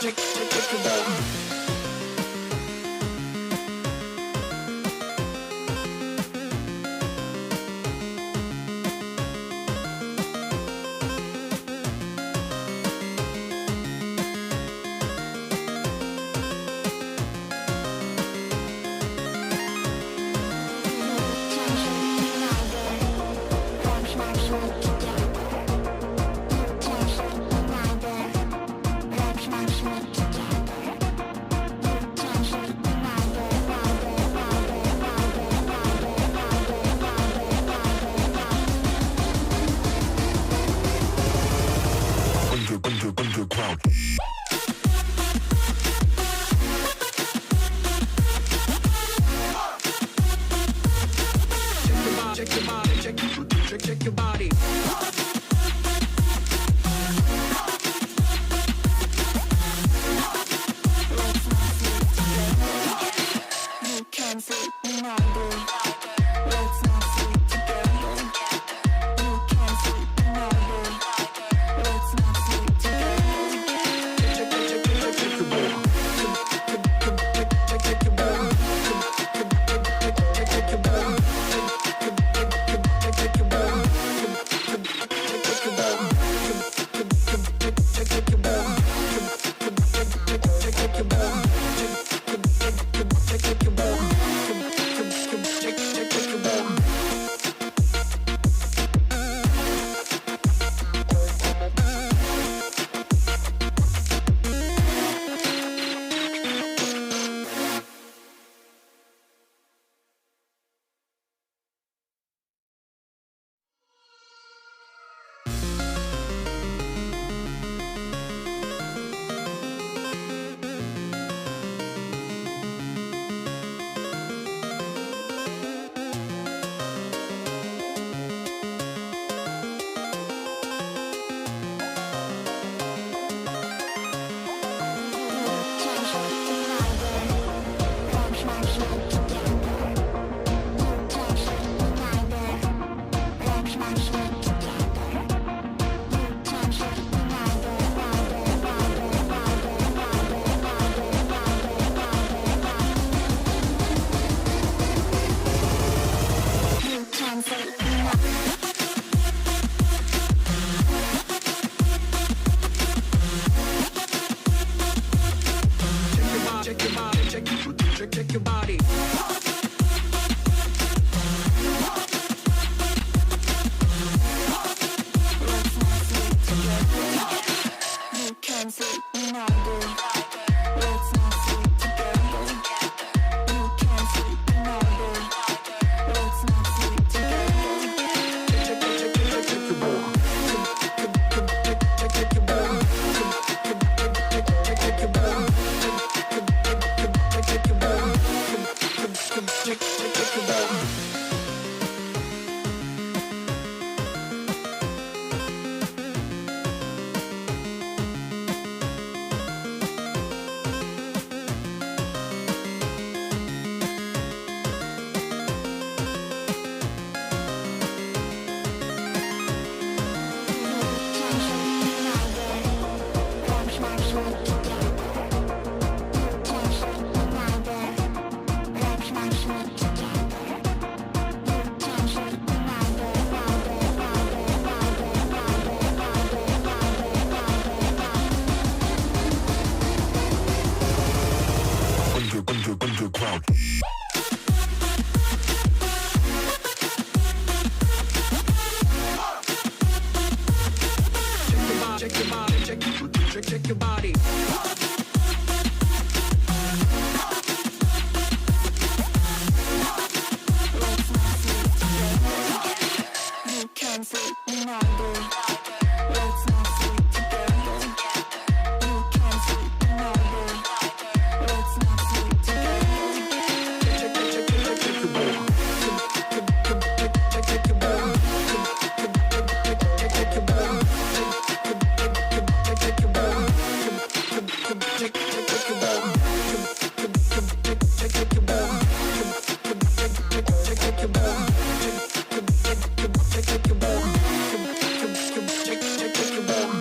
Underground. Check your body, check your body. You can see my body. Let's not sleep together. You can see my body. Let's not sleep check your body. You can see my body. Let's not sleep together. You can see my body. Let's not sleep together. Check your body. Check your body. Check your body. Underground. Check your body, check your body. You can see my body. Let's not sleep together. You can see my body. Let's not sleep together. Check your body. Check your body. Check your body.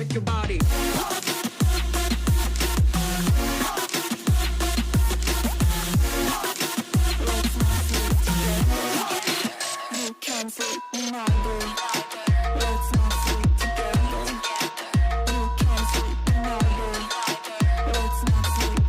shake your body. You can sleep neither. Let's not sleep together. You can sleep neither. Let's not sleep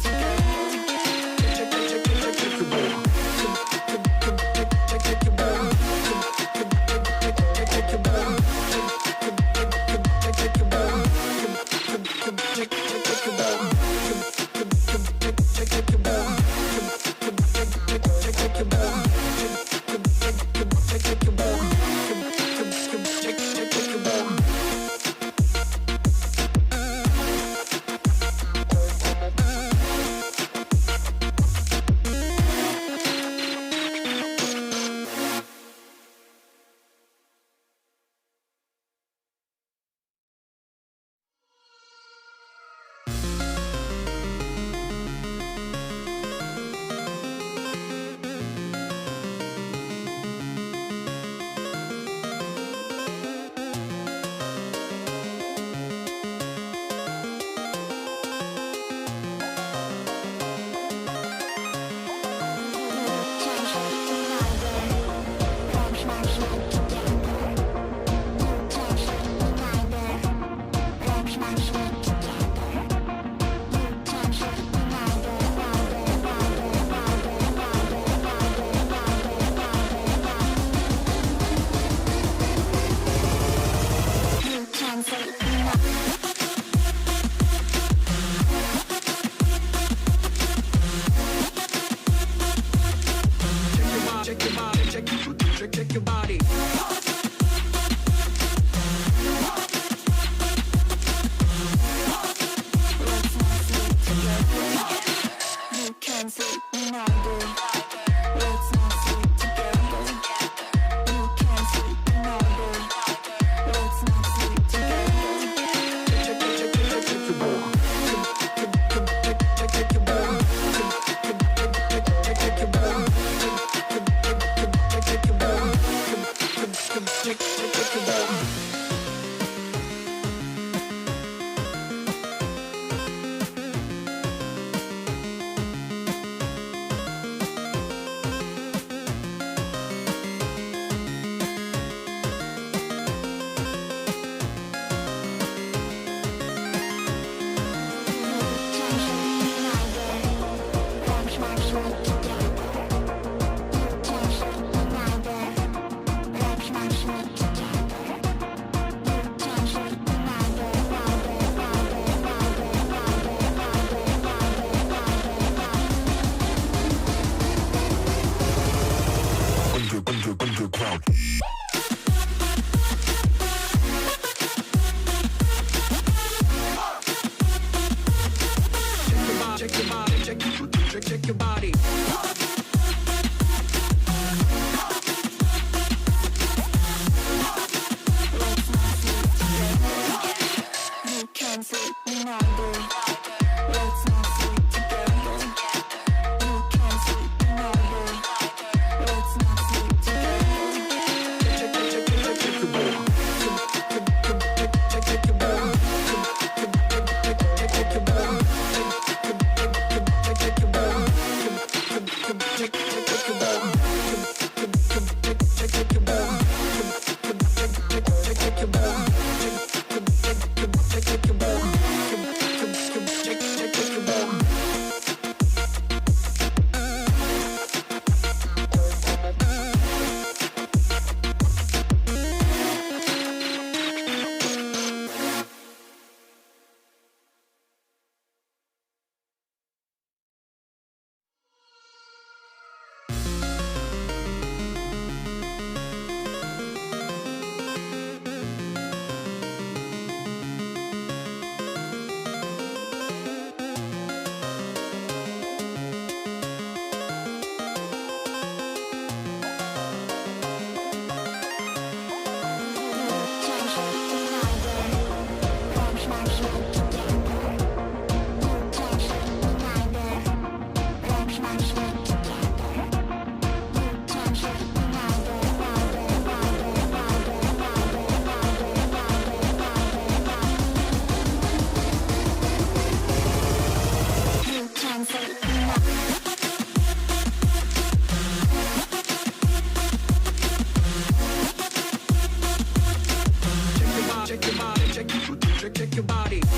your body. Let's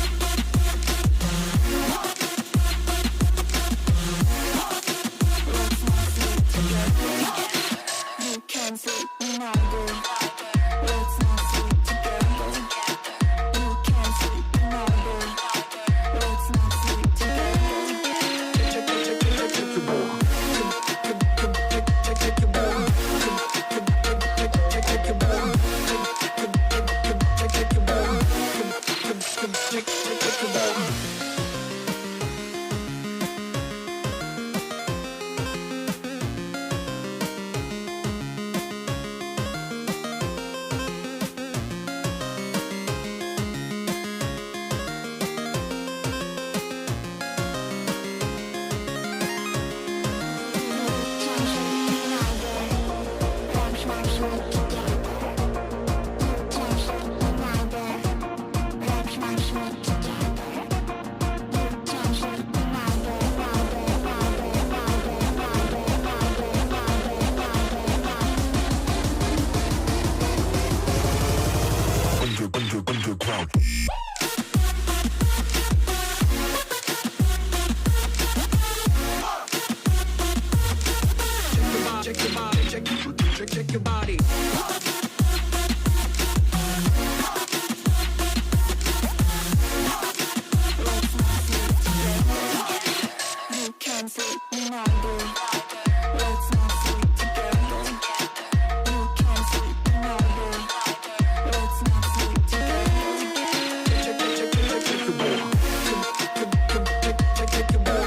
not sleep together. You can't sleep neither. Let's not sleep together. You can't sleep neither. Let's not sleep underground. Check your body, check your body. Let's not sleep together. You can't sleep neither. Let's not sleep together. You can't sleep neither. Let's not sleep together. Check your body. Check your body.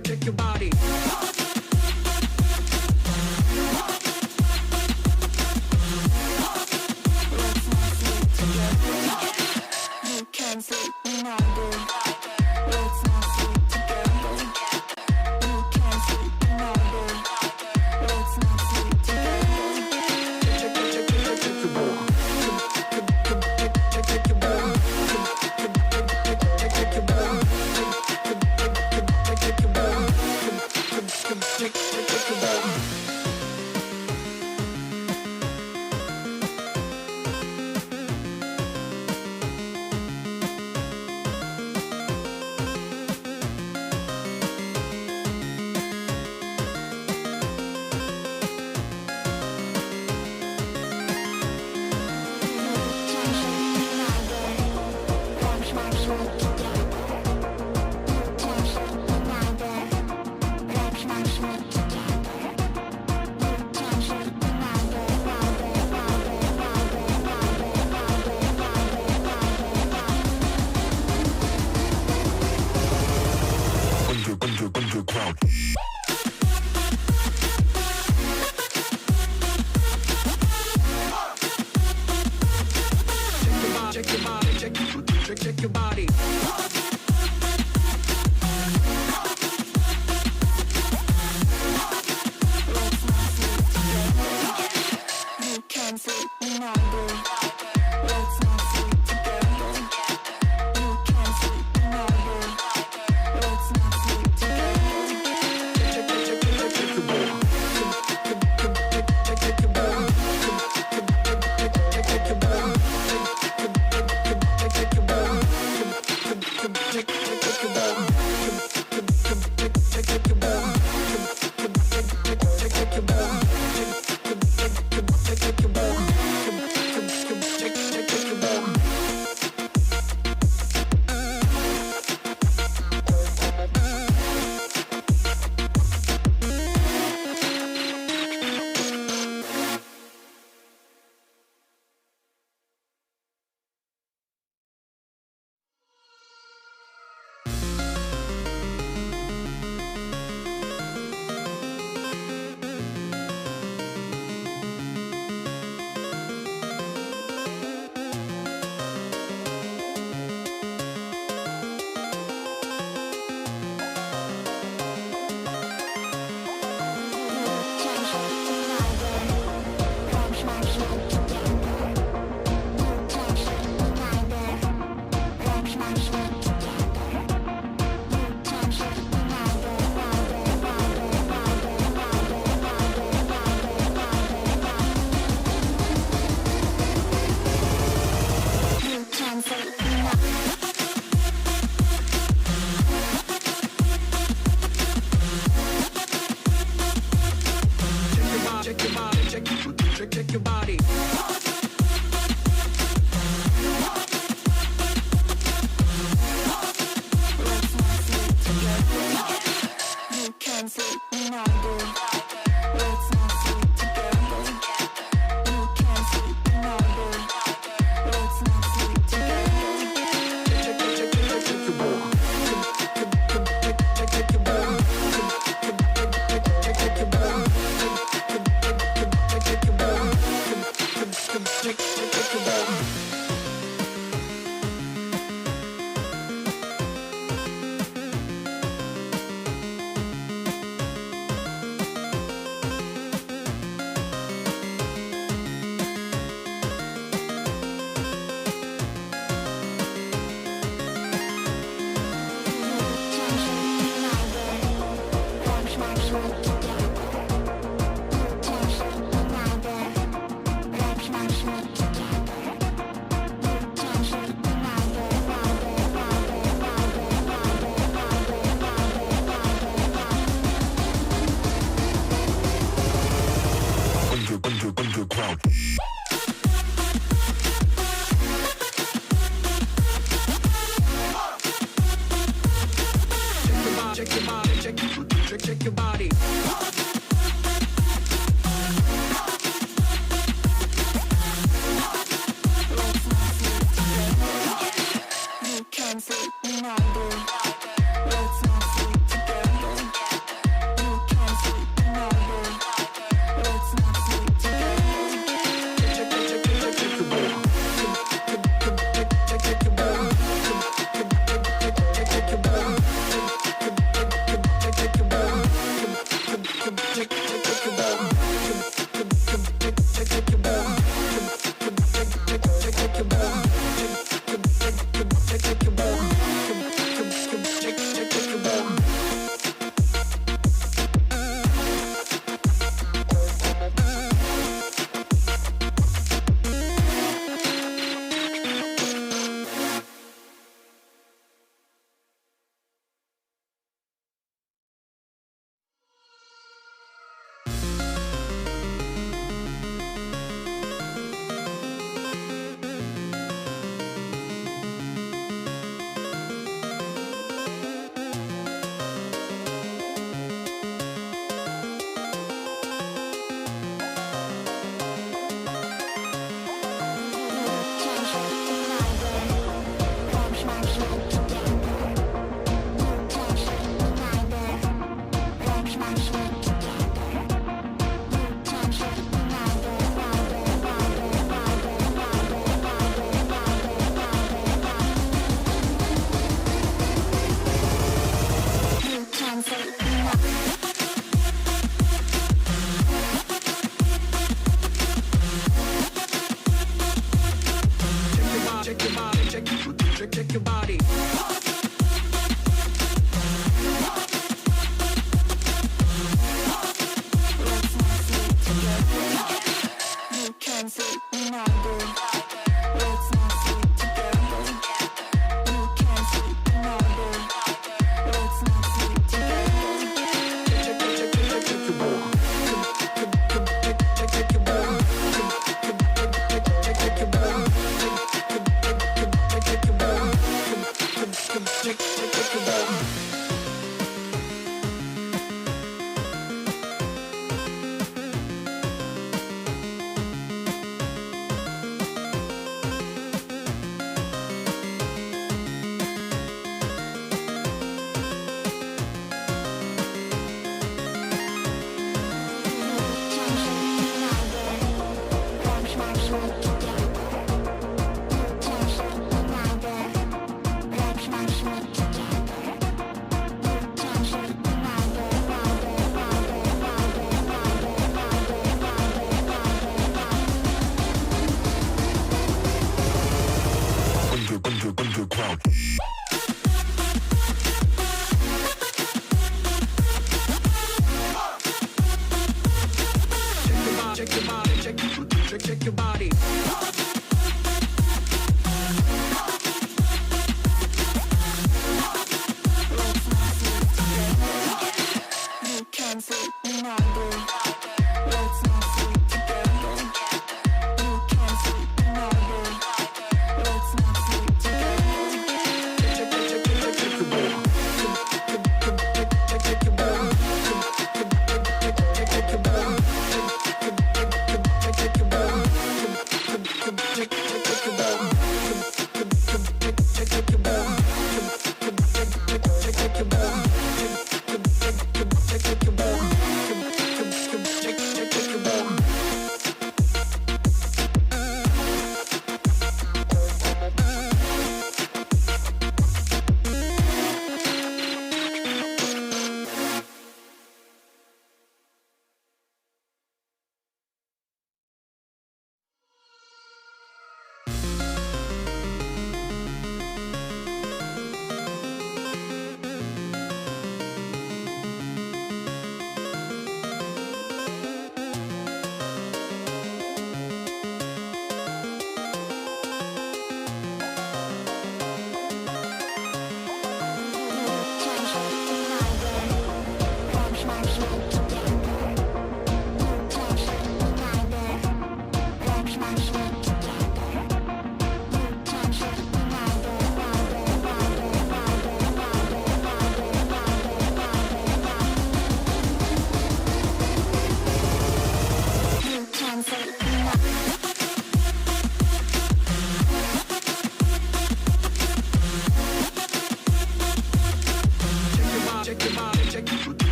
Check your body. Let's not sleep together. You can't sleep neither. Let's not sleep together. You can't sleep neither. Let's not sleep together. Check your body. Check your body. Underground. Check your body, check your body. Let's not sleep together. You can't sleep neither. Let's not sleep together.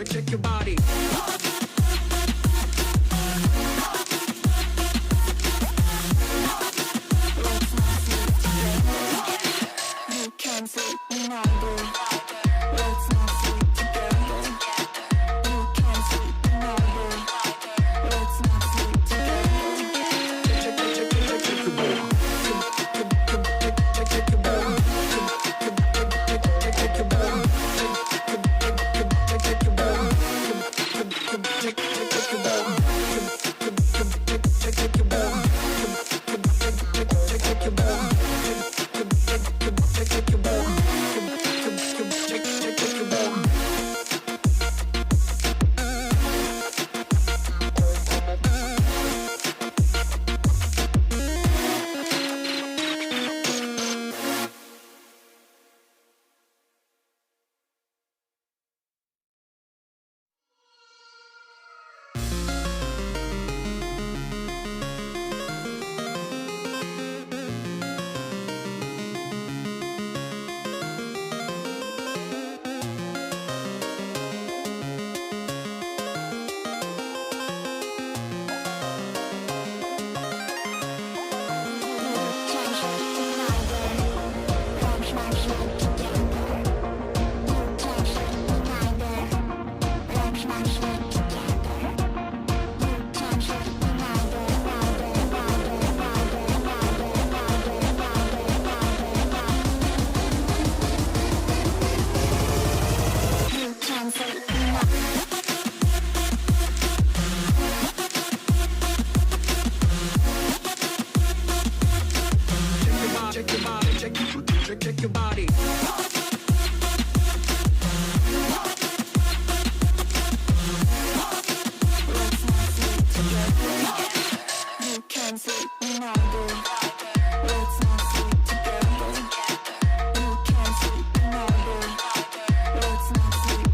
check your body. Let's not sleep together. You can't sleep neither. Let's not sleep together. You can't sleep neither. Let's not sleep check your body. Let's not sleep together. You can't sleep neither. Let's not sleep together. You can't sleep neither. Let's not sleep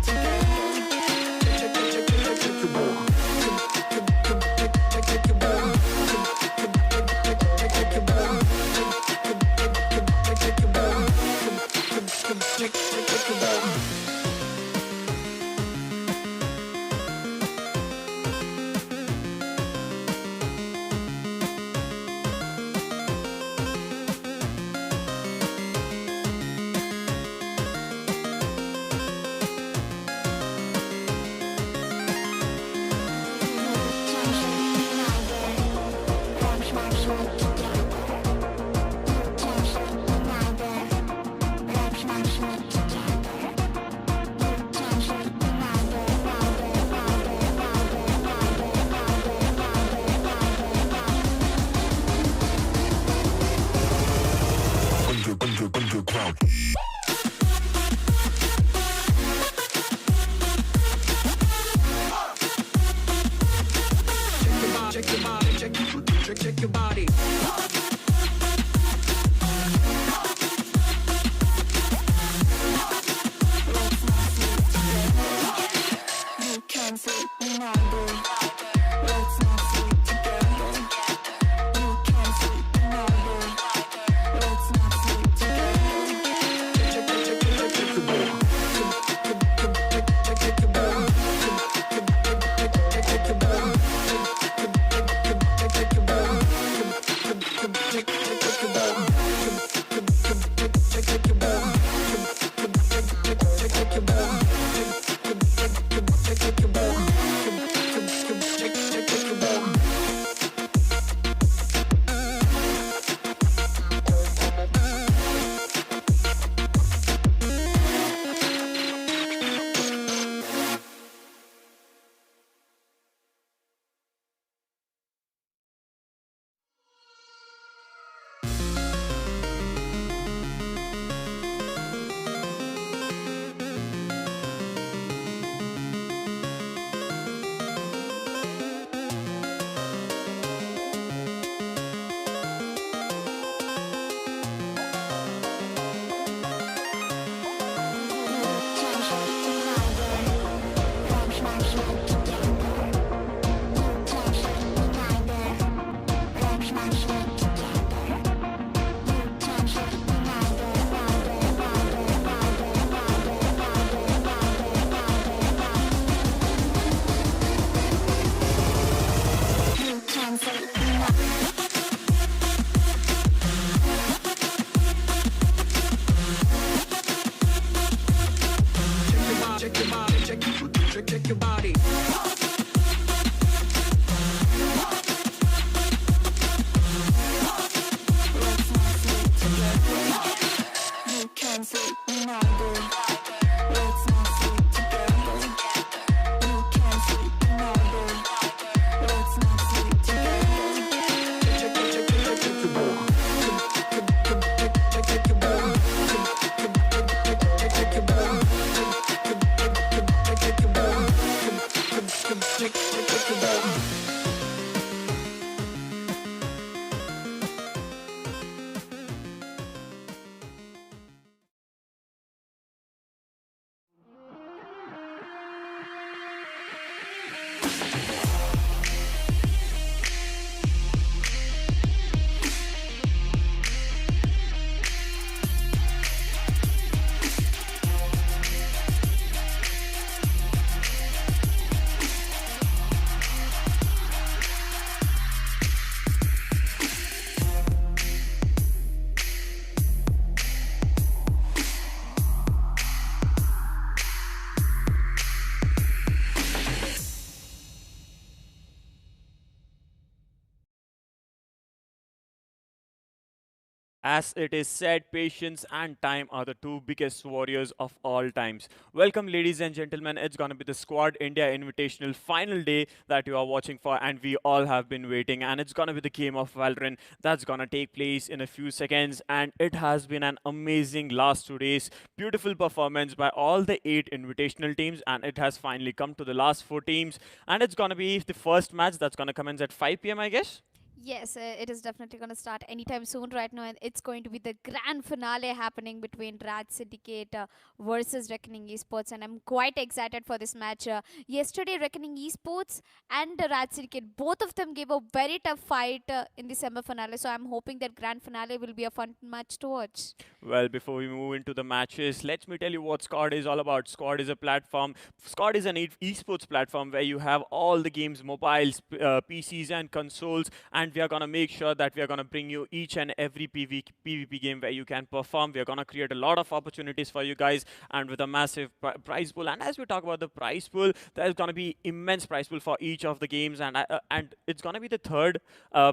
As it is said, patience and time are the two biggest warriors of all times. Welcome, ladies and gentlemen. It's gonna be the SKWAD India Invitational final day that you are watching for, and we all have been waiting. And it's gonna be the game of Valorant that's gonna take place in a few seconds. And it has been an amazing last 2 days. Beautiful performance by all the 8 invitational teams, and it has finally come to the last 4 teams. And it's gonna be the first match that's gonna commence at 5 p.m., I guess. Yes, it is definitely going to start anytime soon right now. And it's going to be the grand finale happening between RAD Syndicate versus Reckoning Esports. And I'm quite excited for this match. Yesterday, Reckoning Esports and RAD Syndicate, both of them gave a very tough fight in the semi finale. So I'm hoping that grand finale will be a fun match to watch. Well, before we move into the matches, let me tell you what SKWAD is all about. SKWAD is a platform. SKWAD is an esports platform where you have all the games, mobiles, PCs, and consoles. And we are gonna make sure that we are gonna bring you each and every PvP game where you can perform. We are gonna create a lot of opportunities for you guys, and with a massive prize pool. And as we talk about the prize pool, there's gonna be immense prize pool for each of the games, and it's gonna be the third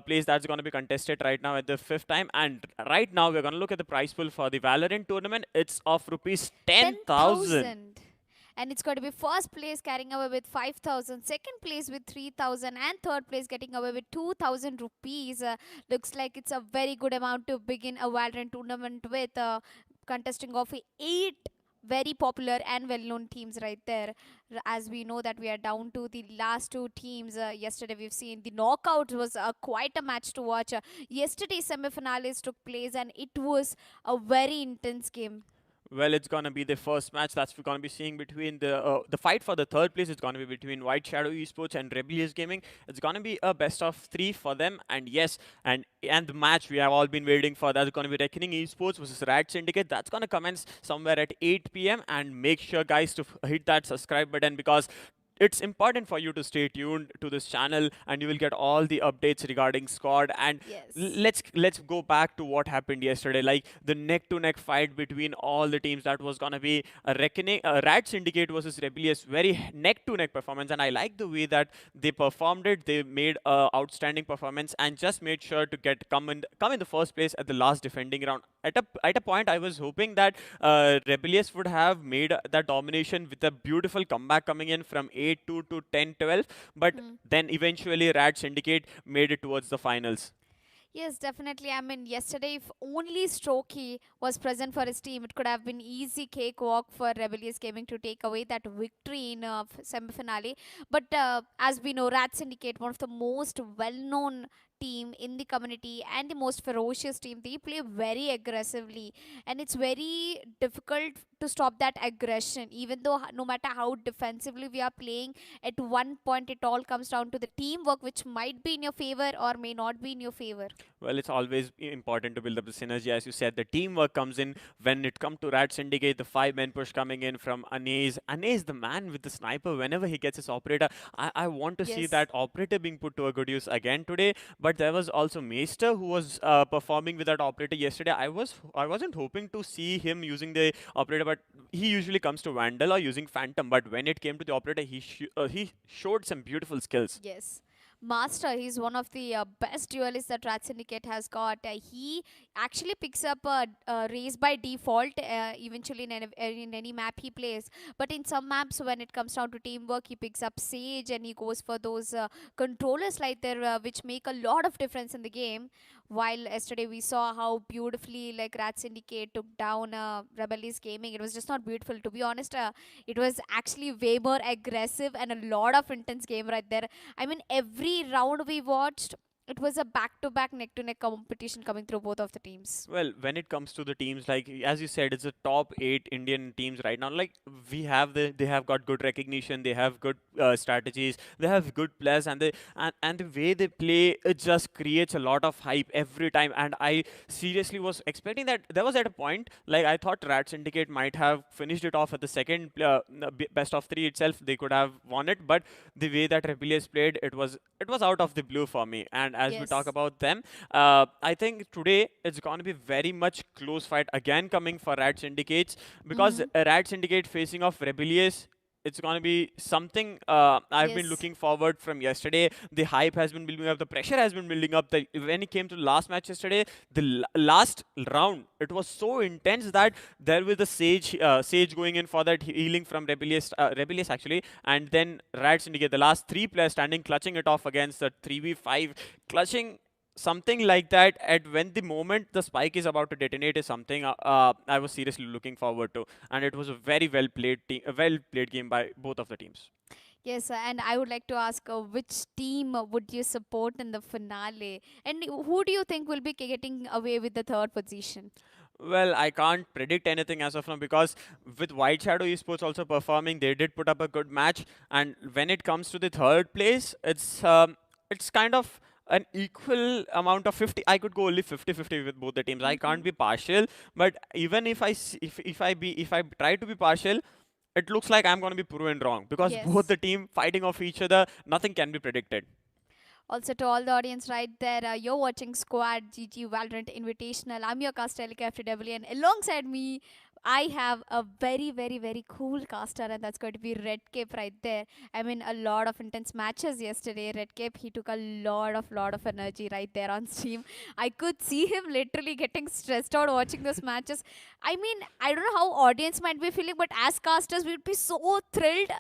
place that's gonna be contested right now at the fifth time. And right now we're gonna look at the prize pool for the Valorant tournament. It's of rupees 10,000. 10,000. And it's going to be first place carrying away with 5,000, second place with 3,000, and third place getting away with 2,000 rupees. Looks like it's a very good amount to begin a Valorant tournament with, contesting of eight very popular and well-known teams right there. As we know that we are down to the last two teams. Yesterday we've seen the knockout was quite a match to watch. Yesterday semi-finales took place and it was a very intense game. Well, it's gonna be the first match that's we're gonna be seeing between the fight for the third place. It's gonna be between White Shadow Esports and Rebellious Gaming. It's gonna be a best of three for them. And yes, and the match we have all been waiting for, that's gonna be Reckoning Esports versus RAD Syndicate. That's gonna commence somewhere at 8 p.m. And make sure, guys, to hit that subscribe button, because it's important for you to stay tuned to this channel, and you will get all the updates regarding SKWAD. And Yes. let's go back to what happened yesterday, like the neck to neck fight between all the teams. That was gonna be a reckoning, RAD Syndicate versus Rebellious, very neck to neck performance. And I like the way that they performed it. They made a outstanding performance and just made sure to come in the first place at the last defending round. At a point I was hoping that Rebellious would have made that domination with a beautiful comeback coming in from 8-2 to 10-12, but then eventually RAD Syndicate made it towards the finals. Yes, definitely. I mean, yesterday, if only Strokey was present for his team, it could have been easy cakewalk for Rebellious Gaming to take away that victory in semi-finale. But as we know, Rat Syndicate, one of the most well-known team in the community and the most ferocious team, they play very aggressively, and it's very difficult to stop that aggression. Even though no matter how defensively we are playing, at one point it all comes down to the teamwork, which might be in your favor or may not be in your favor. Well, it's always important to build up the synergy. As you said, the teamwork comes in when it comes to RAD Syndicate. The five-man push coming in from Anez. Anez, the man with the sniper, whenever he gets his operator, I want to see Yes. that operator being put to a good use again today. But there was also Meister who was performing with that operator yesterday. I wasn't hoping to see him using the operator, but he usually comes to Vandal or using Phantom. But when it came to the operator, he showed some beautiful skills. Yes. Master, he's one of the best duelists that Rat Syndicate has got. He actually picks up a race by default, eventually in any map he plays. But in some maps, when it comes down to teamwork, he picks up Sage and he goes for those controllers like there, which make a lot of difference in the game. While yesterday we saw how beautifully like Rat Syndicate took down Rebellious Gaming, it was just not beautiful. To be honest, it was actually way more aggressive and a lot of intense game right there. I mean, every round we watched, it was a back-to-back, neck-to-neck competition coming through both of the teams. Well, when it comes to the teams, like as you said, it's the top 8 Indian teams right now. Like they have got good recognition, they have good strategies, they have good players, and the way they play, it just creates a lot of hype every time. And I seriously was expecting that there was at a point, like I thought Rat Syndicate might have finished it off at the second best of three itself. They could have won it, but the way that Rebellious played, it was out of the blue for me. And as we talk Yes. about them, I think today it's going to be very much close fight again coming for RAD Syndicates, because Mm-hmm. RAD Syndicate facing off Rebellious it's gonna be something I've been Yes. looking forward from yesterday. The hype has been building up, the pressure has been building up. When it came to the last match yesterday, the last round, it was so intense that there was the Sage going in for that healing from Rebellious actually, and then RAD Syndicate, the last three players standing clutching it off against the 3v5, clutching something like that at when the moment the spike is about to detonate is something I was seriously looking forward to, and it was a very well played game by both of the teams. Yes, and I would like to ask which team would you support in the finale? And who do you think will be getting away with the third position? Well, I can't predict anything as of now because with White Shadow Esports also performing, they did put up a good match. And when it comes to the third place, it's kind of an equal amount of 50. I could go only 50-50 with both the teams. I can't be partial, but even if if I try to be partial, it looks like I'm going to be proven wrong because both Yes. the team fighting off each other, nothing can be predicted. Also, to all the audience right there, you're watching Squad GG Valorant Invitational. I'm your caster, FTW, and alongside me, I have a very, very, very cool caster, and that's going to be Red Cape right there. I mean, a lot of intense matches yesterday. Red Cape, he took a lot of energy right there on stream. I could see him literally getting stressed out watching those matches. I mean, I don't know how audience might be feeling, but as casters, we'd be so thrilled.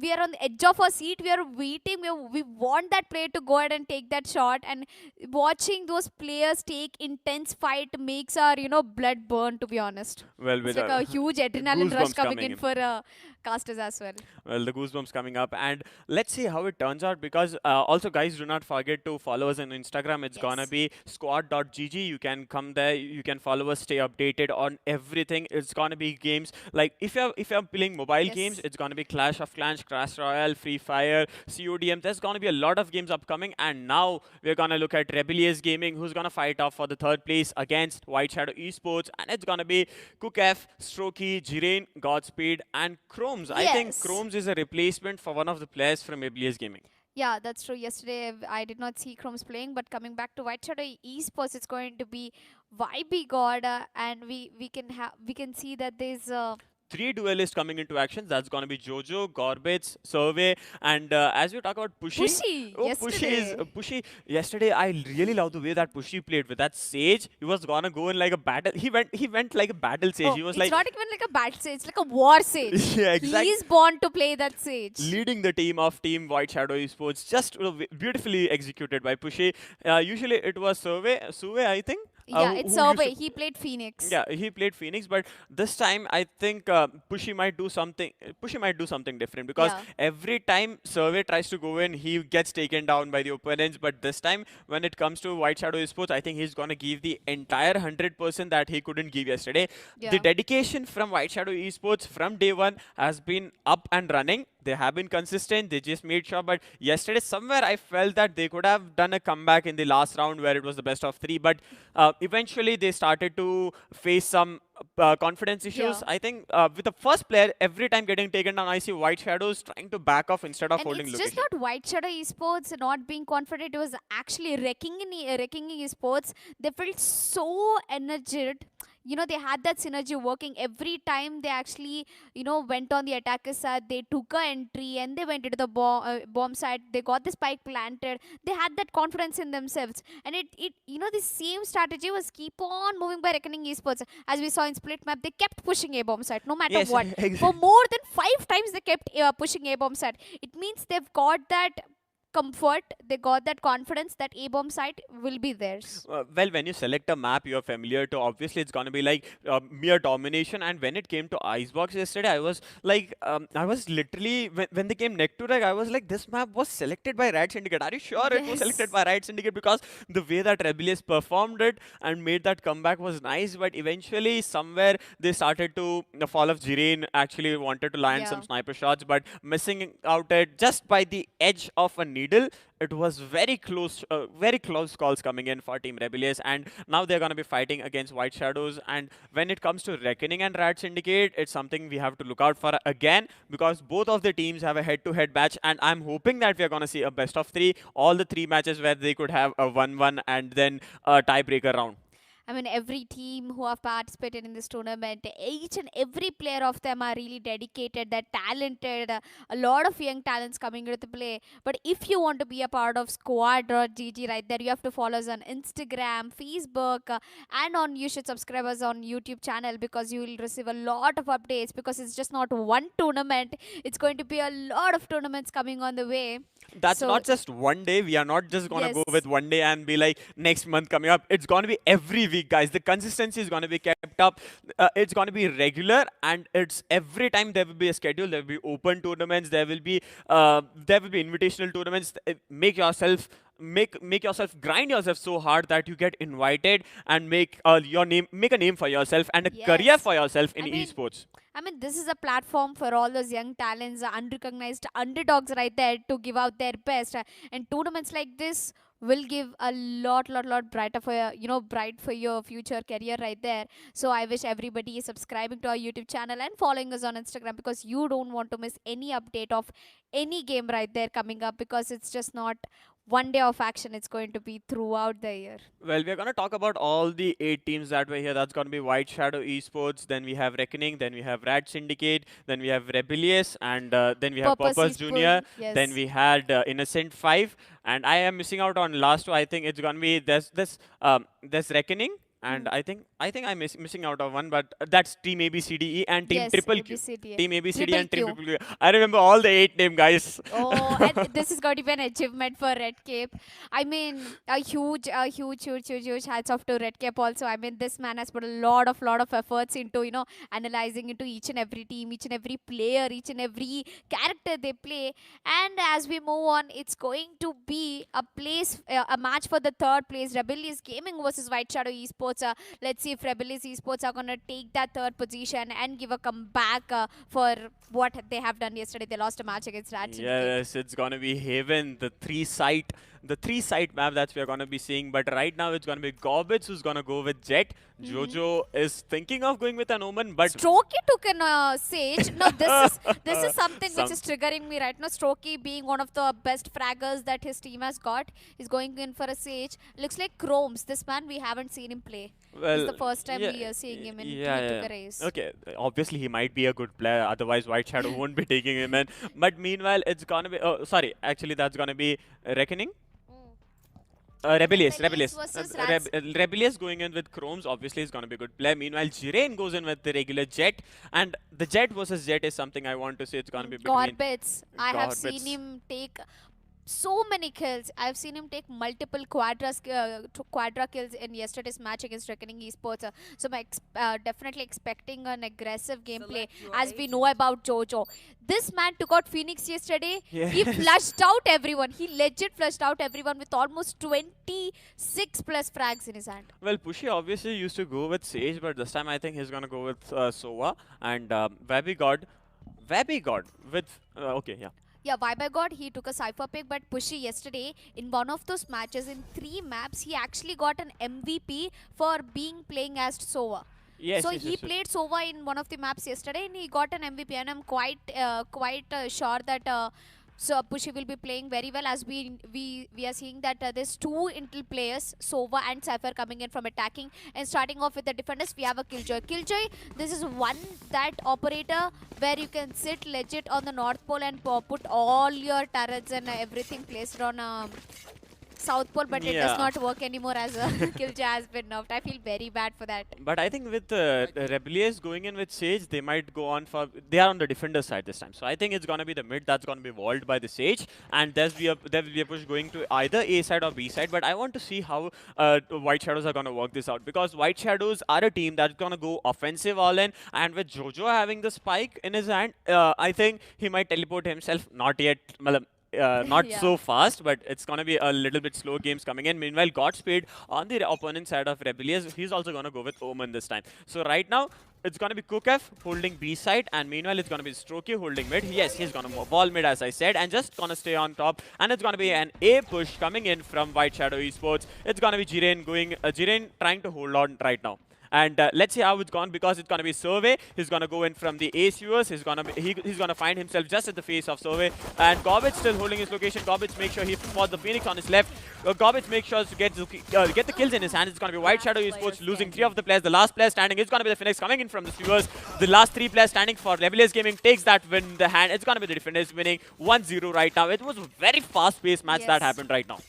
We are on the edge of our seat. We are waiting. We want that player to go ahead and take that shot. And watching those players take intense fight makes our blood burn. To be honest, Well, it's with like a huge adrenaline rush goosebumps coming coming in in. for casters as well. Well, the goosebumps coming up, and let's see how it turns out. Because also, guys, do not forget to follow us on Instagram. It's gonna Yes. be squad.gg. You can come there. You can follow us. Stay updated on everything. It's gonna be games like if you're playing mobile games, Yes. it's gonna be Clash of Clans, Clash Royale, Free Fire, CODM. There's gonna be a lot of games upcoming, and now we're gonna look at Rebellious Gaming, who's gonna fight off for the third place against White Shadow Esports, and it's gonna be Kukef, Strokey, Jiren, Godspeed, and Chromes. I think Yes. Chromes is a replacement for one of the players from Rebellious Gaming. Yeah, that's true. Yesterday, I did not see Chromes playing, but coming back to White Shadow Esports, it's going to be YB God, and we can see that there's Three duelists coming into action. That's going to be Jojo, Gorbits, Survey, and as we talk about Pushy. Pushy Oh, yesterday. Pushy. Yesterday, I really love the way that Pushy played with that Sage. He was gonna go in like a battle. He went like a battle Sage. Oh, He was it's like, not even like a battle sage, it's like a war sage. yeah, He exactly. is born to play that sage. Leading the team of Team White Shadow Esports, just beautifully executed by Pushy. Usually it was Suve, I think. Yeah, Who it's used to Survey. He played Phoenix. Yeah, he played Phoenix, but this time I think Pushy might do something. Pushy might do something different because Yeah. every time Survey tries to go in, he gets taken down by the opponents. But this time, when it comes to White Shadow Esports, I think he's gonna give the entire 100% that he couldn't give yesterday. The Yeah. dedication from White Shadow Esports from day one has been up and running. They have been consistent. They just made sure. But yesterday, somewhere I felt that they could have done a comeback in the last round where it was the best of three. But eventually, they started to face some confidence issues. Yeah. I think with the first player, every time getting taken down, I see White Shadows trying to back off instead of And holding it's just location. not White Shadow Esports not being confident. It was actually wrecking in esports. They felt so energetic. They had that synergy working every time they actually, went on the attacker side. They took a entry and they went into the bomb side. They got the spike planted. They had that confidence in themselves. And the same strategy was keep on moving by reckoning esports. As we saw in split map, they kept pushing A bomb side no matter Yes, what. For more than 5 times they kept pushing A bomb side. It means they've got that comfort, they got that confidence that A bomb site will be theirs. Well, when you select a map you're familiar to, obviously it's going to be like mere domination. And when it came to Icebox yesterday, I was like, I was literally, when they came neck to neck, I was like, this map was selected by RAD Syndicate. Are you sure it was selected Yes. by RAD Syndicate? Because the way that Rebellious performed it and made that comeback was nice. But eventually, somewhere they started to, the fall of Jiren actually wanted to land some Yeah. sniper shots, but missing out it just by the edge of a needle. It was very close calls coming in for Team Rebellious, and now they're going to be fighting against White Shadows. And when it comes to Reckoning and Rad Syndicate, it's something we have to look out for again because both of the teams have a head-to-head match, and I'm hoping that we're going to see a best of three, all the three matches where they could have a 1-1 and then a tiebreaker round. I mean, every team who have participated in this tournament, each and every player of them are really dedicated. They're talented. A lot of young talents coming into the play. But if you want to be a part of squad.gg right there, you have to follow us on Instagram, Facebook, and on you should subscribe us on YouTube channel because you will receive a lot of updates because it's just not one tournament. It's going to be a lot of tournaments coming on the way. That's So not just one day. We are not just gonna go yes. with one day and be like next month coming up. It's gonna be every week, guys. The consistency is gonna be kept up. It's gonna be regular, and it's every time there will be a schedule. There will be open tournaments. There will be invitational tournaments. Make yourself grind yourself so hard that you get invited and make a name for yourself and a career Yes. for yourself in I mean, esports. this is a platform for all those young talents, unrecognized underdogs right there to give out their best. And tournaments like this will give a lot brighter for your, bright for your future career right there. So I wish everybody is subscribing to our YouTube channel and following us on Instagram because you don't want to miss any update of any game right there coming up because it's just not one day of action. It's going to be throughout the year. Well, we're going to talk about all the 8 teams that were here. That's going to be White Shadow Esports, then we have Reckoning, then we have RAD Syndicate, then we have Rebellious, and then we have Purpose Purpose is Junior, full. then Yes. we had Innocent 5, and I am missing out on last two. I think it's going to be there's Reckoning, and Hmm. I think I'm missing out of one, but that's Team ABCDE and Team Yes, Triple Q. ABCDA. Team ABCD Triple and Team Q. Triple Q. I remember all the 8 name, guys. Oh, and this is going to be an achievement for Red Cape. I mean, huge hats off to Red Cape also. I mean, this man has put a lot of efforts into, analyzing into each and every team, each and every player, each and every character they play. And as we move on, it's going to be a match for the third place, Rebellious Gaming versus White Shadow Esports. Let's see if Rebellious Esports are going to take that third position and give a comeback for what they have done yesterday. They lost a match against RAD Syndicate. Yes, it's gonna be Haven, the three site map that we're gonna be seeing. But right now it's gonna be Gorbits who's gonna go with Jet. Jojo is thinking of going with an Omen, but Strokey took an Sage. No, this is something which some is triggering me right now. Strokey being one of the best fraggers that his team has got is going in for a Sage. Looks like Chromes. This man we haven't seen him play. This is well, the first time yeah, we are seeing him in yeah, he took yeah. a race. Okay, obviously he might be a good player. Otherwise, White Shadow won't be taking him in. But meanwhile, it's gonna be. Oh, sorry. Actually, that's gonna be Reckoning. Rebellious, Rebellious Rebellious. versus Rats. Rebellious going in with Chromes, obviously is going to be a good player. Meanwhile, Jiren goes in with the regular Jet. And the Jet versus Jet is something I want to say. It's going to be between Gorbits. I have seen Gorbits. him take so many kills. I've seen him take multiple quadra kills in yesterday's match against Reckoning Esports. So I'm definitely expecting an aggressive gameplay as we know about Jojo. This man took out Phoenix yesterday. He Yes. flushed out everyone. He legit flushed out everyone with almost 26 plus frags in his hand. Well, Pushy obviously used to go with Sage, but this time I think he's going to go with Sova. And Vabi God with. Okay, yeah. Yeah, Viber God, he took a Cypher pick, but Pushy yesterday, in one of those matches, in 3 maps, he actually got an MVP for being playing as Sova. Yes, So yes, he yes, yes. played Sova in one of the maps yesterday and he got an MVP. And I'm quite sure that so Pushy will be playing very well as we are seeing that there's 2 Intel players, Sova and Cypher coming in from attacking. And starting off with the defenders, we have a Killjoy. Killjoy, this is one that operator where you can sit legit on the North Pole and put all your turrets and everything placed on South Pole, but it does Yeah. not work anymore as Killjoy has been nerfed. I feel very bad for that. But I think with the Rebellious going in with Sage, they might go on for. They are on the defender side this time. So I think it's going to be the mid that's going to be walled by the Sage. And there will be a push going to either A side or B side. But I want to see how White Shadows are going to work this out. Because White Shadows are a team that's going to go offensive all in. And with Jojo having the spike in his hand, I think he might teleport himself. Not yet. Not Yeah. so fast, but it's going to be a little bit slow games coming in. Meanwhile, Godspeed on the opponent side of Rebellious, he's also going to go with Omen this time. So right now, it's going to be Cookf holding B side, and meanwhile, it's going to be Strokey holding mid. Yes, he's going to wall mid, as I said, and just going to stay on top. And it's going to be an A push coming in from White Shadow Esports. It's going to be Jiren trying to hold on right now. And let's see how it's gone, because it's going to be Survey. He's going to go in from the ace viewers. He's going to find himself just at the face of Survey. And Gorbage still holding his location. Gorbage makes sure he spots the Phoenix on his left. Gorbage makes sure to get the kills in his hands. It's going to be White Shadow Esports losing 3 of the players. The last player standing is going to be the Phoenix coming in from the viewers. The last 3 players standing for Rebellious Gaming takes that win in the hand. It's going to be the Defenders winning 1-0 right now. It was a very fast-paced match that happened right now.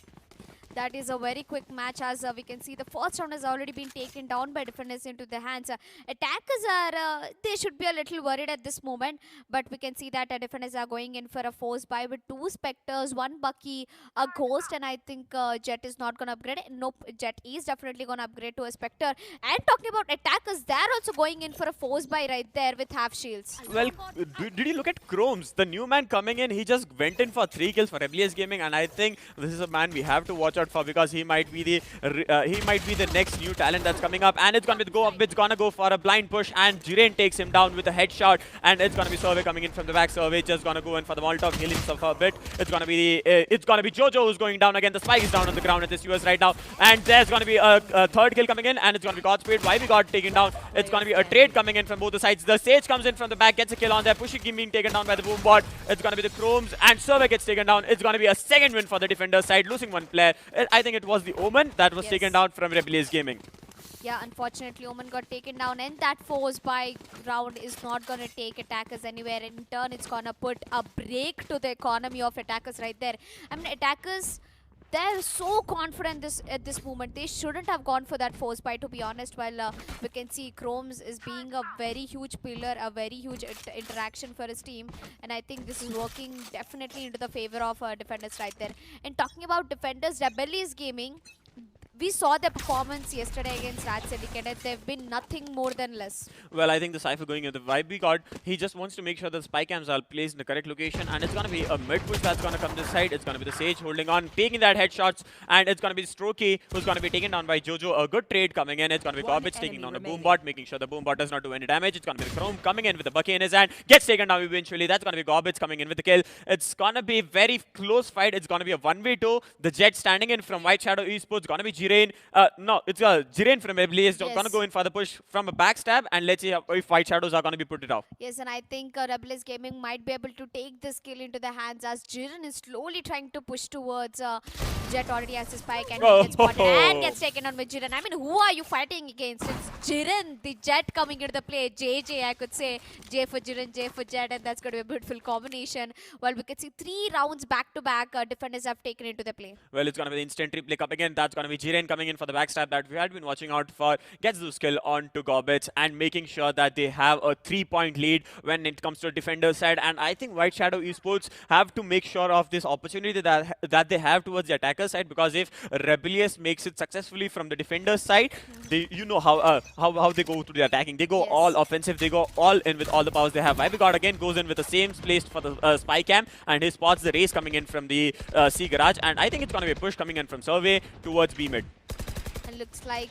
That is a very quick match, as we can see the first round has already been taken down by Defenders into the hands. Attackers are, they should be a little worried at this moment, but we can see that Defenders are going in for a force buy with 2 Spectres, 1 Bucky, a Ghost, and I think Jet is not going to upgrade. Nope, Jet is definitely going to upgrade to a Spectre. And talking about Attackers, they're also going in for a force buy right there with half shields. Well, did you look at Chromes? The new man coming in, he just went in for 3 kills for Rebellious Gaming, and I think this is a man we have to watch out for, because he might be the next new talent that's coming up. And it's gonna be the go up. It's gonna go for a blind push, and Jiren takes him down with a headshot. And it's gonna be Survey coming in from the back. Survey just gonna go in for the Molotov, healing himself a bit. It's gonna be Jojo who's going down again. The spike is down on the ground at this US right now, and there's gonna be a 3rd kill coming in, and it's gonna be Godspeed. YB got taken down. It's gonna be a trade coming in from both the sides. The Sage comes in from the back, gets a kill on there. Pushing being taken down by the boom bot. It's gonna be the Chromes, and Survey gets taken down. It's gonna be a 2nd win for the Defenders side, losing 1 player. I think it was the Omen that was taken down from Rebellious Gaming. Yeah, unfortunately, Omen got taken down, and that force buy round is not going to take Attackers anywhere. In turn, it's going to put a break to the economy of Attackers right there. I mean, Attackers, they're so confident at this moment. They shouldn't have gone for that force buy, to be honest. While we can see Chromes is being a very huge pillar, a very huge interaction for his team. And I think this is working definitely into the favor of Defenders right there. And talking about Defenders, Rebellious Gaming, we saw their performance yesterday against RAD Syndicate. They've been nothing more than less. Well, I think the Cypher going in the vibe we got, he just wants to make sure the spy cams are placed in the correct location, and it's going to be a mid push that's going to come this side. It's going to be the Sage holding on, taking that headshots, and it's going to be Strokey who's going to be taken down by Jojo. A good trade coming in. It's going to be Gorbage taking down the Boombot, making sure the Boombot does not do any damage. It's going to be the Chrome coming in with the Bucky in his hand, gets taken down eventually. That's going to be Gorbage coming in with the kill. It's going to be very close fight. It's going to be a 1v2. The Jet standing in from White Shadow Esports, going to be Jiren. No, it's Jiren from Rebellious. Yes. Gonna go in for the push from a backstab, and let's see if White Shadows are gonna be put it off. Yes, and I think Rebellious Gaming might be able to take this kill into the hands, as Jiren is slowly trying to push towards Jet. Already has his spike, and he gets spotted and gets taken on with Jiren. I mean, who are you fighting against? It's Jiren, the Jet coming into the play. JJ, I could say. J for Jiren, J for Jet, and that's going to be a beautiful combination. Well, we can see 3 rounds back to back. Defenders have taken into the play. Well, it's going to be the instant replay up again. That's going to be Jiren coming in for the backstab that we had been watching out for. Gets the skill on to Gorbets and making sure that they have a 3-point lead when it comes to the defender side. And I think White Shadow Esports have to make sure of this opportunity that they have towards the attacker side, because if Rebellious makes it successfully from the defender side, they, you know how they go to the attacking. They go all offensive. They go all in with all the powers they have. Vibegod again goes in with the same place for the spy cam, and he spots the race coming in from the C garage. And I think it's going to be a push coming in from Survey towards B mid. And looks like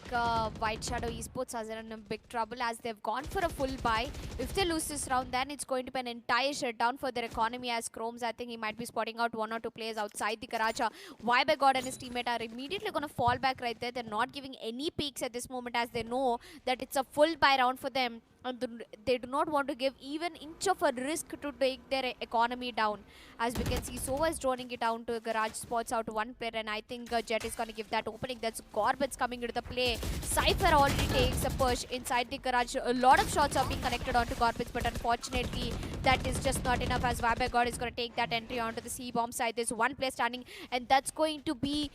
White Shadow Esports are in a big trouble, as they've gone for a full buy. If they lose this round, then it's going to be an entire shutdown for their economy, as Chromes, I think he might be spotting out 1 or 2 players outside the garage. Vibegod and his teammate are immediately going to fall back right there. They're not giving any peeks at this moment, as they know that it's a full buy round for them. And they do not want to give even inch of a risk to take their economy down. As we can see, Sova is droning it down to garage, spots out 1 player, and I think Jet is going to give that opening. That's Gorbets coming into the play. Cypher already takes a push inside the garage. A lot of shots are being connected onto Gorbets, but unfortunately that is just not enough, as Vibegod is going to take that entry onto the C-bomb side. There's 1 player standing, and that's going to be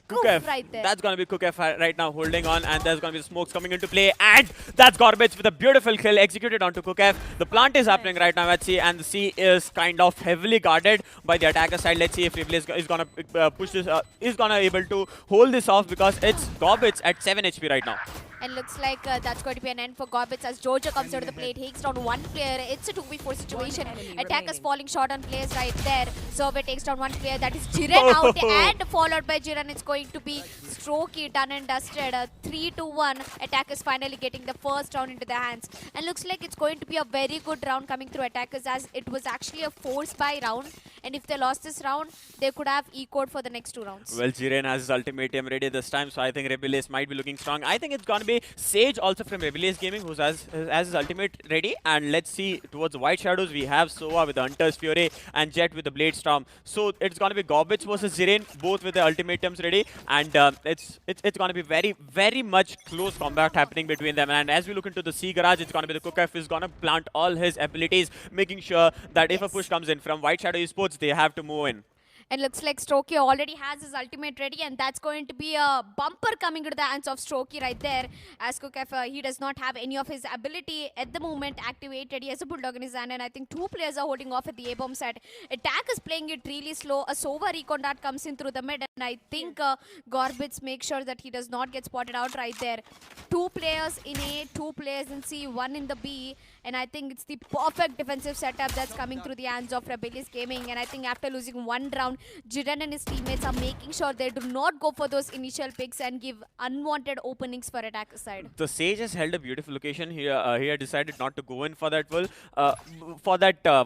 Cookf right there. That's going to be Cookf right now holding on, and there's going to be smokes coming into play, and that's Gorbets with a beautiful kill executed onto Cookf. The plant is happening right now at C, and the C is kind of heavily guarded by the attacker side. Let's see if Rebellious is going to push this, is going to able to hold this off, because it's Gorbets at 7 HP right now. And looks like that's going to be an end for Gorbets, as Jojo comes out of the plate, takes down 1 player. It's a 2v4 situation. Attackers falling short on players right there. Survey takes down 1 player. That is Jiren out, and followed by Jiren. It's going to be Strokey done and dusted. 3-1. Attackers finally getting the first round into their hands. And looks like it's going to be a very good round coming through Attackers, as it was actually a force buy round. and if they lost this round, they could have ecoed for the next 2 rounds. Well, Jiren has his ultimatum ready this time, so I think Rebellious might be looking strong. I think it's going to be Sage also from Rebellious Gaming who has his ultimate ready. And let's see, towards the White Shadows, we have Sova with the Hunter's Fury and Jet with the Blade Storm. So it's going to be Gorbits versus Jiren, both with the ultimatums ready. And it's going to be very, very much close combat happening between them. And as we look into the C garage, it's going to be the Cookaf is going to plant all his abilities, making sure that if a push comes in from White Shadow Esports, they have to move in. And looks like Strokey already has his ultimate ready, and that's going to be a bumper coming into the hands of Strokey right there. As Kukef, he does not have any of his ability at the moment activated. He has a Bulldog in his hand, and I think 2 players are holding off at the A-bomb side. Attack is playing it really slow. A Sova recon dart comes in through the mid, and I think Gorbits makes sure that he does not get spotted out right there. 2 players in A, 2 players in C, 1 in the B. And I think it's the perfect defensive setup that's coming through the hands of Rebellious Gaming. And I think after losing 1 round, Jiren and his teammates are making sure they do not go for those initial picks and give unwanted openings for attacker side. The Sage has held a beautiful location here. He had decided not to go in for that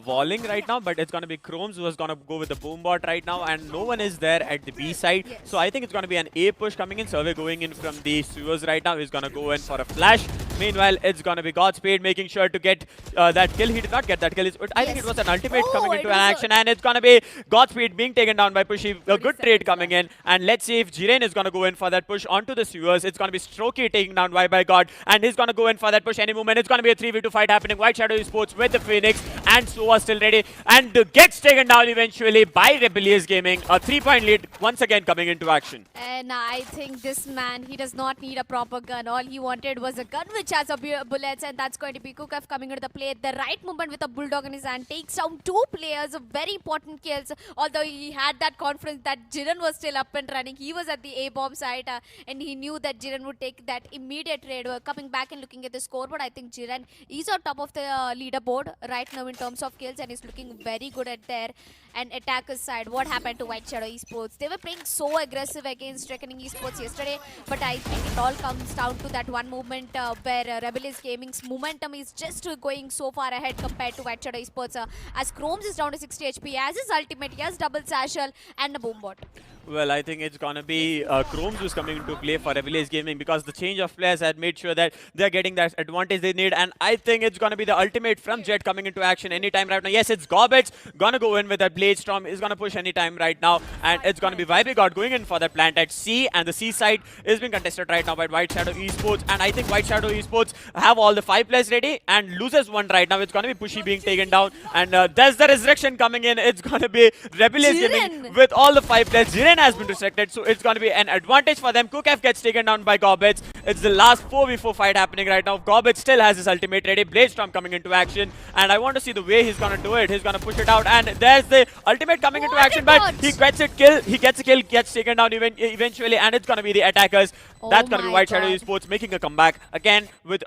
walling right now, but it's going to be Chromes who is going to go with the boom bot right now, and no one is there at the B side. Yes. So I think it's going to be an A push coming in. Survey going in from the sewers right now. He's going to go in for a flash. Meanwhile, it's going to be Godspeed making sure to get that kill. He did not get that kill. I think it was an ultimate coming into an action, and it's going to be Godspeed being taken down by Pushy. A good trade coming in, and let's see if Jiren is going to go in for that push onto the sewers. It's going to be Strokey taken down by God, and he's going to go in for that push any moment. It's going to be a 3v2 fight happening. White Shadow Esports with the Phoenix, and Sova still ready, and gets taken down eventually by Rebellious Gaming. A 3-point lead once again coming into action. And I think this man, he does not need a proper gun. All he wanted was a gun which has a bullets, and that's going to be Kukaf coming into the play. The right movement with a Bulldog in his hand takes down 2 players, very important kills. Although he had that confidence that Jiren was still up and running. He was at the A-bomb site, and he knew that Jiren would take that immediate raid. Coming back and looking at the scoreboard, I think Jiren is on top of the leaderboard right now in terms of kills, and is looking very good at there. And attacker's side, what happened to White Shadow Esports? They were playing so aggressive against Reckoning Esports yesterday, but I think it all comes down to that one moment where Rebellious Gaming's momentum is just going so far ahead compared to White Shadow Esports. As Chromes is down to 60 HP, as his ultimate, he has double satchel and a boom bot. Well, I think it's going to be Chromes who's coming into play for Rebellious Gaming, because the change of players had made sure that they're getting that advantage they need. And I think it's going to be the ultimate from Jet coming into action anytime right now. Yes, it's Gorbits going to go in with that Blade Storm. Is going to push anytime right now. And it's going to be Vibegod going in for that plant at C. And the C side is being contested right now by White Shadow Esports. And I think White Shadow Esports have all the 5 players ready and loses one right now. It's going to be Pushy being taken down. And there's the resurrection coming in. It's going to be Rebellious Gaming with all the 5 players. Jiren has been restricted, so it's going to be an advantage for them. Kukaf gets taken down by Gorbits. It's the last 4v4 fight happening right now. Gorbits still has his ultimate ready. Blade Storm coming into action, and I want to see the way he's going to do it. He's going to push it out, and there's the ultimate coming into action, but he gets it kill. He gets a kill, gets taken down eventually, and it's going to be the attackers. That's going to be White Shadow Esports making a comeback again with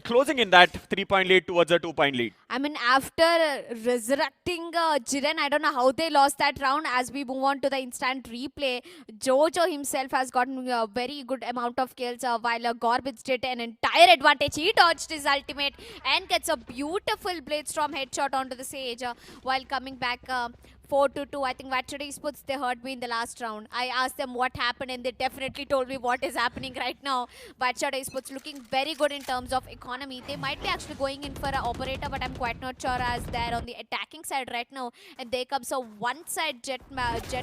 closing in that 3-point lead towards a 2-point lead. I mean, after resurrecting Jiren, I don't know how they lost that round. As we move on to the instant replay, Jojo himself has gotten a very good amount of kills, while Gorbits did an entire advantage. He dodged his ultimate and gets a beautiful Blade Storm headshot onto the Sage while coming back 4-2. I think White Shadow Esports, they heard me in the last round. I asked them what happened, and they definitely told me what is happening right now. White Shadow Esports looking very good in terms of economy. They might be actually going in for an operator, but I'm quite not sure, as they're on the attacking side right now. And there comes a one-side jet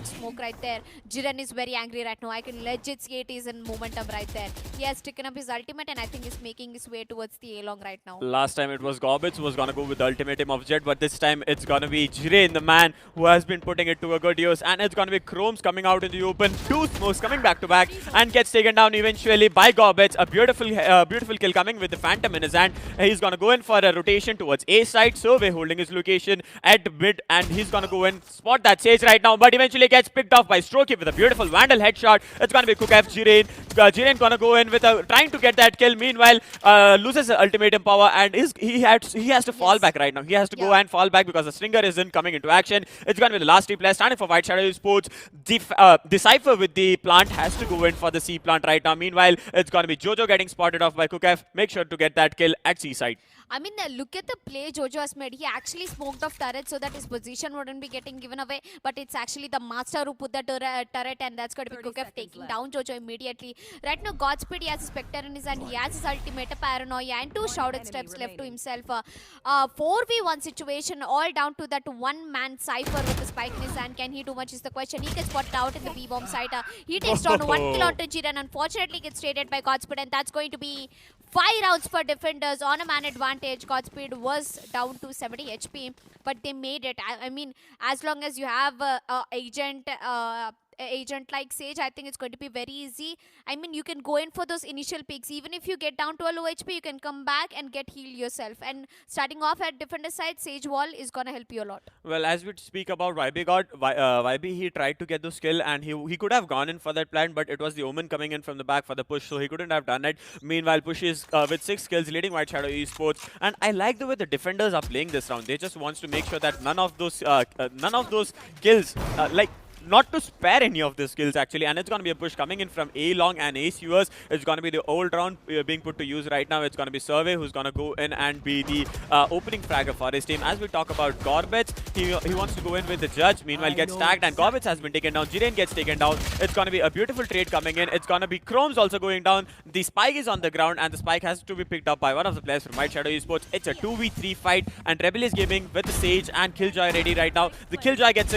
smoke right there. Jiren is very angry right now. I can legit see it is in momentum right there. He has taken up his ultimate, and I think he's making his way towards the A-long right now. Last time it was Gorbits who was going to go with the ultimatum of Jet, but this time it's going to be Jiren, the man who has been putting it to a good use, and it's going to be Chromes coming out in the open. 2 smokes coming back to back, and gets taken down eventually by Gorbits. A beautiful kill coming with the Phantom in his hand. He's going to go in for a rotation towards A side, so we're holding his location at mid, and he's going to go in, spot that Sage right now, but eventually gets picked off by Strokey with a beautiful Vandal headshot. It's going to be Kukaf. Jiren going to go in with trying to get that kill. Meanwhile, loses the ultimatum power, and he has to fall back right now. He has to go and fall back because the Stinger isn't coming into action. It's going to be the last 3 players standing for White Shadow Esports. Decipher with the plant has to go in for the C plant right now. Meanwhile, it's going to be Jojo getting spotted off by Kukaf. Make sure to get that kill at C side. I mean, look at the play Jojo has made. He actually smoked off turret so that his position wouldn't be getting given away. But it's actually the master who put the turret, and that's going to be Kukef taking down Jojo immediately. Right now, Godspeed, he has a Spectre in his hand. He has his ultimate, a Paranoia, and 2 shouted steps left to himself. 4v1 situation, all down to that one-man Cypher with the spike in his hand. Can he do much is the question. He gets spotted out in the B-bomb site. He takes down 1 kill onto Jiren. Unfortunately, gets traded by Godspeed, and that's going to be 5 rounds for defenders on a man advantage. Godspeed was down to 70 HP, but they made it. I mean, as long as you have agent like Sage, I think it's going to be very easy. I mean, you can go in for those initial peaks. Even if you get down to a low HP, you can come back and get healed yourself. And starting off at defender side, Sage wall is going to help you a lot. Well, as we speak about YB, he tried to get the skill, and he could have gone in for that plan, but it was the Omen coming in from the back for the push, so he couldn't have done it. Meanwhile, Push is with 6 kills, leading White Shadow Esports, and I like the way the defenders are playing this round. They just wants to make sure that none of those kills, not to spare any of the skills actually, and it's going to be a push coming in from A Long and A Sewers. It's going to be the old round being put to use right now. It's going to be Survey who's going to go in and be the opening fragger for his team. As we talk about Gorbets, he wants to go in with the Judge, meanwhile gets tagged, and Gorbets has been taken down. Jiren gets taken down. It's going to be a beautiful trade coming in. It's going to be Chrome's also going down. The Spike is on the ground, and the Spike has to be picked up by one of the players from White Shadow Esports. It's a 2v3 fight, and Rebellious Gaming with the Sage and Killjoy ready right now. The Killjoy gets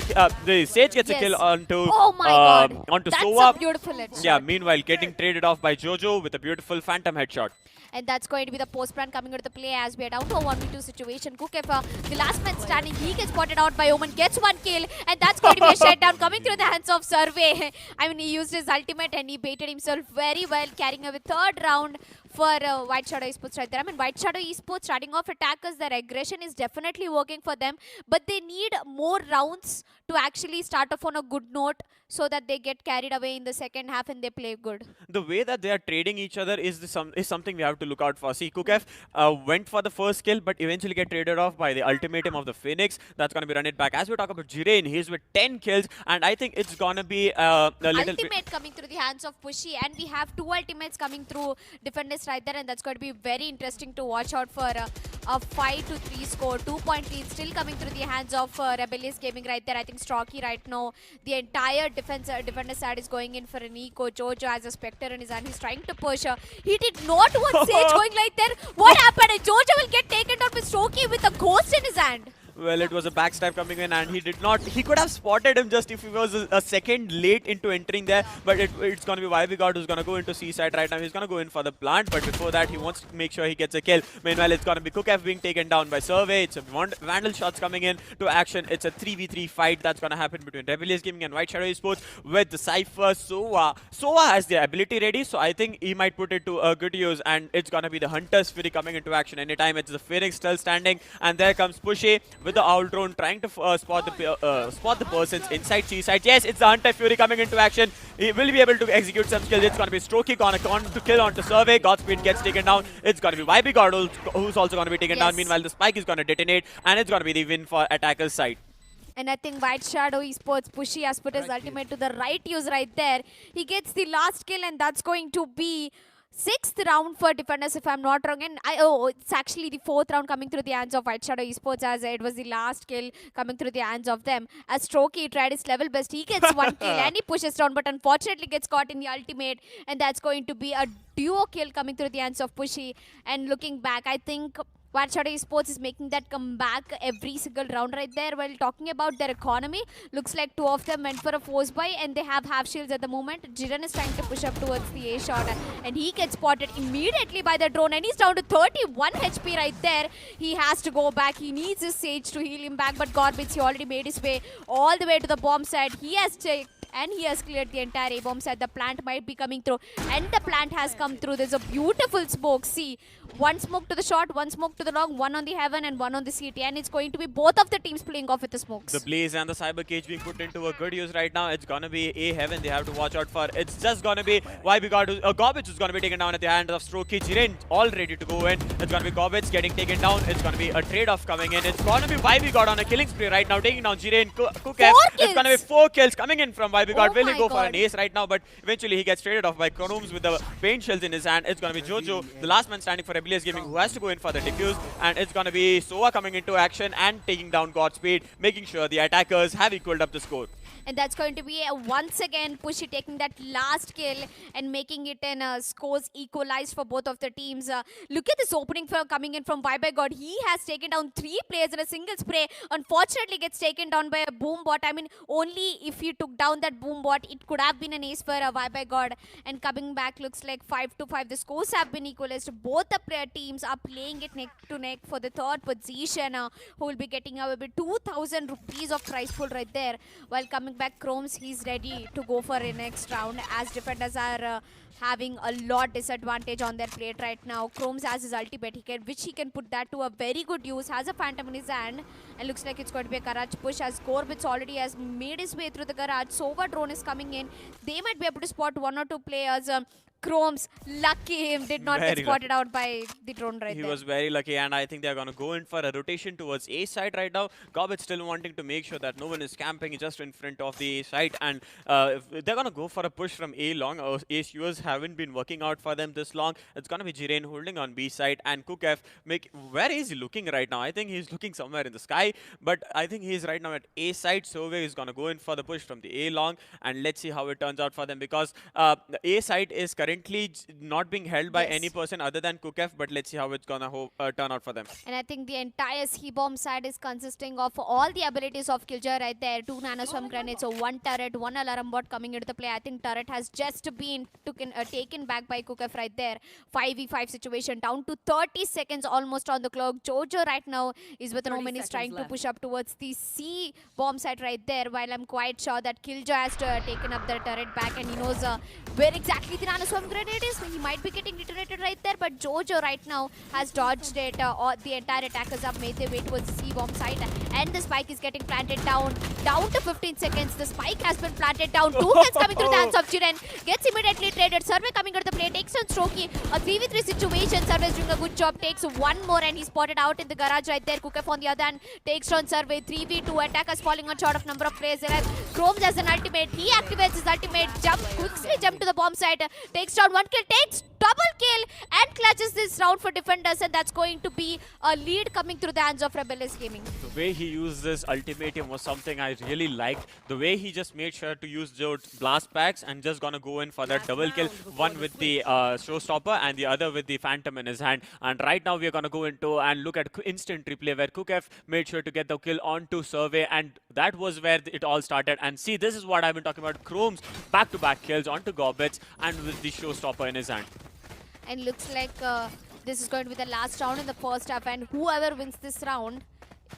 the Sage gets a kill onto onto that's Sova. a beautiful headshot. Yeah, meanwhile getting traded off by Jojo with a beautiful phantom headshot. And that's going to be the post plan coming into the play as we are down to a 1v2 situation. Kukef, the last man standing, he gets spotted out by Omen, gets 1 kill, and that's going to be a shutdown coming through the hands of Survey. I mean, he used his ultimate and he baited himself very well, carrying away 3rd round for White Shadow Esports right there. I mean, White Shadow Esports starting off attackers, their aggression is definitely working for them, but they need more rounds to actually start off on a good note so that they get carried away in the second half and they play good. The way that they are trading each other is something we have to look out for. See, Kukef went for the first kill, but eventually get traded off by the ultimatum of the Phoenix. That's going to be run it back. As we talk about Jiren, he's with 10 kills, and I think it's going to be a little ultimate coming through the hands of Pushy, and we have 2 ultimates coming through defenders right there, and that's going to be very interesting to watch out for a 5-3 score. 2-point lead still coming through the hands of Rebellious Gaming right there. I think Strocky right now, the entire defender side is going in for an eco. Jojo has a Spectre in his hand. He's trying to push. He did not want Sage going like that. What happened? Jojo will get taken down with Strocky with a ghost in his hand. Well, it was a backstab coming in, and he could have spotted him just if he was a second late into entering there, but it's going to be YB God who's going to go into Seaside right now. He's going to go in for the plant, but before that, he wants to make sure he gets a kill. Meanwhile, it's going to be Kukef being taken down by Survey. It's a Vandal shots coming in to action. It's a 3v3 fight that's going to happen between Rebellious Gaming and White Shadow Esports with the Cypher. Sova has the ability ready, so I think he might put it to a good use, and it's going to be the Hunter's Fury coming into action anytime. It's the Phoenix still standing, and there comes Pushy with the Owl Drone trying to spot the persons inside Seaside. Yes, it's the Hunter Fury coming into action. He will be able to execute some skills. It's going to be Strokey to kill onto Survey. Godspeed gets taken down. It's going to be YB God who's also going to be taken down. Meanwhile, the Spike is going to detonate, and it's going to be the win for attacker's side. And I think White Shadow Esports, Pushy has put his ultimate to the right use right there. He gets the last kill, and that's going to be 6th round for defenders, if I'm not wrong. And it's actually the 4th round coming through the hands of White Shadow Esports, as it was the last kill coming through the hands of them. As Strokey tried his level best, he gets 1 kill and he pushes down, but unfortunately gets caught in the ultimate, and that's going to be a duo kill coming through the hands of Pushy. And looking back, I think White Shadow Esports is making that comeback every single round right there. While talking about their economy, looks like 2 of them went for a force buy, and they have half shields at the moment. Jiren is trying to push up towards the A shot, and he gets spotted immediately by the drone, and he's down to 31 HP right there. He has to go back. He needs his Sage to heal him back, but Gorbits, he already made his way all the way to the bomb side. He has checked, and he has cleared the entire A-bomb side. The plant might be coming through, and the plant has come through. There's a beautiful smoke. See, 1 smoke to the short, 1 smoke to the long, 1 on the heaven and 1 on the CT, and it's going to be both of the teams playing off with the smokes. The Blaze and the Cyber Cage being put into a good use right now. It's going to be A heaven they have to watch out for. It's just going to be YB Gorbits is going to be taken down at the hand of Strokey. Jiren all ready to go in. It's going to be Gorbits getting taken down. It's going to be a trade-off coming in. It's going to be YB God on a killing spree right now, taking down Jiren. Kukef. It's going to be 4 kills coming in from Vibigard. Oh Will he my go for an God. ace right now? But eventually he gets traded off by Chronomes with the paint shells in his hand. It's going to be Jojo, the last man standing for Rebellious Gaming, who has to go in for the defuse. And it's going to be Soa coming into action and taking down Godspeed, making sure the attackers have equaled up the score. And that's going to be once again Pushy taking that last kill and making it in scores equalized for both of the teams. Look at this opening for coming in from Vibigard. He has taken down 3 players in a single spray. Unfortunately, gets taken down by a boom bot. I mean, only if he took down that boom bot, it could have been an ace for Vibigard. And coming back, looks like 5-5. The scores have been equalized. Both the player teams are playing it neck to neck for the third position, who will be getting about 2,000 rupees of prize pool right there. While coming back, Chromes, he's ready to go for a next round, as defenders are having a lot disadvantage on their plate right now. Chromes has his ultimate, which he can put that to a very good use, has a phantom in his hand, and looks like it's going to be a garage push, as Gorbits already has made his way through the garage. Sova drone is coming in. They might be able to spot 1 or 2 players. Chromes, lucky him, did not get spotted out by the drone right there. He was very lucky, and I think they're going to go in for a rotation towards A side right now. Gobbet still wanting to make sure that no one is camping just in front of the A side, and they're going to go for a push from A long. A Sewers haven't been working out for them this long. It's going to be Jiren holding on B side, and Kukef, where is he looking right now? I think he's looking somewhere in the sky, but I think he's right now at A side. Sove is going to go in for the push from the A long, and let's see how it turns out for them, because the A side is currently not being held by any person other than Kukef, but let's see how it's gonna turn out for them. And I think the entire C-bomb side is consisting of all the abilities of Killjoy right there. 2 nanoswarm grenades, so 1 turret, 1 alarm bot coming into the play. I think turret has just been taken back by Kukef right there. 5v5 situation, down to 30 seconds almost on the clock. Jojo right now is with an Omen, is trying to push up towards the C-bomb side right there, while I'm quite sure that Killjoy has taken up the turret back, and he knows where exactly the nanoswarm grenade is. He might be getting detonated right there, but Jojo right now has dodged it. The entire attackers have made their way towards the C-bomb side, and the spike is getting planted down to 15 seconds. The spike has been planted down. 2 kills coming through the hands of Jiren. Gets immediately traded. Survey coming to the play, takes on Strokey. A 3v3 situation. Survey is doing a good job, takes 1 more, and he's spotted out in the garage right there. Kukef on the other hand takes on Survey. 3v2. Attackers falling on short of number of players. There Chromes has an ultimate. He activates his ultimate. Quickly jump to the bomb site. Takes down 1 kill, takes double kill, and clutches this round for defenders, and that's going to be a lead coming through the hands of Rebellious Gaming. The way he used this ultimatum was something I really liked. The way he just made sure to use those blast packs and just gonna go in for that double kill. One with the showstopper and the other with the phantom in his hand. And right now we're gonna go into and look at instant replay where Kukef made sure to get the kill onto Survey, and that was where it all started. And see, this is what I've been talking about. Chromes back-to-back kills onto Gobbets and with the showstopper in his hand. And looks like this is going to be the last round in the first half, and whoever wins this round,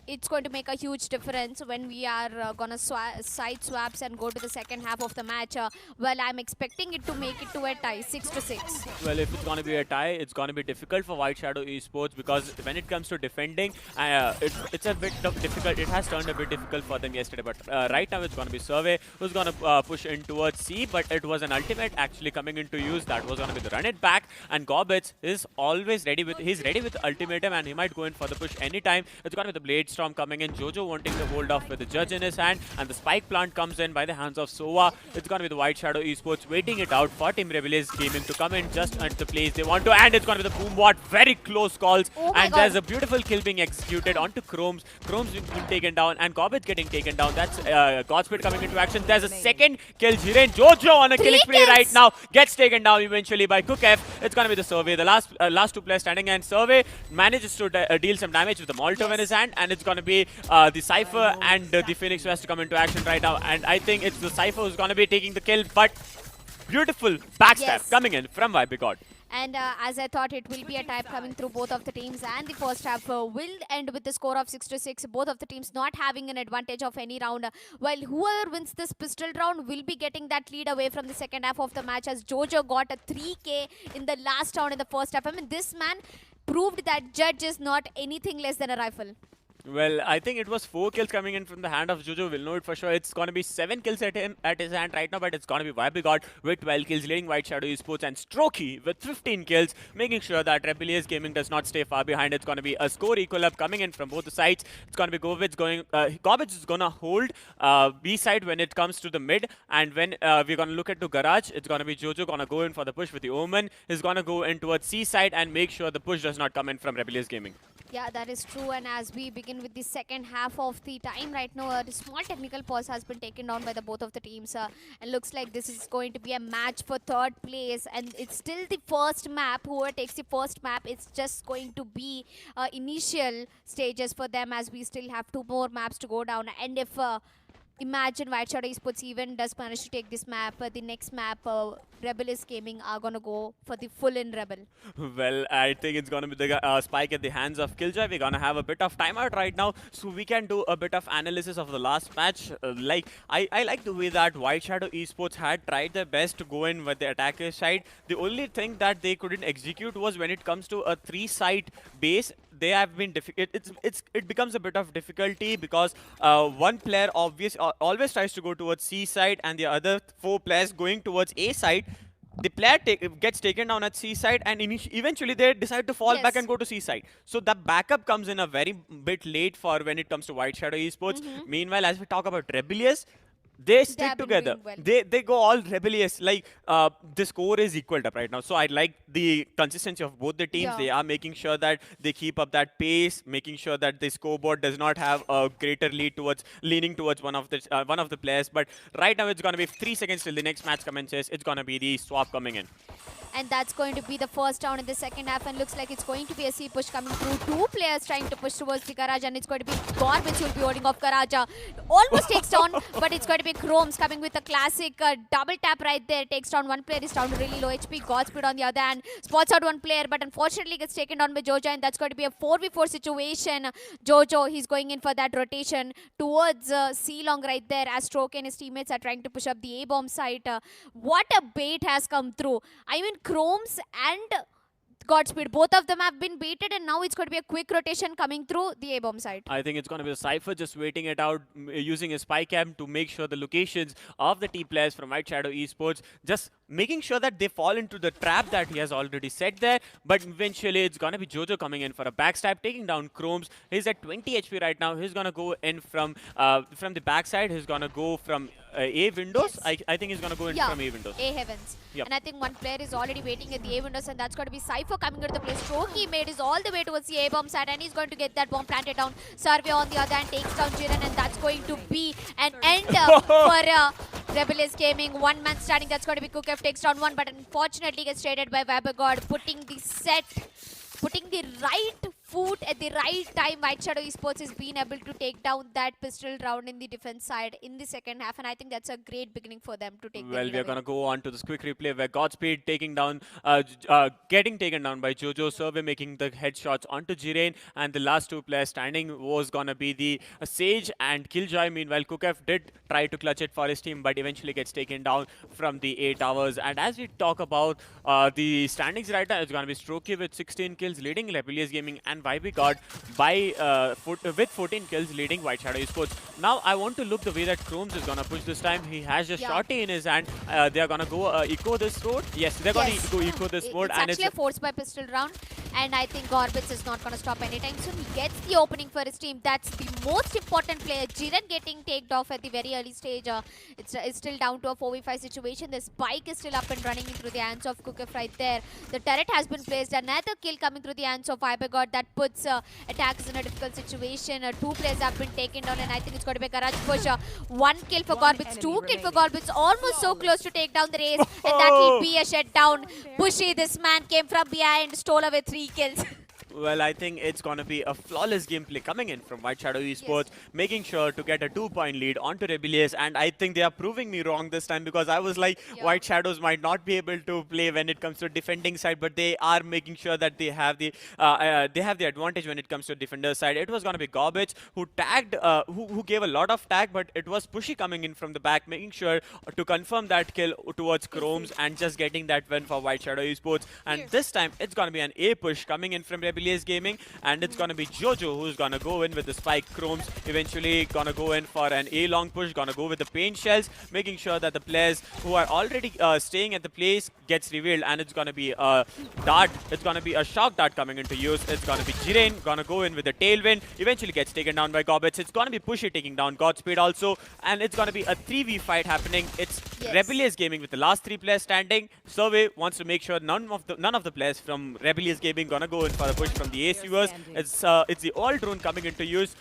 it's going to make a huge difference when we are gonna side swaps and go to the second half of the match. Well, I'm expecting it to make it to a tie, 6-6. Well, if it's gonna be a tie, it's gonna be difficult for White Shadow Esports, because when it comes to defending, it's a bit difficult. It has turned a bit difficult for them yesterday, but right now it's gonna be Survey who's gonna push in towards C, but it was an ultimate actually coming into use. That was gonna be the run it back, and Gobbets is always ready with ultimatum, and he might go in for the push anytime. It's gonna be the Blade Storm coming in. Jojo wanting to hold off with the Judge in his hand, and the spike plant comes in by the hands of Sova. It's gonna be the White Shadow Esports waiting it out for Team Rebellious Gaming to come in just at the place they want to, and it's gonna be the boom bot. Very close calls, and there's a beautiful kill being executed onto Chromes. Chromes being taken down, and Gobbet getting taken down. That's Godspeed coming into action. There's a second kill. Jiren Jojo on a killing spree right now gets taken down eventually by Kukef. It's gonna be the Survey, the last 2 players standing, and Survey manages to deal some damage with the Molotov in his hand, and it's gonna be the Cypher and the Phoenix who has to come into action right now, and I think it's the Cypher who's gonna be taking the kill, but beautiful backstab coming in from Vibigard. And as I thought, it will be a tie coming through both of the teams, and the first half will end with the score of 6-6. Both of the teams not having an advantage of any round. While whoever wins this pistol round will be getting that lead away from the second half of the match, as Jojo got a 3K in the last round in the first half. I mean, this man proved that Judge is not anything less than a rifle. Well, I think it was 4 kills coming in from the hand of Jojo. We'll know it for sure. It's going to be 7 kills at his hand right now, but it's going to be Vibegod with 12 kills, leading White Shadow Esports, and Strokey with 15 kills, making sure that Rebellious Gaming does not stay far behind. It's going to be a score equal up coming in from both the sides. It's going to be Govich going. Govich is going to hold B side when it comes to the mid, and when we're going to look at to Garage, it's going to be Jojo going to go in for the push with the Omen. He's going to go in towards C side and make sure the push does not come in from Rebellious Gaming. Yeah, that is true. And as we begin with the second half of the time right now, a small technical pause has been taken down by the both of the teams. And looks like this is going to be a match for third place. And it's still the first map. Whoever takes the first map, it's just going to be initial stages for them, as we still have 2 more maps to go down. And if imagine White Shadow Esports even does manage to take this map, the next map, Rebellious Gaming are going to go for the full-in Rebel. Well, I think it's going to be the spike at the hands of Killjoy. We're going to have a bit of timeout right now, so we can do a bit of analysis of the last match. I like the way that White Shadow Esports had tried their best to go in with the attacker side. The only thing that they couldn't execute was when it comes to a 3-side base. They have been it becomes a bit of difficulty because one player always tries to go towards C side, and the other 4 players going towards A side. The player gets taken down at C side, and eventually they decide to fall back and go to C side. So the backup comes in a very bit late for when it comes to White Shadow Esports. Meanwhile, as we talk about Rebellious, they stick together. Well. They go all Rebellious. Like the score is equaled up right now. So I like the consistency of both the teams. Yeah. They are making sure that they keep up that pace, making sure that the scoreboard does not have a greater lead towards leaning towards one of the players. But right now it's going to be 3 seconds till the next match commences. It's going to be the swap coming in. And that's going to be the first down in the second half, and looks like it's going to be a C push coming through. 2 players trying to push towards the Garage, and it's going to be Garbage who will be holding off Garage. Almost takes down, but it's going to be Chromes coming with a classic double tap right there. Takes down 1 player, is down to really low HP. Godspeed on the other hand spots out 1 player, but unfortunately gets taken down by Jojo, and that's going to be a 4v4 situation. Jojo, he's going in for that rotation towards C long right there, as Stroke and his teammates are trying to push up the A-bomb site. What a bait has come through. I mean, Chromes and Godspeed, both of them have been baited, and now it's going to be a quick rotation coming through the A-bomb side. I think it's going to be a Cypher just waiting it out, using his spy cam to make sure the locations of the team players from White Shadow Esports, just making sure that they fall into the trap that he has already set there. But eventually it's going to be Jojo coming in for a backstab, taking down Chromes. He's at 20 HP right now. He's going to go in from the backside. He's going to go from A windows. Yes. I think he's going to go in from A windows. A heavens. Yep. And I think 1 player is already waiting at the A windows, and that's going to be Cypher coming into the place. Strokey made is all the way towards the A-bomb side, and he's going to get that bomb planted down. Survey on the other hand takes down Jiren, and that's going to be an end for Rebellious Gaming. 1 man standing, that's going to be Cookf, takes down 1, but unfortunately gets traded by Vibegod, putting the right foot at the right time. White Shadow Esports has been able to take down that pistol round in the defense side in the second half, and I think that's a great beginning for them to take. Well, we're going to go on to this quick replay where Godspeed taking down, getting taken down by Jojo. Survey making the headshots onto Jiren, and the last 2 players standing was going to be the Sage and Killjoy. Meanwhile, Cookf did try to clutch it for his team, but eventually gets taken down from the A towers. And as we talk about the standings right now, it's going to be Strokey with 16 kills, leading Rebellious Gaming, and Vibegod with 14 kills, leading White Shadow Esports. Now, I want to look the way that Chromes is going to push this time. He has just shotty in his hand. They are going to go eco this road. Yes, they're going to go eco this road. It's actually a force by pistol round, and I think Gorbitz is not going to stop anytime soon. He gets the opening for his team. That's the most important player. Jiren getting taken off at the very early stage. It's still down to a 4v5 situation. The spike is still up and running through the hands of Cookf right there. The turret has been placed. Another kill coming through the hands of Vibegod. That puts attacks in a difficult situation. 2 players have been taken down, and I think it's going to be a garage push. 1 kill for Gorbitz, 2 kill for Gorbitz. Almost so close to take down the race, and that will be a shutdown. Bushy, this man came from behind, stole away 3 kills. Well, I think it's going to be a flawless gameplay coming in from White Shadow Esports, making sure to get a 2-point lead onto Rebellious. And I think they are proving me wrong this time, because I was like, White Shadows might not be able to play when it comes to defending side, but they are making sure that they have the advantage when it comes to defender side. It was going to be Garbage who tagged, who gave a lot of tag, but it was Pushy coming in from the back, making sure to confirm that kill towards Chromes and just getting that win for White Shadow Esports. And this time, it's going to be an A push coming in from Rebellious. Rebellious Gaming, and it's gonna be Jojo who's gonna go in with the spike. Chromes eventually gonna go in for an A long push, gonna go with the paint shells, making sure that the players who are already staying at the place gets revealed, and it's gonna be a dart. It's gonna be a shock dart coming into use. It's gonna be Jiren gonna go in with the tailwind, eventually gets taken down by Gobbets. It's gonna be Pushy taking down Godspeed also, and it's gonna be a 3v fight happening. It's Rebellious Gaming with the last 3 players standing. Survey wants to make sure none of the players from Rebellious Gaming gonna go in for a push from the Ace viewers. It's the all drone coming into use.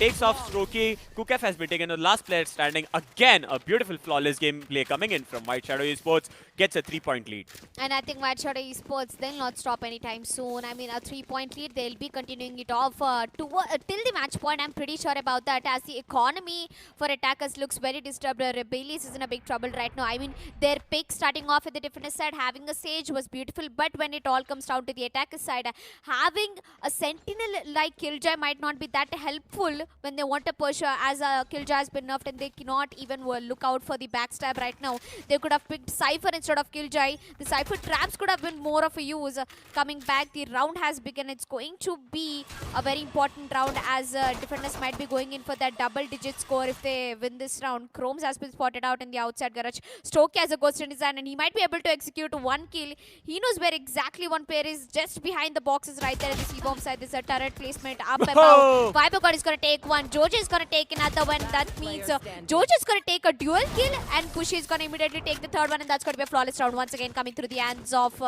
Takes off Strokey. Kukef has been taken, the last player standing. Again, a beautiful flawless gameplay coming in from White Shadow Esports. Gets a 3-point lead. And I think White Shadow Esports, they'll not stop anytime soon. I mean, a 3-point lead, they'll be continuing it off till the match point. I'm pretty sure about that, as the economy for attackers looks very disturbed. Rebellious is in a big trouble right now. I mean, their pick starting off at the defender side, having a Sage was beautiful, but when it all comes down to the attacker side, having a Sentinel like Killjoy might not be that helpful when they want to push, as Killjoy has been nerfed and they cannot even look out for the backstab right now. They could have picked Cypher instead of Killjoy. The Cypher traps could have been more of a use. Coming back, the round has begun. It's going to be a very important round, as defenders might be going in for that double-digit score if they win this round. Chromes has been spotted out in the outside garage. Stokey has a ghost in design, and he might be able to execute one kill. He knows where exactly one player is, just behind the boxes right there at the C-bomb side. There's a turret placement up above. ViberGod is going to take one. Jojo is going to take another one. That means Jojo is going to take a dual kill, and Pushy is going to immediately take the third one, and that's going to be a flawless round once again coming through the hands of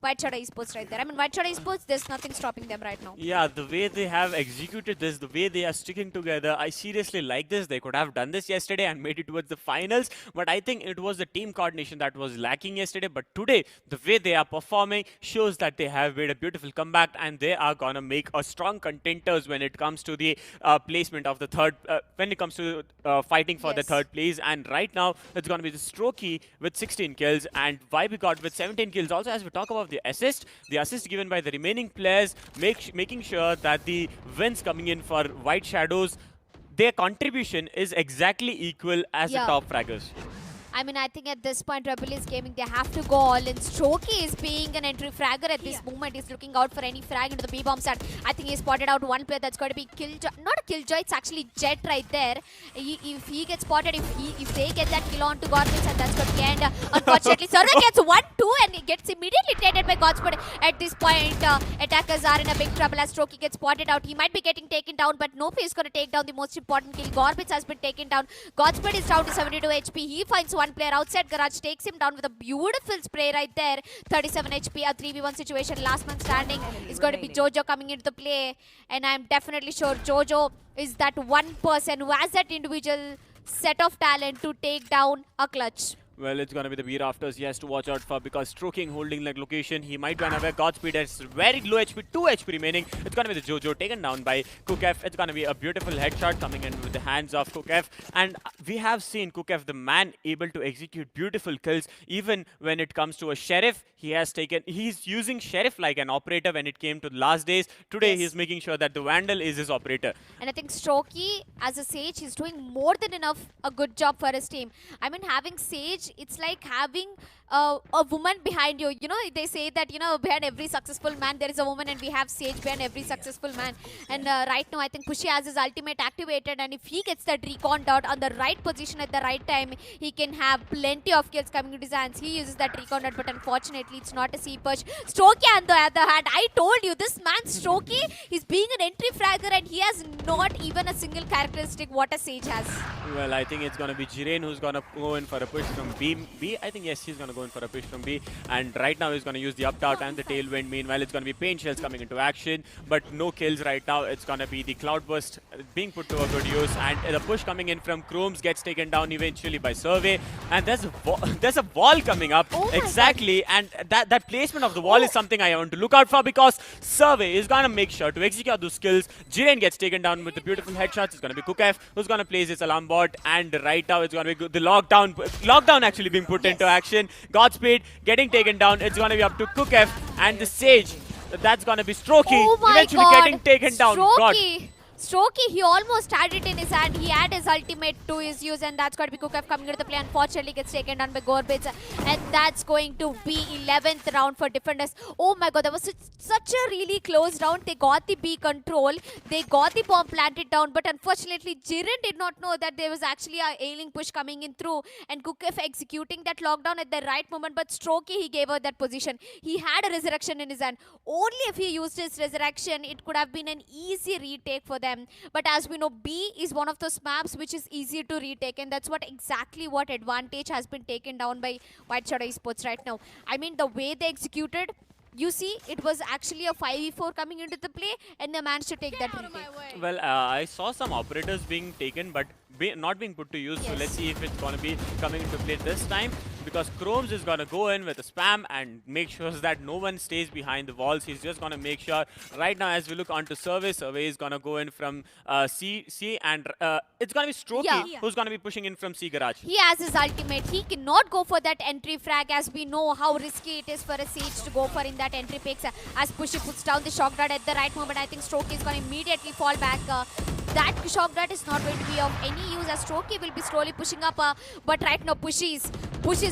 White Shadow Esports right there. I mean, White Shadow Esports, there's nothing stopping them right now. Yeah, the way they have executed this, the way they are sticking together, I seriously like this. They could have done this yesterday and made it towards the finals, but I think it was the team coordination that was lacking yesterday. But today, the way they are performing shows that they have made a beautiful comeback, and they are gonna make a strong contenders when it comes to the placement of the third, when it comes to fighting for the third place. And right now, it's gonna be the Strokey with 16 kills and ViberGod with 17 kills. Also, as we talk about the assist given by the remaining players, making sure that the wins coming in for White Shadows, their contribution is exactly equal as the top fraggers. I mean, I think at this point, Rebellious Gaming, they have to go all in. Strokey is being an entry fragger at this moment. He's looking out for any frag into the B-bomb side. I think he spotted out one player that's going to be Killjoy. Not a Killjoy, it's actually Jet right there. If he gets spotted, if they get that kill onto Godwins, and that's going to be end. Unfortunately, Server gets 1-2 and he gets immediately traded by Godspot. At this point, attackers are in a big trouble as Strokey gets spotted out. He might be getting taken down, but Nope is going to take down the most important kill. Gorbits has been taken down. Godspot is down to 72 HP. He finds one player outside garage, takes him down with a beautiful spray right there. 37 HP, a 3v1 situation. Last man standing is going to be Jojo coming into the play, and I'm definitely sure Jojo is that one person who has that individual set of talent to take down a clutch. Well, it's going to be the B Rafters he has to watch out for, because Stroking holding like location, he might run away. Godspeed has very low HP, 2 HP remaining. It's going to be the Jojo taken down by Kukef. It's going to be a beautiful headshot coming in with the hands of Kukef. And we have seen Kukef, the man, able to execute beautiful kills. Even when it comes to a Sheriff, he's using Sheriff like an operator when it came to the last days. Today, he's making sure that the Vandal is his operator. And I think Strokey, as a Sage, he's doing more than enough a good job for his team. I mean, having Sage, it's like having a woman behind you. You know, they say that, you know, behind every successful man there is a woman, and we have Sage behind every successful man. And right now, I think Pushy has his ultimate activated, and if he gets that recon dot on the right position at the right time, he can have plenty of kills coming to his hands. He uses that recon dot, but unfortunately, it's not a C-push. Strokey, on the other hand, I told you, this man Strokey, he's being an entry fragger, and he has not even a single characteristic what a Sage has. Well, I think it's going to be Jiren who's going to go in for a push from B. I think, yes, he's going to go in for a push from B. And right now, he's going to use the up-dart and the tailwind. Meanwhile, it's going to be paint shells coming into action, but no kills right now. It's going to be the cloudburst being put to a good use, and the push coming in from Chromes gets taken down eventually by Survey. And there's a wall coming up. Exactly. And that placement of the wall is something I want to look out for, because Survey is going to make sure to execute those skills. Jiren gets taken down with the beautiful headshots. It's going to be Kukef who's going to place his alarm bot, and right now it's going to be the lockdown actually being put into action. Godspeed getting taken down. It's going to be up to Kukef and the Sage. That's going to be Strokey eventually getting taken down. Strokey, he almost had it in his hand. He had his ultimate to his use, and that's going to be Kukev coming into the play. Unfortunately, gets taken down by Gorbits, and that's going to be 11th round for defenders. Oh my god, that was such a really close round. They got the B control, they got the bomb planted down, but unfortunately, Jiren did not know that there was actually a ailing push coming in through, and Kukev executing that lockdown at the right moment. But Strokey, he gave out that position. He had a resurrection in his hand. Only if he used his resurrection, it could have been an easy retake for them. But as we know, B is one of those maps which is easy to retake, and that's exactly what advantage has been taken down by White Shadow Esports right now. I mean, the way they executed, you see, it was actually a 5v4 coming into the play, and they managed to take that retake. Well, I saw some operators being taken, but not being put to use. So Yes. let's see if it's going to be coming into play this time, because Chromes is going to go in with a spam and make sure that no one stays behind the walls. He's just going to make sure. Right now, as we look onto Survey is going to go in from C, and it's going to be Strokey Yeah. who's going to be pushing in from C garage. He has his ultimate. He cannot go for that entry frag, as we know how risky it is for a Sage to go for in that entry picks. As Pushy puts down the shock dart at the right moment, I think Strokey is going to immediately fall back. That shock dart is not going to be of any use, as Strokey will be slowly pushing up. But right now, Pushy's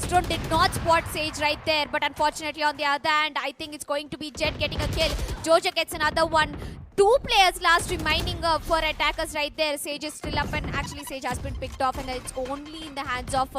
drone did not spot Sage right there. But unfortunately, on the other hand, I think it's going to be Jet getting a kill. Jojo gets another one. 2 players last remaining for attackers right there. Sage is still up, and actually Sage has been picked off, and it's only in the hands of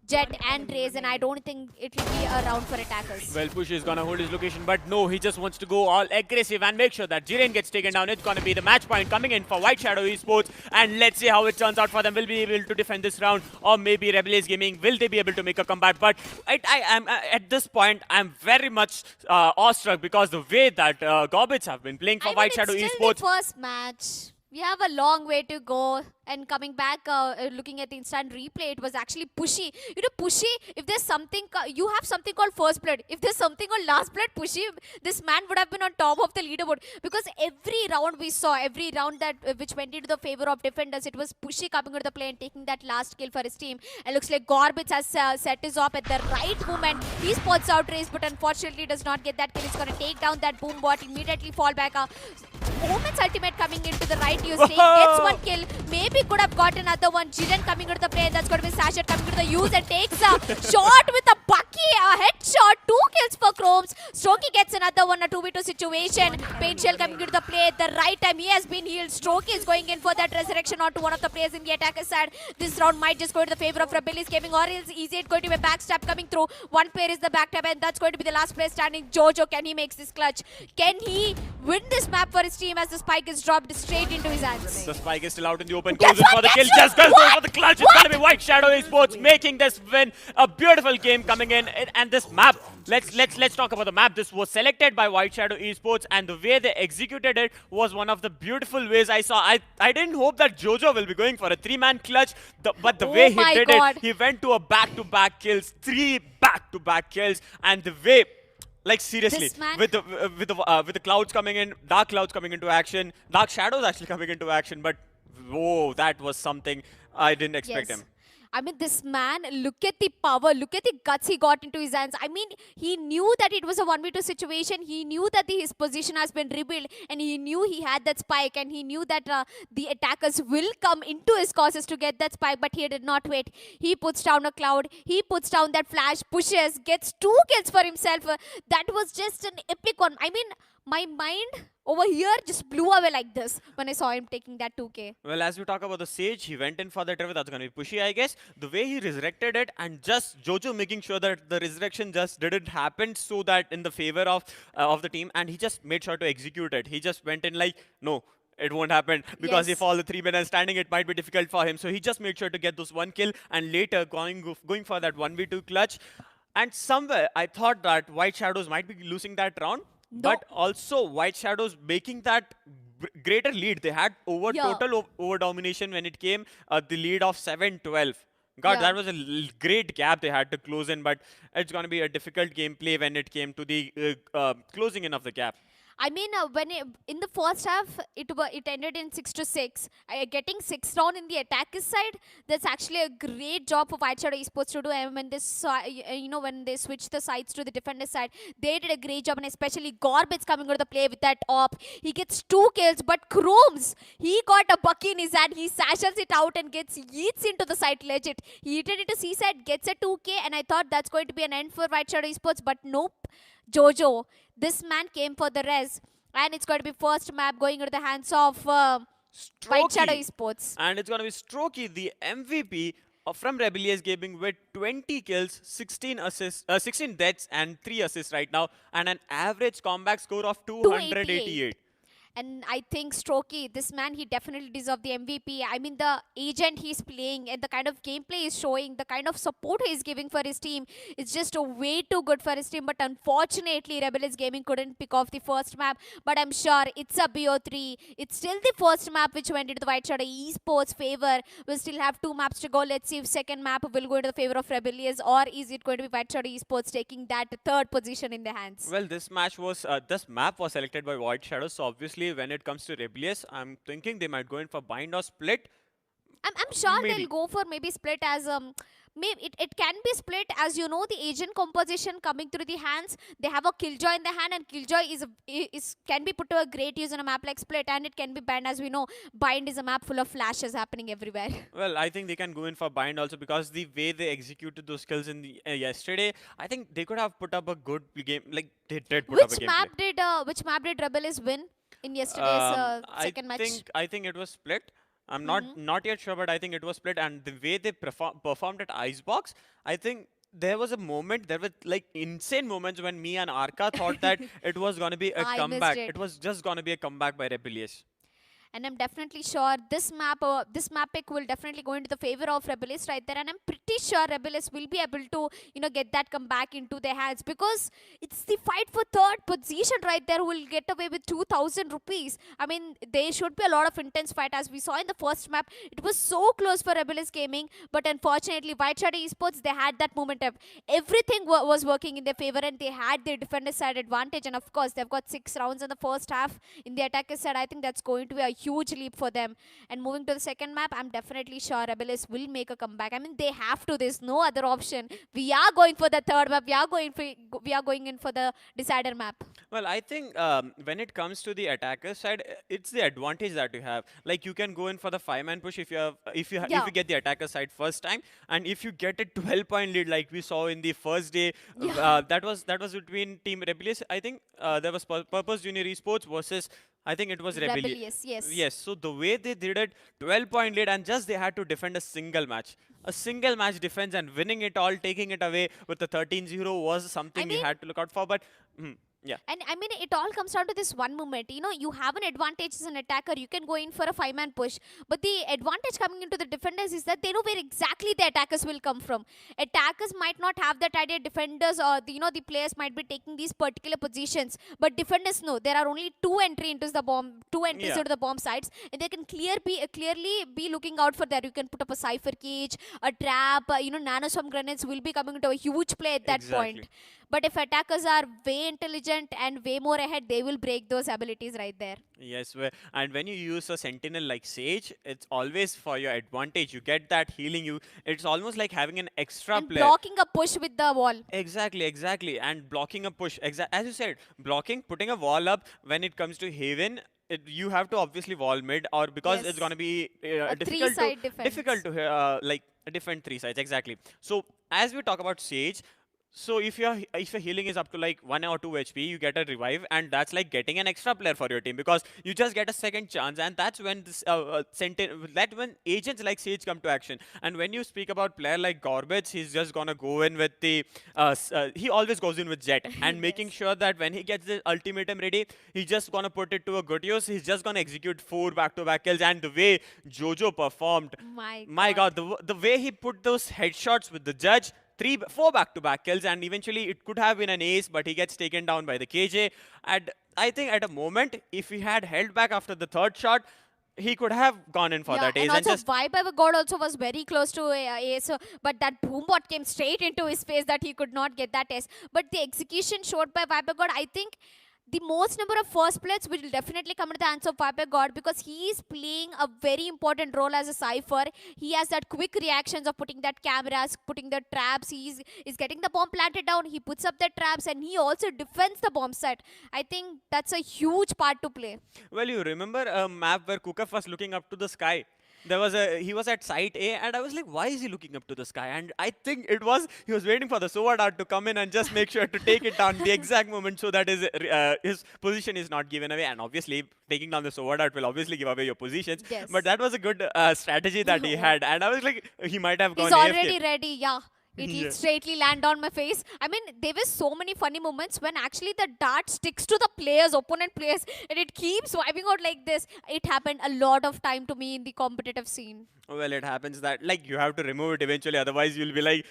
Jet and Raze, and I don't think it will be a round for attackers. Well, Push is going to hold his location, but no, he just wants to go all aggressive and make sure that Jiren gets taken down. It's going to be the match point coming in for White Shadow Esports, and let's see how it turns out for them. Will be able to defend this round, or maybe Rebellious Gaming, will they be able to make a comeback? But I am at this point, I'm very much awestruck, because the way that Gorbits have been playing for White Shadow It's still Esports. the first match. We have a long way to go, and coming back, looking at the instant replay, it was actually Pushy. You know, Pushy, if there's something, you have something called first blood. If there's something called last blood, Pushy, this man would have been on top of the leaderboard. Because every round we saw, every round that which went into the favor of defenders, it was Pushy coming into the play and taking that last kill for his team. And looks like Gorbits has set his op at the right moment. He spots out Raze, but unfortunately does not get that kill. He's going to take down that boom bot, immediately fall back. Omen's ultimate coming into the right use. Gets one kill. Maybe could have got another one. Jiren coming into the play. That's going to be Sasha coming to the use and takes a shot with a bucky. A headshot. 2 kills for Chromes. Strokey gets another one. A 2v2 situation. Paint Shell coming into the play at the right time. He has been healed. Strokey is going in for that resurrection onto one of the players in the attacker side. This round might just go to the favor of Rebellious Gaming, or else easy. It's going to be a backstab coming through. One player is the backstab, and that's going to be the last player standing. Jojo, can he make this clutch? Can he win this map for his team, as the spike is dropped straight into his hands? The spike is still out in the open. Guess Goes in what? for the kill. Guess Just what? goes in for the clutch. It's What? going to be White Shadow Esports making this win. A beautiful game coming in. And this map, let's talk about the map. This was selected by White Shadow Esports, and the way they executed it was one of the beautiful ways I saw. I didn't hope that Jojo will be going for a 3-man clutch, but the way he my did God. it, he went to a back-to-back kills, 3 back-to-back kills, and the way. Like seriously, This man- with the clouds coming in, dark clouds coming into action, dark shadows actually coming into action. But whoa, that was something I didn't expect Yes. him. I mean, this man, look at the power, look at the guts he got into his hands. I mean, he knew that it was a 1v2 situation. He knew that his position has been rebuilt, and he knew he had that spike, and he knew that the attackers will come into his causes to get that spike, but he did not wait. He puts down a cloud, he puts down that flash, pushes, gets 2 kills for himself. That was just an epic one. I mean, my mind over here just blew away like this when I saw him taking that 2k. Well, as we talk about the Sage, he went in for that river. That's going to be Pushy, I guess. The way he resurrected it, and just Jojo making sure that the resurrection just didn't happen, so that in the favor of the team, and he just made sure to execute it. He just went in like, no, it won't happen, because Yes. if all the 3 men are standing, it might be difficult for him. So he just made sure to get those 1 kill, and later going for that 1v2 clutch. And somewhere I thought that White Shadows might be losing that round. No. But also White Shadows making that greater lead. They had Yeah. total over domination when it came the lead of 7-12. God, Yeah. that was a great gap they had to close in, but it's going to be a difficult gameplay when it came to the closing in of the gap. I mean, in the first half, it ended in 6-6. Getting 6 down in the attacker side, that's actually a great job for White Shadow Esports to do. And when when they switched the sides to the defender side, they did a great job. And especially Gorbits coming out of the play with that op, he gets 2 kills. But Chromes, he got a bucky in his hand. He sashes it out and gets yeets into the side. Legit, he hit it into C side, gets a 2K, and I thought that's going to be an end for White Shadow Esports, but nope. Jojo, this man came for the res, and it's going to be first map going into the hands of White Shadow Strokey. Esports. And it's going to be Strokey, the MVP from Rebellious Gaming with 20 kills, 16 assists, 16 deaths and 3 assists right now, and an average comeback score of 288. And I think Strokey, this man, he definitely deserves the MVP. I mean, the agent he's playing and the kind of gameplay he's showing, the kind of support he's giving for his team, it's just way too good for his team. But unfortunately, Rebellious Gaming couldn't pick off the first map. But I'm sure it's a BO3. It's still the first map which went into the White Shadow Esports' favor. We'll still have 2 maps to go. Let's see if second map will go into the favor of Rebellious, or is it going to be White Shadow Esports taking that third position in their hands? Well, this map was selected by White Shadow, so obviously when it comes to Rebellious, I'm thinking they might go in for bind or split. I'm sure Maybe. they'll go for maybe split as maybe it can be split, as you know, the agent composition coming through the hands. They have a killjoy in the hand, and killjoy is can be put to a great use in a map like split, and it can be banned, as we know. Bind is a map full of flashes happening everywhere. Well, I think they can go in for bind also, because the way they executed those kills in the yesterday, I think they could have put up a good game. Like they did put up a gameplay. Which map did Rebellious win in yesterday's second match? I think it was split. I'm not yet sure, but I think it was split. And the way they performed at Icebox, I think there was a moment, there were like insane moments when me and Arka thought that it was gonna be a I comeback. missed it. It was just gonna be a comeback by Rebellious. And I'm definitely sure this map pick will definitely go into the favor of Rebellious right there. And I'm pretty sure Rebellious will be able to, get that comeback into their hands, because it's the fight for third position right there who will get away with 2,000 rupees. I mean, there should be a lot of intense fight, as we saw in the first map. It was so close for Rebellious Gaming, but unfortunately, White Shadow Esports, they had that momentum. Everything was working in their favor, and they had their defender side advantage. And of course, they've got 6 rounds in the first half. In the attacker side, I think that's going to be a huge leap for them. And moving to the second map, I'm definitely sure Rebellious will make a comeback. I mean, they have to. There's no other option. We are going for the third map. We are going in for the decider map. Well, I think when it comes to the attacker side, it's the advantage that you have. Like you can go in for the 5-man push if you get the attacker side first time, and if you get a 12-point lead like we saw in the first day, that was between Team Rebellious. I think there was Purpose Junior Esports versus, I think it was Rebellious, yes. Yes, so the way they did it, 12-point lead, and just they had to defend a single match. A single match defense and winning it all, taking it away with the 13-0 was something we had to look out for. But yeah. And I mean, it all comes down to this one moment. You have an advantage as an attacker. You can go in for a 5-man push. But the advantage coming into the defenders is that they know where exactly the attackers will come from. Attackers might not have that idea. Defenders, or the players might be taking these particular positions. But defenders know there are only 2 entries into the bomb sites, and they can clearly be looking out for that. You can put up a cipher cage, a trap. Nanoswarm grenades will be coming into a huge play at that point. But if attackers are way intelligent and way more ahead, they will break those abilities right there. Yes, and when you use a sentinel like Sage, it's always for your advantage. You get that healing. It's almost like having an extra and player. Blocking a push with the wall. Exactly. And blocking a push. As you said, putting a wall up when it comes to Haven. You have to obviously wall mid, or because it's going to be difficult to defend 3 sides. Exactly. So as we talk about Sage, so if your healing is up to like 1 or 2 HP, you get a revive, and that's like getting an extra player for your team, because you just get a second chance, and that's when this when agents like Sage come to action. And when you speak about player like Gorbets, he's just gonna go in with the he always goes in with Jet and making sure that when he gets the ultimatum ready, he's just gonna put it to a good use. He's just gonna execute 4 back-to-back kills, and the way Jojo performed, my God, the way he put those headshots with the judge. 4 back-to-back kills, and eventually it could have been an ace, but he gets taken down by the KJ. And I think at a moment, if he had held back after the 3rd shot, he could have gone in for that ace. And also, Vibe God also was very close to ace, but that boombot came straight into his face that he could not get that ace. But the execution showed by Vibe God, I think the most number of first plates will definitely come to the hands of Viper God, because he is playing a very important role as a Cypher. He has that quick reactions of putting that cameras, putting the traps. Is getting the bomb planted down. He puts up the traps, and he also defends the bomb site. I think that's a huge part to play. Well, you remember a map where Kukaf was looking up to the sky? He was at site A, and I was like, why is he looking up to the sky? And I think he was waiting for the SWORD art to come in and just make sure to take it down the exact moment so that his position is not given away. And obviously, taking down the SWORD art will obviously give away your positions. Yes. But that was a good strategy that he had, and I was like, he might have gone He's already AFK. ready, yeah. It Yeah. will straightly land on my face. I mean, there were so many funny moments when actually the dart sticks to the players, opponent players, and it keeps wiping out like this. It happened a lot of time to me in the competitive scene. Well, it happens that like you have to remove it eventually, otherwise you'll be like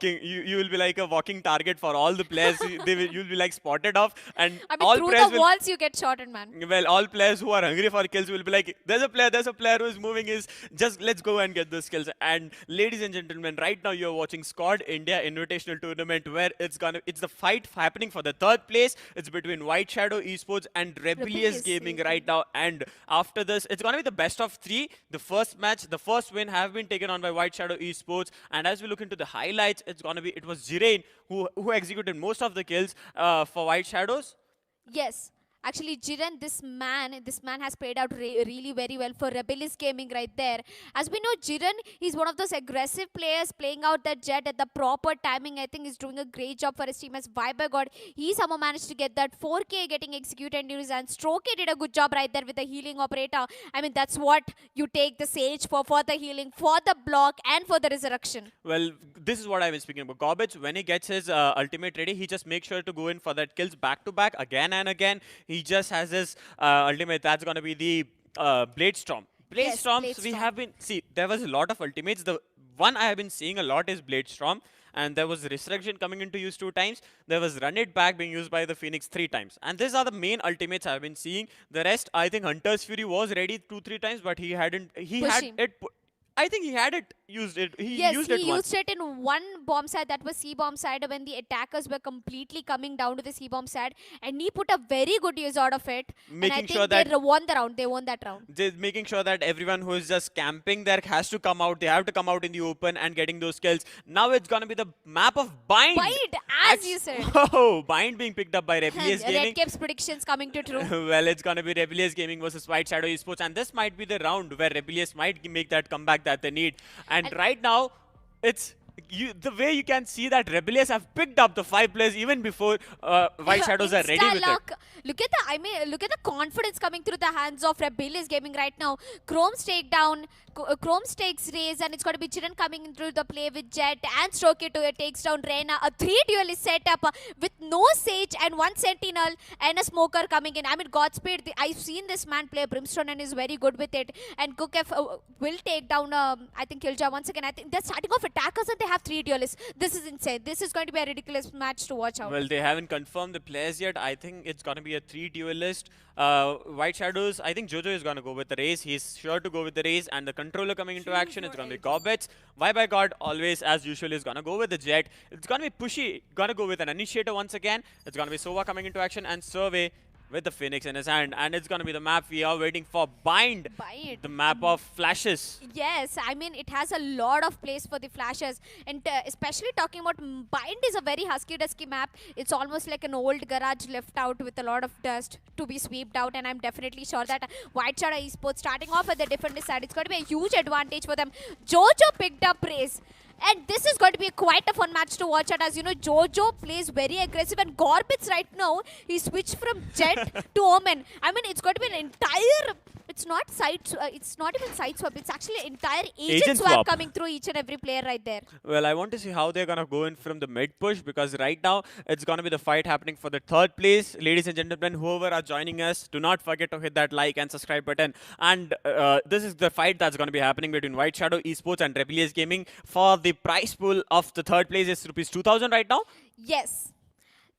you will be like a walking target for all the players. You'll be like spotted off, and I mean, all through players the will. walls you get shot, man. Well, all players who are hungry for kills will be like, there's a player who is moving. Is just let's go and get those kills. And ladies and gentlemen, right now you're watching SKWAD India Invitational Tournament, where it's the fight happening for the third place. It's between White Shadow Esports and Rebellious Gaming right now. And after this, it's gonna be the best of three. The first match, the first win have been taken on by White Shadow Esports. And as we look into the highlights, it was Jirain who executed most of the kills for White Shadows. Yes. Actually, Jiren, this man has played out really very well for Rebellious Gaming right there. As we know, Jiren, he's one of those aggressive players playing out that jet at the proper timing. I think he's doing a great job for his team as Viper God. He somehow managed to get that 4K getting executed into his hands. Stroke did a good job right there with the healing operator. I mean, that's what you take the Sage for the healing, for the block, and for the resurrection. Well, this is what I've been speaking about. Garbage, when he gets his ultimate ready, he just makes sure to go in for that kills back to back again and again. He just has his ultimate. That's going to be the Blade Storm. Blade Storms, we have been... See, there was a lot of ultimates. The one I have been seeing a lot is Blade Storm. And there was Resurrection coming into use 2 times. There was Run It Back being used by the Phoenix 3 times. And these are the main ultimates I've been seeing. The rest, I think Hunter's Fury was ready 2-3 times, but he hadn't... I think he had it used it. He used it in one bomb side, that was C bomb side, when the attackers were completely coming down to the C bomb side, and he put a very good use out of it. Making sure that that they won the round. They won that round. Making sure that everyone who is just camping there has to come out. They have to come out in the open and getting those kills. Now it's gonna be the map of Bind. As you said. Oh, Bind being picked up by Rebellious Gaming. Red Cape's predictions coming to true. Well, it's gonna be Rebellious Gaming versus White Shadow Esports, and this might be the round where Rebellious might make that comeback that they need. And right now, it's the way you can see that Rebellious have picked up the 5 players even before White Shadows are ready with it. Look at the confidence coming through the hands of Rebellious Gaming right now. Chrome's takedown, Chrome's takes raise, and it's got to be Jiren coming into the play with Jet, and Stroke takes down Reyna. A 3 duel is set up with no Sage and 1 Sentinel and a Smoker coming in. I mean, Godspeed, I've seen this man play Brimstone and is very good with it. And Kukef will take down, I think, Killjoy once again. I think they're starting off attackers and they have 3 duelists. This is insane. This is going to be a ridiculous match to watch out. Well, they haven't confirmed the players yet. I think it's going to be a 3 duelist. White Shadows, I think Jojo is going to go with the race. He's sure to go with the race. And the controller coming into action, it's going to be Gobbets. Viper God, always, as usual, is going to go with the Jet. It's going to be Pushy. Going to go with an Initiator once again. It's going to be Sova coming into action, and Survey with the Phoenix in his hand. And it's going to be the map we are waiting for. Bind. The map of flashes. Yes, I mean, it has a lot of place for the flashes. And especially talking about Bind is a very husky-dusky map. It's almost like an old garage left out with a lot of dust to be swept out. And I'm definitely sure that White Shadow Esports starting off at the defender side, it's going to be a huge advantage for them. Jojo picked up race. And this is going to be quite a fun match to watch at. As you know, Jojo plays very aggressive, and Gorbits right now, he switched from Jet to Omen. I mean, it's going to be an entire... It's not even side swap. It's actually an entire agent swap coming through each and every player right there. Well, I want to see how they're going to go in from the mid push, because right now it's going to be the fight happening for the 3rd place. Ladies and gentlemen, whoever are joining us, do not forget to hit that like and subscribe button. And this is the fight that's going to be happening between White Shadow Esports and Rebellious Gaming. For the prize pool of the 3rd place is rupees 2,000 right now. Yes.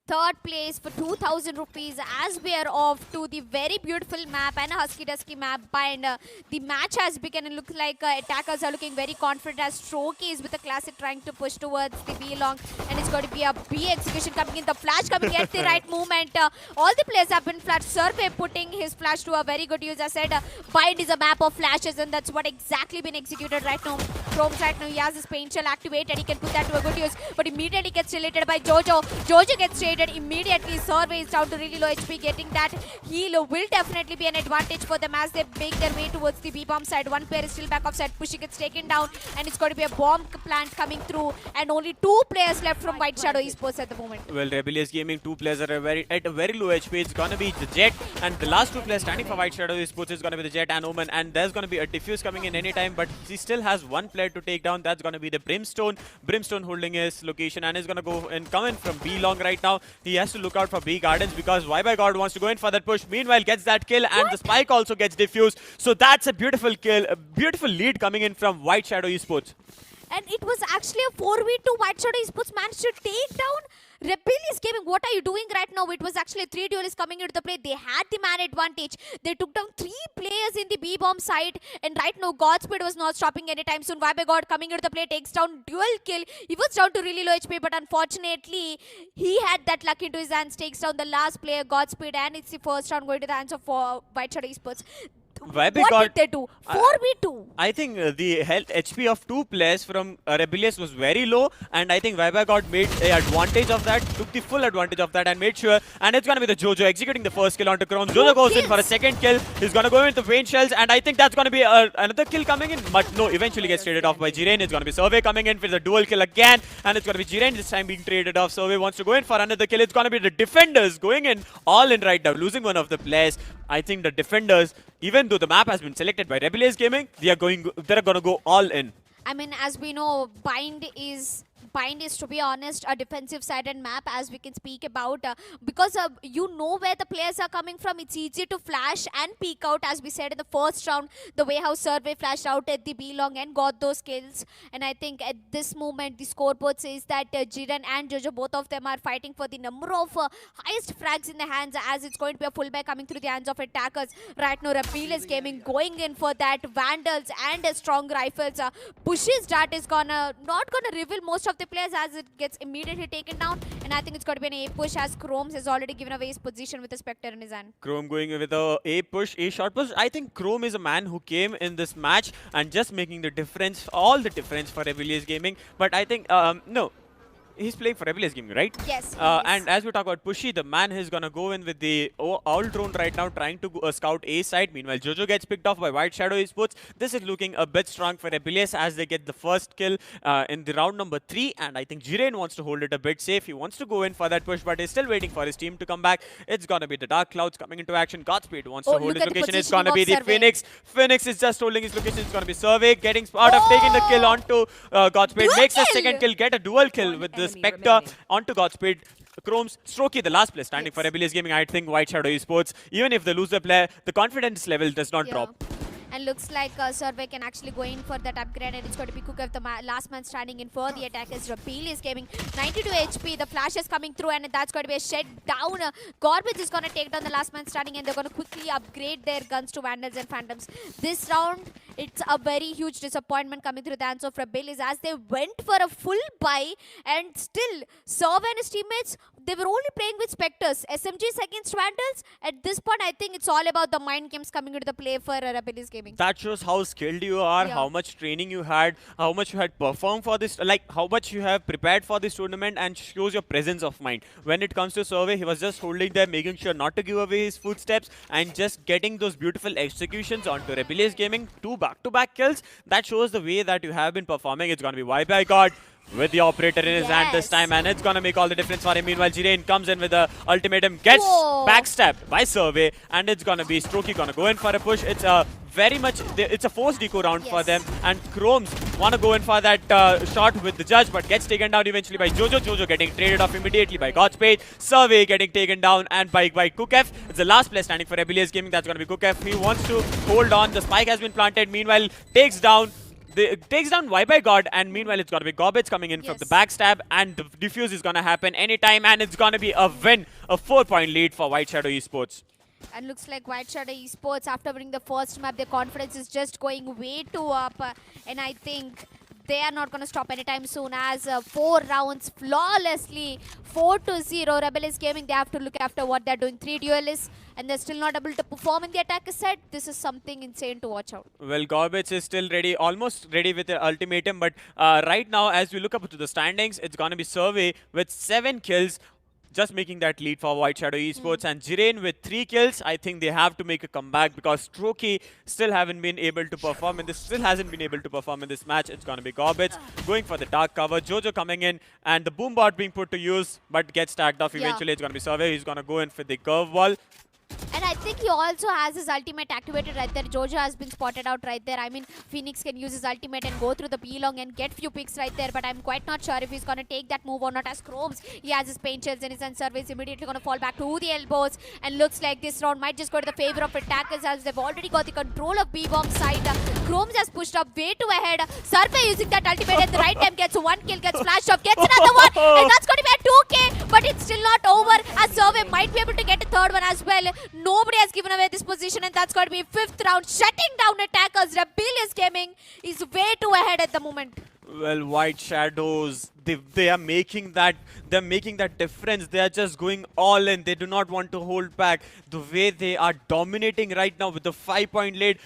third place for 2000 rupees as we are off to the very beautiful map and a husky dusky map, and the match has begun and looks like attackers are looking very confident as Strokey is with the classic trying to push towards the B long, and it's going to be a B execution coming in, the flash coming at the right moment. All the players have been flash. Survey putting his flash to a very good use. I said Bind is a map of flashes, and that's what exactly been executed right now. Chromes right now, he has his paint shell activated, he can put that to a good use, but immediately gets deleted by Jojo. Jojo gets traded immediately. Survey is down to really low HP, getting that heal will definitely be an advantage for them as they make their way towards the B-bomb side. One player is still back off side, Pushy gets taken down, and it's going to be a bomb plant coming through, and only 2 players left from White Shadow Esports at the moment. Well, Rebellious Gaming, 2 players are at a very low HP. It's gonna be the Jet, and the last 2 players standing for White Shadow Esports is gonna be the Jet and Omen, and there's gonna be a Diffuse coming in anytime, but he still has 1 player to take down. That's gonna be the Brimstone. Brimstone holding his location and is gonna go and come in from B long right now. He has to look out for B gardens because God wants to go in for that push. Meanwhile, gets that kill, and the spike also gets diffused. So that's a beautiful kill, a beautiful lead coming in from White Shadow Esports. And it was actually a 4v2. White Shadow Esports managed to take down Rebellious Gaming. What are you doing right now? It was actually 3 duelists coming into the play. They had the man advantage. They took down 3 players in the B-bomb side, and right now Godspeed was not stopping anytime soon. God coming into the play takes down dual kill. He was down to really low HP, but unfortunately he had that luck into his hands, takes down the last player, Godspeed, and it's the first round going to the hands of White Shadow Esports. What did they do? 4v2. I think the health HP of 2 players from Rebellious was very low, and I think God made an advantage of that, took the full advantage of that, and made sure. And it's gonna be the Jojo executing the first kill onto Chrome. Jojo goes in for a second kill. He's gonna go in with the Vayne shells, and I think that's gonna be another kill coming in, but no, eventually gets traded off by Jiren. It's gonna be Survey coming in for the dual kill again, and it's gonna be Jiren this time being traded off. Survey wants to go in for another kill. It's gonna be the defenders going in all in right now, losing one of the players. I think the defenders, even though the map has been selected by Rebellious Gaming, they're gonna go all in. I mean, as we know, Bind is, to be honest, a defensive sided map as we can speak about, because you know where the players are coming from. It's easy to flash and peek out, as we said in the first round, the way how Survey flashed out at the B long and got those kills. And I think at this moment the scoreboard says that Jiren and Jojo, both of them are fighting for the number of highest frags in the hands, as it's going to be a fullback coming through the hands of attackers. Right now Rebellious Gaming going in for that Vandals and strong rifles. Bush's dart is not gonna reveal most of the players as it gets immediately taken down, and I think it's going to be an A push as Chromes has already given away his position with a Spectre in his hand. Chrome going with a push, a short push. I think Chrome is a man who came in this match and just making the difference, all the difference for Rebellious Gaming. But I think, no. He's playing for Rebellious Gaming, right? Yes. And as we talk about Pushy, the man is gonna go in with the Owl Drone right now, trying to scout A side. Meanwhile, Jojo gets picked off by White Shadow Esports. This is looking a bit strong for Rebellious as they get the first kill in the round number 3. And I think Jiren wants to hold it a bit safe. He wants to go in for that push, but he's still waiting for his team to come back. It's gonna be the Dark Clouds coming into action. Godspeed wants to hold his location. It's gonna be the Phoenix. Phoenix is just holding his location. It's gonna be Survey getting out of taking the kill onto Godspeed. Makes a second kill, get a dual kill with the Spectre onto Godspeed. Chromes, Strokey, the last player standing for Rebellious Gaming. I think White Shadow Esports, even if they lose the player, the confidence level does not drop. And looks like Survey can actually go in for that upgrade, and it's going to be Cook, the last man standing in for the attack is Rebellious Gaming. 92 HP, the flash is coming through, and that's going to be a shed down. Garbage is going to take down the last man standing, and they're going to quickly upgrade their guns to Vandals and Phantoms. This round, it's a very huge disappointment coming through the hands of Rebellious as they went for a full buy, and still Survey and his teammates, they were only playing with Spectres. SMGs against Vandals. At this point, I think it's all about the mind games coming into the play for Rebellious Gaming. That shows how skilled you are, how much training you had, how much you had performed for this, like how much you have prepared for this tournament, and shows your presence of mind. When it comes to Survey, he was just holding there, making sure not to give away his footsteps, and just getting those beautiful executions onto Rebellious Gaming. 2 back-to-back kills. That shows the way that you have been performing. It's going to be God with the operator in his hand this time, and it's gonna make all the difference for him. Meanwhile, Jiren comes in with the ultimatum, gets backstabbed by Survey, and it's gonna be Strokey gonna go in for a push. It's a very much, it's a forced deco round for them, and Chromes wanna go in for that shot with the judge, but gets taken down eventually by Jojo. Jojo getting traded off immediately by Godspeed. Survey getting taken down and by Cookf. It's the last player standing for Rebellious Gaming. That's gonna be Cookf. He wants to hold on. The spike has been planted. Meanwhile, takes down takes down Y by God, and meanwhile it's gonna be Gorbets coming in from the backstab, and the defuse is gonna happen anytime, and it's gonna be a win, a 4-point lead for White Shadow Esports. And looks like White Shadow Esports, after winning the first map, their confidence is just going way too up. And I think they are not going to stop anytime soon, as 4 rounds flawlessly, 4-0. Rebellious Gaming, they have to look after what they're doing. 3 duelists, and they're still not able to perform in the attacker side. This is something insane to watch out. Well, Gorbets is still ready, almost ready with the ultimatum, but right now, as we look up to the standings, it's going to be Survey with 7 kills, just making that lead for White Shadow Esports, and Jiren with 3 kills. I think they have to make a comeback because Strokey still hasn't been able to perform in this match. It's gonna be Gorbets going for the dark cover, Jojo coming in, and the boom bot being put to use, but gets tagged off. Eventually, it's gonna be Survey. He's gonna go in for the curve wall. And I think he also has his ultimate activated right there. Jojo has been spotted out right there. I mean, Phoenix can use his ultimate and go through the P-long and get few picks right there. But I'm quite not sure if he's going to take that move or not. As Chromes, he has his pain shells in his hand. Survey is immediately going to fall back to the elbows. And looks like this round might just go to the favor of attackers, as they've already got the control of B-bomb side. Chromes has pushed up way too ahead. Survey using that ultimate at the right time, gets 1 kill, gets flashed off, gets another one. And that's going to be a 2K. But it's still not over, as Survey might be able to get a third one as well. Nobody has given away this position, and that's going to be 5th round, shutting down attackers. Rebellious Gaming is way too ahead at the moment. Well, White Shadows, they are making that difference. They are just going all in. They do not want to hold back. The way they are dominating right now with the 5-point lead,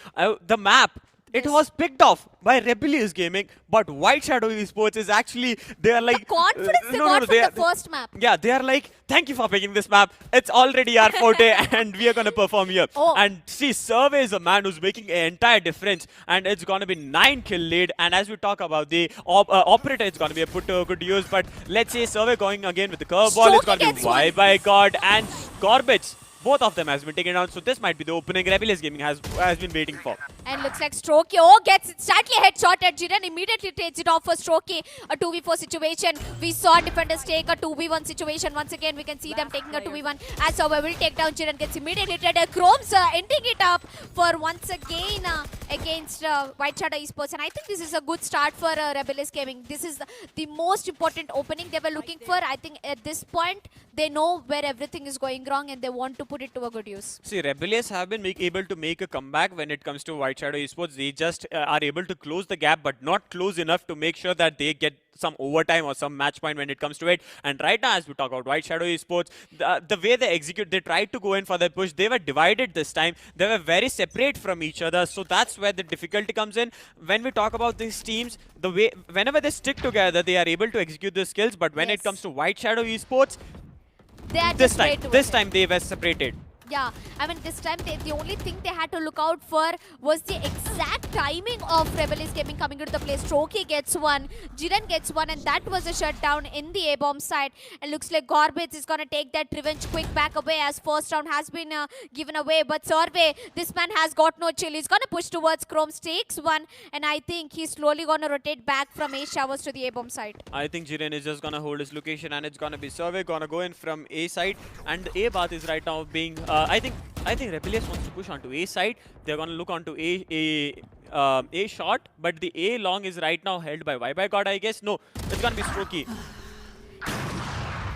the map. It was picked off by Rebellious Gaming, but White Shadow Esports is actually, they are like... The confidence they got from the first map. Yeah, they are like, thank you for picking this map. It's already our forte and we are going to perform here. And see, Survey is a man who's making an entire difference, and it's going to be 9 kill lead. And as we talk about the operator, it's going to be put to good use, but let's say Survey going again with the curveball. It's going to be Y by God and Gorbets. Both of them has been taken down, so this might be the opening Rebellious Gaming has been waiting for. And looks like Strokey, gets instantly headshot at Jiren, immediately takes it off for Strokey. A 2v4 situation. We saw defenders take a 2v1 situation. Once again, we can see them taking a 2v1. As Survey will take down Jiren, gets immediately hit. Chromes ending it up for once again against White Shadow Esports. And I think this is a good start for Rebellious Gaming. This is the most important opening they were looking for. I think at this point, they know where everything is going wrong and they want to put it to a good use. See, Rebellious have been able to make a comeback when it comes to White Shadow Esports. They just are able to close the gap, but not close enough to make sure that they get some overtime or some match point when it comes to it. And right now, as we talk about White Shadow Esports, the way they execute, they tried to go in for the push. They were divided this time. They were very separate from each other. So that's where the difficulty comes in. When we talk about these teams, the way whenever they stick together, they are able to execute the skills. But when it comes to White Shadow Esports, this time they were separated. Yeah, I mean, this time the only thing they had to look out for was the exact timing of Rebellious Gaming coming into the play. Strokey gets one, Jiren gets one, and that was a shutdown in the A-bomb side. And looks like Gorbets is going to take that revenge quick back away, as first round has been given away. But Survey, this man has got no chill. He's going to push towards Chromes, takes one, and I think he's slowly going to rotate back from A showers to the A-bomb side. I think Jiren is just going to hold his location, and it's going to be Survey going to go in from A side, and the A path is right now being... I think Rebellious wants to push onto A side. They're going to look onto A short, but the A long is right now held by Y by God, I guess. No, it's going to be Strokey.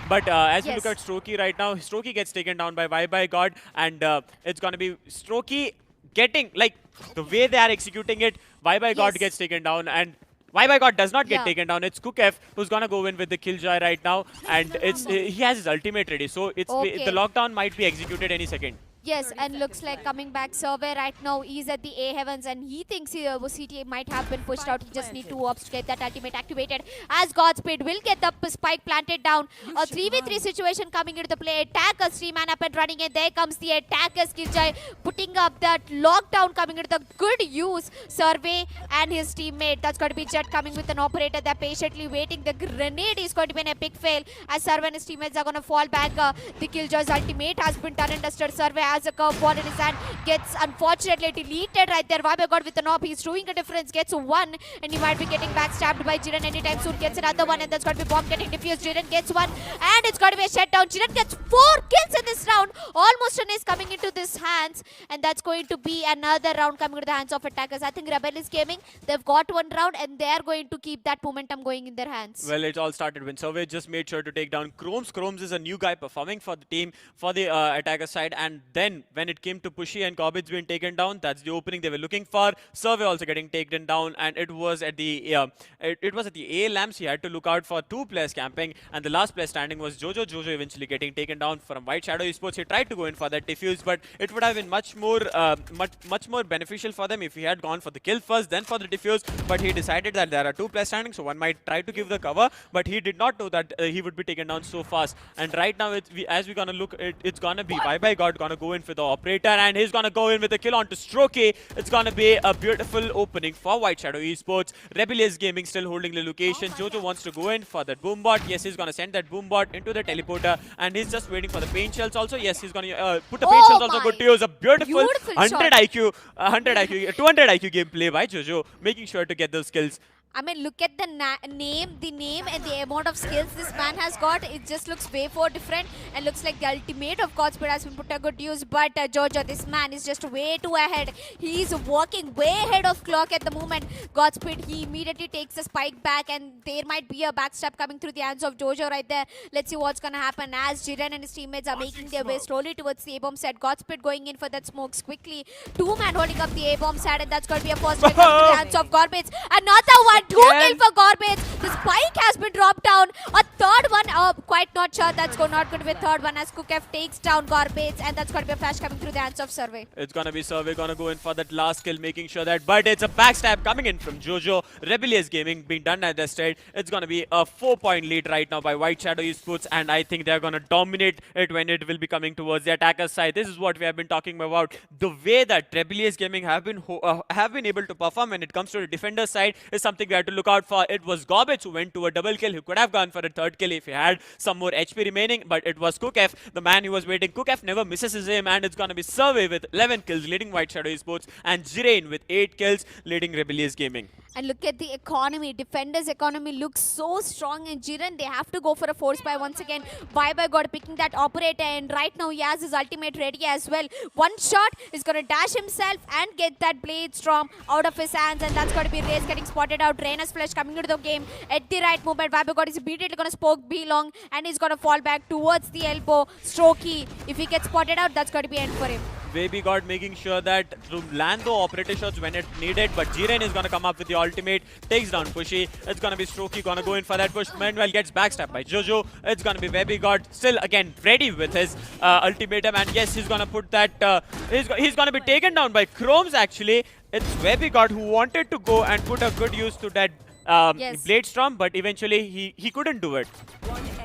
But as we look at Strokey right now, Strokey gets taken down by Y by God, and it's going to be Strokey getting, like, the way they are executing it, Y by God gets taken down, and Y by God does not get taken down. It's Cookf who's gonna go in with the Killjoy right now, and he has his ultimate ready, so it's the lockdown might be executed any second. Yes, and looks like coming back Survey right now. He's at the A heavens and he thinks CTA might have been pushed out. He just need 2 ops to get that ultimate activated. As Godspeed will get the spike planted down. A 3v3 situation coming into the play. Attackers 3-man up and running in. There comes the attackers Killjoy putting up that lockdown coming into the good use. Survey and his teammate. That's going to be Jet coming with an operator. They're patiently waiting. The grenade is going to be an epic fail as Survey and his teammates are going to fall back. The Killjoy's ultimate has been done and dusted. Survey has a curveball in his hand. Gets unfortunately deleted right there. VALORANT with an op. He's doing a difference. Gets one. And he might be getting backstabbed by Jiren anytime soon. Gets another one. And that's going to be bomb getting defused. Jiren gets one. And it's going to be a shutdown. Jiren gets 4 kills in this round. Almost an ace coming into this hands. And that's going to be another round coming into the hands of attackers. I think Rebellious Gaming, they've got one round and they're going to keep that momentum going in their hands. Well, it all started when Survey just made sure to take down Chromes. Chromes is a new guy performing for the team, for the attacker side. And then when it came to Pushy and Corbett being taken down, that's the opening they were looking for. Survey also getting taken down, and it was at the it was at the A lamps. He had to look out for 2 players camping, and the last player standing was Jojo. Jojo eventually getting taken down from White Shadow Esports. He tried to go in for that defuse, but it would have been much more beneficial for them if he had gone for the kill first, then for the defuse. But he decided that there are 2 players standing, so one might try to give the cover, but he did not know that he would be taken down so fast. And right now, as we're gonna look, it's gonna be God gonna go in for the operator, and he's gonna go in with a kill onto Strokey. It's gonna be a beautiful opening for White Shadow Esports. Rebellious Gaming still holding the location. Jojo wants to go in for that boom bot. Yes, he's gonna send that boom bot into the teleporter, and he's just waiting for the paint shells also. Yes, he's gonna put the paint shells also good to use. A beautiful 100 IQ, 200 IQ gameplay by Jojo, making sure to get those kills. I mean, look at the name and the amount of skills this man has got. It just looks way more different and looks like the ultimate of Godspeed has been put to good use. But Jojo, this man is just way too ahead. He's working way ahead of clock at the moment. Godspeed, he immediately takes the spike back, and there might be a backstab coming through the hands of Jojo right there. Let's see what's gonna happen as Jiren and his teammates are making their way slowly towards the A-bomb set. Godspeed going in for that smokes quickly. 2 man holding up the A-bomb set, and that's going to be a first kill coming to the hands of Garbage. Another one. 2 kill for Garbage. The spike has been dropped down. A third one, quite not sure. That's not going to be a third one as Kukev takes down Garbage, and that's going to be a flash coming through the hands of Survey. It's going to be Survey going to go in for that last kill, making sure that, but it's a backstab coming in from Jojo. Rebellious Gaming being done at the side. It's going to be a 4-point lead right now by White Shadow Esports, and I think they're going to dominate it when it will be coming towards the attacker side. This is what we have been talking about. The way that Rebellious Gaming have been able to perform when it comes to the defender side is something we have to look out for. It was Garbage who went to a double kill. He could have gone for a third kill if he had some more HP remaining, but it was Kukev, the man who was waiting. Kukev never misses his aim, and it's going to be Survey with 11 kills leading White Shadow Esports, and Jiren with 8 kills leading Rebellious Gaming. And look at the economy. Defenders' economy looks so strong in Jiren. They have to go for a force buy once again. Bye got picking that operator, and right now he has his ultimate ready as well. One shot is going to dash himself and get that blade storm out of his hands, and that's going to be Raze getting spotted out. Reyna's flash coming into the game at the right moment. God is immediately going to poke B long, and he's going to fall back towards the elbow. Strokey, if he gets spotted out, that's going to be end for him. Baby God making sure that to land the operator shots when it's needed, but Jiren is going to come up with the ultimate, takes down Pushy. It's going to be Strokey going to go in for that push. Meanwhile, gets backstabbed by Jojo. It's going to be Baby God still again ready with his ultimatum, and yes, he's going to put that, he's going to be taken down by Chromes actually. It's Baby God who wanted to go and put a good use to that Blade Storm, but eventually he couldn't do it.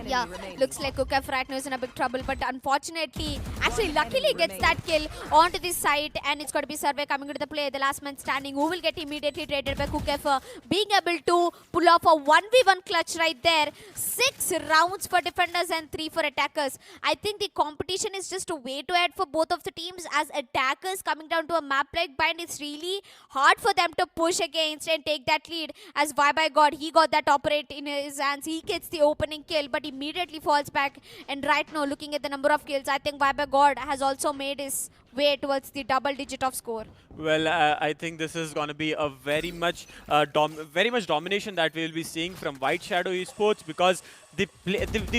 Yeah, looks like Kukev right now is in a big trouble, but unfortunately, actually luckily gets that kill onto this side, and it's going to be Survey coming into the play, the last man standing, who will get immediately traded by Kukev, being able to pull off a 1v1 clutch right there. 6 rounds for defenders and 3 for attackers. I think the competition is just way too ahead for both of the teams, as attackers coming down to a map like Bind, it's really hard for them to push against and take that lead, as God, he got that operate in his hands, he gets the opening kill, but immediately falls back. And right now, looking at the number of kills, I think God has also made his way towards the double digit of score. Well, I think this is going to be a very much domination that we will be seeing from White Shadow Esports, because the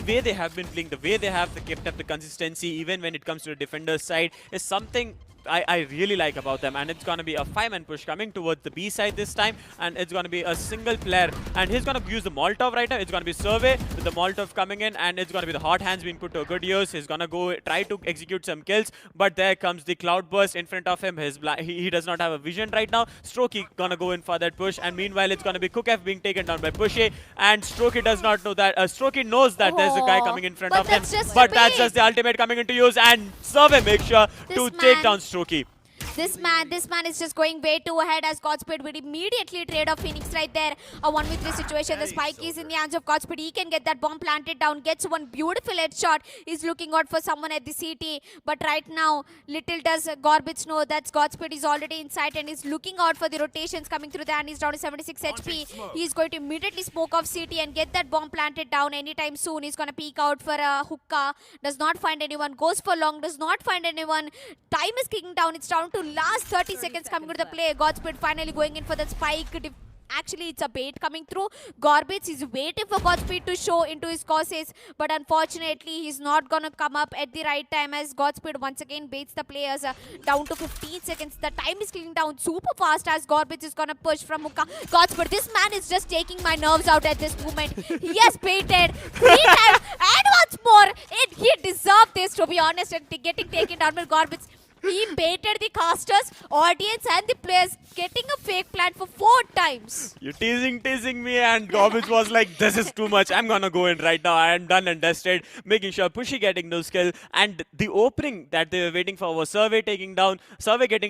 way they have been playing, the way they have kept up the consistency, even when it comes to the defender's side, is something I really like about them. And it's going to be a 5-man push coming towards the B side this time, and it's going to be a single player, and he's going to use the Molotov right now. It's going to be Survey with the Molotov coming in, and it's going to be the hot hands being put to a good use. He's going to go try to execute some kills, but there comes the cloud burst in front of him. He does not have a vision right now. Strokey going to go in for that push, and meanwhile it's going to be Kukev being taken down by Pushy, and Strokey does not know that. Strokey knows that there's a guy coming in front of him, but that's just the ultimate coming into use, and Survey makes sure to take down Strokey. This man is just going way too ahead as Godspeed would immediately trade off Phoenix right there. A 1v3 situation. The spike is in the hands of Godspeed. He can get that bomb planted down, gets one beautiful headshot. He's looking out for someone at the CT. But right now, little does Gorbits know that Godspeed is already inside and is looking out for the rotations coming through there, and he's down to 76 HP. He's going to immediately smoke off CT and get that bomb planted down anytime soon. He's going to peek out for a hookah. Does not find anyone. Goes for long. Does not find anyone. Time is kicking down. It's down to last 30 seconds coming to the play. Godspeed finally going in for that spike. Actually, it's a bait coming through. Gorbits is waiting for Godspeed to show into his courses, but unfortunately, he's not gonna come up at the right time as Godspeed once again baits the players down to 15 seconds. The time is clicking down super fast as Gorbits is gonna push from Hookah. Godspeed, this man is just taking my nerves out at this moment. He has baited 3 times and once more. He deserved this, to be honest, and getting taken down by Gorbits. He baited the casters, audience and the players, getting a fake plant for 4 times. You're teasing me, and Gorbits was like, this is too much. I'm gonna go in right now. I am done and dusted, making sure Pushy getting no skill. And the opening that they were waiting for was Survey getting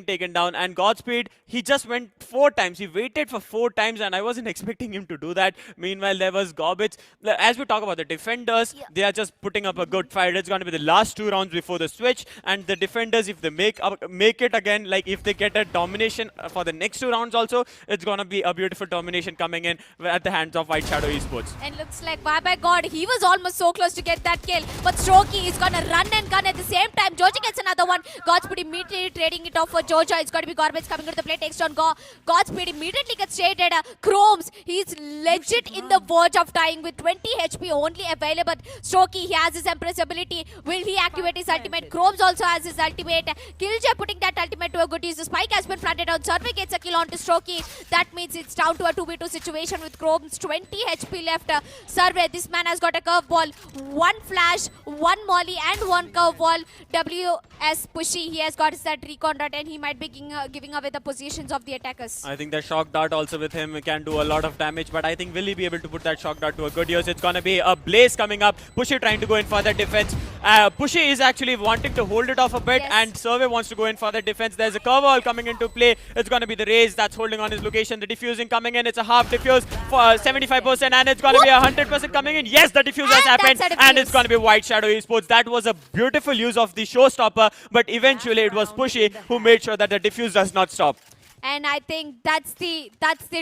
taken down, and Godspeed, he just went 4 times. He waited for 4 times, and I wasn't expecting him to do that. Meanwhile, there was Gorbits. As we talk about the defenders, they are just putting up a good fight. It's gonna be the last 2 rounds before the switch, and the defenders, if they make it again, like if they get a domination for the next 2 rounds also, it's gonna be a beautiful domination coming in at the hands of White Shadow Esports. And looks like, by God, he was almost so close to get that kill, but Strokey is gonna run and gun at the same time. Joja gets another one. Godspeed immediately trading it off for Joja. It's gonna be Gorbits coming to the play, takes down Godspeed immediately gets traded. Chromes, he's legit in the verge of dying with 20 HP only available. Strokey, he has his Empress ability. Will he activate his ultimate? Chromes also has his ultimate. Killjoy putting that ultimate to a good use. The spike has been planted down. Survey gets a kill onto Strokey. That means it's down to a 2v2 situation with Chrome's 20 HP left. Survey, this man has got a curveball. 1 flash, 1 molly and 1 curveball. WS Pushy, he has got that recon dart and he might be giving away the positions of the attackers. I think the shock dart also with him can do a lot of damage, but I think will he be able to put that shock dart to a good use? It's gonna be a Blaze coming up. Pushy trying to go in for the defense. Pushy is actually wanting to hold it off a bit, and Survey wants to go in for the defense. There's a curveball coming into play. It's going to be the Raze that's holding on his location. The diffusing coming in. It's a half diffuse for 75%, and it's going to be 100% coming in. Yes, the diffuse has happened, and it's going to be White Shadow Esports. That was a beautiful use of the showstopper, but eventually it was Pushy who made sure that the diffuse does not stop. And I think that's the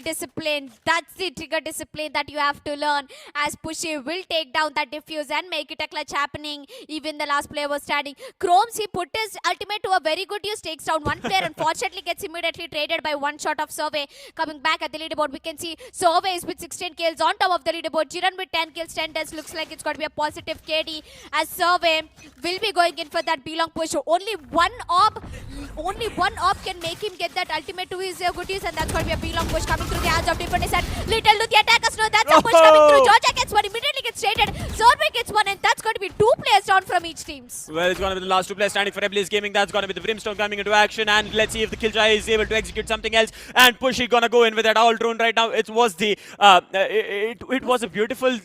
discipline, that's the trigger discipline that you have to learn, as Pushy will take down that diffuse and make it a clutch happening. Even the last player was standing. Chromes, he put his ultimate to a very good use, takes down one player, unfortunately gets immediately traded by 1 shot of Survey. Coming back at the leaderboard, we can see Survey is with 16 kills on top of the leaderboard. Jiran with 10 kills, 10 deaths. Looks like it's going to be a positive KD, as Survey will be going in for that B-long push. Only one op can make him get that ultimate to his good use, and that's going to be a B-long push coming through the hands of defenders. And little do the attackers know that's a push coming through. Georgia gets one, immediately gets traded. Survey gets one, and that's going to be 2 players down from each team. Well, it's going to be the last 2 players standing for Rebellious Gaming. That's going to be the Brimstone coming into action, and let's see if the Killjoy is able to execute something else. And Pushy gonna go in with that owl drone right now. It was the it was a beautiful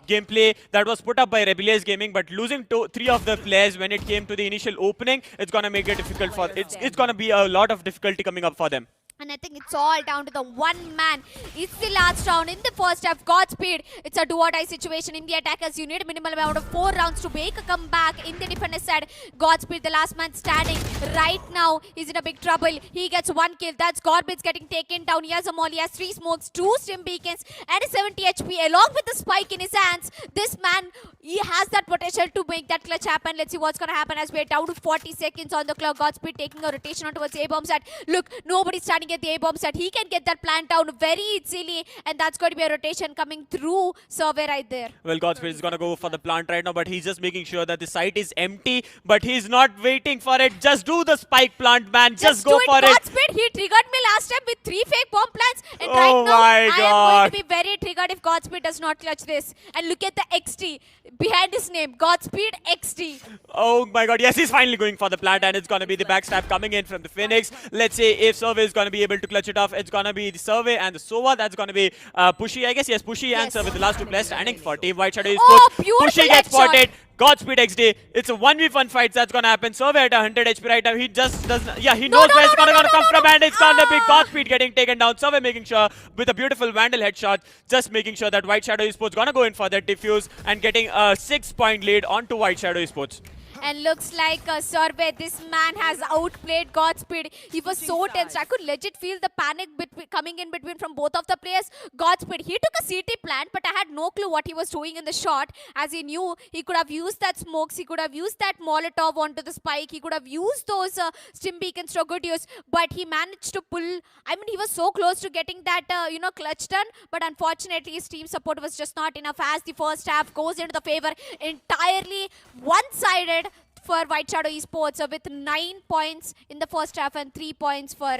gameplay that was put up by Rebellious Gaming, but losing 3 of the players when it came to the initial opening, it's gonna make it difficult for it's gonna be a lot of difficulty coming up for them. And I think it's all down to the one man. It's the last round in the first half. Godspeed. It's a do-or-die situation in the attackers. You need a minimal amount of 4 rounds to make a comeback in the defender side. Godspeed, the last man standing right now, is in a big trouble. He gets 1 kill. That's Gorbits getting taken down. He has a molly, he has 3 smokes, 2 stim beacons, and a 70 HP along with the spike in his hands. This man, he has that potential to make that clutch happen. Let's see what's going to happen as we're down to 40 seconds on the clock. Godspeed taking a rotation on towards A-bomb set. Look, nobody's standing at the A-bomb set. He can get that plant down very easily, and that's going to be a rotation coming through Survey right there. Well, Godspeed is going to go for the plant right now, but he's just making sure that the site is empty, but he's not waiting for it. Just do the spike plant, man. Just go for it. Godspeed, he triggered me last time with 3 fake bomb plants, and right Oh now my I God. am going to be very triggered if Godspeed does not clutch this. And look at the XT behind his name, Godspeed XT. Oh my God, yes, he's finally going for the plant, and it's going to be the backstab coming in from the Phoenix. Let's see if Survey is going to be able to clutch it off. It's going to be the Survey and the Sova. That's going to be Pushy, I guess. Yes, Pushy and Survey, the last 2 players standing for Team White Shadow Esports. Oh, beautiful Pushy gets headshot. spotted. Godspeed XD. It's a 1v1 fight that's gonna happen. Survey at 100 HP right now. He just doesn't. Yeah, he No, knows no, where no, it's no, gonna, no, gonna no, come no, from, no. and it's gonna be Ah! Godspeed getting taken down. Survey making sure with a beautiful Vandal headshot, just making sure that White Shadow Esports gonna go in for that defuse and getting a 6-point lead onto White Shadow Esports. And looks like a survey. This man has outplayed Godspeed. He was so tense. I could legit feel the panic coming in between from both of the players. Godspeed, he took a CT plant, but I had no clue what he was doing in the shot, as he knew he could have used that smokes, he could have used that Molotov onto the spike, he could have used those stim beacons to good use, but he managed to pull. I mean, he was so close to getting that, clutch done, but unfortunately his team support was just not enough, as the first half goes into the favor entirely one-sided for White Shadow Esports, with 9 points in the first half and 3 points for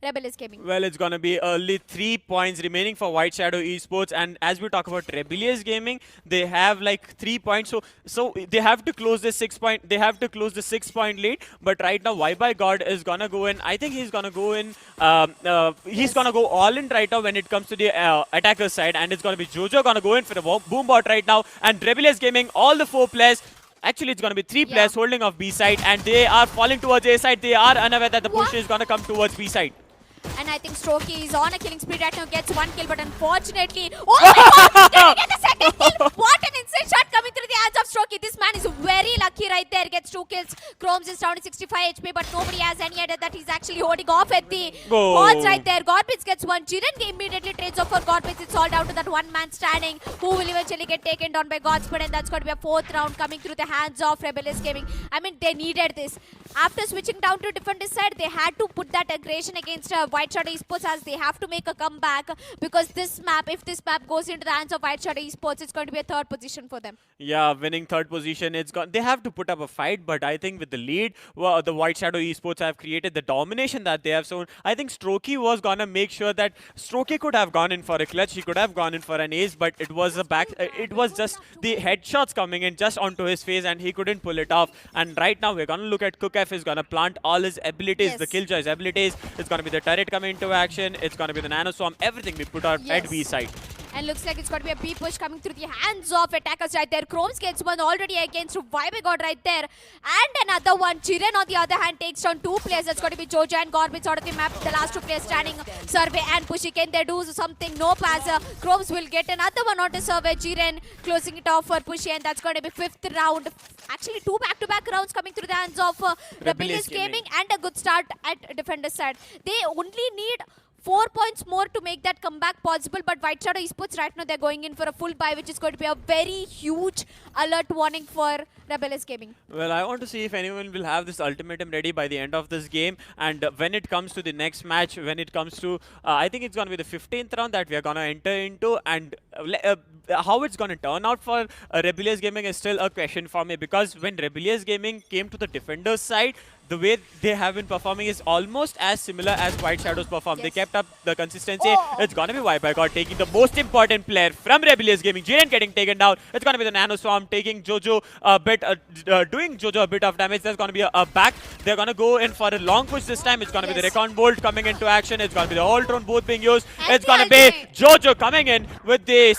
Rebellious Gaming. Well, it's gonna be only 3 points remaining for White Shadow Esports, and as we talk about Rebellious Gaming, they have like 3 points, so they have to close the 6-point. They have to close the 6-point lead. But right now, Why by God is gonna go in. I think he's gonna go in. He's gonna go all in right now when it comes to the attacker side, and it's gonna be Jojo gonna go in for a boom bot right now, and Rebellious Gaming, all the 4 players. Actually, it's going to be 3 players holding off B side, and they are falling towards A side. They are unaware that the push is going to come towards B side. And I think Strokey is on a killing spree right now, gets 1 kill, but unfortunately, oh my god, did he get the second kill? What an insane shot coming through the hands of Strokey. This man is very lucky right there, gets 2 kills. Chromes is down to 65 HP, but nobody has any idea that he's actually holding off at the horns right there. Godbits gets 1. Jiren immediately trades off for Godbits. It's all down to that one man standing, who will eventually get taken down by Godspeed, and that's going to be a 4th round coming through the hands of Rebellious Gaming. I mean, they needed this. After switching down to defender side, they had to put that aggression against White Shadow Esports, as they have to make a comeback, because this map, if this map goes into the hands of White Shadow Esports, it's going to be a 3rd position for them. Yeah, winning 3rd position. They have to put up a fight, but I think with the lead, the White Shadow Esports have created the domination that they have shown. I think Strokey was gonna make sure that Strokey could have gone in for a clutch. He could have gone in for an ace, but it was it was just the headshots coming in just onto his face, and he couldn't pull it off. And right now, we're gonna look at Cookf is gonna plant all his abilities, the Killjoy's abilities. It's gonna be the turret coming into action. It's gonna be the Nano Swarm. Everything we put out at B side. And looks like it's going to be a B push coming through the hands of attackers right there. Chromes gets 1 already against Vibe God right there. And another one. Jiren on the other hand takes down 2 players. That's going to be Jojo and Gorbits out of the map. The last 2 players standing. Survey and Pushy. Can they do something? No pass. Chromes will get another one onto Survey. Jiren closing it off for Pushy, and that's going to be 5th round. Actually, 2 back-to-back rounds coming through the hands of Rebellious Gaming, and a good start at defender side. They only need 4 points more to make that comeback possible, but White Shadow Esports right now, they're going in for a full buy, which is going to be a very huge alert warning for Rebellious Gaming. Well, I want to see if anyone will have this ultimatum ready by the end of this game, and when it comes to the next match, when it comes to, I think it's going to be the 15th round that we are going to enter into, and how it's going to turn out for Rebellious Gaming is still a question for me, because when Rebellious Gaming came to the defenders side, the way they have been performing is almost as similar as White Shadows perform. They kept up the consistency. It's gonna be Why by God taking the most important player from Rebellious Gaming. Jiren getting taken down. It's gonna be the Nano Swarm taking Jojo a bit, doing Jojo a bit of damage. There's gonna be a back. They're gonna go in for a long push this time. It's gonna be the Recon Bolt coming into action. It's gonna be the Hold Drone both being used. And it's gonna be Jojo coming in with the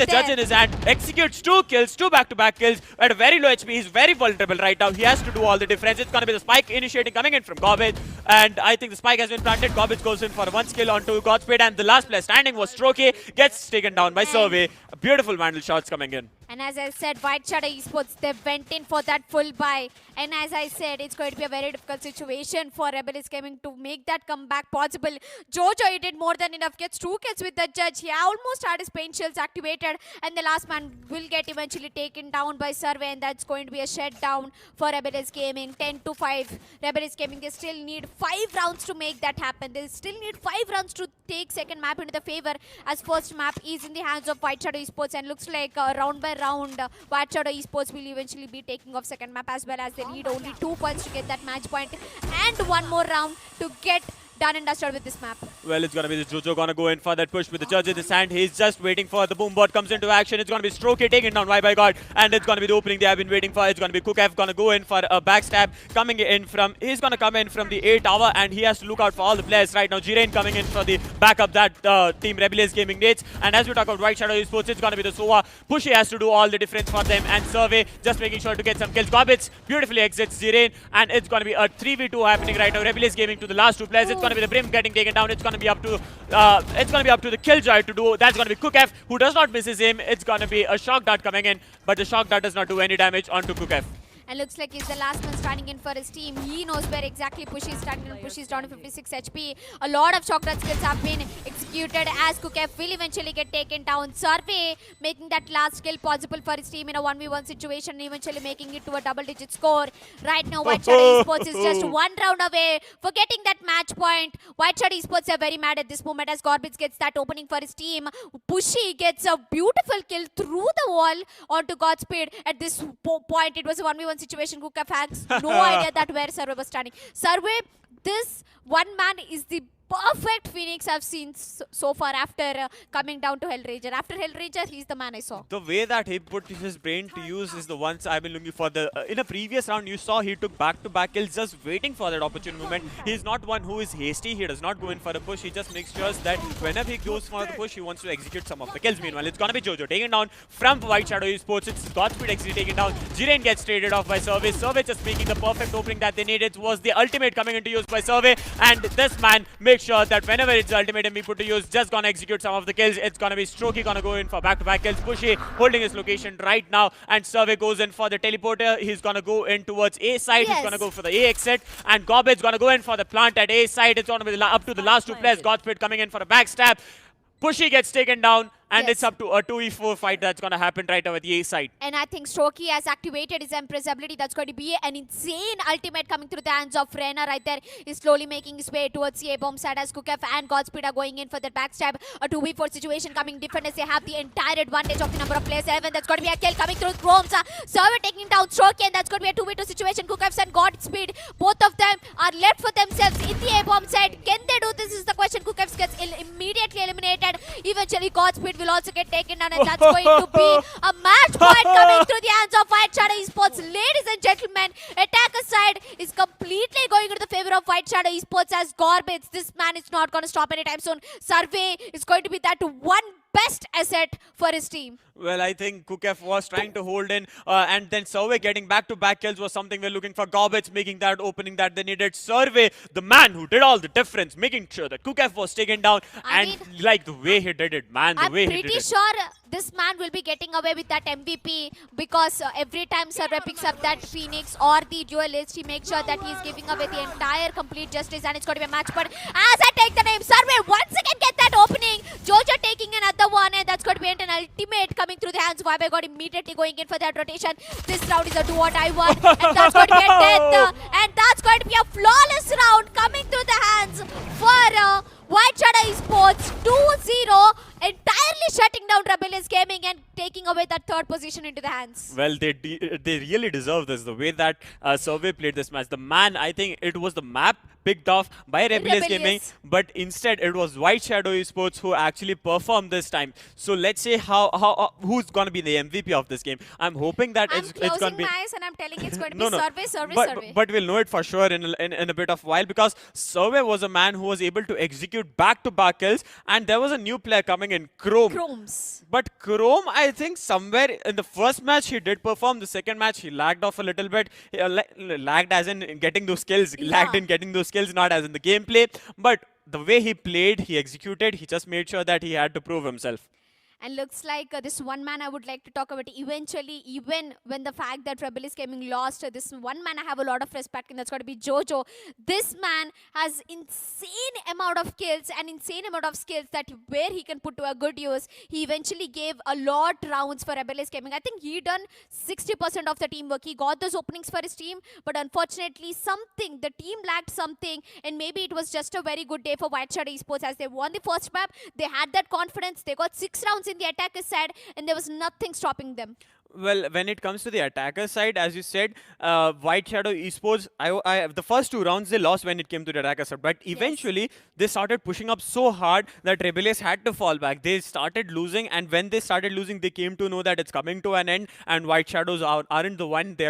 judge in his hand. Executes 2 kills, 2 back-to-back kills at a very low HP. He's very vulnerable right now. He has to do all the difference. It's going to be the spike initiating coming in from Garbage, and I think the spike has been planted. Garbage goes in for 1 skill onto Godspeed, and the last player standing was Strokey, gets taken down by Survey. Beautiful Vandal shots coming in. And as I said, White Shadow Esports, they went in for that full buy. And as I said, it's going to be a very difficult situation for Rebellious Gaming to make that comeback possible. Jojo, he did more than enough, gets 2 kills with the judge. He almost had his pain shields activated, and the last man will get eventually taken down by Survey, and that's going to be a shutdown for Rebellious Gaming. 10-5. Rebellious Gaming, they still need 5 rounds to make that happen. They still need 5 rounds to take second map into the favor, as first map is in the hands of White Shadow Esports, and looks like round by round, White Shadow Esports will eventually be taking off second map, as well as they need only 2 points to get that match point, and 1 more round to get done and dusted with this map. Well, it's gonna be the Jojo gonna go in for that push with the judge in his hand. He's just waiting for the boom bot comes into action. It's gonna be Strokey taking down by God, and it's gonna be the opening they have been waiting for. It's gonna be Cookf gonna go in for a backstab coming in from. He's gonna come in from the A tower, and he has to look out for all the players right now. Jiren coming in for the backup that team Rebellious Gaming needs. And as we talk about White Shadow Esports, it's gonna be the Sova. Pushy has to do all the difference for them, and Survey just making sure to get some kills. Gobbits beautifully exits Jiren, and it's gonna be a 3v2 happening right now. Rebellious Gaming to the last two players. It's gonna be the Brim getting taken down. It's gonna be up to the Killjoy to do. That's gonna be Cookf, who does not miss his aim. It's gonna be a shock dart coming in, but the shock dart does not do any damage onto Cookf. And looks like he's the last one standing in for his team. He knows where exactly Pushy is standing, and Pushy is down to 56 HP. A lot of shock dart skills have been executed as Cookf will eventually get taken down. Survey making that last kill possible for his team in a 1v1 situation, eventually making it to a double-digit score. Right now, White Shadow Esports is just one round away for getting that match point. White Shadow Esports are very mad at this moment as Gorbits gets that opening for his team. Pushy gets a beautiful kill through the wall onto Godspeed. At this point, it was a 1v1 situation. Cookf has no idea that where Survey was standing. Survey, this one man is the perfect Phoenix I've seen so far after coming down to Hellraiser. After Hellraiser, he's the man I saw. The way that he put his brain to use is the ones I've been looking for. In a previous round, you saw he took back-to-back kills just waiting for that opportune moment. He's not one who is hasty. He does not go in for a push. He just makes sure that whenever he goes for the push, he wants to execute some of the kills. Meanwhile, it's going to be Jojo taken down from White Shadow Esports. It's Godspeed actually taken down. Jiren gets traded off by Survey. Survey just making the perfect opening that they needed. Was the ultimate coming into use by Survey. And this man makes sure that whenever it's the ultimate and we put to use, just gonna execute some of the kills. It's gonna be Strokey gonna go in for back-to-back kills. Pushy holding his location right now, and Survey goes in for the teleporter. He's gonna go in towards A side. Yes. He's gonna go for the A exit, and Gobbit's gonna go in for the plant at A side. It's gonna be up to the last two players. Godspeed coming in for a backstab. Pushy gets taken down, and it's up to a 2v4 fight that's going to happen right over the A side. And I think Strokey has activated his Empress ability. That's going to be an insane ultimate coming through the hands of Rena right there. He's slowly making his way towards the A-bomb side as Cookf and Godspeed are going in for that backstab. A 2v4 situation coming different as they have the entire advantage of the number of players. 11, that's going to be a kill coming through Chromes. Server taking down Strokey, and that's going to be a 2v2 situation. Cookf and Godspeed, both of them are left for themselves in the A-bomb side. Can they do this is the question. Cookf gets immediately eliminated. Eventually, Godspeed will also get taken down, and that's going to be a match point coming through the hands of White Shadow Esports. Ladies and gentlemen, attacker side is completely going into the favor of White Shadow Esports as Gorbits. This man is not going to stop anytime soon. Survey is going to be that one best asset for his team. Well, I think Cookf was trying to hold in, and then Survey getting back-to-back kills was something we're looking for. Gobbits making that opening that they needed. Survey, the man who did all the difference, making sure that Cookf was taken down, like the way he did it, man, the way he did it. I'm pretty sure this man will be getting away with that MVP because every time Survey picks up that Phoenix or the duelist, he makes sure that he's giving away the entire complete justice, and it's going to be a match. But as I take the name, Survey once again get that opening. Jojo taking another one, and that's going to be an ultimate coming through the hands of Vibe. God immediately going in for that rotation. This round is a do or die one, and that's going to be a death, and that's going to be a flawless round coming through the hands for White Shadow Esports 2-0, entirely shutting down Rebellious Gaming and taking away that third position into the hands. Well, they really deserve this. The way that Survey played this match, the man, I think it was the map picked off by Rebellious Gaming, but instead it was White Shadow Esports who actually performed this time. So let's say who's going to be the MVP of this game. I'm hoping that it's going to be. I'm closing my eyes and I'm telling it's going to be Survey. But we'll know it for sure in a bit of while, because Survey was a man who was able to execute back-to-back kills, and there was a new player coming in, Chromes. But Chrome, I think somewhere in the first match he did perform. The second match he lagged off a little bit. Lagged as in getting those skills. Yeah. Lagged in getting those skills, not as in the gameplay. But the way he played, he executed, he just made sure that he had to prove himself. And looks like this one man I would like to talk about eventually, even when the fact that Rebellious Gaming lost, this one man I have a lot of respect, and that's got to be Jojo. This man has insane amount of kills and insane amount of skills that where he can put to a good use. He eventually gave a lot rounds for Rebellious Gaming. I think he done 60% of the teamwork. He got those openings for his team, but unfortunately the team lacked something, and maybe it was just a very good day for White Shadow Esports as they won the first map. They had that confidence. They got 6 rounds in the attacker side, and there was nothing stopping them. Well, when it comes to the attacker side, as you said, White Shadow Esports, the first two rounds they lost when it came to the attacker side, but Yes. eventually they started pushing up so hard that Rebellious had to fall back. They started losing, and when they started losing, they came to know that it's coming to an end, and White Shadows aren't the one. They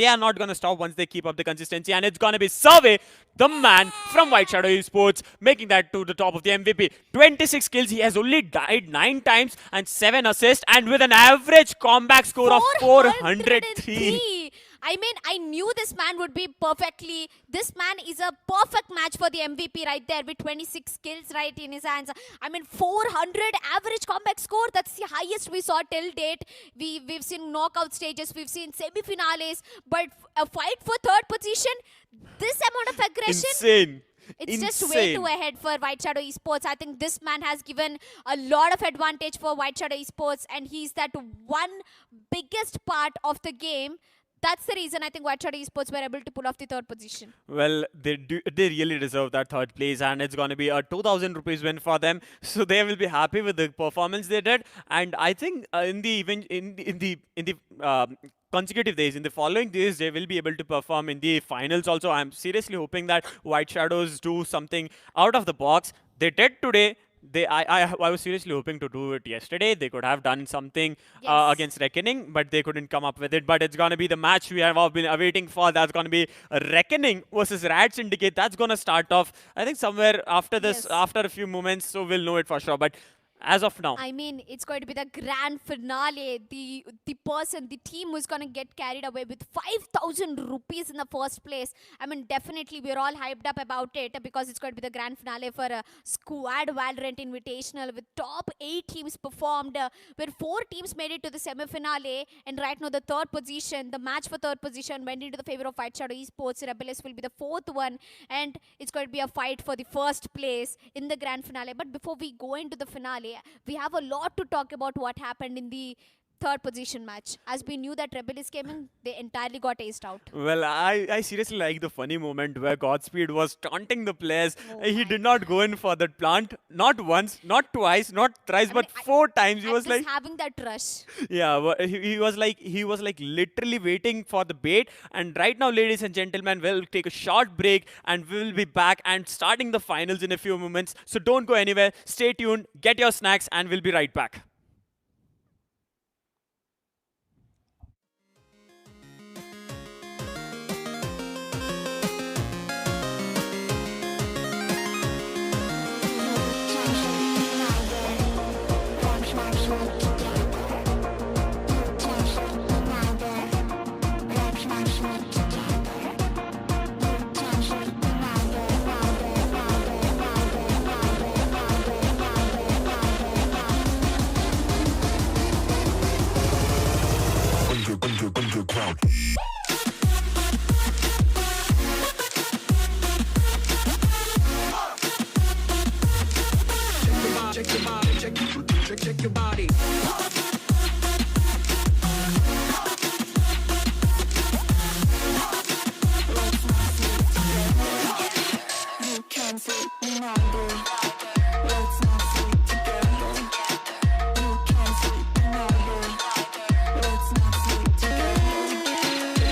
are not gonna stop once they keep up the consistency, and it's gonna be Survey, the man from White Shadow Esports, making that to the top of the MVP. 26 kills. He has only died 9 times and 7 assists, and with an average comeback score of 403. I mean, I knew this man would be perfectly. This man is a perfect match for the MVP right there with 26 kills right in his hands. I mean, 400 average comeback score. That's the highest we saw till date. We've seen knockout stages, we've seen semi-finales, but a fight for third position. This amount of aggression. Insane. It's just way too ahead for White Shadow Esports. I think this man has given a lot of advantage for White Shadow Esports, and he's that one biggest part of the game. That's the reason I think White Shadow Esports were able to pull off the third position. Well, they really deserve that third place, and it's going to be a 2,000 rupees win for them. So they will be happy with the performance they did. And I think in the event in the consecutive days, in the following days, they will be able to perform in the finals also. I'm seriously hoping that White Shadows do something out of the box. They did today. I was seriously hoping to do it yesterday. They could have done something Yes. against Reckoning, but they couldn't come up with it. But it's gonna be the match we have all been awaiting for. That's gonna be Reckoning versus RAD Syndicate. That's gonna start off, I think, somewhere after this, Yes. after a few moments. So we'll know it for sure. But as of now, I mean, it's going to be the grand finale. The team who's going to get carried away with 5,000 rupees in the first place. I mean, definitely we're all hyped up about it because it's going to be the grand finale for a SKWAD VALORANT Invitational with top 8 teams performed, where 4 teams made it to the semi-finale, and right now the third position, the match for third position went into the favor of White Shadow Esports. Rebellious will be the 4th one, and it's going to be a fight for the first place in the grand finale. But before we go into the finale, we have a lot to talk about what happened in the third position match. As we knew that Rebellious came in, they entirely got aced out. well, I seriously like the funny moment where Godspeed was taunting the players. Oh He my did not go in for that plant, not once, not twice, not thrice, but 4 times. He I was like, having that rush. yeah, he was like literally waiting for the bait. And right now, ladies and gentlemen, we'll take a short break and we'll be back and starting the finals in a few moments. So don't go anywhere. Stay tuned, get your snacks, and we'll be right back. Underground. Check your body, check your body. You can sleep neither. Let's not sleep together. You can sleep neither. Let's not sleep together.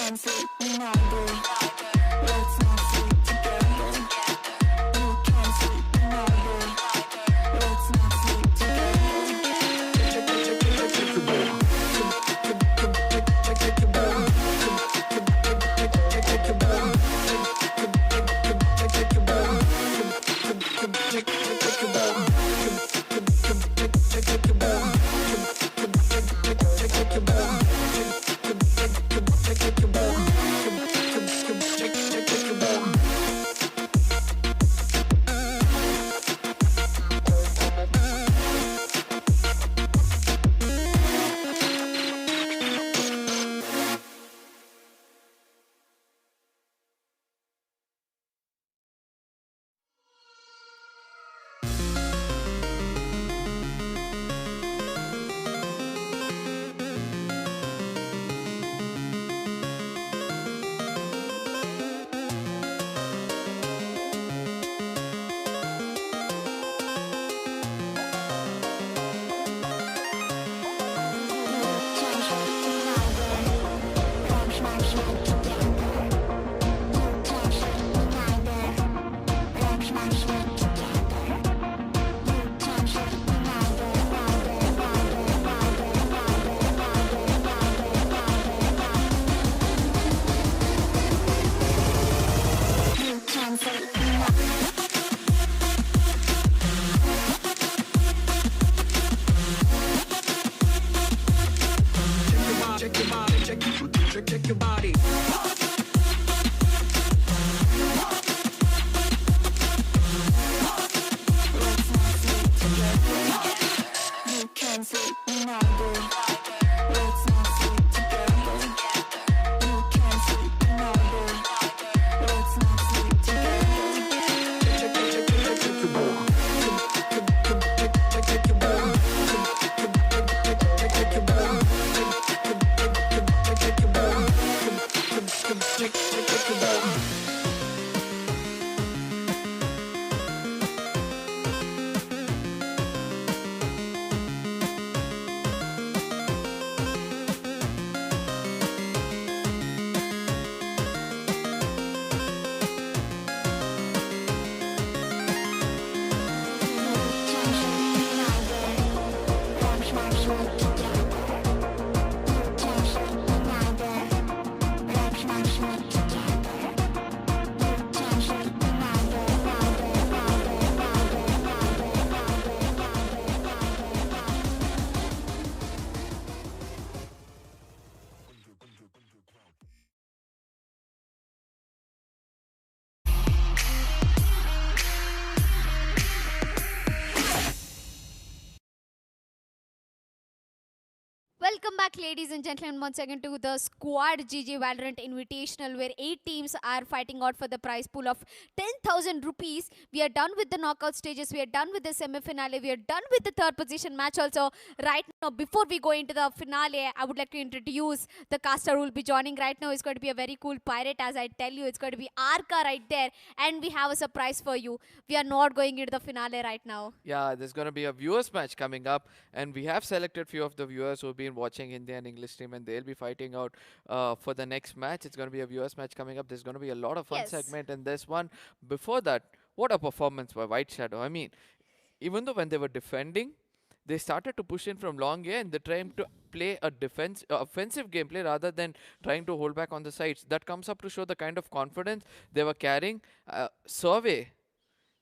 can sleep all day. Let's not sleep together. You can sleep all day. Let's not sleep check your body. You can sleep all day. Let's not sleep together. You can sleep all day. Let's not sleep Welcome back, ladies and gentlemen, once again to the SKWAD GG Valorant Invitational, where 8 teams are fighting out for the prize pool of 10,000 rupees. We are done with the knockout stages. We are done with the semi-finale. We are done with the third position match also. Right now, before we go into the finale, I would like to introduce the caster who will be joining right now. It's going to be a very cool pirate, as I tell you. It's going to be Arka right there. And we have a surprise for you. We are not going into the finale right now. Yeah, there's going to be a viewers match coming up, and we have selected few of the viewers who've been watching Hindi and English stream, and they'll be fighting out for the next match. It's going to be a viewers match coming up. There's going to be a lot of fun Yes. segment in this one. Before that, what a performance by White Shadow. I mean, even though when they were defending, they started to push in from long air and they're trying to play a offensive gameplay rather than trying to hold back on the sides. That comes up to show the kind of confidence they were carrying. Survey.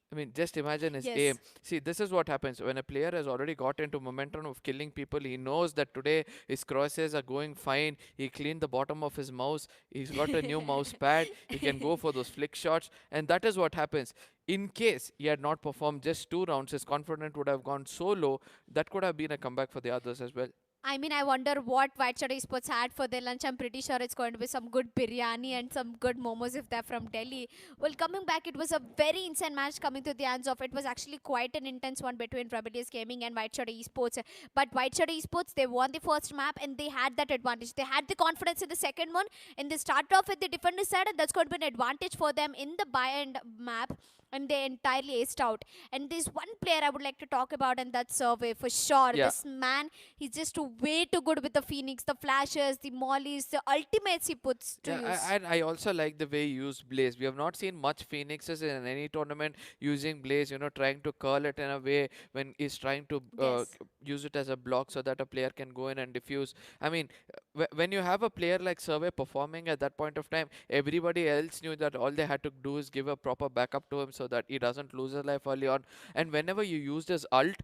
I mean, just imagine his Yes. aim. See, this is what happens when a player has already got into momentum of killing people. He knows that today his crosses are going fine. He cleaned the bottom of his mouse. He's got a new mouse pad. He can go for those flick shots. And that is what happens. In case he had not performed just 2 rounds, his confidence would have gone so low. That could have been a comeback for the others as well. I mean, I wonder what White Shadow Esports had for their lunch. I'm pretty sure it's going to be some good biryani and some good momos if they're from Delhi. Well, coming back, it was a very insane match coming to the hands of. It was actually quite an intense one between Rebellious Gaming and White Shadow Esports. But White Shadow Esports, they won the first map and they had that advantage. They had the confidence in the second one, and they started off with the defender side, and that's going to be an advantage for them in the buy-end map. and they entirely aced out. And there's one player I would like to talk about, and that's Survey for sure. Yeah. This man, he's just way too good with the Phoenix, the flashes, the mollies, the ultimates he puts to use. And I also like the way he used Blaze. We have not seen much Phoenixes in any tournament using Blaze, trying to curl it in a way when he's trying to Yes. use it as a block so that a player can go in and defuse. I mean, when you have a player like Survey performing at that point of time, everybody else knew that all they had to do is give a proper backup to him so that he doesn't lose his life early on. And whenever you used his ult,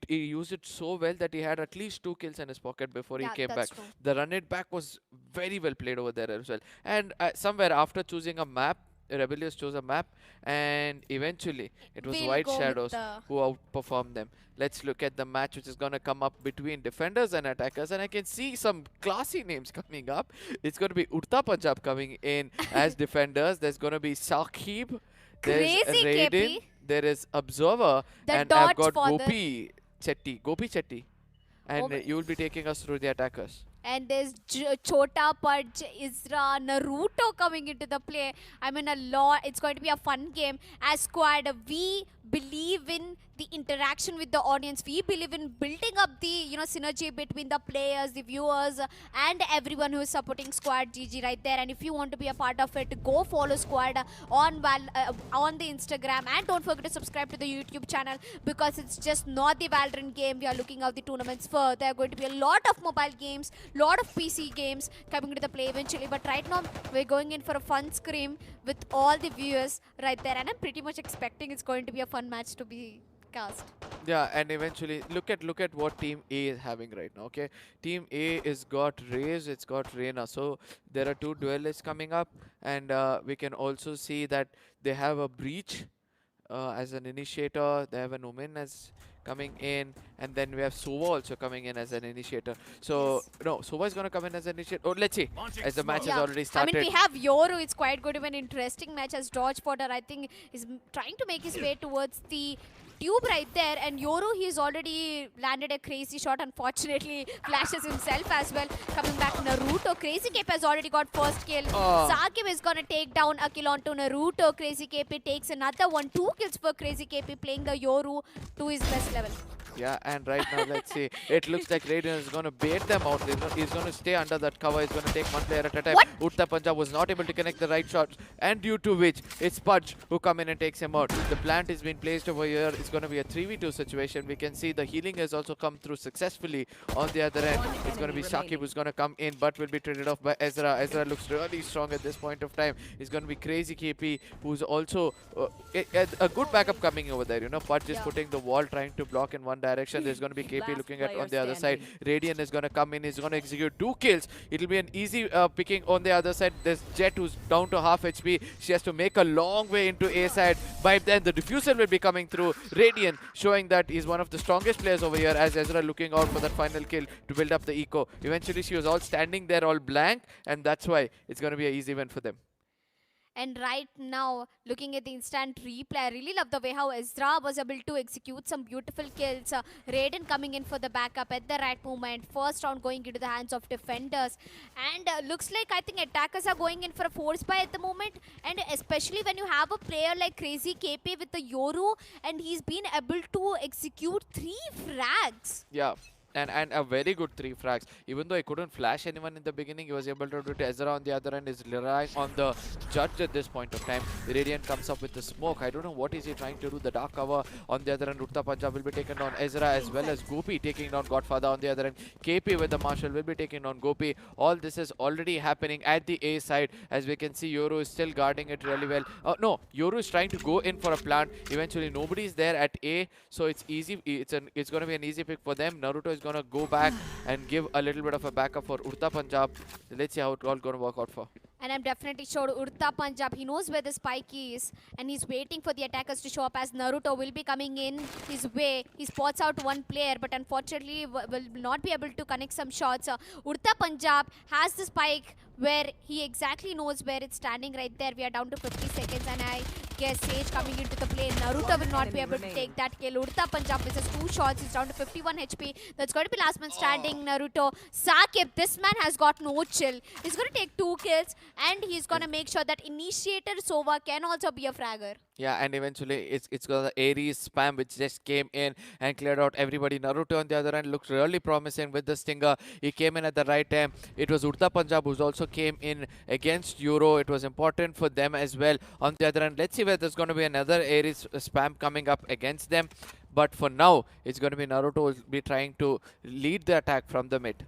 he used it so well that he had at least 2 kills in his pocket before he Yeah, came back. that's true. The run it back was very well played over there as well. And somewhere after choosing a map, Rebellious chose a map, and eventually it was We'll White go with Shadows the- who outperformed them. Let's look at the match which is going to come up between defenders and attackers, and I can see some classy names coming up. It's going to be Urta Punjab coming in as defenders. There's going to be Saqib, there's Crazy Raiden, KP. there is Observer, The and I've dodge got for the- Gopi Chetty, and Oh my- you will be taking us through the attackers. And there's Chota, Pudge, Isra, Naruto coming into the play. I mean, it's going to be a fun game. As Squad, we believe in the interaction with the audience. We believe in building up the synergy between the players, the viewers, and everyone who is supporting Squad GG right there. And if you want to be a part of it, go follow Squad on the Instagram, and don't forget to subscribe to the YouTube channel, because it's just not the Valorant game we are looking at the tournaments for. There are going to be a lot of mobile games, lot of PC games coming to the play eventually. But right now we're going in for a fun scream with all the viewers right there, and I'm pretty much expecting it's going to be a fun match to be cast. Yeah, and eventually look at what Team A is having right now. Okay, Team A is got Raze, it's got Reyna. So there are 2 duelists coming up, and we can also see that they have a Breach as an initiator. They have an Omen as coming in, and then we have Sova also coming in as an initiator. So Yes. no, Sova is going to come in as an initiator. Oh, let's see, as the match has Yeah. already I started. mean, we have Yoru. It's quite going to be an interesting match, as Dodge Potter, I think, is trying to make his way towards the tube right there. And Yoru, he's already landed a crazy shot. Unfortunately, flashes himself as well. Coming back, Naruto. Crazy Cape has already got first kill. Oh. Sakib is going to take down a kill onto Naruto. Crazy Cape takes another one. 2 kills for Crazy Cape, playing the Yoru to his best level. Yeah, and right now, let's see. It looks like Raiden is going to bait them out. He's going to stay under that cover. He's going to take one player at a time. What? Urta Punjab was not able to connect the right shots, and due to which it's Pudge who come in and takes him out. The plant is being placed over here. It's going to be a 3v2 situation. We can see the healing has also come through successfully. On the other end, it's going to be Saqib who's going to come in, but will be traded off by Ezra. Ezra looks really strong at this point of time. It's going to be Crazy KP, who's also a good backup coming over there. Pudge is Yeah. putting the wall, trying to block in one direction. There's going to be KP Last looking at player on the other side. standing. Radiant is going to come in. He's going to execute 2 kills. It'll be an easy picking on the other side. There's Jet who's down to half HP. She has to make a long way into A side. By then, the diffuser will be coming through. Radiant showing that he's one of the strongest players over here, as Ezra looking out for that final kill to build up the eco. Eventually, she was all standing there all blank, and that's why it's going to be an easy win for them. And right now, looking at the instant replay, I really love the way how Ezra was able to execute some beautiful kills. Raiden coming in for the backup at the right moment. First round going into the hands of defenders. And looks like, I think, attackers are going in for a force buy at the moment. And especially when you have a player like Crazy KP with the Yoru, and he's been able to execute 3 frags. Yeah. And a very good 3 frags. Even though he couldn't flash anyone in the beginning, he was able to do it. Ezra on the other end is relying on the judge at this point of time. Radiant comes up with the smoke. I don't know what is he trying to do. The dark cover on the other end. Urta Punjab will be taken down. Ezra as well as Gopi taking down Godfather on the other end. KP with the Marshal will be taking down Gopi. All this is already happening at the A side. As we can see, Yoru is still guarding it really well. No, Yoru is trying to go in for a plant. Eventually, nobody is there at A, so it's easy. It's going to be an easy pick for them. Naruto is going to go back and give a little bit of a backup for Urta Punjab. Let's see how it's all going to work out for. And I'm definitely sure Urta Punjab, he knows where the spike is, and he's waiting for the attackers to show up, as Naruto will be coming in his way. He spots out one player, but unfortunately will not be able to connect some shots. Urta Punjab has the spike, where he exactly knows where it's standing right there. We are down to 50 seconds, and I guess Sage coming into the play. Naruto will not be able to take that kill. Urta Punjab misses 2 shots. He's down to 51 HP. That's going to be last man standing, Naruto. Sakib, this man has got no chill. He's going to take 2 kills, and he's going to make sure that Initiator Sova can also be a fragger. Yeah, and eventually it's got the Ares spam which just came in and cleared out everybody. Naruto on the other end looks really promising with the stinger. He came in at the right time. It was Urta Punjab who also came in against Euro. It was important for them as well. On the other end, let's see whether there's going to be another Ares spam coming up against them. But for now, it's going to be Naruto who will be trying to lead the attack from the mid.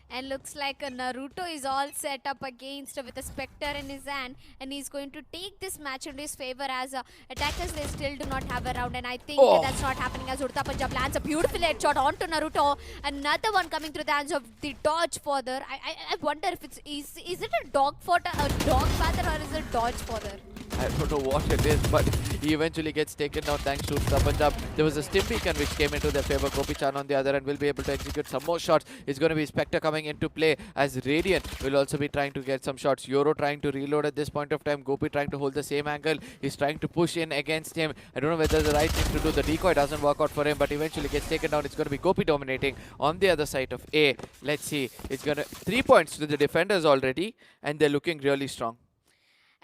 And looks like Naruto is all set up against with a Spectre in his hand, and he's going to take this match into his favor as attackers they still do not have a round, and I think that's not happening as Urta Punjab lands a beautiful headshot onto Naruto. Another one coming through the hands of the dodge father. I wonder if it's is it a dog father or is it dodge father? I don't know what it is, but he eventually gets taken down thanks to Urta Punjab. There was a stim beacon which came into their favor. Gopi-chan on the other end will be able to execute some more shots. It's going to be Spectre coming into play as Radiant will also be trying to get some shots. Euro trying to reload at this point of time. Gopi trying to hold the same angle. He's trying to push in against him. I don't know whether the right thing to do. The decoy doesn't work out for him, but eventually gets taken down. It's going to be Gopi dominating on the other side of A. Let's see. It's going to 3 points to the defenders already, and they're looking really strong.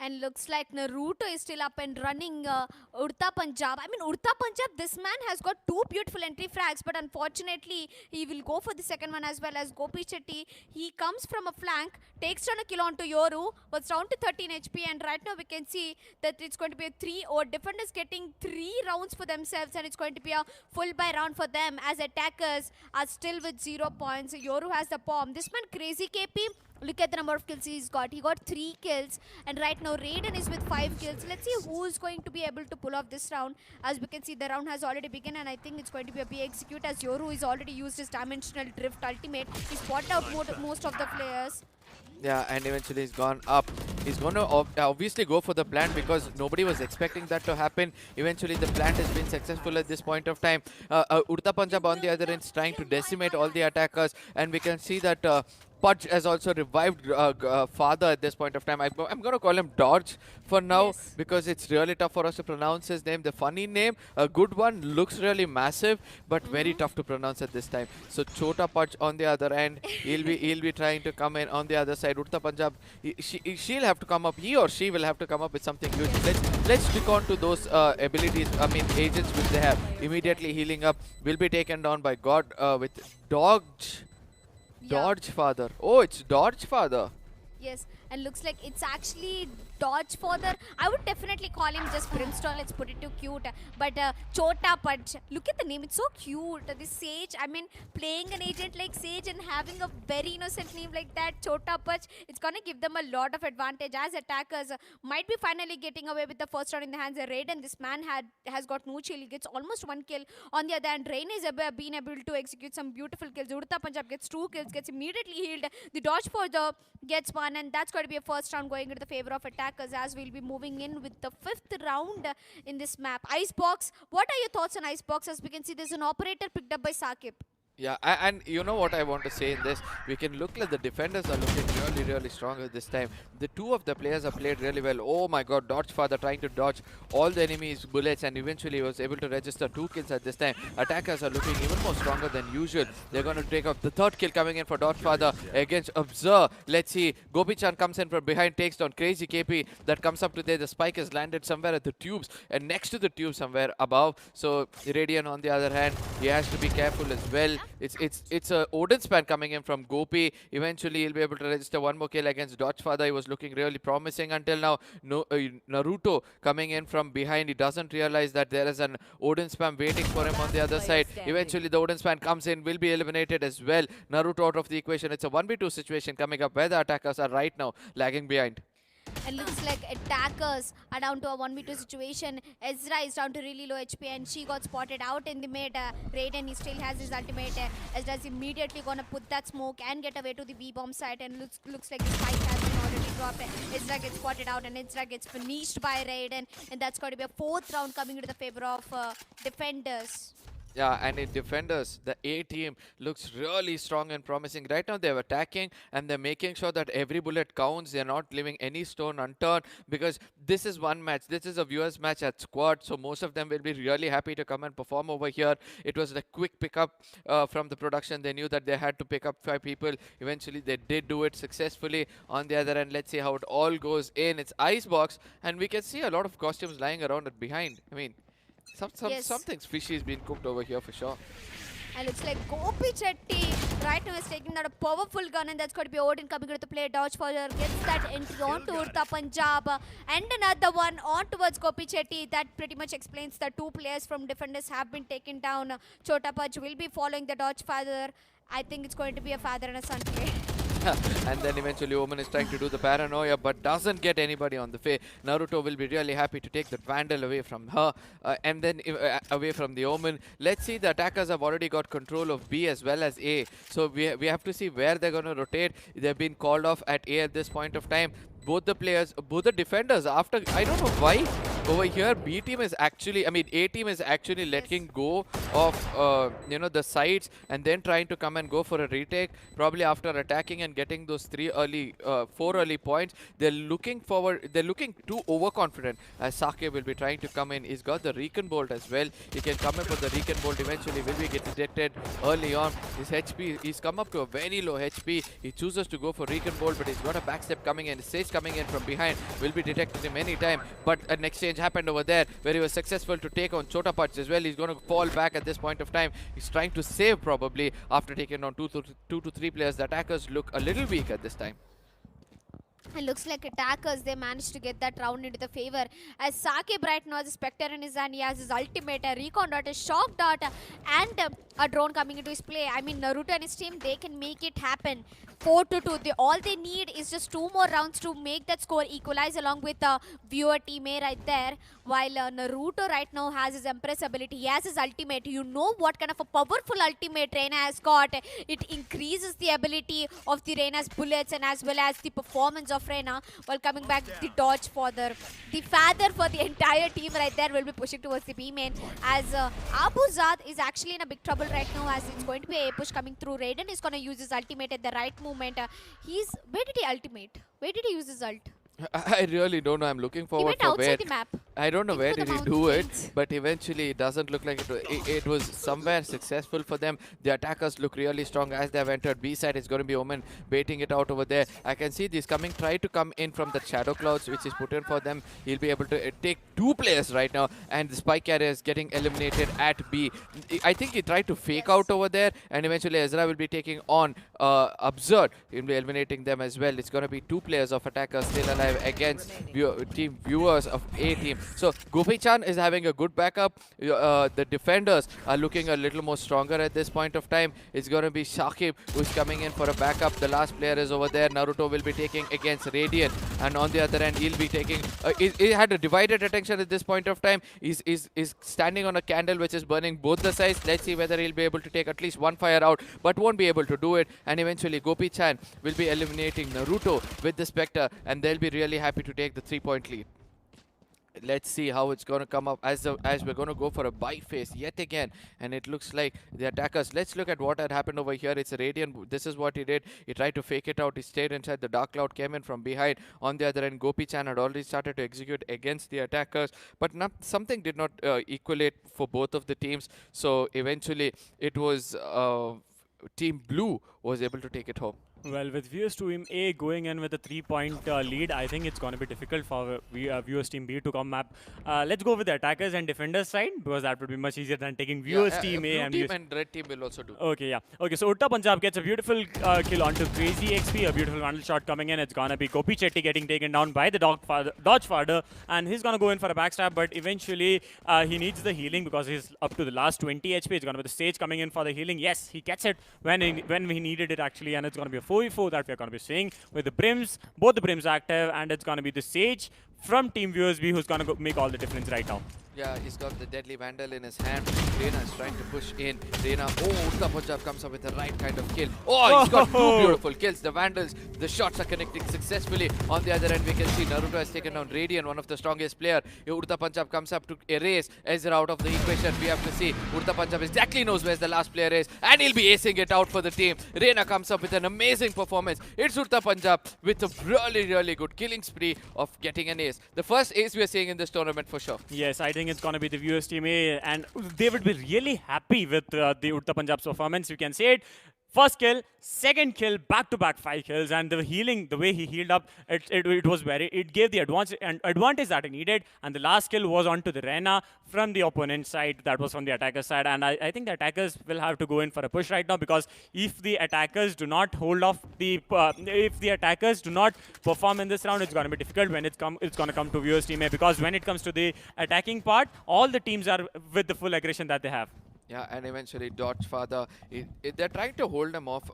And looks like Naruto is still up and running. Urta Punjab. I mean, Urta Punjab, this man has got 2 beautiful entry frags, but unfortunately, he will go for the second one as well as Gopi Chetty. He comes from a flank, takes down a kill onto Yoru, was down to 13 HP, and right now we can see that it's going to be a 3 or defenders getting 3 rounds for themselves, and it's going to be a full buy round for them as attackers are still with 0 points. Yoru has the bomb. This man, Crazy KP, look at the number of kills he's got. He got 3 kills, and right now Raiden is with 5 kills. Let's see who is going to be able to pull off this round. As we can see, the round has already begun, and I think it's going to be a B execute as Yoru is already used his dimensional drift ultimate. He's spotted out most of the players. Yeah, and eventually he's gone up. He's going to obviously go for the plant because nobody was expecting that to happen. Eventually the plant has been successful at this point of time. Urta Punjab on the other end is trying to decimate all the attackers, and we can see that Pudge has also revived Father at this point of time. I'm going to call him Dodge for now because it's really tough for us to pronounce his name. The funny name, a good one, looks really massive, but very tough to pronounce at this time. So Chota Pudge on the other end, he'll be trying to come in on the other side. Urta Punjab, she'll have to come up. He or she will have to come up with something huge. Let's stick on to those abilities. I mean agents which they have. Immediately healing up, will be taken down by God with Dodge. Dodge Father. Oh, it's Dodge Father. Yes, and looks like it's actually Dodge Father. I would definitely call him just Brimstone. Let's put it too cute. But Chota Pudge, look at the name. It's so cute. This Sage, I mean, playing an agent like Sage and having a very innocent name like that, Chota Pudge, it's going to give them a lot of advantage as attackers. Might be finally getting away with the first round in the hands of Raiden. This man has got no chill. He gets almost 1 kill. On the other hand, Rain is been able to execute some beautiful kills. Urta Punjab gets 2 kills, gets immediately healed. The Dodge Father gets 1, and that's going to be a first round going into the favor of attackers as we'll be moving in with the 5th round in this map. Icebox, what are your thoughts on Icebox? As we can see, there's an operator picked up by Sakib. Yeah, and you know what I want to say in this? We can look like the defenders are looking really strong at this time. The 2 of the players have played really well. Oh my god, Dodge Father trying to dodge all the enemies' bullets and eventually was able to register 2 kills at this time. Attackers are looking even more stronger than usual. They're going to take up the 3rd kill coming in for Dodge Father against Observe. Let's see, Gopi-chan comes in from behind, takes down Crazy KP. That comes up to there. The spike has landed somewhere at the tubes and next to the tube somewhere above. So Radiant on the other hand, he has to be careful as well. It's a Odin span coming in from Gopi. Eventually he'll be able to register 1 more kill against Dodge Father. He was looking really promising until now. Naruto coming in from behind. He doesn't realize that there is an Odin spam waiting for him on the other side. Eventually the Odin span comes in, will be eliminated as well. Naruto out of the equation. It's a 1v2 situation coming up where the attackers are right now lagging behind. And looks like attackers are down to a 1v2 situation. Ezra is down to really low HP and she got spotted out in the mid. Raiden, he still has his ultimate. Ezra is immediately gonna put that smoke and get away to the B-bomb site, and looks like the spike has been already dropped. Ezra gets spotted out and Ezra gets finished by Raiden, and that's going to be a 4th round coming into the favor of defenders. Yeah, and in defenders, the A team looks really strong and promising. Right now, they're attacking and they're making sure that every bullet counts. They're not leaving any stone unturned because this is one match. This is a viewers' match at squad, so most of them will be really happy to come and perform over here. It was a quick pickup from the production. They knew that they had to pick up 5 people. Eventually, they did do it successfully. On the other end, let's see how it all goes in. It's Icebox, and we can see a lot of costumes lying around it behind. I mean, Yes. something's fishy is being cooked over here for sure. And looks like Gopi Chetty right now is taking that a powerful gun, and that's going to be Odin coming to the play. Dodge fire gets that entry onto Urta Punjab, and another one on towards Gopi Chetty. That pretty much explains the two players from defenders have been taken down. Chota Paj will be following the dodge father. I think it's going to be a father and a son play. And then eventually Omen is trying to do the paranoia but doesn't get anybody on the fay. Naruto will be really happy to take that Vandal away from her and then away from the Omen. Let's see, the attackers have already got control of B as well as A. So we have to see where they're going to rotate. They've been called off at A at this point of time. Both the players, both the defenders, after, I don't know why, over here, B team is actually, A team is actually letting go of, the sides and then trying to come and go for a retake. Probably after attacking and getting those 4 early points, they're looking forward, they're looking too overconfident as Sake will be trying to come in. He's got the Recon Bolt as well. He can come in for the Recon Bolt eventually, will be get detected early on. His HP, he's come up to a very low HP. He chooses to go for Recon Bolt, but he's got a backstep coming in. Sage coming in from behind will be detected him any time, but an exchange happened over there where he was successful to take on Chota Pach as well. He's going to fall back at this point of time. He's trying to save probably after taking on 2 to 3 players. The attackers look a little weak at this time. It looks like attackers, they managed to get that round into the favor. As Sake right now has a Spectre in his hand, he has his ultimate, a Recon Dot, a Shock Dot, and a drone coming into his play. I mean, Naruto and his team, they can make it happen. 4-2. All they need is just 2 more rounds to make that score equalize along with viewer team A right there. While Naruto right now has his Empress ability, he has his ultimate. You know what kind of a powerful ultimate Reina has got. It increases the ability of the Reina's bullets and as well as the performance of Reina. While coming back, the dodge father, the father for the entire team right there will be pushing towards the B main. As Abu Zad is actually in a big trouble right now, as it's going to be a push coming through. Raiden is going to use his ultimate at the right moment. Where did he ultimate? Where did he use his ult? I really don't know. I'm looking He forward went for outside where. the map. I don't know Into where the did he do it, mountains. but eventually it doesn't look like it was somewhere successful for them. The attackers look really strong as they have entered B side. It's going to be Omen baiting it out over there. I can see this coming, try to come in from the shadow clouds, which is put in for them. He'll be able to take 2 players right now, and the spike carrier is getting eliminated at B. I think he tried to fake out over there, and eventually Ezra will be taking on Absurd. He'll be eliminating them as well. It's going to be 2 players of attackers still alive against team viewers of A team. So Gopi-chan is having a good backup. The defenders are looking a little more stronger at this point of time. It's going to be Shakib who's coming in for a backup. The last player is over there. Naruto will be taking against Radiant, and on the other end he'll be taking he had a divided attention at this point of time. He's standing on a candle which is burning both the sides. Let's see whether he'll be able to take at least 1 fire out, but won't be able to do it. And eventually Gopi-chan will be eliminating Naruto with the Spectre, and they'll be really happy to take the 3-point lead. Let's see how it's going to come up as we're going to go for a buy phase yet again, and it looks like the attackers. Let's look at what had happened over here. It's a Radiant. This is what he did. He tried to fake it out. He stayed inside. The Dark Cloud came in from behind. On the other end, Gopi-chan had already started to execute against the attackers, but something did not equalate for both of the teams. So eventually it was Team Blue was able to take it home. Well, with viewers team A going in with a 3-point lead, I think it's going to be difficult for viewers team B to come up. Let's go with the attackers and defenders side, because that would be much easier than taking viewers team A Blue team and red team will also do. Okay, yeah. Okay, so Utta Punjab gets a beautiful kill onto Crazy XP, a beautiful vandal shot coming in. It's gonna be Gopi Chetty getting taken down by the dodge father, and he's gonna go in for a backstab, but eventually he needs the healing because he's up to the last 20 HP. It's gonna be the Sage coming in for the healing. Yes, he gets it when he needed it actually, and it's gonna be a 4v4 that we're gonna be seeing with the brims, both the brims active, and it's gonna be the Sage from Team VSB who's gonna make all the difference right now. Yeah, he's got the deadly vandal in his hand. Reina is trying to push in. Reina, Urta Punjab comes up with the right kind of kill. Oh, he's got two beautiful kills. The vandals, the shots are connecting successfully. On the other end, we can see Naruto has taken down Radiant, one of the strongest player. Urta Punjab comes up to erase Ezra out of the equation. We have to see Urta Punjab exactly knows where the last player is, and he'll be acing it out for the team. Reina comes up with an amazing performance. It's Urta Punjab with a really good killing spree of getting an ace. The first ace we are seeing in this tournament for sure. Yes, I think it's going to be the viewers team A, and they would be really happy with the Urta Punjab's performance. You can say it. First kill, second kill, back-to-back 5 kills, and the healing, the way he healed up, it was it gave the advantage that he needed, and the last kill was onto the Rena from the opponent side, that was from the attacker side, and I think the attackers will have to go in for a push right now, because if the attackers do not hold off if the attackers do not perform in this round, it's going to be difficult when it's going to come to viewers team A, because when it comes to the attacking part, all the teams are with the full aggression that they have. Yeah, and eventually Dodge Father, they're trying to hold them off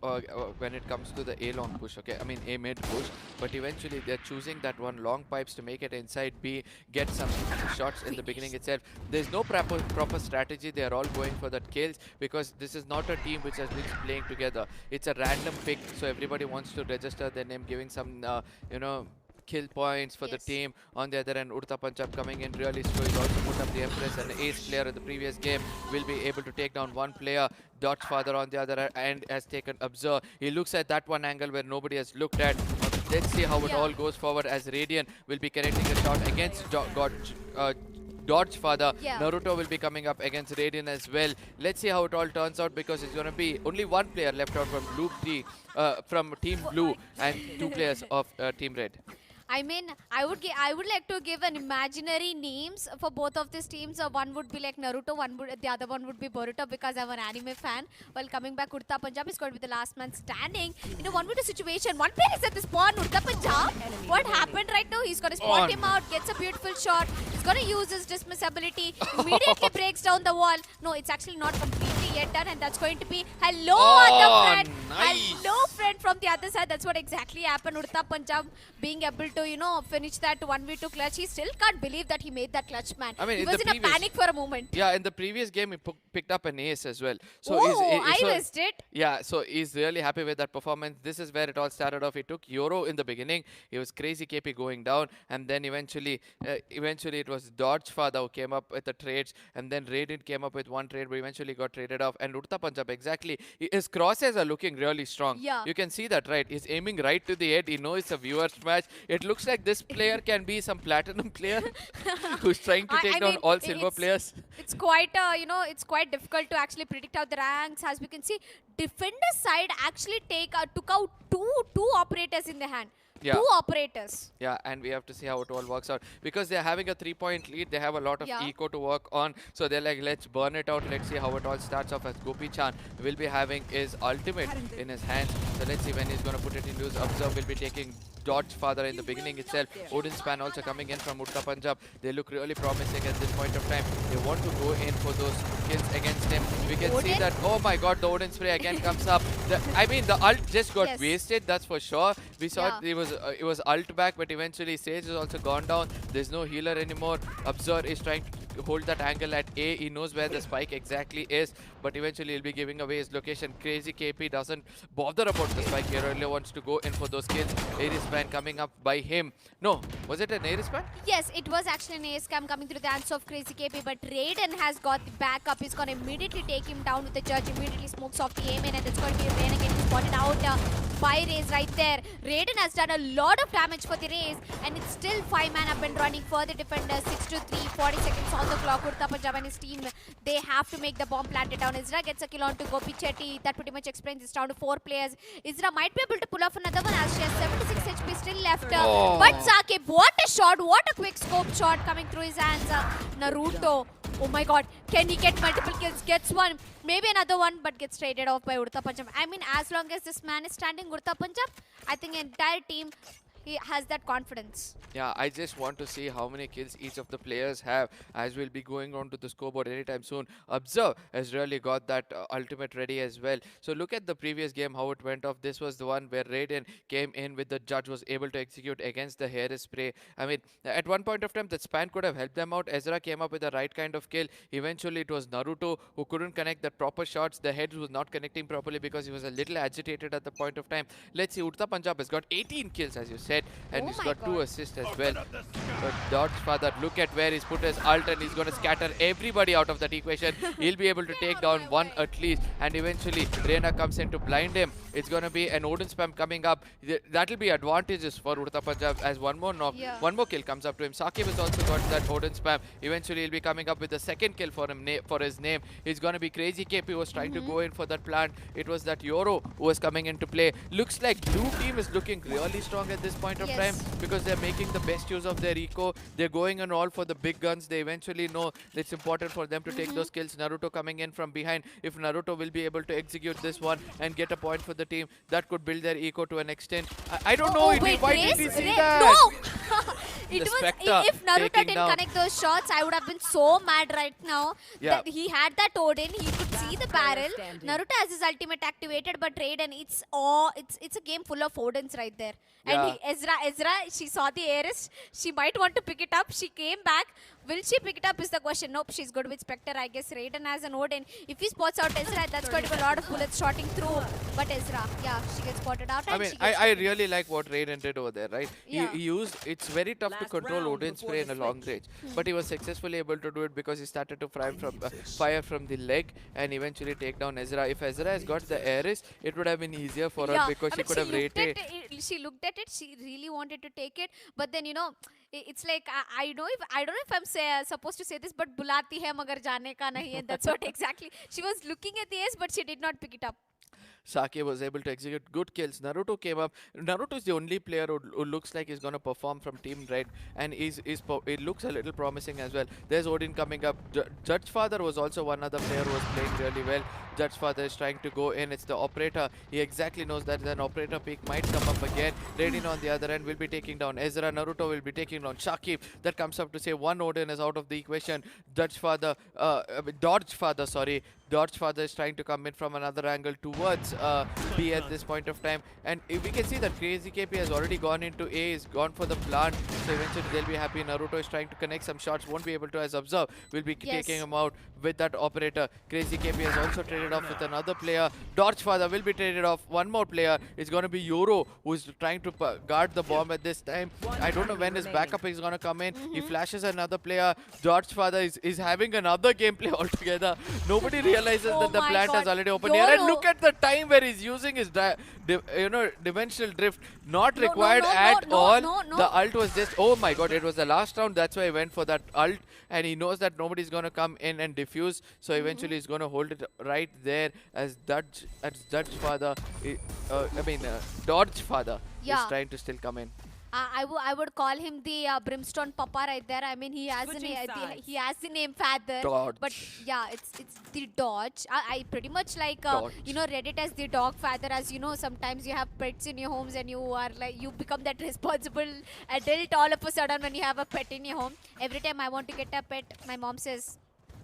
when it comes to the A long push, okay? I mean A mid push, but eventually they're choosing that one long pipes to make it inside B, get some shots in the beginning itself. There's no proper strategy. They're all going for that kills, because this is not a team which has been playing together. It's a random pick, so everybody wants to register their name, giving some, kill points for the team. On the other end, Urta Punjab coming in really slow. He's also put up the Empress, and the ace player in the previous game will be able to take down one player. Dodge Father on the other end has taken Observe. He looks at that one angle where nobody has looked at. Let's see how it all goes forward, as Radiant will be connecting the shot against Dodge Father. Naruto will be coming up against Radiant as well. Let's see how it all turns out, because it's going to be only one player left out from Team Blue and 2 players of Team Red. I mean, I would like to give an imaginary names for both of these teams. One would be like Naruto, the other one would be Boruto, because I'm an anime fan. While coming back, Urta Punjab is going to be the last man standing in a 1v2 situation. One player is at the spawn, Urta Punjab. What happened right now? He's going to spot him out, gets a beautiful shot. He's going to use his dismiss ability, immediately breaks down the wall. No, it's actually not completely yet done, and that's going to be hello, other friend. Nice. Hello, friend from the other side. That's what exactly happened. Urta Punjab being able to, finish that 1v2 clutch. He still can't believe that he made that clutch, man. I mean, he was in a panic for a moment. Yeah, in the previous game, he picked up an ace as well. So I missed it. Yeah, so he's really happy with that performance. This is where it all started off. He took Yoro in the beginning. He was crazy KP going down, and then eventually it was Dodge Father who came up with the trades, and then Radiant came up with one trade, but eventually got traded off. And Urta Punjab, exactly, his crosses are looking really strong. Yeah. You can see that, right? He's aiming right to the head. He knows it's a viewer's match. It looks like this player can be some platinum player who's trying to take down all silver players. It's quite, it's quite difficult to actually predict out the ranks. As we can see, defender side actually took out two operators in the hand. Yeah. 2 operators. Yeah, and we have to see how it all works out, because they're having a 3-point lead. They have a lot of eco to work on, so they're like, let's burn it out. Let's see how it all starts off, as Gopi-chan will be having his ultimate in his hands. So let's see when he's going to put it in use. Observe will be taking Dodge Father in the beginning itself. Odin Span also coming in from Urta Punjab. They look really promising at this point of time. They want to go in for those kills against him. We can see that, oh my god, the Odin spray again comes up. The ult just got wasted, that's for sure. We saw it was ult back, but eventually Sage has also gone down. There's no healer anymore. Observe is trying to hold that angle at A. He knows where the spike exactly is, but eventually he'll be giving away his location. Crazy KP doesn't bother about the spike here. Earlier wants to go in for those kills. Ares ban coming up by him. No, was it an Ares ban? Yes, it was actually an ace cam coming through the hands of Crazy KP, but Raiden has got the backup. He's going to immediately take him down with the judge. Immediately smokes off the aim in, and it's going to be a Rain again. He's spotted out by Raze right there. Raiden has done a lot of damage for the Raze, and it's still 5-man up and running for the defenders. 6-3, 40 seconds on the clock. Urta Punjab and his team, they have to make the bomb planted down. Isra gets a kill onto Gopi Chetty. That pretty much explains it's down to 4 players. Isra might be able to pull off another one, as she has 76 HP still left. But Sake, what a shot, what a quick scope shot coming through his hands. Naruto, oh my god, can he get multiple kills? Gets one, maybe another one, but gets traded off by Urta Punjab. I mean, as long as this man is standing, Urta Punjab, I think entire team, he has that confidence. Yeah, I just want to see how many kills each of the players have as we'll be going on to the scoreboard anytime soon. Observe has really got that ultimate ready as well. So look at the previous game, how it went off. This was the one where Raiden came in with the judge, was able to execute against the hair spray. I mean, at one point of time, that span could have helped them out. Ezra came up with the right kind of kill. Eventually, it was Naruto who couldn't connect the proper shots. The head was not connecting properly because he was a little agitated at the point of time. Let's see, Urta Punjab has got 18 kills, as you said, and Oh he's my got 2 God. assists as well. But Dodge Father, look at where he's put his ult, and he's going to scatter everybody out of that equation. He'll be able to take down one at least, and eventually Reina comes in to blind him. It's going to be an Odin spam coming up. That'll be advantages for Urta Punjab as one more knock, Yeah. one more kill comes up to him. Saqib has also got that Odin spam. Eventually he'll be coming up with the second kill for him, for his name. It's going to be Crazy KP who was trying to go in for that plant. It was that Yoro who was coming into play. Looks like blue team is looking really strong at this point of time, Yes. because they're making the best use of their eco. They're going on all for the big guns. They eventually know it's important for them to take those kills. Naruto coming in from behind. If Naruto will be able to execute this one and get a point for the team, that could build their eco to an extent. I don't know. Wait, Why Raze? did he see Raze- that? No! It The was Spectre if Naruto taking didn't down. connect those shots, I would have been so mad right now. Yeah. That he had that Odin, he could see the barrel. standing. Naruto has his ultimate activated, but Raiden, it's a game full of Odins right there. Yeah. And Ezra, she saw the Ares. She might want to pick it up. She came back. Will she pick it up is the question. Nope, she's good with Spectre. I guess Raiden has an Odin. If he spots out Ezra, that's going to be a lot of bullets shooting through. But Ezra, yeah, she gets spotted out. I And mean, she gets I killed. really like what Raiden did over there, right? Yeah. He used, it's very tough to Last control round Odin before spray in the a long switch. range, but he was successfully able to do it because he started to fire from the leg and eventually take down Ezra. If Ezra has got the Ares, it would have been easier for her because I she mean, could have looked rated. at it, she looked at it. She really wanted to take it, but then it's like I don't know if I'm supposed to say this, but bulati hai magar jaane ka nahi hai. That's what exactly she was looking at the ace, but she did not pick it up. Sake was able to execute good kills. Naruto came up. Naruto is the only player who looks like he's going to perform from Team Red, and it looks a little promising as well. There's Odin coming up. Judge Father was also one other player who was playing really well. Judge Father is trying to go in. It's the operator. He exactly knows that an operator peak might come up again. Raiden on the other end will be taking down Ezra. Naruto will be taking down Shakib. That comes up to say one Odin is out of the equation. Dodge Father, sorry. Dodge Father is trying to come in from another angle towards B at this point of time. And if we can see that Crazy KP has already gone into A, is gone for the plant. So eventually they'll be happy. Naruto is trying to connect some shots, won't be able to, as observe. Will be Yes. taking him out with that operator. Crazy KP has also traded off with another player. Dodge Father will be traded off. One more player is going to be Yoro, who is trying to guard the bomb at this time. I don't know when his backup is going to come in. He flashes another player. Dodge Father is having another gameplay altogether. Nobody realizes Oh that the my plant has God. already opened here. And Yoro. look at the time where he's using his dimensional drift. Not No, no, required no, at no, all. no, no. The ult was just, oh my God, it was the last round. That's why he went for that ult. And he knows that nobody's going to come in and defuse. So eventually he's going to hold it right there as Dodge Father, Dodge Father is Yeah. trying to still come in. I would call him the Brimstone Papa right there. I mean, he has Switching sides. he has the name Father. Dodge. But yeah, it's the Dodge. I pretty much like Dodge. Reddit as the dog father. As you know, sometimes you have pets in your homes and you are like you become that responsible adult all of a sudden when you have a pet in your home. Every time I want to get a pet, my mom says,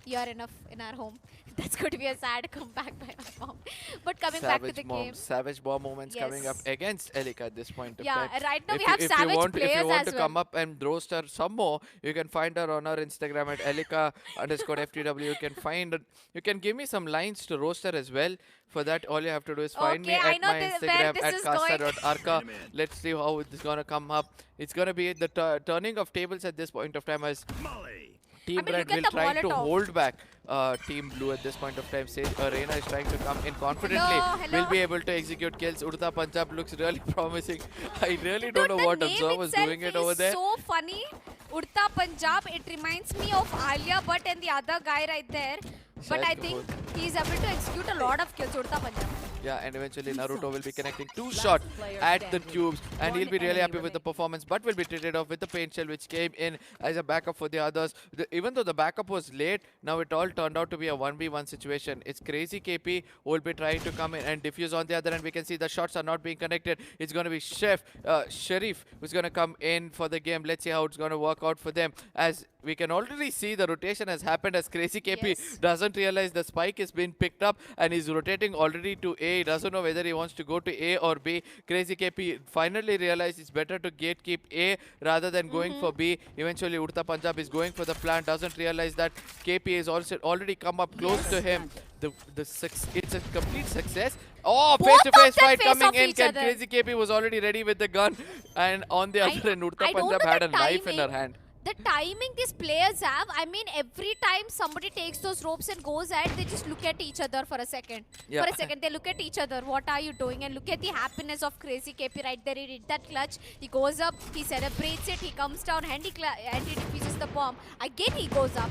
"You're enough in our home." That's going to be a sad comeback by my mom. But coming back to the game. Savage bomb moments coming up Yes. against Elika at this point of Yeah, time. right now we If have you savage want, players if you want as to well. come up and roast her some more, you can find her on our Instagram at Elika_FTW. You can give me some lines to roast her as well. For that, all you have to do is find me Okay, I at know my where Instagram this at is going. Kasta.arka. Let's see how it's gonna come up. It's gonna be the turning of tables at this point of time as Team I mean, Red look at will the try to Molotov. hold back Team Blue at this point of time. Reina is trying to come in confidently. Hello. Will be able to execute kills. Urta Punjab looks really promising. I really don't know Dude, what the name Observer was itself doing it is over there. so funny. Urta Punjab, it reminds me of Alia Bhatt and the other guy right there. But Shahid I think he's able to execute a lot of kills, Urta Punjab. Yeah, and eventually Naruto will be connecting 2 shots at the cubes, and he'll be really happy with the performance, but will be traded off with the paint shell, which came in as a backup for the others. Even though the backup was late, now it all turned out to be a 1v1 situation. It's Crazy KP who will be trying to come in and defuse on the other end. We can see the shots are not being connected. It's going to be Sharif who's going to come in for the game. Let's see how it's going to work out for them, as we can already see the rotation has happened, as Crazy KP doesn't realize the spike is being picked up and he's rotating already to A. He doesn't know whether he wants to go to A or B. Crazy KP finally realized it's better to gatekeep A rather than going for B. Eventually Urta Punjab is going for the plant, doesn't realize that KP is also already come up close to him. It's a complete success. Oh, face-to-face fight coming in. Crazy KP was already ready with the gun, and on the other end, Urta Punjab had a knife in her hand. The timing these players have, I mean, every time somebody takes those ropes and goes at, they just look at each other for a second. Yeah. For a second, they look at each other. What are you doing? And look at the happiness of Crazy KP right there. He did that clutch. He goes up, he celebrates it, he comes down, and he defuses the bomb. Again, he goes up.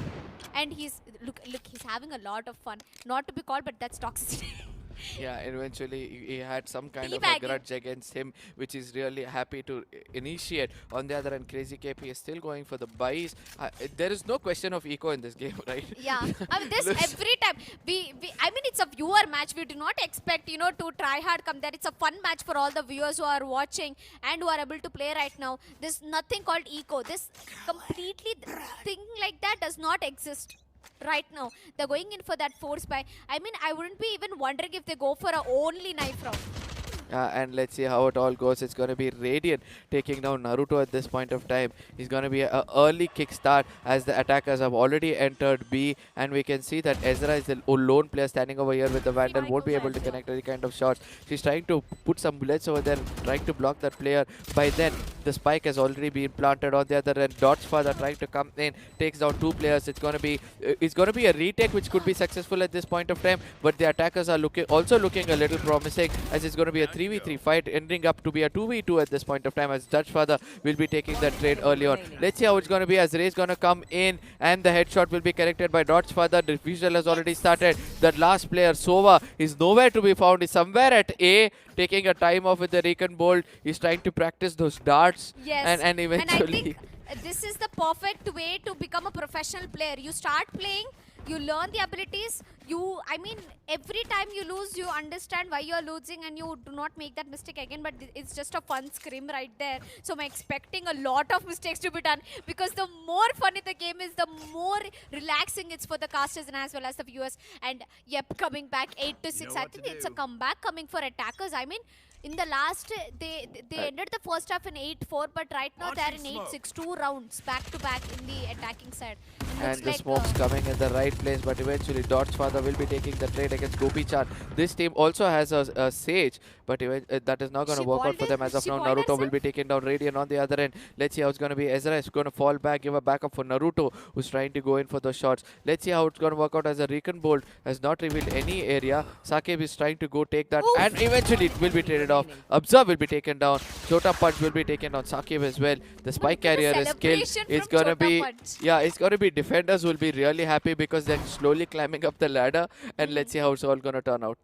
And he's, look, he's having a lot of fun. Not to be called, but that's toxicity. Yeah, eventually he had some kind of a grudge against him, which is really happy to initiate. On the other hand, Crazy KP is still going for the buys. There is no question of eco in this game, right? Yeah, I mean, this every time I mean, it's a viewer match. We do not expect, you know, to try hard come there. It's a fun match for all the viewers who are watching and who are able to play right now. There's nothing called eco. This completely thing like that does not exist right now. They're going in for that force buy. I mean, I wouldn't be even wondering if they go for a only knife round. And let's see how it all goes. It's going to be Radiant taking down Naruto at this point of time. He's going to be an early kickstart, as the attackers have already entered B, and we can see that Ezra is the lone player standing over here with the Vandal. Won't be able to connect any kind of shots. She's trying to put some bullets over there, trying to block that player. By then, the spike has already been planted. On the other end, Dodge Father trying to come in, takes down 2 players. It's going to be a retake which could be successful at this point of time, but the attackers are also looking a little promising, as it's going to be a 3v3 fight, ending up to be a 2v2 at this point of time, as Dutch Father will be taking that trade early on. Let's see how it's going to be, as Ray's going to come in and the headshot will be connected by Dutch Father. The visual has already started. That last player, Sova, is nowhere to be found. He's somewhere at A, taking a time off with the Recon Bolt. He's trying to practice those darts. Yes. And eventually... And I think this is the perfect way to become a professional player. You start playing, you learn the abilities, I mean, every time you lose, you understand why you're losing and you do not make that mistake again, but it's just a fun scrim right there. So I'm expecting a lot of mistakes to be done, because the more funny the game is, the more relaxing it's for the casters and as well as the viewers. And yep, coming back 8-6. I think it's a comeback coming for attackers. I mean, in the last, they ended the first half in 8-4, but right now they're in 8-6, 2 rounds back to back in the attacking side. And the smoke's coming in the right place, but eventually Dot's father will be taking the trade against Gopi-chan. This team also has a Sage, but that is not going to work out for them as of now. Naruto will be taking down Radiant on the other end. Let's see how it's going to be. Ezra is going to fall back, give a backup for Naruto, who's trying to go in for those shots. Let's see how it's going to work out, as a Recon Bolt has not revealed any area. Sakib is trying to go take that, and eventually it will be traded off. Abza will be taken down. Chota Punch will be taken down. Sakib as well. The spike carrier is killed. It's going to be, it's going to be defenders will be really happy, because they're slowly climbing up the ladder, and let's see how it's all going to turn out.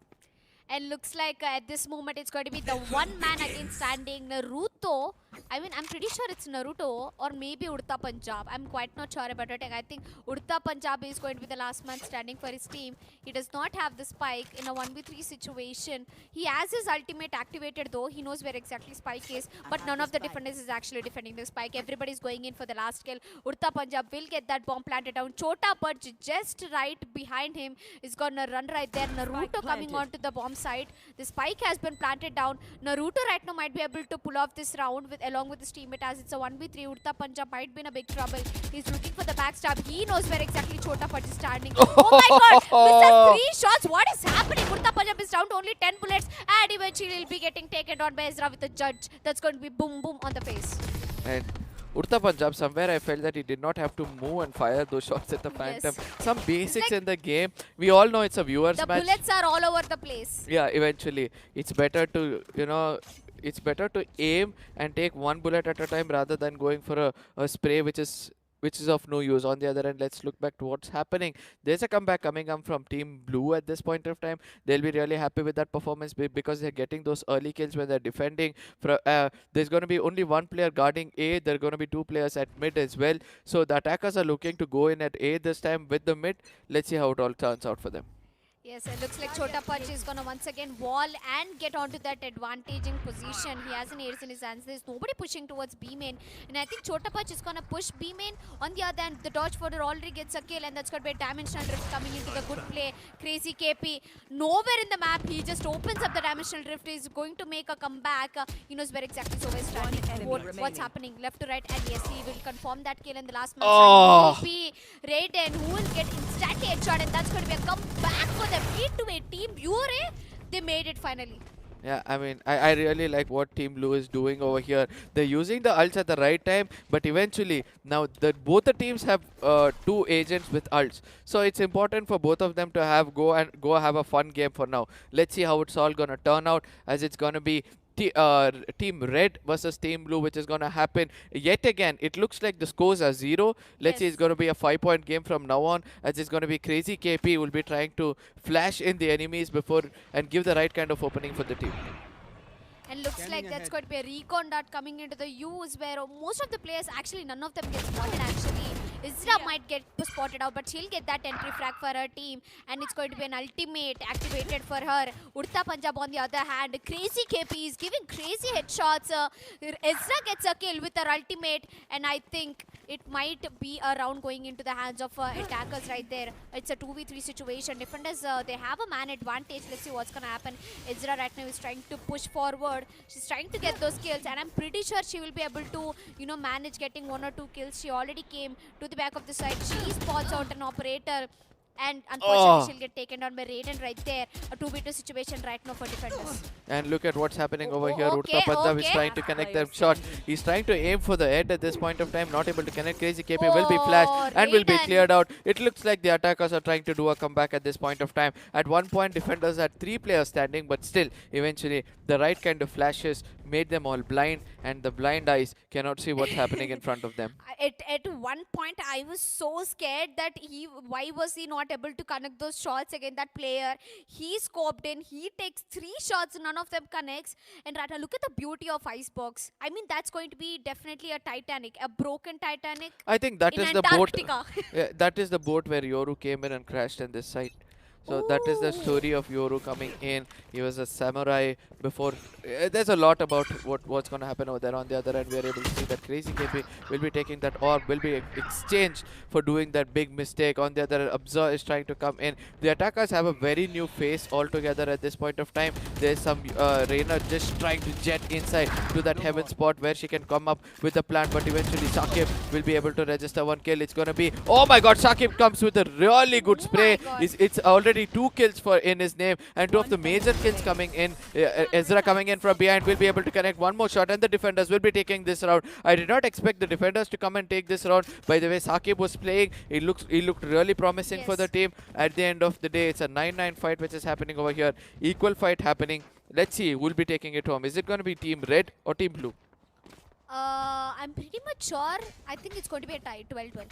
And looks like at this moment it's going to be the one man against standing Naruto. I mean, I'm pretty sure it's Naruto or maybe Urta Punjab. I'm quite not sure about it. I think Urta Punjab is going to be the last man standing for his team. He does not have the spike in a 1v3 situation. He has his ultimate activated though. He knows where exactly spike is, but none of the defenders is actually defending the spike. Everybody's going in for the last kill. Urta Punjab will get that bomb planted down. Chota Punch just right behind him is gonna run right there. Naruto coming onto the bomb side. The spike has been planted down. Naruto right now might be able to pull off this round along with his teammate, as it's a 1v3. Urta Punjab might be in a big trouble. He's looking for the backstab. He knows where exactly Chota Punch is standing. Oh my god! Mr. 3 shots. What is happening? Urta Punjab is down to only 10 bullets, and eventually he'll be getting taken down by Ezra with a judge. That's going to be boom boom on the face. And Urta Punjab, somewhere I felt that he did not have to move and fire those shots at the Phantom. Some basics in the game. We all know it's a viewers match. The bullets are all over the place. Yeah, eventually. It's better to, it's better to aim and take one bullet at a time rather than going for a spray which is which is of no use. On the other end, let's look back to what's happening. There's a comeback coming up from Team Blue at this point of time. They'll be really happy with that performance because they're getting those early kills when they're defending. There's going to be only one player guarding A. There are going to be two players at mid as well. So the attackers are looking to go in at A this time with the mid. Let's see how it all turns out for them. Yes, it looks like Chota Punch is gonna once again wall and get onto that advantaging position. He has an ace in his hands. There's nobody pushing towards B main, and I think Chota Punch is gonna push B main. On the other hand, the dodge fodder already gets a kill, and that's gonna be a dimensional rift coming into the good play. Crazy KP, nowhere in the map. He just opens up the dimensional rift. He's going to make a comeback. He knows where exactly Sova is standing. What's happening left to right, and yes, he will confirm that kill in the last match. Oh. Will be Raiden, who will get instantly headshot, and that's going to be a comeback for them. 8-8 Team Buore, they made it finally. Yeah, I mean, I really like what Team Blue is doing over here. They're using the ults at the right time, but eventually, now both the teams have two agents with ults. So it's important for both of them to go have a fun game for now. Let's see how it's all gonna turn out, as it's gonna be Team Red versus Team Blue, which is going to happen yet again. It looks like the scores are 0. Let's see, it's going to be a 5-point game from now on, as it's going to be Crazy KP will be trying to flash in the enemies before and give the right kind of opening for the team. And looks like that's going to be a recon dart coming into the U's, where most of the players, actually none of them get spotted actually. Isra might get spotted out, but she'll get that entry frag for her team, and it's going to be an ultimate activated for her. Urta Punjab on the other hand, Crazy KP is giving crazy headshots. Ezra gets a kill with her ultimate, and I think it might be a round going into the hands of attackers right there. It's a 2v3 situation. Defenders, they have a man advantage. Let's see what's going to happen. Ezra right now is trying to push forward. She's trying to get those kills, and I'm pretty sure she will be able to, manage getting 1 or 2 kills. She already came to the back of the side. She spots out an operator, and unfortunately she'll get taken down by Raiden right there. A 2v2 situation right now for defenders. And look at what's happening over here. Okay, Urta Punjab is okay. trying to connect that shot. He's trying to aim for the head at this point of time, not able to connect. Crazy KP will be flashed and will be Raiden. cleared out. It looks like the attackers are trying to do a comeback at this point of time. At one point, defenders had 3 players standing, but still, eventually, the right kind of flashes made them all blind, and the blind eyes cannot see what's happening in front of them. At one point, I was so scared that why was he not able to connect those shots against that player? He scoped in, he takes 3 shots, none of them connects. And Rata, look at the beauty of Icebox. I mean, that's going to be definitely a Titanic, a broken Titanic. I think that in is the boat. Antarctica. Yeah, that is the boat where Yoru came in and crashed in this site. So that is the story of Yoru coming in. He was a samurai before. There's a lot about what's going to happen over there. On the other end, we are able to see that Crazy KP will be taking that orb, will be exchanged for doing that big mistake. On the other end, Abzor is trying to come in. The attackers have a very new face altogether at this point of time. There's some Reina just trying to jet inside to that heaven spot where she can come up with a plan, but eventually Saqib will be able to register 1 kill. It's going to be, oh my god, Saqib comes with a really good spray. It's already 2 kills in his name, and 2 of the major kills coming in. Ezra coming in from behind will be able to connect 1 more shot, and the defenders will be taking this round. I did not expect the defenders to come and take this round. By the way, Saqib was playing. He looked really promising for the team. At the end of the day, it's a 9-9 fight which is happening over here. Equal fight happening. Let's see who will be taking it home. Is it going to be Team Red or Team Blue? I'm pretty much sure. I think it's going to be a tie, 12-12.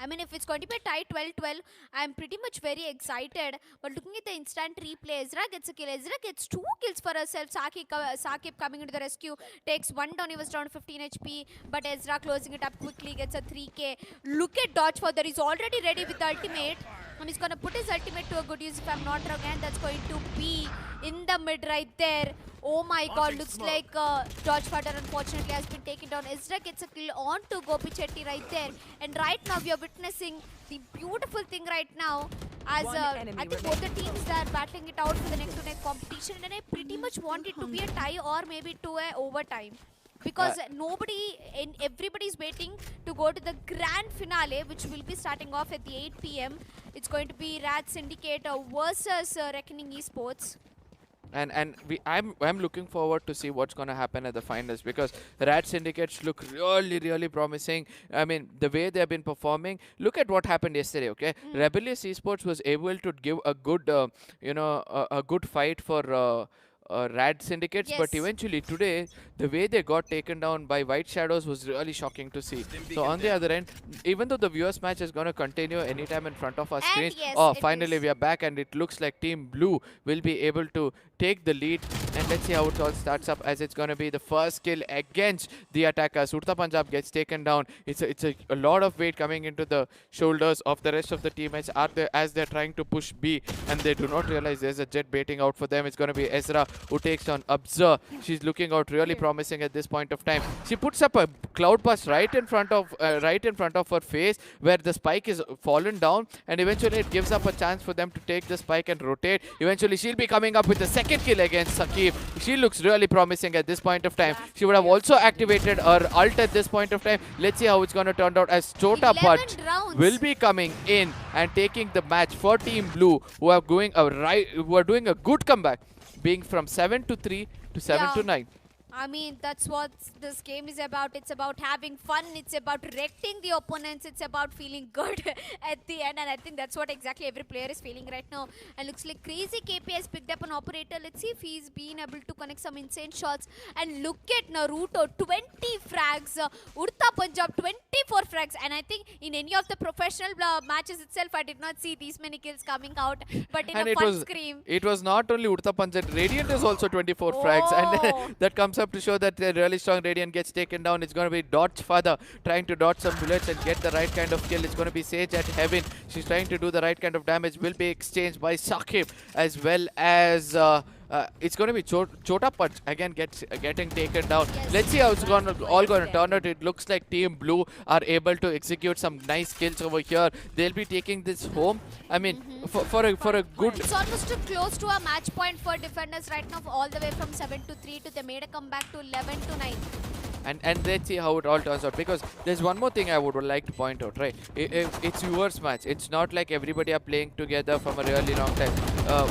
I mean, if it's going to be a tie 12-12, I'm pretty much very excited. But looking at the instant replay, Ezra gets a kill. Ezra gets 2 kills for herself. Saqib coming into the rescue, takes 1 down. He was down 15 HP. But Ezra closing it up quickly, gets a 3k. Look at Dodge Further. He's already ready with the ultimate. And he's going to put his ultimate to a good use if I'm not wrong. And that's going to be in the mid right there. Oh my god, looks like Dodge Fighter unfortunately has been taken down. Ezra gets a kill on to Gopi Chetty right there. And right now we are witnessing the beautiful thing right now as I think both the teams are battling it out for the neck-to-neck competition, and I pretty much want it to be a tie or maybe to a overtime. Because everybody's waiting to go to the grand finale, which will be starting off at the 8 p.m. It's going to be RAD Syndicate versus Reckoning Esports. And I'm looking forward to see what's going to happen at the finals, because RAD Syndicates look really promising. I mean, the way they've been performing. Look at what happened yesterday. Okay, Rebellious Esports was able to give a good a good fight for RAD Syndicates, but Yes. eventually today, the way they got taken down by White Shadows was really shocking to see. So on the other end, even though the viewers match is going to continue anytime in front of our And screens, yes, oh, it finally is. we are back, and it looks like Team Blue will be able to take the lead. And let's see how it all starts up, as it's going to be the first kill against the attackers. Urta Punjab gets taken down. It's a lot of weight coming into the shoulders of the rest of the teammates as they're trying to push B, and they do not realize there's a jet baiting out for them. It's going to be Ezra who takes on Abza. She's looking out really promising at this point of time. She puts up a cloud burst right in front of her face, where the spike is fallen down, and eventually it gives up a chance for them to take the spike and rotate. Eventually she'll be coming up with the second kill against Sakib. She looks really promising at this point of time. She would have also activated her ult at this point of time. Let's see how it's going to turn out, as Chota 11 Punch rounds. will be coming in and taking the match for Team Blue, who are doing a good comeback, being from 7-3 to 7-9. I mean, that's what this game is about. It's about having fun. It's about wrecking the opponents. It's about feeling good at the end. And I think that's what exactly every player is feeling right now. And looks like Crazy KP has picked up an operator. Let's see if he's been able to connect some insane shots. And look at Naruto, 20 frags. Urta Punjab, 24 frags. And I think in any of the professional matches itself, I did not see these many kills coming out. But in And a it fun was scream. it was not only Urta Panjat, Radiant is also 24 frags, Oh. and that comes up to show that they're really strong. Radiant gets taken down. It's going to be Dodge Father trying to dodge some bullets and get the right kind of kill. It's going to be Sage at Heaven. She's trying to do the right kind of damage. Will be exchanged by Sakib, as well as it's going to be Chota Punch again getting taken down. Yes, Let's see how it's right. all going to turn out. It looks like Team Blue are able to execute some nice kills over here. They'll be taking this home. I mean, for a good. It's almost too close to a match point for defenders right now, all the way from 7-3 to they made a comeback to 11-9. And let's see how it all turns out, because there's one more thing I would like to point out, right? It's viewers match. It's not like everybody are playing together from a really long time.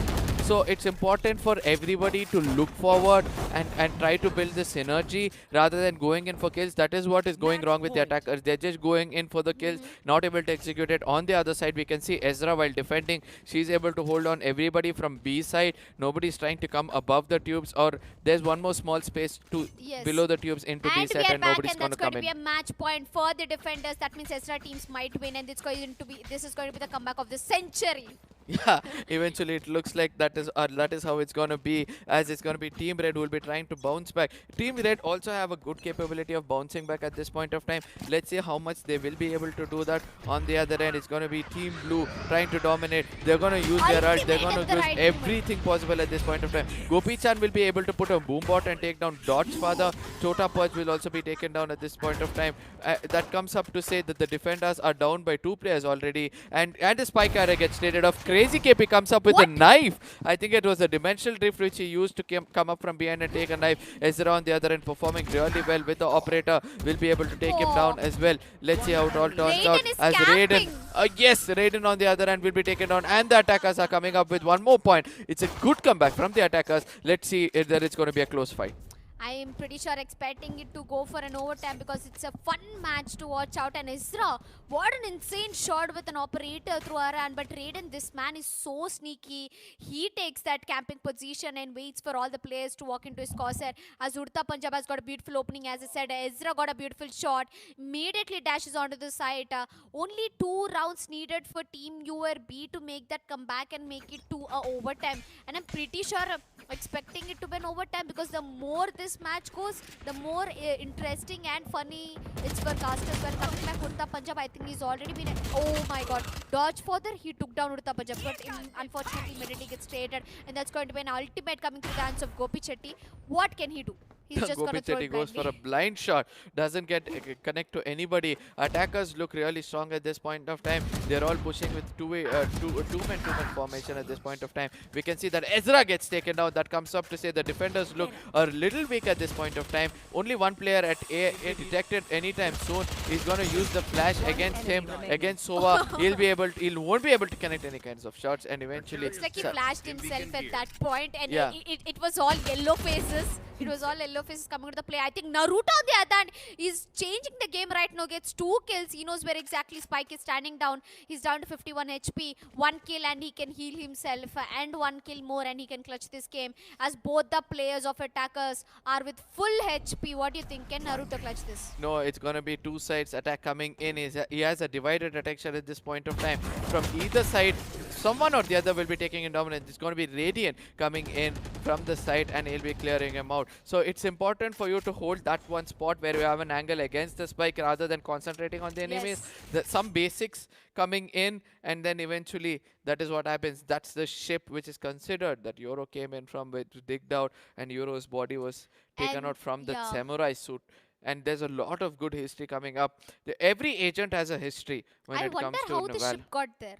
So it's important for everybody to look forward and try to build the synergy rather than going in for kills. That is what is going wrong with the attackers. They're just going in for the kills, not able to execute it. On the other side, we can see Ezra, while defending, she's able to hold on everybody from B side. Nobody's trying to come above the tubes, or there's one more small space to Yes. below the tubes into B And we set, are and back, nobody's and going that's to going come to be in. a match point for the defenders. That means Ezra teams might win, and this is going to be the comeback of the century. Yeah, eventually it looks like that is how it's going to be, as it's going to be Team Red who will be trying to bounce back. Team Red also have a good capability of bouncing back at this point of time. Let's see how much they will be able to do that. On the other end, it's going to be Team Blue trying to dominate. They're going to use their ult. They're going Ultimate at to the use right everything possible at this point of time. Gopi-chan will be able to put a boom bot and take down Dodge Father. Chota Purge will also be taken down at this point of time. That comes up to say that the defenders are down by 2 players already, and a spike array gets traded off. Crazy KP comes up with a knife. I think it was a dimensional drift which he used to come up from behind and take a knife. Ezra on the other end performing really well with the operator, will be able to take him down as well. Let's see how it all turns out, Raiden is as camping. Raiden, yes, Raiden on the other end will be taken down, and the attackers are coming up with one more point. It's a good comeback from the attackers. Let's see if there is going to be a close fight. I am pretty sure expecting it to go for an overtime, because it's a fun match to watch out. And Ezra, what an insane shot with an operator through a run. But Raiden, this man is so sneaky. He takes that camping position and waits for all the players to walk into his corsair. As Urta Punjab has got a beautiful opening, as I said, Ezra got a beautiful shot. Immediately dashes onto the side. Only 2 rounds needed for Team URB to make that comeback and make it to a overtime. And I'm pretty sure expecting it to be an overtime, because the more this match goes, the more interesting and funny it's for casters. When coming back, Urta Punjab, I think he's already been. Oh my god, dodge further, he took down Urta Punjab, but unfortunately immediately gets traded, and that's going to be an ultimate coming to the hands of Gopi Chetty. What can he do? He's just going to throw Gopi it goes for a blindly. blind shot, doesn't get connect to anybody. Attackers look really strong at this point of time. They're all pushing with two-man formation at this point of time. We can see that Ezra gets taken down. That comes up to say the defenders look a little weak at this point of time. Only one player at A detected anytime soon. He's going to use the flash against him, against Sova. He won't be able to connect any kinds of shots, and eventually Looks like he Sa- flashed himself at that point, and Yeah. it was all yellow faces. It was all yellow faces coming to the play. I think Naruto on the other hand is changing the game right now. Gets 2 kills. He knows where exactly Spike is standing down. He's down to 51 HP. 1 kill and he can heal himself. And 1 kill more and he can clutch this game. As both the players of attackers are with full HP. What do you think? Can Naruto clutch this? No, it's gonna be two sides attack coming in. He has a divided attack shot at this point of time. From either side, someone or the other will be taking in dominance. It's going to be Radiant coming in from the side and he'll be clearing him out. So it's important for you to hold that one spot where you have an angle against the spike rather than concentrating on the enemies. Some basics coming in and then eventually that is what happens. That's the ship which is considered that Euro came in from, which digged out, and Euro's body was taken out from the samurai suit. And there's a lot of good history coming up. Every agent has a history when it comes to I wonder how the ship got there.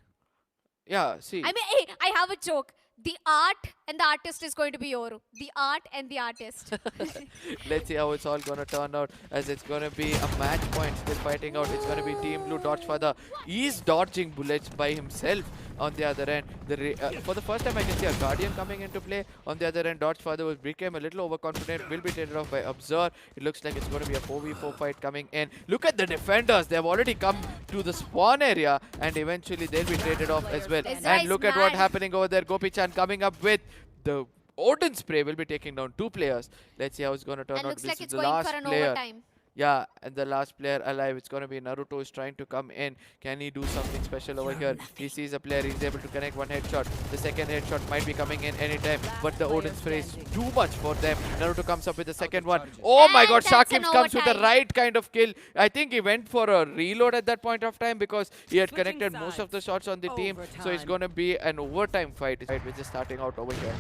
Yeah, see. I mean, hey, I have a joke. The art and the artist is going to be Yoru. The art and the artist. Let's see how it's all going to turn out, as it's going to be a match point still fighting out. It's going to be Team Blue Dodgefather. He's dodging bullets by himself on the other end. For the first time I can see a Guardian coming into play. On the other end, Dodgefather became a little overconfident. Will be traded off by Observe. It looks like it's going to be a 4v4 fight coming in. Look at the defenders. They've already come to the spawn area and eventually they'll be traded off as well. And look at what's happening over there. Gopi-chan coming up with the Odin Spray will be taking down 2 players. Let's see how it's going to turn out. Looks This like is it's the going last for an player. overtime. Yeah, and the last player alive, it's going to be Naruto who's trying to come in. Can he do something special over here? He sees a player, he's able to connect one headshot. The second headshot might be coming in anytime, but the Odin Spray is too much for them. Naruto comes up with the second one. Oh my god, Shakib comes with the right kind of kill. I think he went for a reload at that point of time because he had connected most of the shots on the team. So it's going to be an overtime fight, which is starting out over here.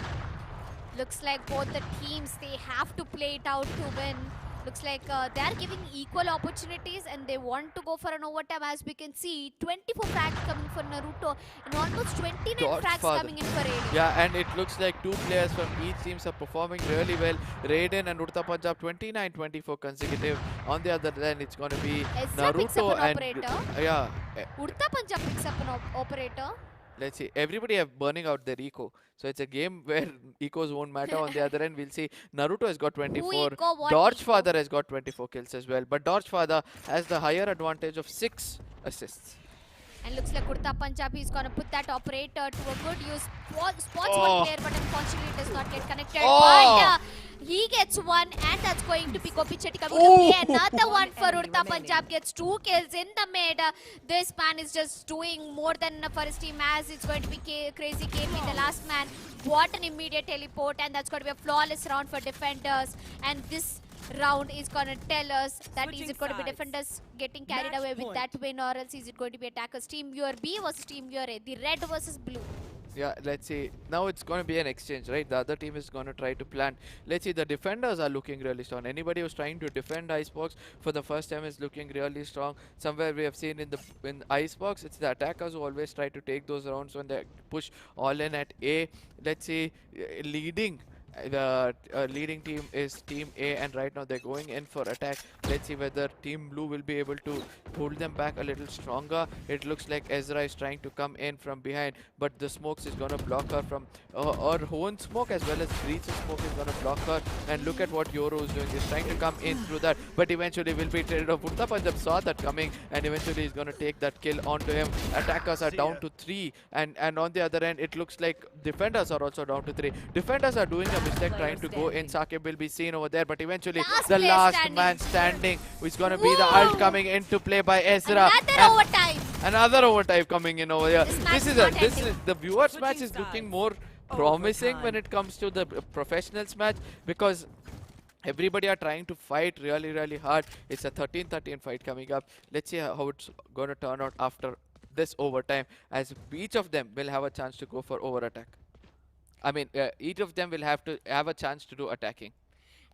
Looks like both the teams, they have to play it out to win. Looks like they are giving equal opportunities and they want to go for an overtime. As we can see, 24 frags coming for Naruto and almost 29 frags coming in for Raiden. Yeah, and it looks like 2 players from each teams are performing really well. Raiden and Urta Punjab 29-24 consecutive. On the other end, it's going to be Ezra picks up Naruto an and operator. Urta Punjab picks up an operator. Let's see. Everybody are burning out their eco. So it's a game where ecos won't matter. On the other end, we'll see Naruto has got 24. Dodgefather has got 24 kills as well. But Dodgefather has the higher advantage of 6 assists. And looks like Urta Punjab is going to put that operator to a good use. Spots one player, but unfortunately it does not get connected. But he gets one, and that's going to be Gopi Chetty coming to play. Another one for Urta Punjab, gets 2 kills in the mid. This man is just doing more than enough for his team, as it's going to be Crazy KP, the last man. What an immediate teleport, and that's going to be a flawless round for defenders. And this round is going to tell us that is it going to be defenders getting carried away with that win, or else is it going to be attackers? Team viewer B versus team viewer A, the red versus blue. Yeah, let's see. Now it's going to be an exchange, right? The other team is going to try to plant. Let's see, the defenders are looking really strong. Anybody who's trying to defend Icebox for the first time is looking really strong. Somewhere we have seen in Icebox, it's the attackers who always try to take those rounds when they push all in at A. Let's see, leading. The leading team is Team A, and right now they're going in for attack. Let's see whether Team Blue will be able to hold them back a little stronger. It looks like Ezra is trying to come in from behind, but the smokes is going to block her from or Hohen smoke as well as Breach's smoke is going to block her. And look at what Yoro is doing. He's trying to come in through that, but eventually will be traded off. Urta Punjab saw that coming, and eventually he's going to take that kill onto him. Attackers are down to 3, and on the other end, it looks like defenders are also down to 3. Defenders are doing a mistake trying to go in. Sakib will be seen over there, but eventually the last man standing is going to be the ult coming into play by Ezra. Another overtime coming in over here. This is the viewers match is looking more promising when it comes to the professionals match, because everybody are trying to fight really hard. It's a 13-13 fight coming up. Let's see how it's going to turn out after this overtime, as each of them will have a chance to go for over attack. I mean, each of them will have to have a chance to do attacking.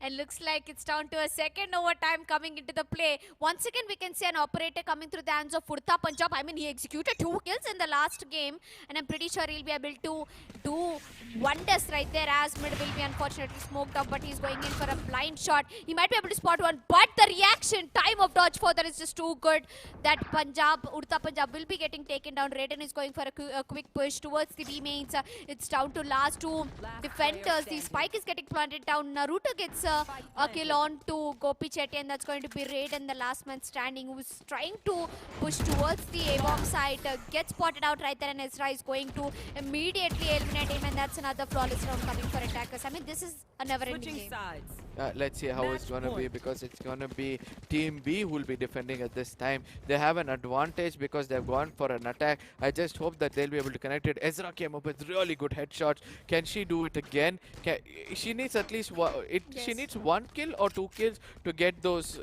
And looks like it's down to a second overtime coming into the play. Once again, we can see an operator coming through the hands of Urta Punjab. I mean, he executed 2 kills in the last game, and I'm pretty sure he'll be able to do wonders right there, as mid will be unfortunately smoked up, but he's going in for a blind shot. He might be able to spot one, but the reaction time of dodge for that is just too good. That Urta Punjab will be getting taken down. Raiden is going for a quick push towards the B mains. It's down to last 2 defenders. The spike is getting planted down. Naruto gets a kill on to Gopi Chetty, and that's going to be Raid, and the last man standing who's trying to push towards the A-bomb side. Gets spotted out right there, and Ezra is going to immediately eliminate him, and that's another flawless round coming for attackers. I mean, this is a never-ending game. Let's see how it's gonna be, because it's gonna be Team B who will be defending at this time. They have an advantage because they've gone for an attack. I just hope that they'll be able to connect it. Ezra came up with really good headshots. Can she do it again? She needs at least one. She Yes. needs 1 kill or 2 kills to get those,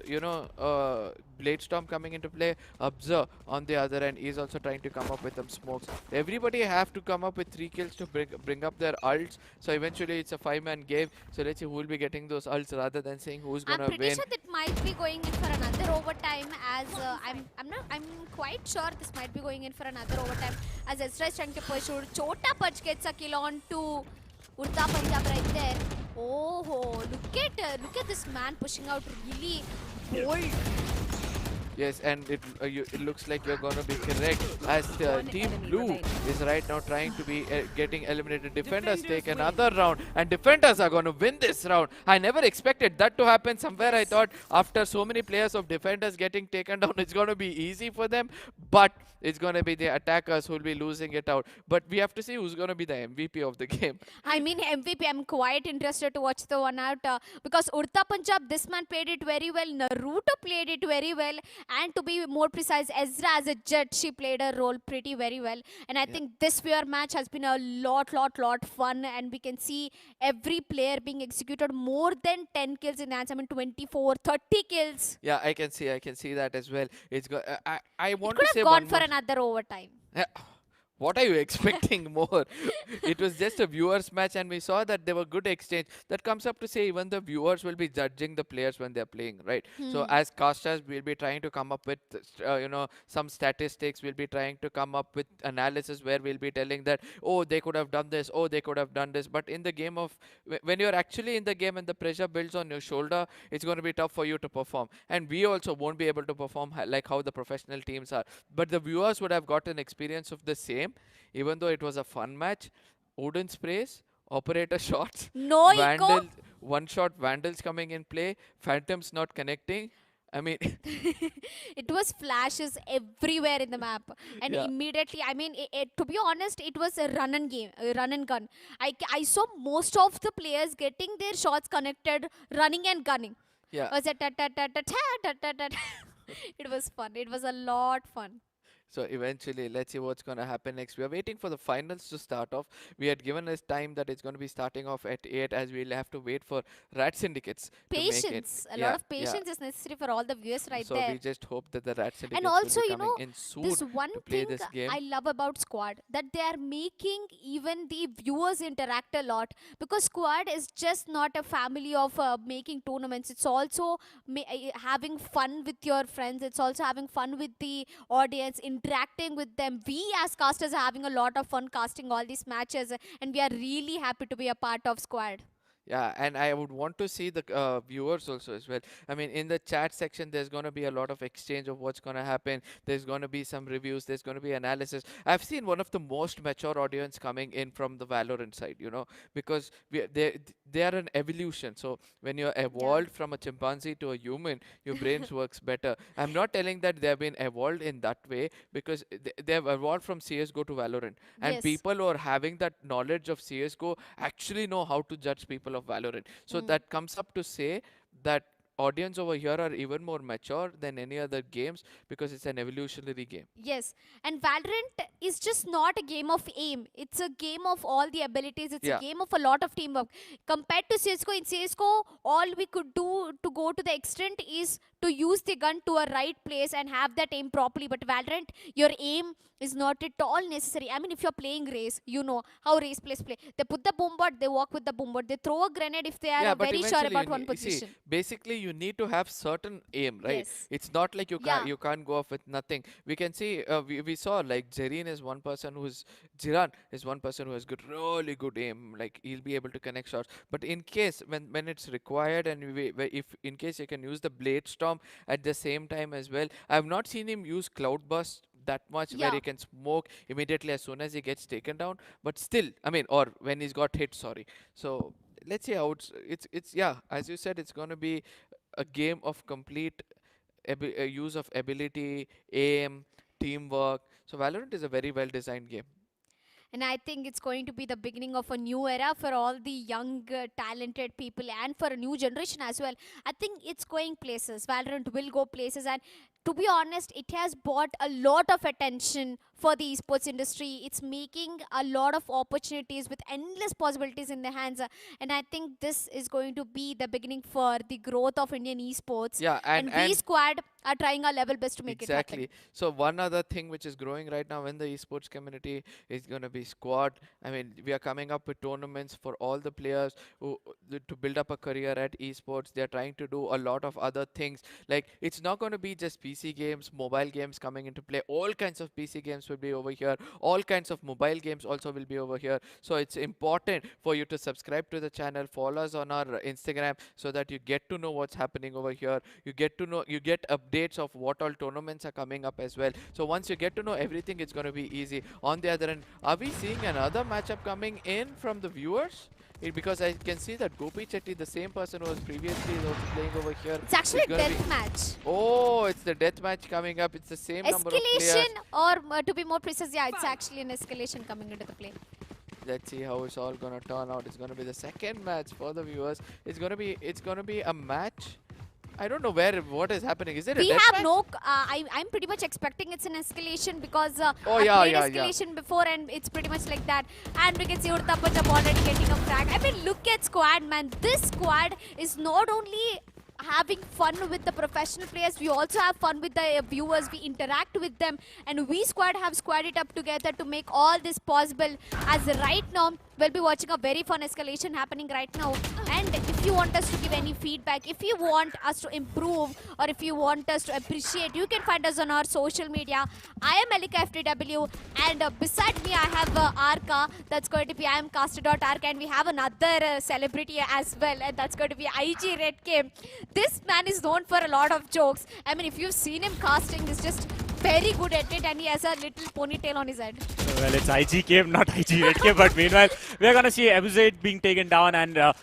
Blade Storm coming into play. Abza on the other end is also trying to come up with some smokes. Everybody have to come up with 3 kills to bring up their ults. So eventually it's a 5-man game. So let's see who will be getting those ults rather than saying who's I'm gonna pretty win. sure that might be going in for another overtime, as I'm quite sure this might be going in for another overtime, as Ezra is trying to push. Chota Punch gets a kill on to Urta Punjab right there. Oh, look at this man pushing out really bold. Yes, and it looks like you're gonna be correct, as Team Blue is right now trying to be getting eliminated. Defenders take another round, and Defenders are gonna win this round. I never expected that to happen. Somewhere I thought after so many players of Defenders getting taken down, it's gonna be easy for them, but it's gonna be the attackers who will be losing it out. But we have to see who's gonna be the MVP of the game. I mean, MVP, I'm quite interested to watch the one out, because Urta Punjab, this man played it very well. Naruto played it very well. And to be more precise, Ezra as a Jet, she played her role pretty very well. And I think this VR match has been a lot fun. And we can see every player being executed more than 10 kills in the hands. I mean, 24, 30 kills. Yeah, I can see that as well. It's I want Could to say have gone one for more. another overtime. What are you expecting more? It was just a viewers match, and we saw that there were good exchange. That comes up to say even the viewers will be judging the players when they're playing, right? So as casters, we'll be trying to come up with some statistics. We'll be trying to come up with analysis where we'll be telling that, oh, they could have done this, oh, they could have done this. But in the game of when you're actually in the game and the pressure builds on your shoulder, it's going to be tough for you to perform. And we also won't be able to perform like how the professional teams are. But the viewers would have got an experience of the same. Even though it was a fun match. Odin sprays, operator shots, No eco. Vandals, one-shot Vandals coming in play, Phantoms not connecting. I mean, It was flashes everywhere in the map, and Yeah. immediately, I mean, to be honest, it was a run and gun. I saw most of the players getting their shots connected, running and gunning. yeah. Was it It was fun. It was a lot fun. So eventually, let's see what's going to happen next. We are waiting for the finals to start off. We had given us time that it's going to be starting off at 8, as we'll have to wait for RAD syndicates to make it. Patience. A Yeah, lot of yeah. patience is necessary for all the viewers right So there. we just hope that the RAD syndicates also, will be you coming know, in soon This one to play thing this game. I love about Squad, that they are making even the viewers interact a lot, because Squad is just not a family of making tournaments. It's also having fun with your friends. It's also having fun with the audience, interacting with them. We as casters are having a lot of fun casting all these matches, and we are really happy to be a part of Squad. Yeah, and I would want to see the viewers also as well. I mean, in the chat section, there's going to be a lot of exchange of what's going to happen. There's going to be some reviews. There's going to be analysis. I've seen one of the most mature audience coming in from the Valorant side, because they are an evolution. So when you're evolved from a chimpanzee to a human, your brains works better. I'm not telling that they've been evolved in that way, because they've evolved from CSGO to Valorant. And Yes. people who are having that knowledge of CSGO actually know how to judge people of Valorant. So that comes up to say that audience over here are even more mature than any other games, because it's an evolutionary game. Yes, and Valorant is just not a game of aim. It's a game of all the abilities. It's Yeah. a game of a lot of teamwork. Compared to CSGO, in CSGO, all we could do to go to the extent is to use the gun to a right place and have that aim properly. But Valorant, your aim is not at all necessary. I mean, if you're playing race, you know how race players play. They put the boom bot, they walk with the boom bot. They throw a grenade if they are Yeah, but very sure eventually about you one see, position. basically you need to have certain aim, right? Yes. It's not like Yeah. you can't go off with nothing. We can see we saw like Jiran is one person who has good, really good aim. Like he'll be able to connect shots. But in case when it's required, and if in case you can use the Blade Storm at the same time as well. I've not seen him use Cloud Burst that much, where Yeah. he can smoke immediately as soon as he gets taken down. But still, I mean, or when he's got hit. Sorry. So let's see how it's yeah, as you said, it's going to be a game of complete use of ability, aim, teamwork. So Valorant is a very well designed game. And I think it's going to be the beginning of a new era for all the young, talented people and for a new generation as well. I think it's going places. Valorant will go places. And to be honest, it has brought a lot of attention for the esports industry. It's making a lot of opportunities with endless possibilities in their hands. And I think this is going to be the beginning for the growth of Indian esports. Yeah, And we squad are trying our level best to make it happen. exactly. So one other thing which is growing right now in the esports community is going to be squad. I mean, we are coming up with tournaments for all the players who to build up a career at esports. They are trying to do a lot of other things. Like, it's not going to be just PC games, mobile games coming into play. All kinds of PC games will be over here. All kinds of mobile games also will be over here. So it's important for you to subscribe to the channel, follow us on our Instagram, so that you get to know what's happening over here. You get to know, you get updates of what all tournaments are coming up as well. So once you get to know everything, it's going to be easy. On the other end, are we seeing another matchup coming in from the viewers? Because I can see that Gopi Chetty, the same person who was previously also playing over here. It's actually a gonna death match. Oh, it's the death match coming up. It's the same number of players. Escalation, or to be more precise, yeah, it's actually an escalation coming into the play. Let's see how it's all gonna turn out. It's gonna be the second match for the viewers. It's gonna be a match. I don't know what is happening. Is it a We death have match? no. I'm pretty much expecting it's an escalation because Oh, I yeah, played yeah, escalation before and it's pretty much like that. And we can see Urtapajab already getting a frag. I mean, look at squad, man. This squad is not only having fun with the professional players, we also have fun with the viewers. We interact with them, and we squad have squadded up together to make all this possible. As right now, we'll be watching a very fun escalation happening right now. And if you want us to give any feedback, if you want us to improve, or if you want us to appreciate, you can find us on our social media. I am Elika FTW, and beside me I have Arka. That's going to be I am Caster.Arka, and we have another celebrity as well, and that's going to be IG Red Game. This man is known for a lot of jokes. I mean, if you've seen him casting, he's just very good at it, and he has a little ponytail on his head. Well, it's IG Cave, not IG Red Cave, but meanwhile, we're going to see Abuzade being taken down, and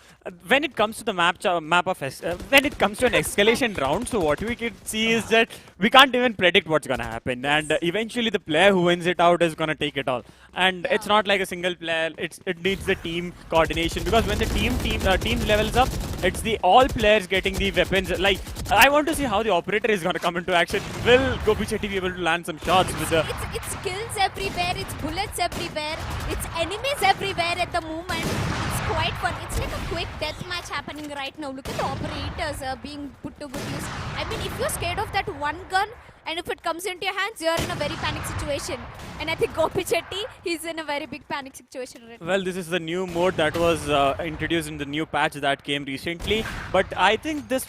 when it comes to the when it comes to an escalation round, so what we can see is that we can't even predict what's going to happen, and eventually the player who wins it out is going to take it all. And it's not like a single player, it needs the team coordination, because when the team levels up, it's the all players getting the weapons. Like, I want to see how the operator is going to come into action. Will Gopi Chetty be able to land some shots with the... It's kills everywhere, it's bullets everywhere, it's enemies everywhere at the moment. It's quite fun. It's like a quick death match happening right now. Look at the operators being put to good use. I mean, if you're scared of that one gun, and if it comes into your hands, you're in a very panic situation. And I think Gopi Chetty, he's in a very big panic situation right now. Well, this is the new mode that was introduced in the new patch that came recently. But I think this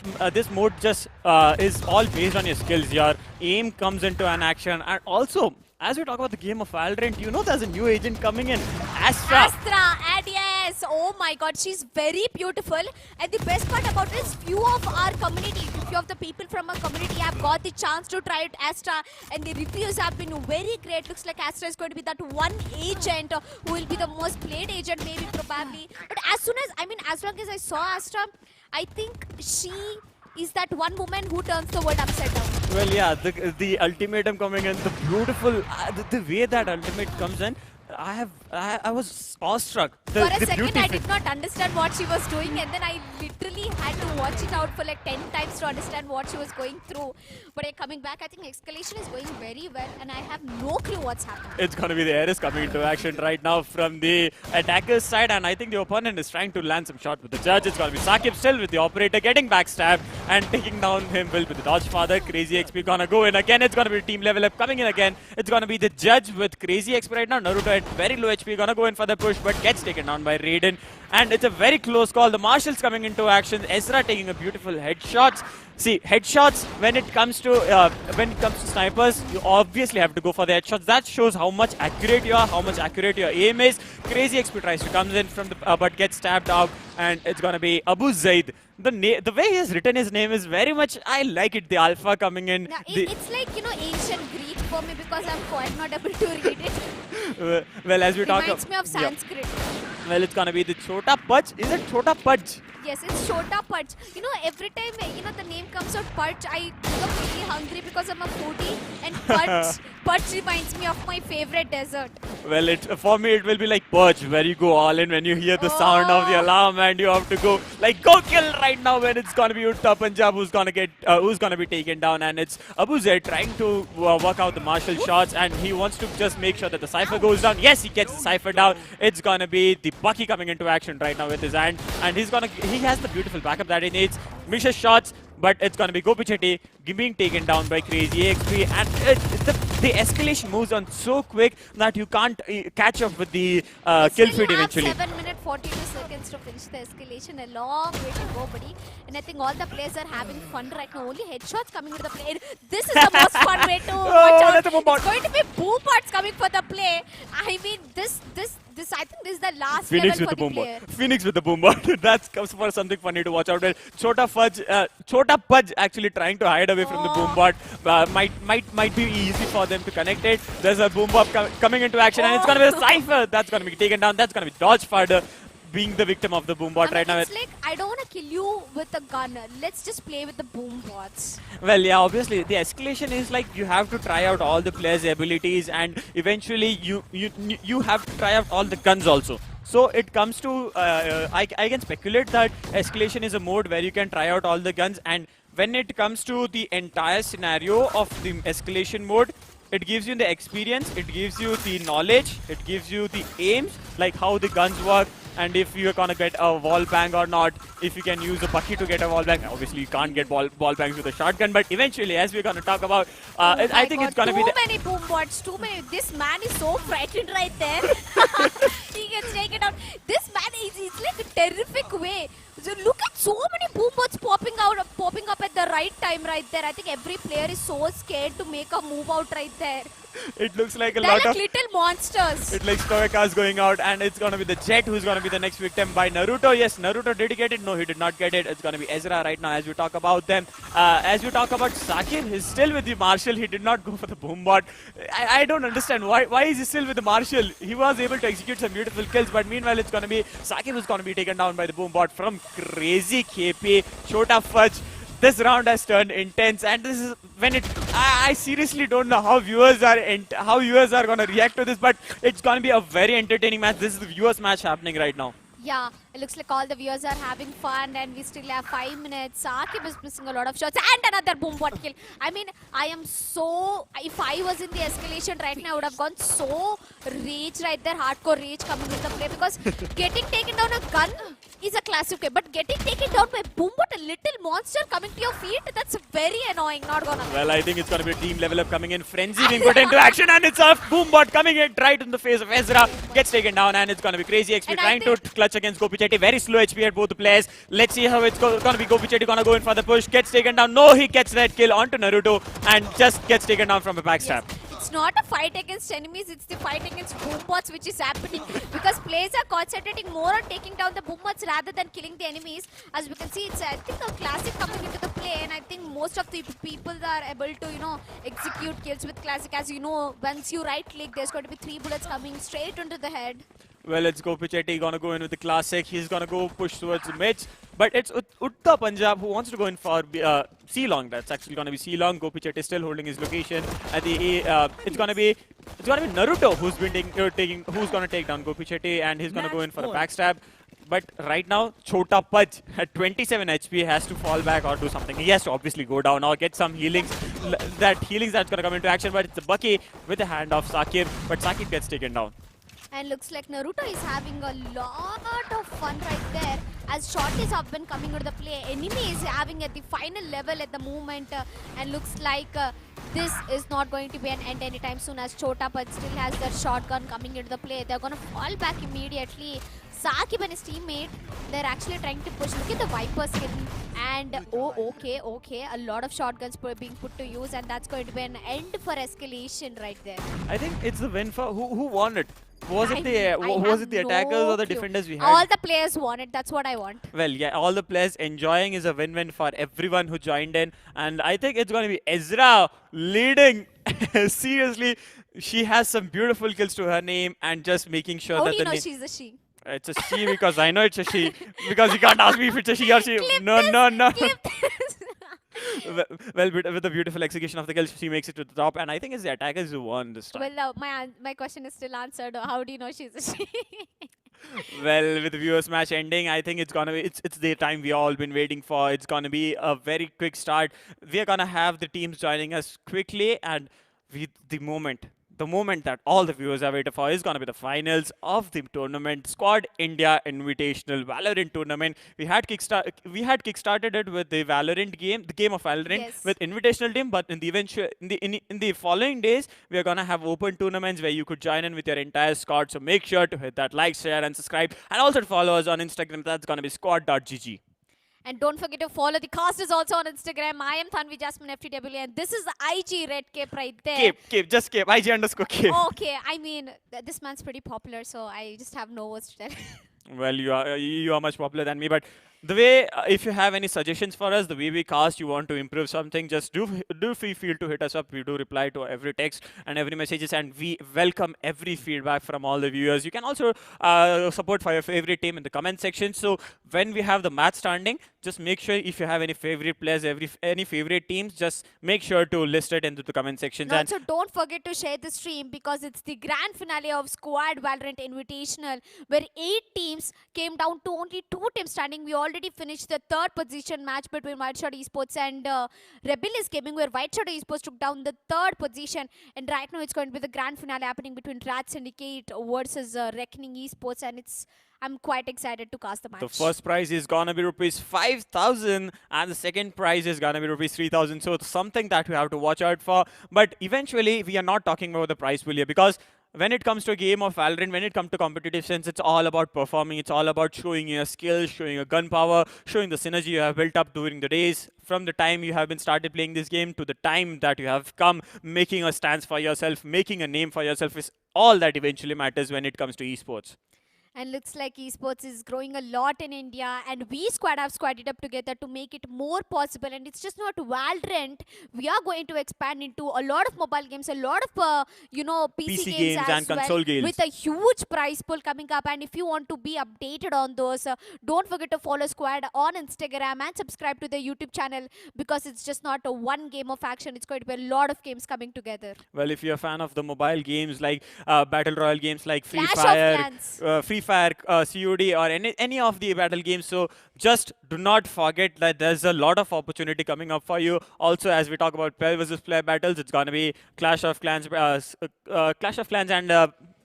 mode just is all based on your skills. Your aim comes into an action, and also, as we talk about the game of Valorant, you know there's a new agent coming in, Astra. And yes, oh my god, she's very beautiful. And the best part about it is few of our community, few of the people from our community have got the chance to try it Astra, and the reviews have been very great. Looks like Astra is going to be that one agent who will be the most played agent, maybe, probably. But as long as I saw Astra, I think she is that one woman who turns the world upside down. Well, yeah, the ultimatum coming in, the beautiful, the way that ultimate comes in, I was awestruck. For a second, I did not understand what she was doing, and then I literally had to watch it out for like 10 times to understand what she was going through. But coming back, I think escalation is going very well, and I have no clue what's happening. It's going to be the Ares coming into action right now from the attacker's side, and I think the opponent is trying to land some shot with the judge. It's going to be Sakib still with the operator getting backstabbed and taking down him with the dodge father. Crazy XP gonna go in again. It's going to be team level up coming in again. It's going to be the judge with Crazy XP right now. Naruto at very low HP, gonna go in for the push, but gets taken down by Raiden. And it's a very close call. The Marshals coming into action. Ezra taking a beautiful headshots. See, headshots, when it comes to snipers, you obviously have to go for the headshots. That shows how much accurate you are, how much accurate your aim is. Crazy XP tries to come in from the but gets stabbed out, and it's gonna be Abu Zaid. The way he has written his name is very much, I like it. The alpha coming in. Now, it's like, ancient Greek for me because I'm quite not able to read it. Well, as we talk Reminds me of Sanskrit. Well, it's gonna be the Chota Pudge. Is it Chota Pudge? Yes, it's Chota Pudge. You know, every time the name comes out Pudge, I become really hungry because I'm a foodie, and Pudge reminds me of my favorite dessert. Well, for me it will be like Purge, where you go all in when you hear the sound of the alarm and you have to go go kill right now. When it's gonna be Utta Punjab who's gonna be taken down, and it's Abu Zaid trying to work out the martial shots, and he wants to just make sure that the Cypher goes down. Yes, he gets the Cypher down. It's gonna be the Bucky coming into action right now with his hand, and he has the beautiful backup that he needs. Misses shots, but it's gonna be Gopichetti being taken down by Crazy XP, and the escalation moves on so quick that you can't catch up with the kill feed eventually. 7 minutes 42 seconds to finish the escalation. A long way to go, buddy. And I think all the players are having fun right now. Only headshots coming to the play. This is the most fun way to watch out. That's a boom bot. It's going to be boom bots coming for the play. I mean, this I think this is the last Phoenix level with the for boom the player. bot. Phoenix with the boom bot. That comes for something funny to watch out. Well, Chota Pudge actually trying to hide away from the boom bot. Might be easy for them to connect it. There's a boom bot coming into action, and it's gonna be a Cypher that's gonna be taken down. That's gonna be dodge fighter being the victim of the boom bot right now. It's like, I don't want to kill you with a gun. Let's just play with the boom bots. Well, yeah, obviously the escalation is like you have to try out all the players' abilities, and eventually you have to try out all the guns also. So it comes to I can speculate that escalation is a mode where you can try out all the guns, and when it comes to the entire scenario of the escalation mode, it gives you the experience, it gives you the knowledge, it gives you the aims, like how the guns work, and if you're gonna get a wall bang or not, if you can use a Bucky to get a wall bang. Obviously you can't get wall bangs with a shotgun, but eventually, as we're gonna talk about, I think it's gonna be too many boom bots, too many. This man is so frightened right there. He gets taken out. This man is like a terrific way. So look at so many boom bots popping up at the right time right there. I think every player is so scared to make a move out right there. It looks like a They're lot like of little monsters. It looks Toyaka's going out, and it's gonna be the Jet who's gonna be the next victim by Naruto. Yes, Naruto did get it. No, he did not get it. It's gonna be Ezra right now as we talk about them. As we talk about Sakib, he's still with the Marshal. He did not go for the boom bot. I don't understand why is he still with the Marshal. He was able to execute some beautiful kills, but meanwhile it's gonna be Sakib who's gonna be taken down by the boom bot from Crazy KP. Chota Fudge. This round has turned intense, and this is when I seriously don't know how viewers are gonna react to this, but it's gonna be a very entertaining match. This is the viewers' match happening right now. Yeah, it looks like all the viewers are having fun, and we still have 5 minutes. Sakib is missing a lot of shots, and another boom bot kill. I mean, if I was in the escalation right now, I would have gone so rage right there, hardcore rage coming into play, because getting taken down a gun is a classic way, but getting taken down by boom bot, a little monster coming to your feet, that's very annoying. Not gonna. Well, I think it's gonna be a team level up coming in, Frenzy being put into action, and it's a boom bot coming in right in the face of Ezra, gets taken down, and it's gonna be Crazy XP trying to clutch against Gopichetti. Very slow HP at both the players. Let's see how it's gonna be. Gopichetti gonna go in for the push, gets taken down. No, he gets that kill onto Naruto and just gets taken down from a backstab. Yes. It's not a fight against enemies, it's the fight against boom bots which is happening, because players are concentrating more on taking down the boom bots rather than killing the enemies. As we can see, it's I think a classic coming into the play, and I think most of the people are able to execute kills with classic. As you know, once you right click, there's going to be 3 bullets coming straight into the head. Well, it's Gopichetti gonna go in with the classic. He's gonna go push towards the mid, but it's Utta Punjab who wants to go in for C-Long. That's actually gonna be C-Long. Gopichetti still holding his location. At the it's gonna be Naruto who's been who's gonna take down Gopichetti, and he's gonna go in for a backstab. But right now, Chota Pudge at 27 HP has to fall back or do something. He has to obviously go down or get some healings. Healings that's gonna come into action, but it's a Bucky with the hand of Sakib, but Sakib gets taken down. And looks like Naruto is having a lot of fun right there, as shorties have been coming into the play. Enemy is having at the final level at the moment, and looks like this is not going to be an end anytime soon, as Chota Pudge still has their shotgun coming into the play. They're going to fall back immediately. Sakib and his teammate, they're actually trying to push. Look at the Viper skin. And okay. A lot of shotguns being put to use, and that's going to be an end for escalation right there. I think it's the win for who won it. Was it the attackers or the defenders we had? All the players won it. That's what I want. Well, yeah, all the players enjoying is a win-win for everyone who joined in, and I think it's going to be Ezra leading. Seriously, she has some beautiful kills to her name, and just making sure How that do you the know she's a she? It's a she because I know it's a she. Because you can't ask me if it's a she or she. Clip No, this, no, no. clip this. Well, with the beautiful execution of the girl, she makes it to the top, and I think it's the attackers who won this time. Well, my question is still answered. How do you know she's a she? Well, with the viewers match ending, I think it's gonna be it's the time we all been waiting for. It's gonna be a very quick start. We are gonna have the teams joining us quickly, and with the moment that all the viewers are waiting for is gonna be the finals of the tournament, Squad India Invitational Valorant tournament. We had kickstarted it with the Valorant game, the game of Valorant Yes. with invitational team, but in the eventual in the following days, we are gonna have open tournaments where you could join in with your entire squad. So make sure to hit that like, share, and subscribe, and also to follow us on Instagram. That's gonna be squad.gg. And don't forget to follow the cast is also on Instagram. I am Thanvi Jasmine FTW, and this is the IG Red Cape right there. Just Cape, IG_Cape. Okay, I mean this man's pretty popular, so I just have no words to tell. Well, you are much popular than me, but the way if you have any suggestions for us, the way we cast, you want to improve something, just do feel to hit us up. We do reply to every text and every messages, and we welcome every feedback from all the viewers. You can also support for your favorite team in the comment section. So when we have the match standing, just make sure if you have any favorite players, any favorite teams, just make sure to list it into the comment sections. And also, don't forget to share the stream because it's the grand finale of Squad Valorant Invitational, where 8 teams came down to only 2 teams standing. We already finished the 3rd position match between White Shadow Esports and Rebellious Gaming, where White Shadow Esports took down the 3rd position. And right now, it's going to be the grand finale happening between RAD Syndicate versus Reckoning Esports, and I'm quite excited to cast the match. The first prize is gonna be rupees 5,000, and the second prize is gonna be rupees 3,000. So it's something that we have to watch out for. But eventually, we are not talking about the prize pool here, because when it comes to a game of Valorant, when it comes to competitive sense, it's all about performing. It's all about showing your skills, showing your gun power, showing the synergy you have built up during the days. From the time you have been started playing this game to the time that you have come making a stance for yourself, making a name for yourself is all that eventually matters when it comes to esports. And looks like esports is growing a lot in India, and we squad have squadded up together to make it more possible. And it's just not Valorant. We are going to expand into a lot of mobile games, a lot of PC games as and console well, games. with a huge prize pool coming up. And if you want to be updated on those, don't forget to follow Squad on Instagram and subscribe to the YouTube channel, because it's just not a one game of action. It's going to be a lot of games coming together. Well, if you're a fan of the mobile games like battle royale games like Free Clash of Fire, Clans. COD, or any of the battle games, so just do not forget that there's a lot of opportunity coming up for you. Also, as we talk about player versus player battles, it's gonna be Clash of Clans, and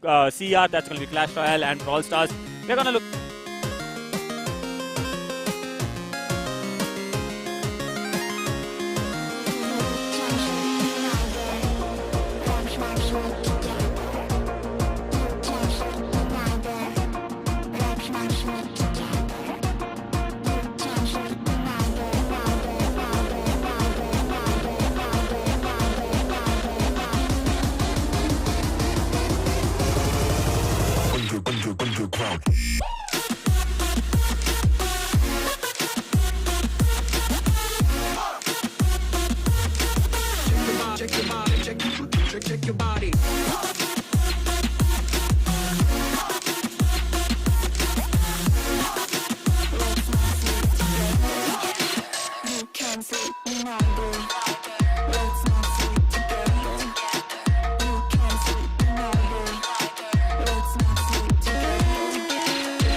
CR. That's gonna be Clash Royale and Brawl Stars. We're gonna look. Underground. Check your body, check your body. You can see me now, boy. Let's not sleep together. You can see me now, boy. Let's not sleep together.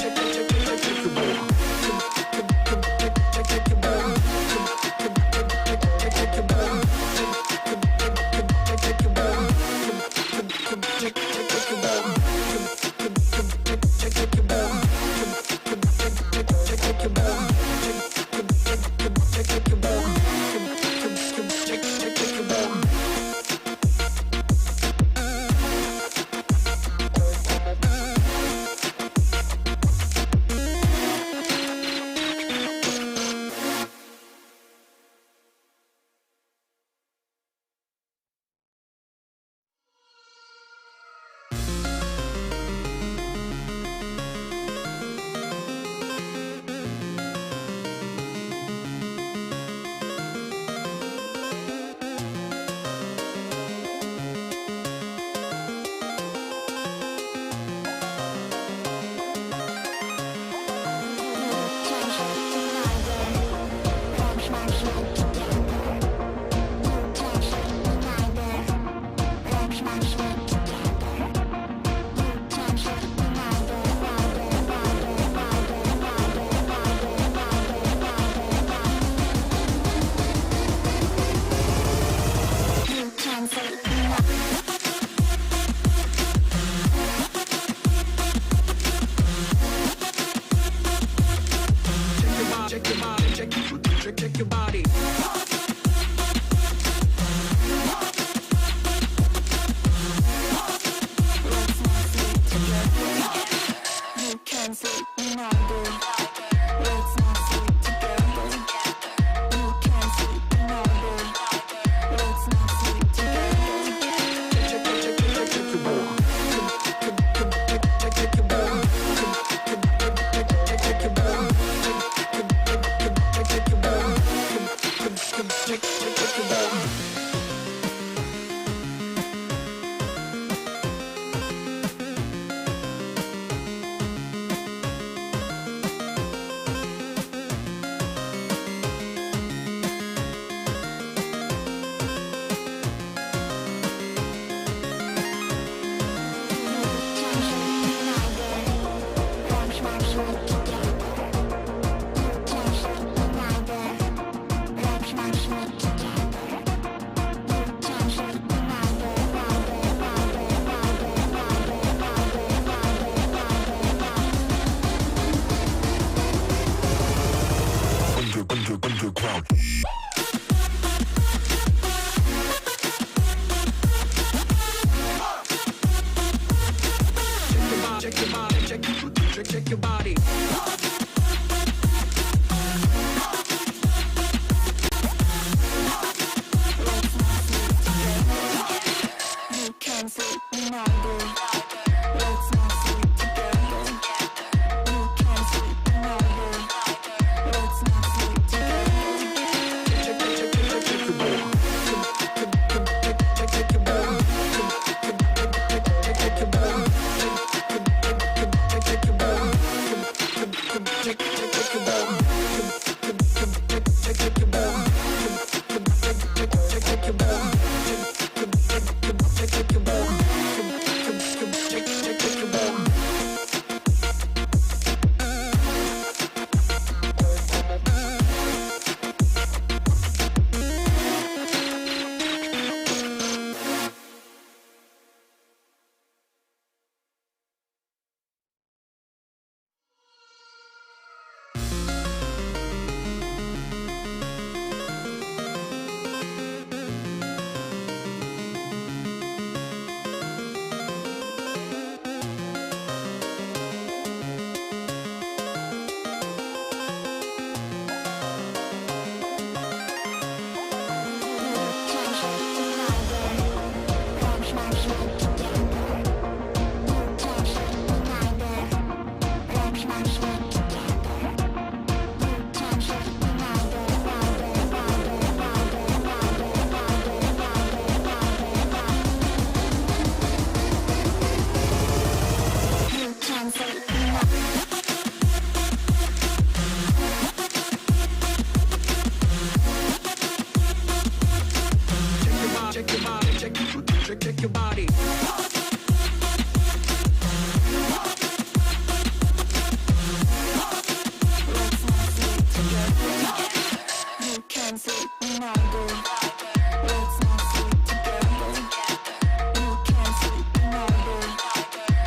sleep when I do. Let's not sleep together. You can't sleep when I do. Let's not sleep check your body. Let's not sleep together. You can't sleep when I do. Let's not sleep together. You can't sleep when I do.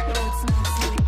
Let's not sleep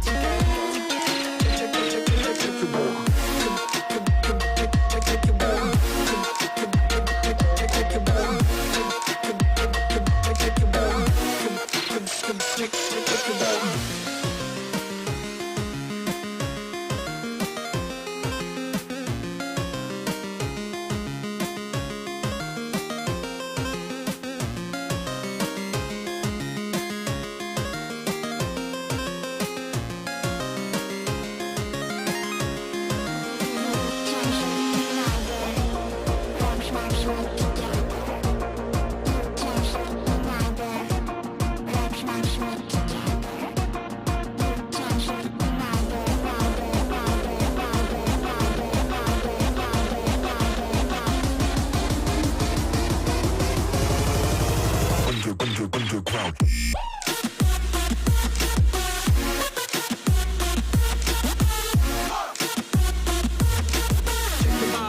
underground.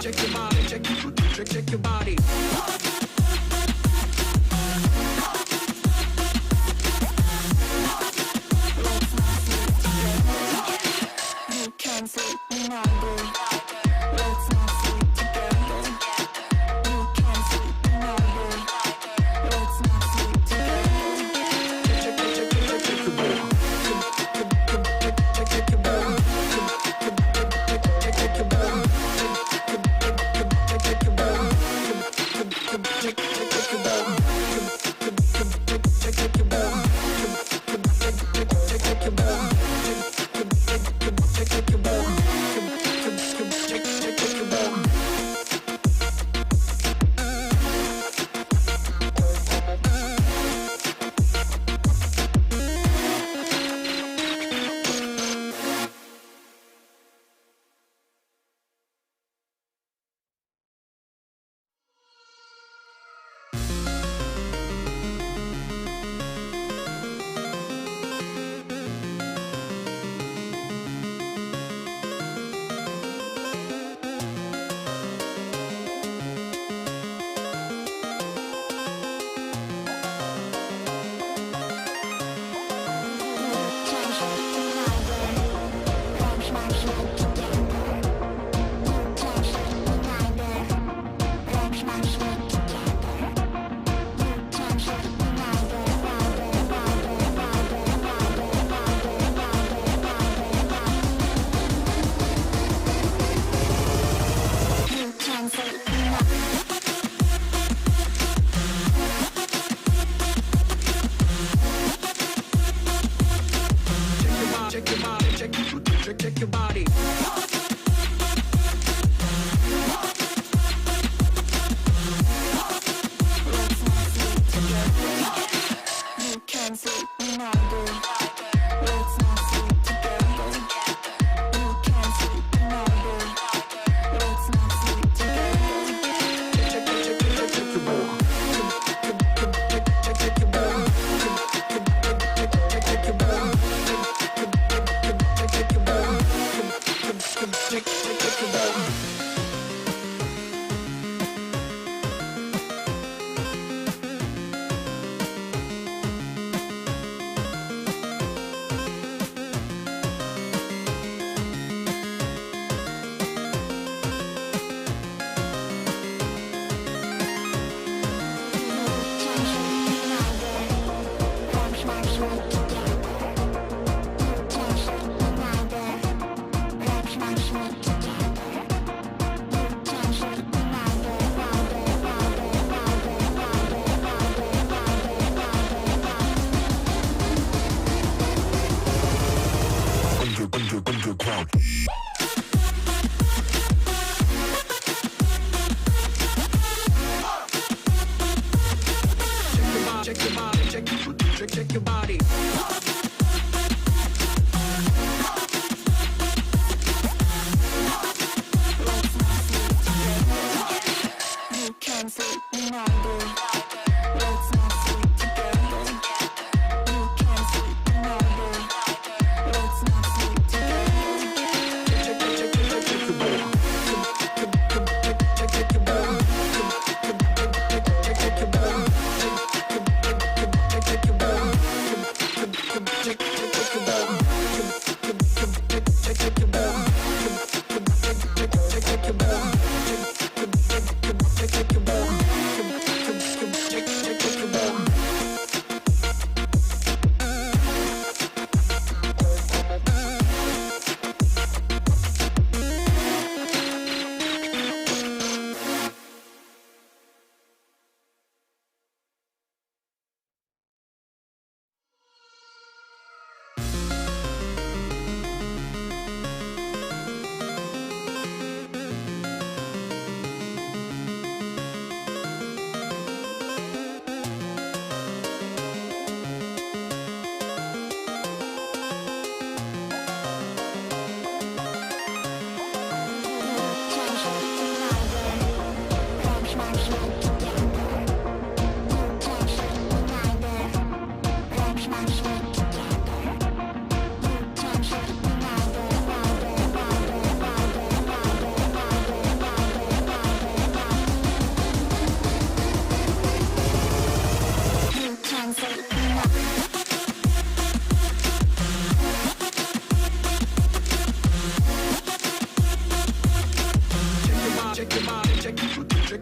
Check your body, check your body. Check your body, check your body. You can sleep in all day. Let's not sleep together. You can sleep in all day. Let's not sleep together.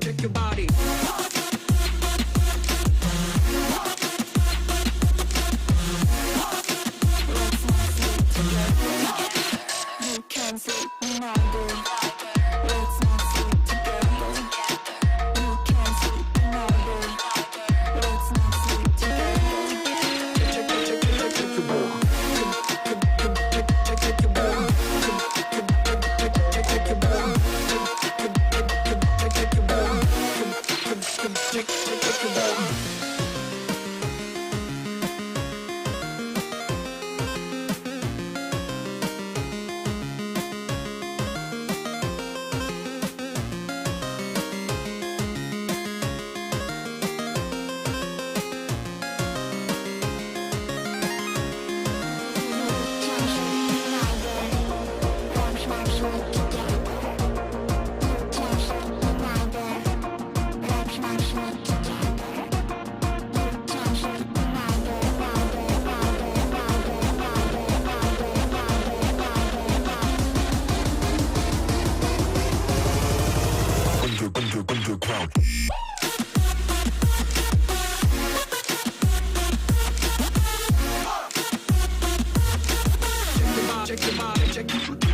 Check your body. You can sleep in all day. Let's not sleep together. You can sleep in all day. Let's not sleep together.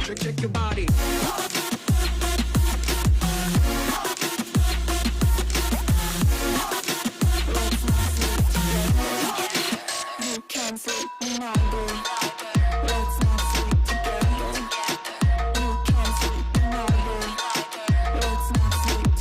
Check your body. You can sleep in all day. Let's not sleep together. You can sleep in all day. Let's not sleep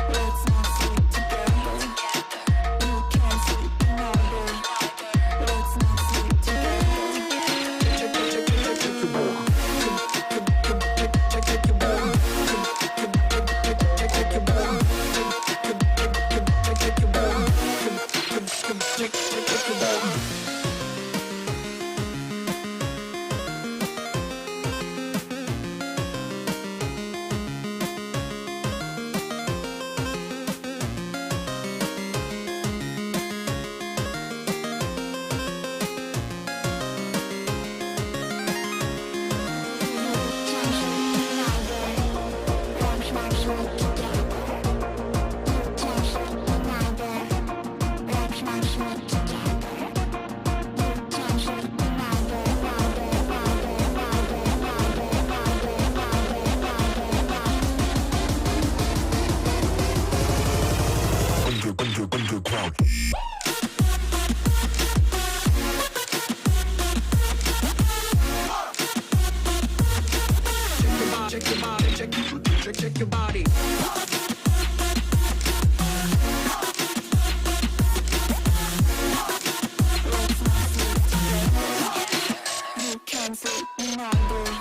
Let's not sleep together. You can sleep in our day. Let's not sleep together. You can sleep in our day. Let's not sleep together. Underground. Check your body, check your body. You can sleep in our day.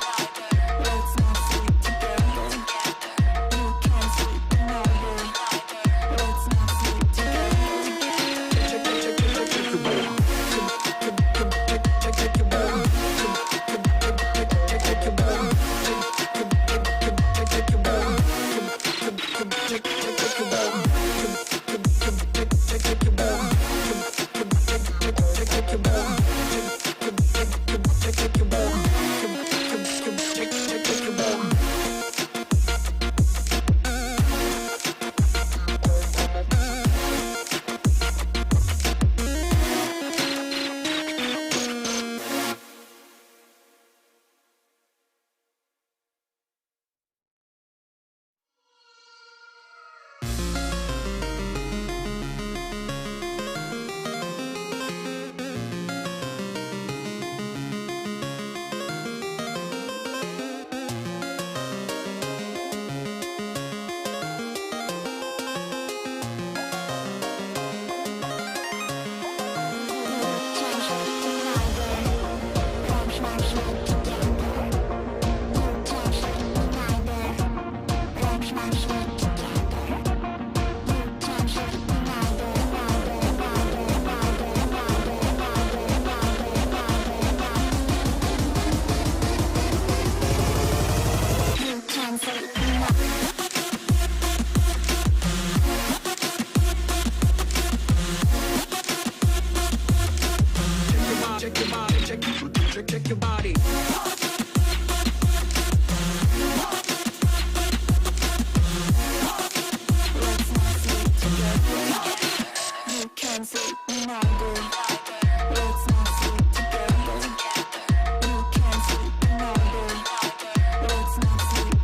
Let's not sleep together. You can sleep in our day. Let's not sleep together. Check your body. Let's not sleep together. You can sleep in our day. Let's not sleep together. You can sleep in our day. Let's not sleep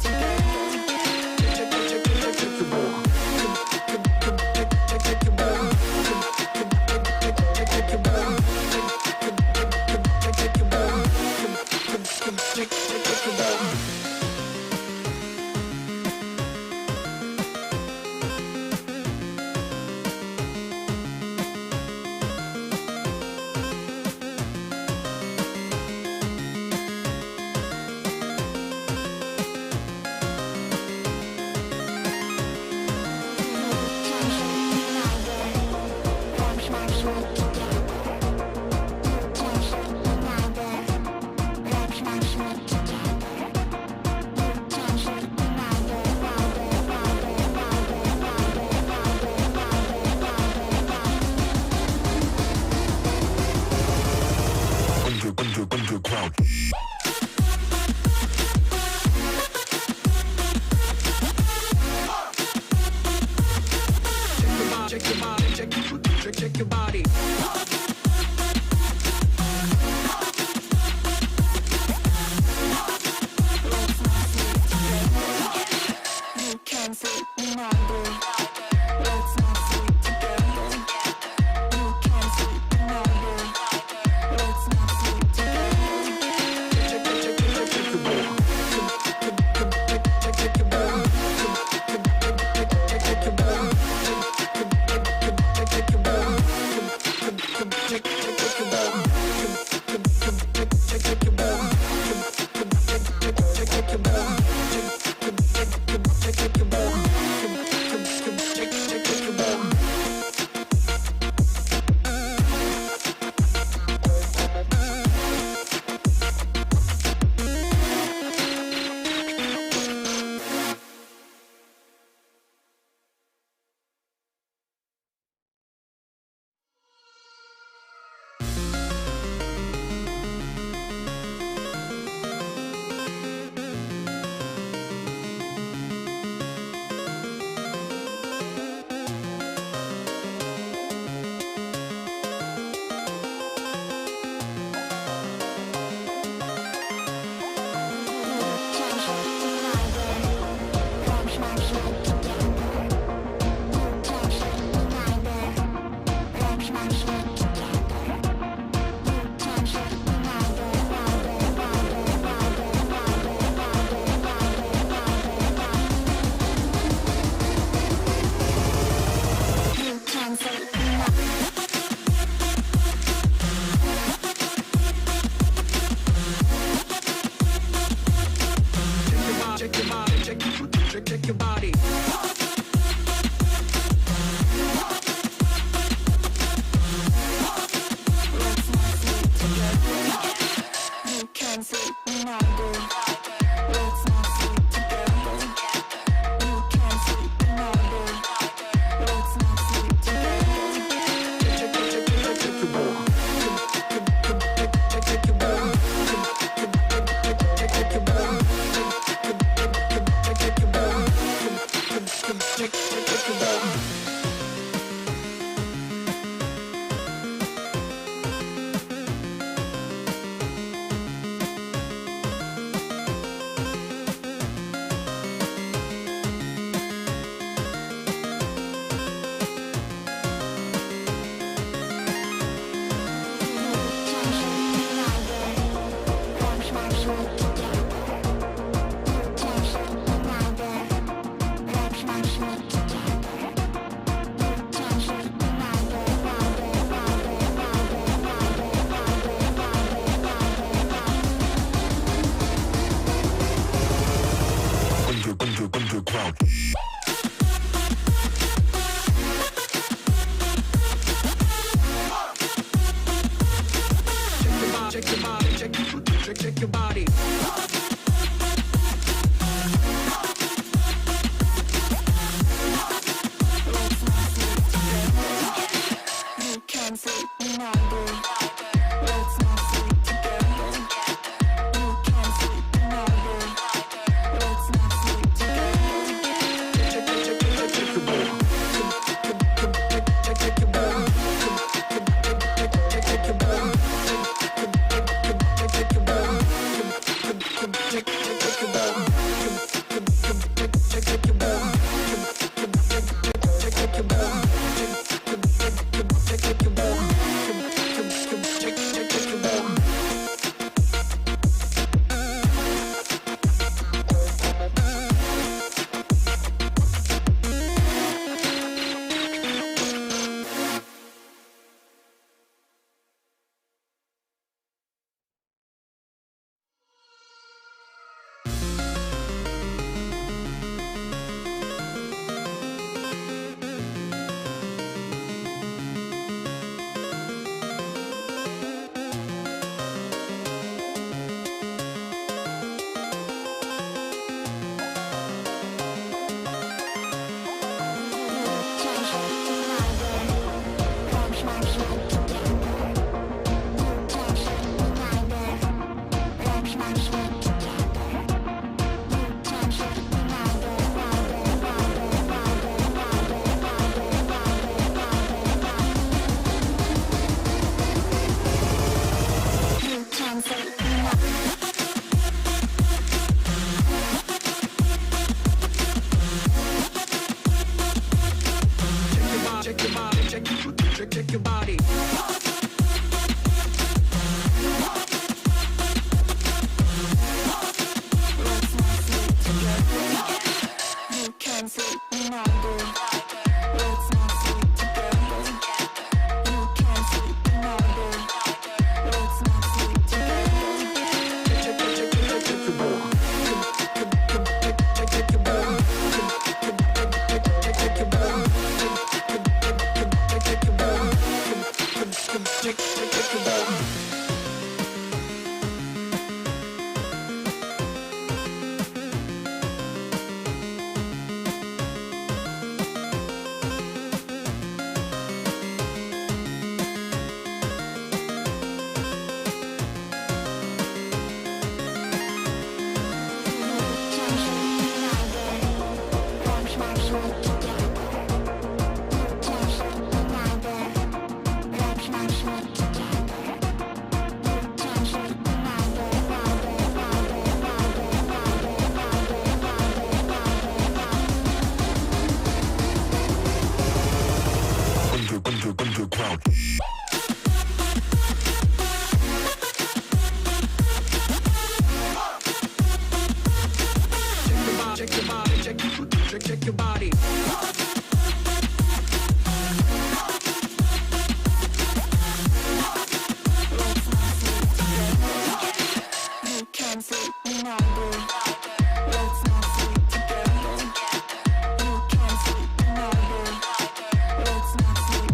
Underground. Check your body. You can sleep in our day. Let's not sleep together. Check your body. You can sleep neither. Let's not sleep together. You can sleep neither. Let's not sleep underground. Check your body. You can sleep neither. Let's not sleep together. You can sleep neither. Let's not sleep Check your body. You can sleep neither. Let's not sleep together. You can sleep neither. Check your body. You can't sleep now, boy. Let's not sleep together. You can't sleep now, boy. Let's not sleep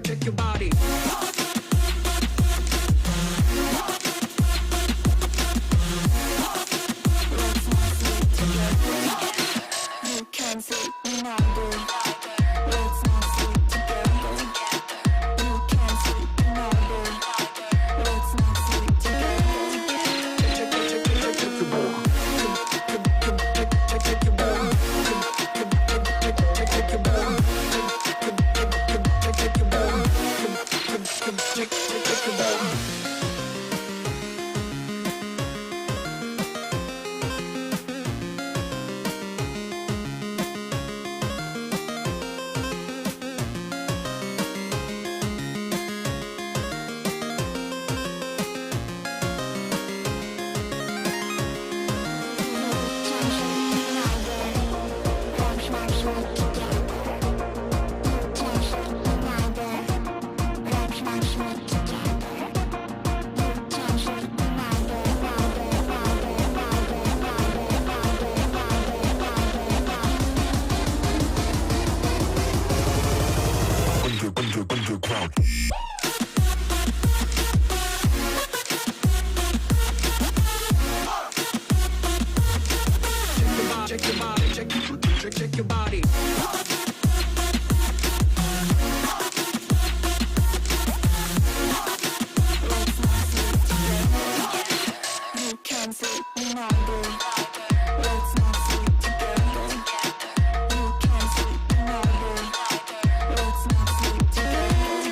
Check your body. You can't sleep now, boy. Let's not sleep together. You can't sleep now, boy. Let's not sleep Check your body. You can't sleep now, boy. Let's not sleep together. You can't sleep now, boy. Let's not sleep together.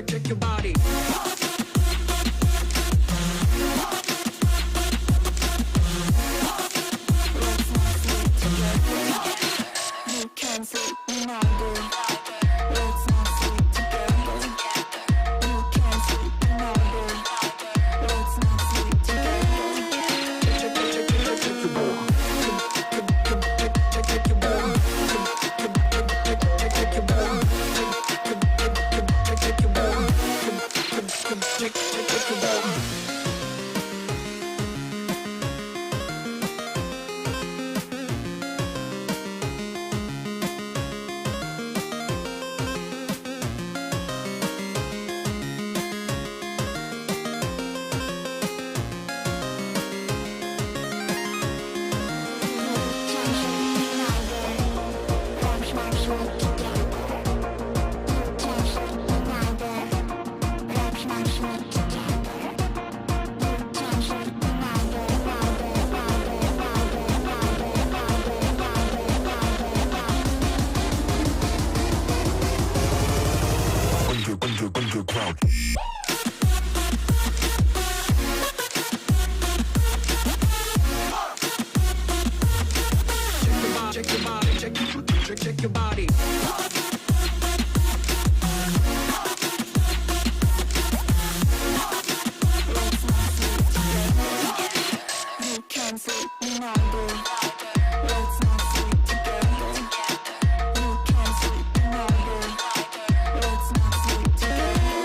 Check your body. You can sleep when I do. Let's not sleep together. You can sleep when I do. Let's not sleep together. Underground. Check your body. Check your body. You can sleep when I do. Let's not sleep together. You can sleep when I do. Let's not sleep together.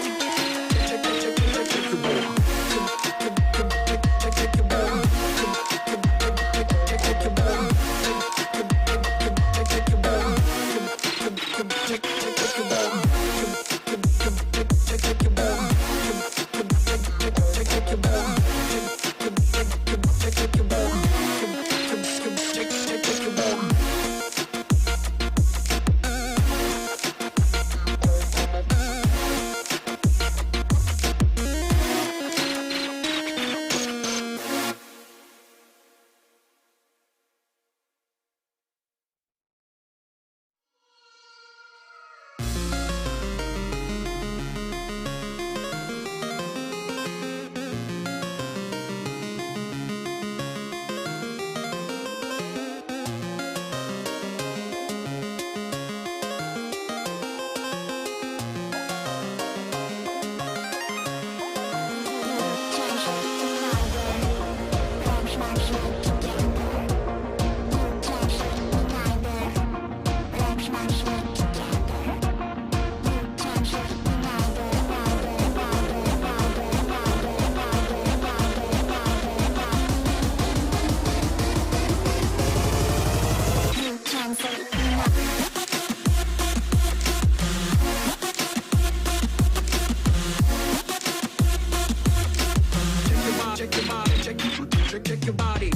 Check your body.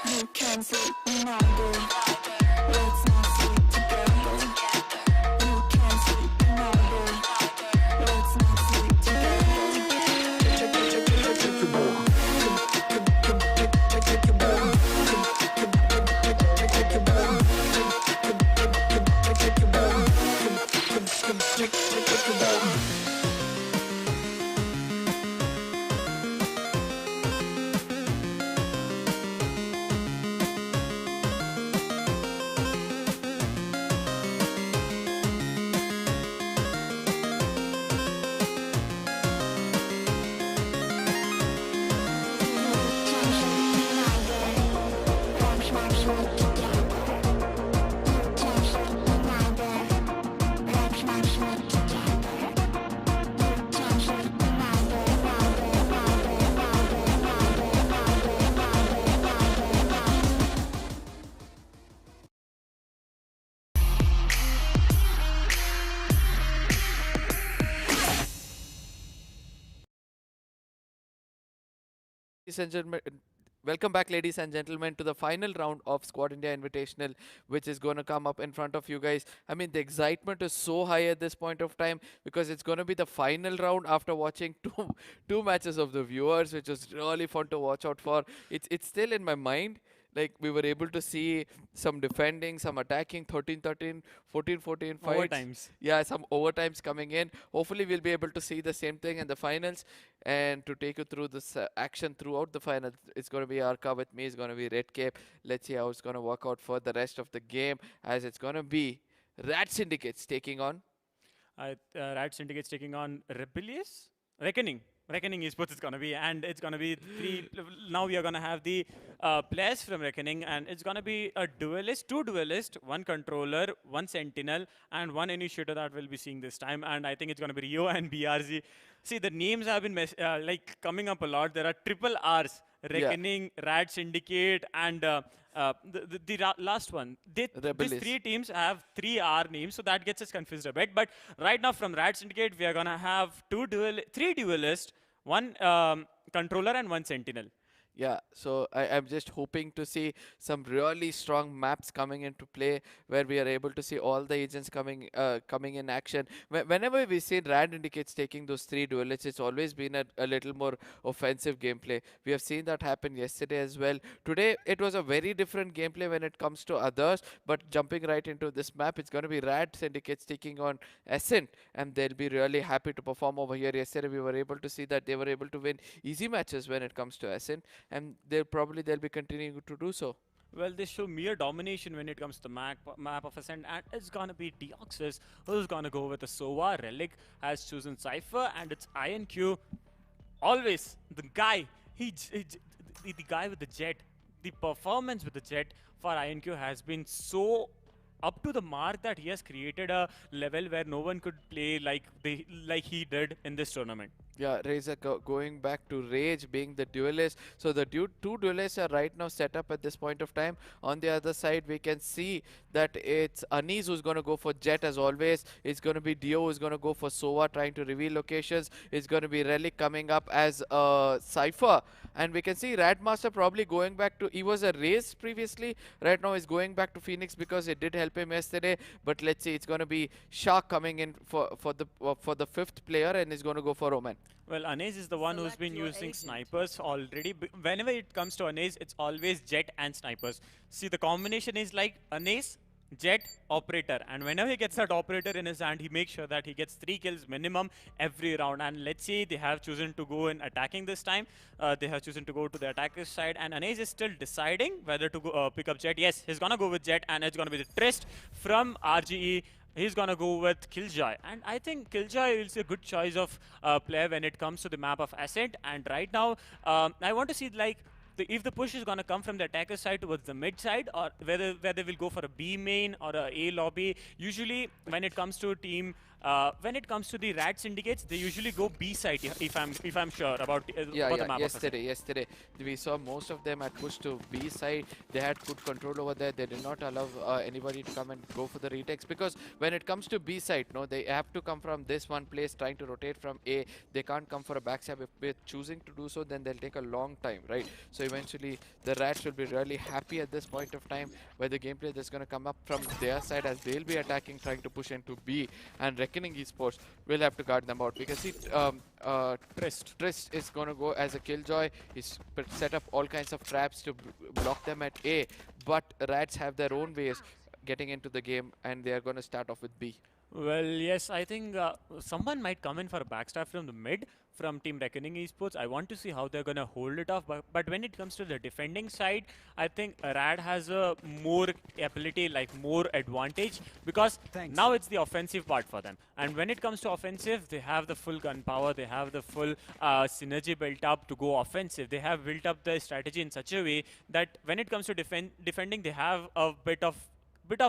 You can sleep when I do. Let's not sleep together. You can sleep when I do. Let's not sleep Ladies and gentlemen, welcome back, ladies and gentlemen, to the final round of Squad India Invitational, which is going to come up in front of you guys. I mean, the excitement is so high at this point of time because it's going to be the final round after watching two matches of the viewers, which was really fun to watch out for. It's still in my mind. Like we were able to see some defending, some attacking, 13-13, 14-14 fights. Overtimes. Yeah, some overtimes coming in. Hopefully, we'll be able to see the same thing in the finals. And to take you through this action throughout the finals, it's going to be Arka with me. It's going to be Red Cape. Let's see how it's going to work out for the rest of the game, as it's going to be RAD Syndicates taking on. RAD Syndicate's taking on Rebellious? Reckoning. Reckoning Esports is going to be, and it's going to be three. Now we are going to have the players from Reckoning, and it's going to be a duelist, two duelists, one controller, one sentinel, and one initiator that we'll be seeing this time. And I think it's going to be Rio and BRZ. See, the names have been like coming up a lot. There are triple R's. Reckoning, RAD Syndicate, and the last one. These Rebellious. three teams have three R names, so that gets us confused a bit. But right now, from RAD Syndicate, we are gonna have three duelists, one controller, and one sentinel. Yeah, so I'm just hoping to see some really strong maps coming into play where we are able to see all the agents coming in action. Whenever we see RAD Indicates taking those three duelists, it's always been a little more offensive gameplay. We have seen that happen yesterday as well. Today, it was a very different gameplay when it comes to others, but jumping right into this map, it's going to be RAD Syndicates taking on Ascent, and they'll be really happy to perform over here. Yesterday, we were able to see that they were able to win easy matches when it comes to Ascent, and they'll be continuing to do so. Well, they show mere domination when it comes to the map of Ascent, and it's gonna be Deoxys who's gonna go with the Sova. Relic has chosen Cypher, and it's INQ. Always the guy, the guy with the jet. The performance with the jet for INQ has been so up to the mark that he has created a level where no one could play like he did in this tournament. Yeah, Razor going back to Rage being the duelist. So the two duelists are right now set up at this point of time. On the other side, we can see that it's Anis who's going to go for Jet as always. It's going to be Dio who's going to go for Sova trying to reveal locations. It's going to be Relic coming up as Cypher. And we can see Radmaster probably going back to, he was a Raze previously. Right now he's going back to Phoenix because it did help him yesterday. But let's see, it's going to be Shark coming in for the fifth player, and he's going to go for Roman. Well, Anez is the one who's been using snipers already. Whenever it comes to Anez, it's always Jet and snipers. See, the combination is like Anez, Jet, Operator. And whenever he gets that Operator in his hand, he makes sure that he gets 3 kills minimum every round. And let's say they have chosen to go in attacking this time. They have chosen to go to the attacker's side. And Anez is still deciding whether to go, pick up Jet. Yes, he's going to go with Jet, and it's going to be the Trist from RGE. He's going to go with Killjoy. And I think Killjoy is a good choice of player when it comes to the map of Ascent. And right now, I want to see like if the push is going to come from the attacker side towards the mid side, or whether they will go for a B main or a lobby. Usually, when it comes to when it comes to the RAD syndicates, they usually go B side. If I'm sure about the map. Yesterday we saw most of them had pushed to B side. They had good control over there. They did not allow anybody to come and go for the retakes, because when it comes to B side, no, they have to come from this one place trying to rotate from A. They can't come for a backstab. If they're choosing to do so, then they'll take a long time, right? So eventually the Rats will be really happy at this point of time where the gameplay that's going to come up from their side, as they'll be attacking, trying to push into B, and Reckoning Esports will have to guard them out. We can see Trist is going to go as a Killjoy. He's set up all kinds of traps to block them at A, but Rats have their own ways getting into the game, and they are going to start off with B. Well, yes, I think someone might come in for a backstab from the mid from Team Reckoning Esports. I want to see how they're going to hold it off. But when it comes to the defending side, I think RAD has a more ability, like more advantage, because now it's the offensive part for them. And when it comes to offensive, they have the full gun power. They have the full synergy built up to go offensive. They have built up the strategy in such a way that when it comes to defending, they have a bit of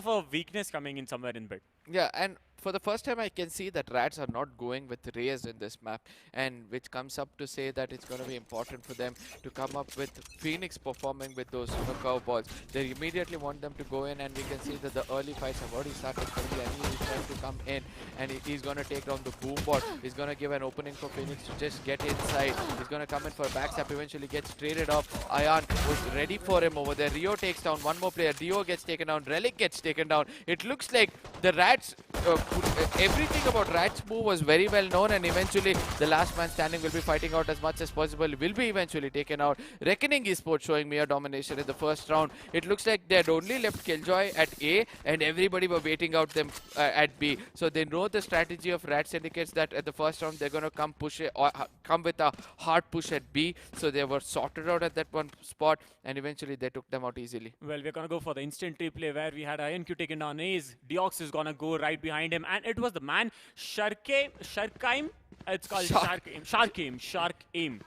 a weakness coming in somewhere in bit. Yeah, and for the first time I can see that Rats are not going with Rays in this map, and which comes up to say that it's going to be important for them to come up with Phoenix performing with those curve balls. They immediately want them to go in, and we can see that the early fights have already started for the enemy. He's trying to come in, and he's going to take down the boom bot. He's going to give an opening for Phoenix to just get inside. He's going to come in for a backstab, eventually gets traded off. Ayan was ready for him over there. Rio takes down one more player. Dio gets taken down. Relic gets taken down. It looks like the Rats, everything about Rats' move was very well known, and eventually the last man standing will be fighting out as much as possible. Will be eventually taken out. Reckoning Esports showing mere domination in the first round. It looks like they had only left Killjoy at A, and everybody were waiting out them at B. So they know the strategy of RAD Syndicates, that at the first round they're going to come push it, or come with a hard push at B. So they were sorted out at that one spot, and eventually they took them out easily. Well, we're gonna go for the instant replay where we had INQ taken down Ace. Deox is gonna go right behind him, and it was the man Sharkaim. It's called Sharkaim.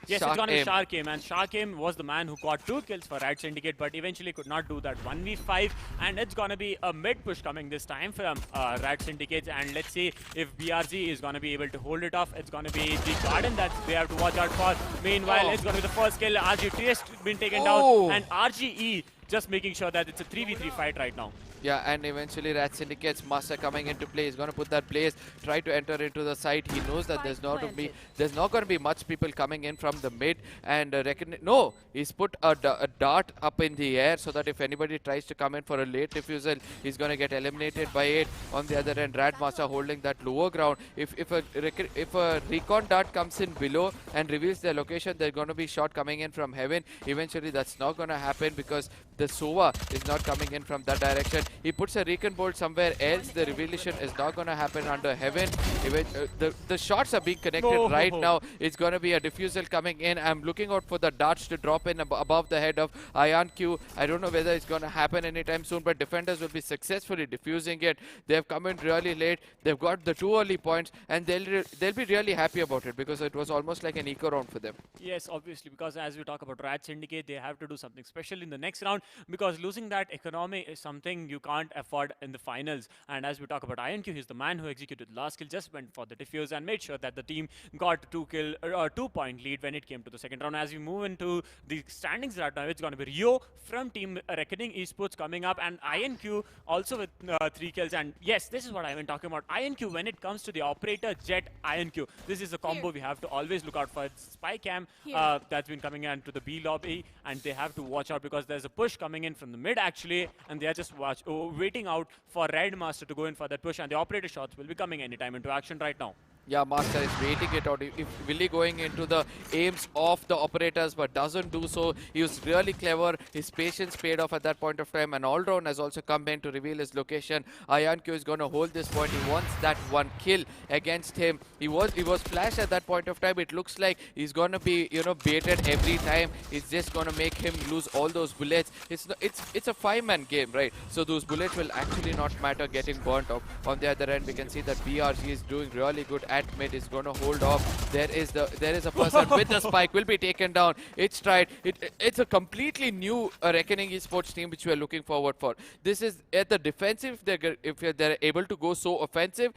Yes, it's gonna be Sharkaim, and Sharkaim was the man who got 2 kills for RAD Syndicate, but eventually could not do that 1v5, and it's gonna be a mid push coming this time from RAD Syndicate, and let's see if BRZ is gonna be able to hold it off. It's gonna be the garden that they have to watch out for. Meanwhile, it's gonna be the first kill. RG Triest been taken down, and RGE just making sure that it's a 3v3 fight right now. Yeah, and eventually RAD Syndicate's Master coming into play. He's going to put that blaze, try to enter into the site. He knows that there's not going to be much people coming in from the mid, and no, he's put a dart up in the air so that if anybody tries to come in for a late refusal, he's going to get eliminated by it. On the other end, RAD Master holding that lower ground. If a recon dart comes in below and reveals their location, there's going to be shot coming in from heaven. Eventually, that's not going to happen because the Sova is not coming in from that direction. He puts a recon bolt somewhere else. The revelation is not going to happen under heaven. Even the shots are being connected right now. It's going to be a diffusal coming in. I'm looking out for the darts to drop in above the head of IonQ. I don't know whether it's going to happen anytime soon, but defenders will be successfully diffusing it. They've come in really late. They've got the 2 early points, and they'll be really happy about it because it was almost like an eco round for them. Yes, obviously, because as we talk about RAD Syndicate, they have to do something special in the next round, because losing that economy is something you can't afford in the finals. And as we talk about INQ, he's the man who executed the last kill, just went for the defuse and made sure that the team got 2-point lead when it came to the second round. As we move into the standings right now, it's going to be Rio from Team Reckoning Esports coming up, and INQ also with 3 kills. And yes, this is what I've been talking about. INQ, when it comes to the operator, Jet, INQ, this is a combo we have to always look out for. It's spy cam that's been coming into the B lobby, and they have to watch out because there's a push coming in from the mid actually, and they are just waiting out for Red Master to go in for that push, and the operator shots will be coming anytime into action right now. Yeah, Master is waiting it out. If Willie going into the aims of the operators, but doesn't do so. He was really clever. His patience paid off at that point of time. And All-Round has also come in to reveal his location. IonQ is going to hold this point. He wants that 1 kill against him. He was flashed at that point of time. It looks like he's going to be, baited every time. It's just going to make him lose all those bullets. It's a 5-man game, right? So those bullets will actually not matter getting burnt off. On the other end, we can see that BRG is doing really good at mid, is going to hold off. There is a person with the spike, will be taken down. It's tried. It's a completely new Reckoning Esports team which we are looking forward for. This is at the defensive. If they're able to go so offensive,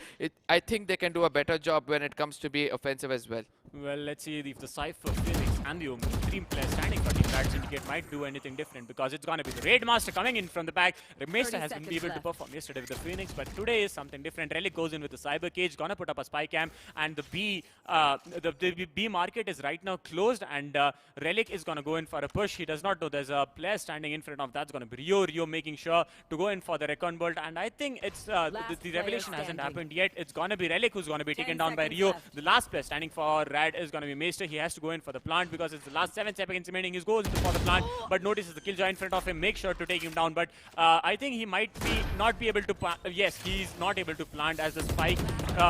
I think they can do a better job when it comes to be offensive as well. Well, let's see if the Cypher, Phoenix, and the Dream player standing for Team RAD Syndicate might do anything different, because it's going to be the Raid Master coming in from the back. Maester has been able to perform yesterday with the Phoenix, but today is something different. Relic goes in with the Cyber Cage, gonna put up a spy cam, and the B market is right now closed, and Relic is gonna go in for a push. He does not know there's a player standing in front of. That's gonna be Rio making sure to go in for the Recon Bolt, and I think it's the revelation hasn't happened yet. It's gonna be Relic who's gonna be taken down by Rio. The last player standing for RAD is gonna be Maester. He has to go in for the plant because it's the last 7 seconds remaining. He goes for the plant, but notices the Killjoy in front of him. Make sure to take him down, but I think he might not be able to. Yes, he's not able to plant as the spike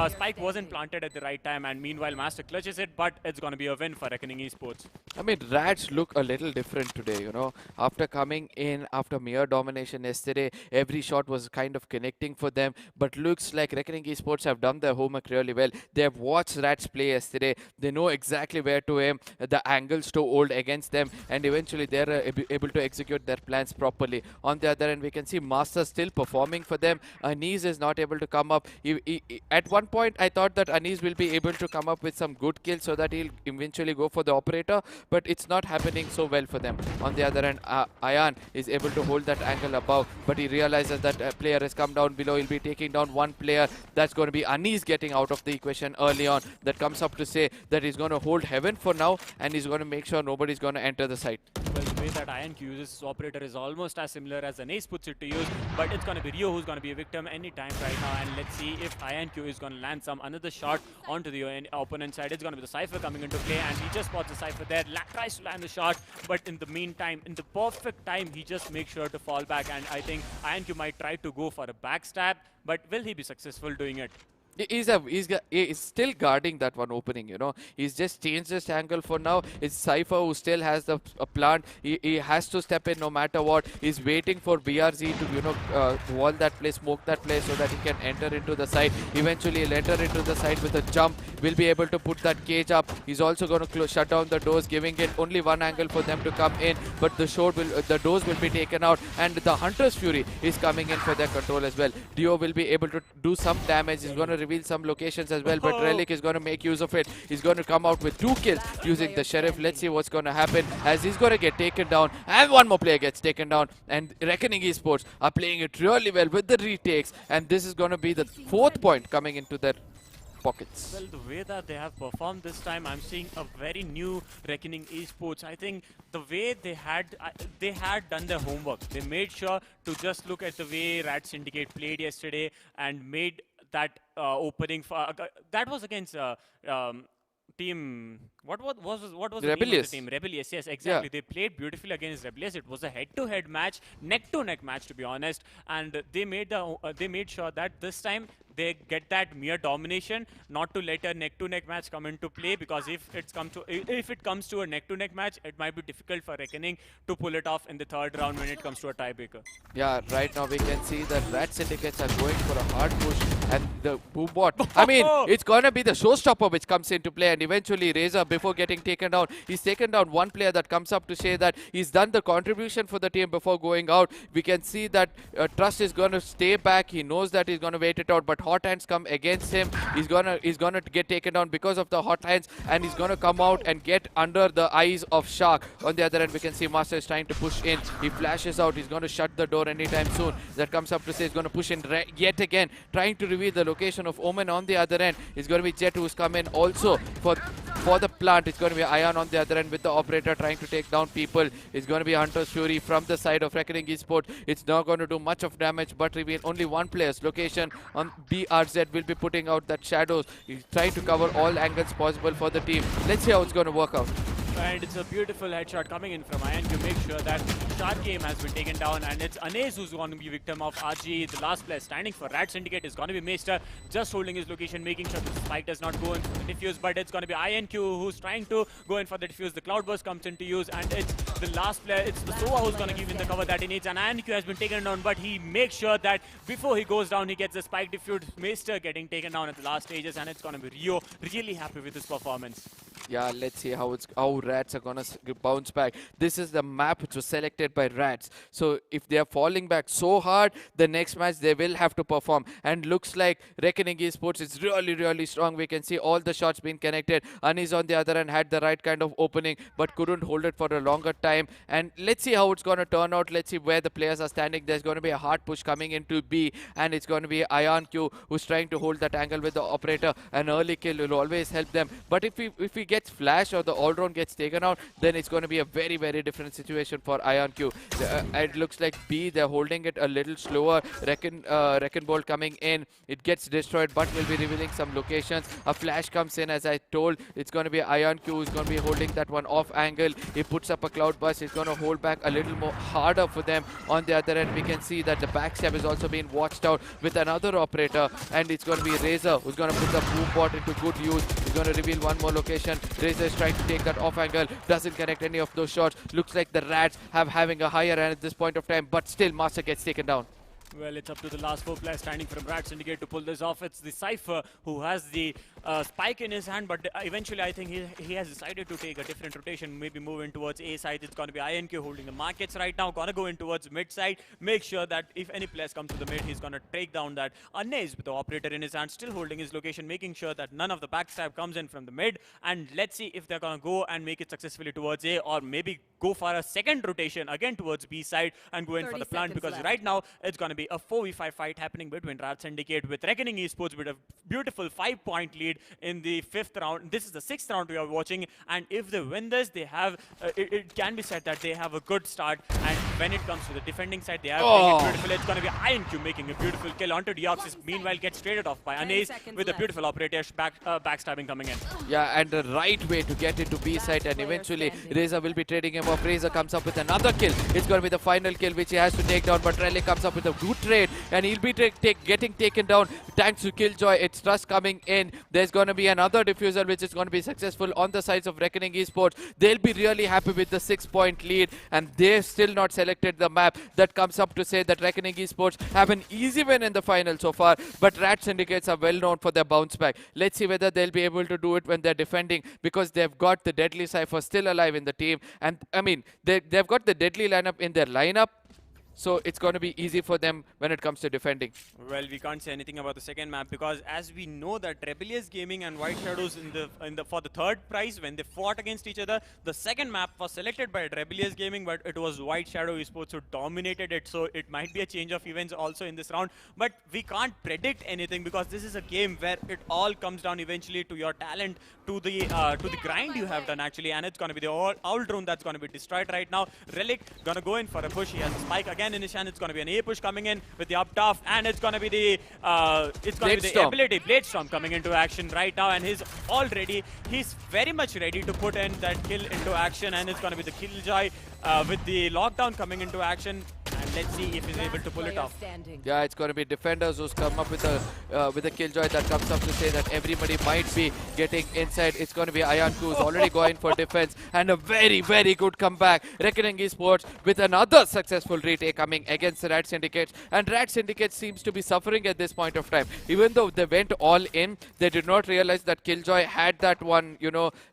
Spike wasn't planted at the right time, and meanwhile Master clutches it, but it's going to be a win for Reckoning Esports. I mean, Rats look a little different today, After coming in, after mere domination yesterday, every shot was kind of connecting for them. But looks like Reckoning Esports have done their homework really well. They have watched Rats play yesterday. They know exactly where to aim, the angles to hold against them, and eventually they're able to execute their plans properly. On the other end, we can see Master still performing for them. Anis is not able to come up. At one point, I thought that Anis will be able to come up with some good kills so that he'll eventually go for the operator, but it's not happening so well for them. On the other end, Ayan is able to hold that angle above, but he realizes that a player has come down below. He'll be taking down one player. That's going to be Anis getting out of the equation early on. That comes up to say that he's going to hold heaven for now, and he's going to make sure nobody's going to enter the site. Well, the way that INQ uses his operator is almost as similar as an Ace puts it to use, but it's going to be Rio who's going to be a victim anytime right now, and let's see if INQ is going to land another shot onto the opponent side. It's going to be the Cypher coming into play, and he just spots the Cypher there, tries to land the shot, but in the meantime, in the perfect time, he just makes sure to fall back, and I think INQ might try to go for a backstab, but will he be successful doing it? He's still guarding that one opening, He's just changed his angle for now. It's Cypher who still has the plant. He has to step in no matter what. He's waiting for BRZ to, wall that place, smoke that place so that he can enter into the side. Eventually, he'll enter into the side with a jump. Will be able to put that cage up. He's also going to shut down the doors, giving it only one angle for them to come in. But the doors will be taken out, and the Hunter's Fury is coming in for their control as well. Dio will be able to do some damage. He's going to reveal some locations as well, but Relic is going to make use of it. He's going to come out with 2 kills using the Sheriff. Let's see what's going to happen as he's going to get taken down, and one more player gets taken down, and Reckoning Esports are playing it really well with the retakes, and this is going to be the 4th point coming into their pockets. Well, the way that they have performed this time, I'm seeing a very new Reckoning Esports. I think the way they had done their homework. They made sure to just look at the way RAD Syndicate played yesterday and made that opening for that was against team. What was the name of Rebellious. the team? Rebellious. Yes, exactly. Yeah. They played beautifully against Rebellious. It was a head-to-head match, neck-to-neck match, to be honest. And they made sure that this time they get that mere domination, not to let a neck-to-neck match come into play. Because if it comes to a neck-to-neck match, it might be difficult for Reckoning to pull it off in the 3rd round when it comes to a tiebreaker. Yeah, right now we can see that RAD Syndicates are going for a hard push, and the Boombot. I mean, it's going to be the showstopper which comes into play, and eventually Razor, before getting taken down, he's taken down one player. That comes up to say that he's done the contribution for the team before going out. We can see that Trust is going to stay back. He knows that he's going to wait it out, but hot hands come against him. He's gonna get taken down because of the hot hands, and he's gonna come out and get under the eyes of Shark. On the other end, we can see Master is trying to push in. He flashes out. He's going to shut the door anytime soon. That comes up to say he's going to push in yet again, trying to reveal the location of Omen. On the other end, it's going to be Jet who's come in also for the plant. It's going to be Ion on the other end with the operator trying to take down people. It's going to be Hunter's Fury from the side of Reckoning Esports. It's not going to do much of damage, but reveal only one player's location. On BRZ will be putting out that shadows. He's trying to cover all angles possible for the team. Let's see how it's going to work out. And it's a beautiful headshot coming in from Ian to make sure that Shark game has been taken down, and it's Anez who's going to be victim of RG. The last player standing for RAD Syndicate is going to be Meister, just holding his location, making sure the spike does not go in for the defuse, but it's going to be INQ who's trying to go in for the defuse. The Cloudburst comes into use, and it's the last player, it's the Sova who's going to give him the cover that he needs, and INQ has been taken down, but he makes sure that before he goes down, he gets the spike defused. Meister getting taken down at the last stages, and it's going to be Rio really happy with his performance. Yeah, let's see how Rats are gonna bounce back. This is the map which was selected by Rats. So if they are falling back so hard, the next match they will have to perform. And looks like Reckoning Esports is really, really strong. We can see all the shots being connected. Anis on the other end had the right kind of opening, but couldn't hold it for a longer time. And let's see how it's gonna turn out. Let's see where the players are standing. There's gonna be a hard push coming into B, and it's gonna be Ion Q who's trying to hold that angle with the operator. An early kill will always help them. But if we get gets flashed or the all-round gets taken out, then it's going to be a very, very different situation for IonQ. It looks like B, they're holding it a little slower. Wrecking Bolt coming in. It gets destroyed, but will be revealing some locations. A flash comes in, as I told. It's going to be IonQ who's going to be holding that one off angle. He puts up a cloud burst. It's going to hold back a little more harder for them. On the other end, we can see that the backstab is also being watched out with another operator, and it's going to be Razor who's going to put the boom bot into good use. He's going to reveal one more location. Razor is trying to take that off angle, doesn't connect any of those shots. Looks like the Rads having a higher end at this point of time, but still Master gets taken down. Well, it's up to the last 4 players standing from RAD Syndicate to pull this off. It's the Cypher who has the spike in his hand, but eventually I think he has decided to take a different rotation, maybe move in towards A side. It's going to be INQ holding the markets right now, going to go in towards mid side, make sure that if any players come to the mid, he's going to take down that Anez with the operator in his hand, still holding his location, making sure that none of the backstab comes in from the mid, and let's see if they're going to go and make it successfully towards A, or maybe go for a second rotation again towards B side and go in for the plant, because right now it's going to be a 4v5 fight happening between RAD Syndicate with Reckoning Esports with a beautiful 5-point lead in the 5th round. This is the 6th round we are watching, and if they win this, they have it can be said that they have a good start. And when it comes to the defending side, they have playing it beautiful. It's going to be INQ making a beautiful kill onto Deoxys. Meanwhile, gets traded off by Anez with a beautiful operator backstabbing coming in. Yeah, and the right way to get into B side, and eventually Razor will be trading him off. Razor comes up with another kill. It's going to be the final kill which he has to take down, but Relic comes up with a good trade, and he'll be getting taken down thanks to Killjoy. It's Trust coming in. There's going to be another diffuser which is going to be successful on the sides of Reckoning Esports. They'll be really happy with the 6-point lead, and they've still not selected the map. That comes up to say that Reckoning Esports have an easy win in the final so far, but RAD Syndicates are well known for their bounce back. Let's see whether they'll be able to do it when they're defending, because they've got the Deadly Cypher still alive in the team, and I mean they've got the Deadly lineup in their lineup. So it's going to be easy for them when it comes to defending. Well, we can't say anything about the second map, because as we know that Rebellious Gaming and White Shadows for the third prize, when they fought against each other, the second map was selected by Rebellious Gaming, but it was White Shadow Esports who dominated it. So it might be a change of events also in this round, but we can't predict anything, because this is a game where it all comes down eventually to your talent, to the grind you have done actually, and it's going to be the all drone that's going to be destroyed right now. Relic gonna go in for a push. He has a spike again in his hand. It's going to be an A push coming in with the up tough, and it's going to be the ability Blade Storm coming into action right now, and he's very much ready to put in that kill into action, and it's going to be the Killjoy with the lockdown coming into action. And let's see if he's able to pull it off. Yeah, it's going to be defenders who's come up with a Killjoy that comes up to say that everybody might be getting inside. It's going to be IonQ who's already going for defense, and a very, very good comeback. Reckoning Esports with another successful retake coming against RAD Syndicate, and RAD Syndicate seems to be suffering at this point of time. Even though they went all in, they did not realize that Killjoy had that one,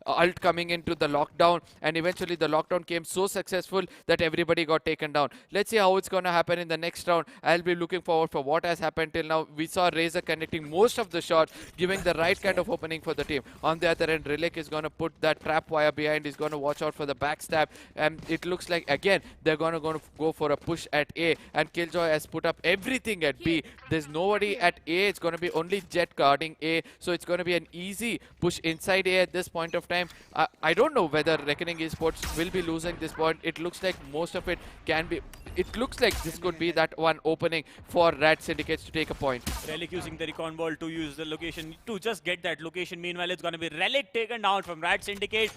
ult coming into the lockdown, and eventually the lockdown came so successful that everybody got taken down. Let's see how it's going to happen in the next round. I'll be looking forward for what has happened till now. We saw Razor connecting most of the shots, giving the right kind of opening for the team. On the other end, Relic is going to put that trap wire behind. He's going to watch out for the backstab, and it looks like again they're going to go for a push at A, and Killjoy has put up everything at B. There's nobody at A. It's going to be only Jet guarding A, so it's going to be an easy push inside A at this point of time. I don't know whether Reckoning Esports will be losing this point. It looks like most of it can be. It looks like this could be that one opening for RAD Syndicates to take a point. Relic using the recon ball to use the location to just get that location. Meanwhile, it's going to be Relic taken down from RAD Syndicate,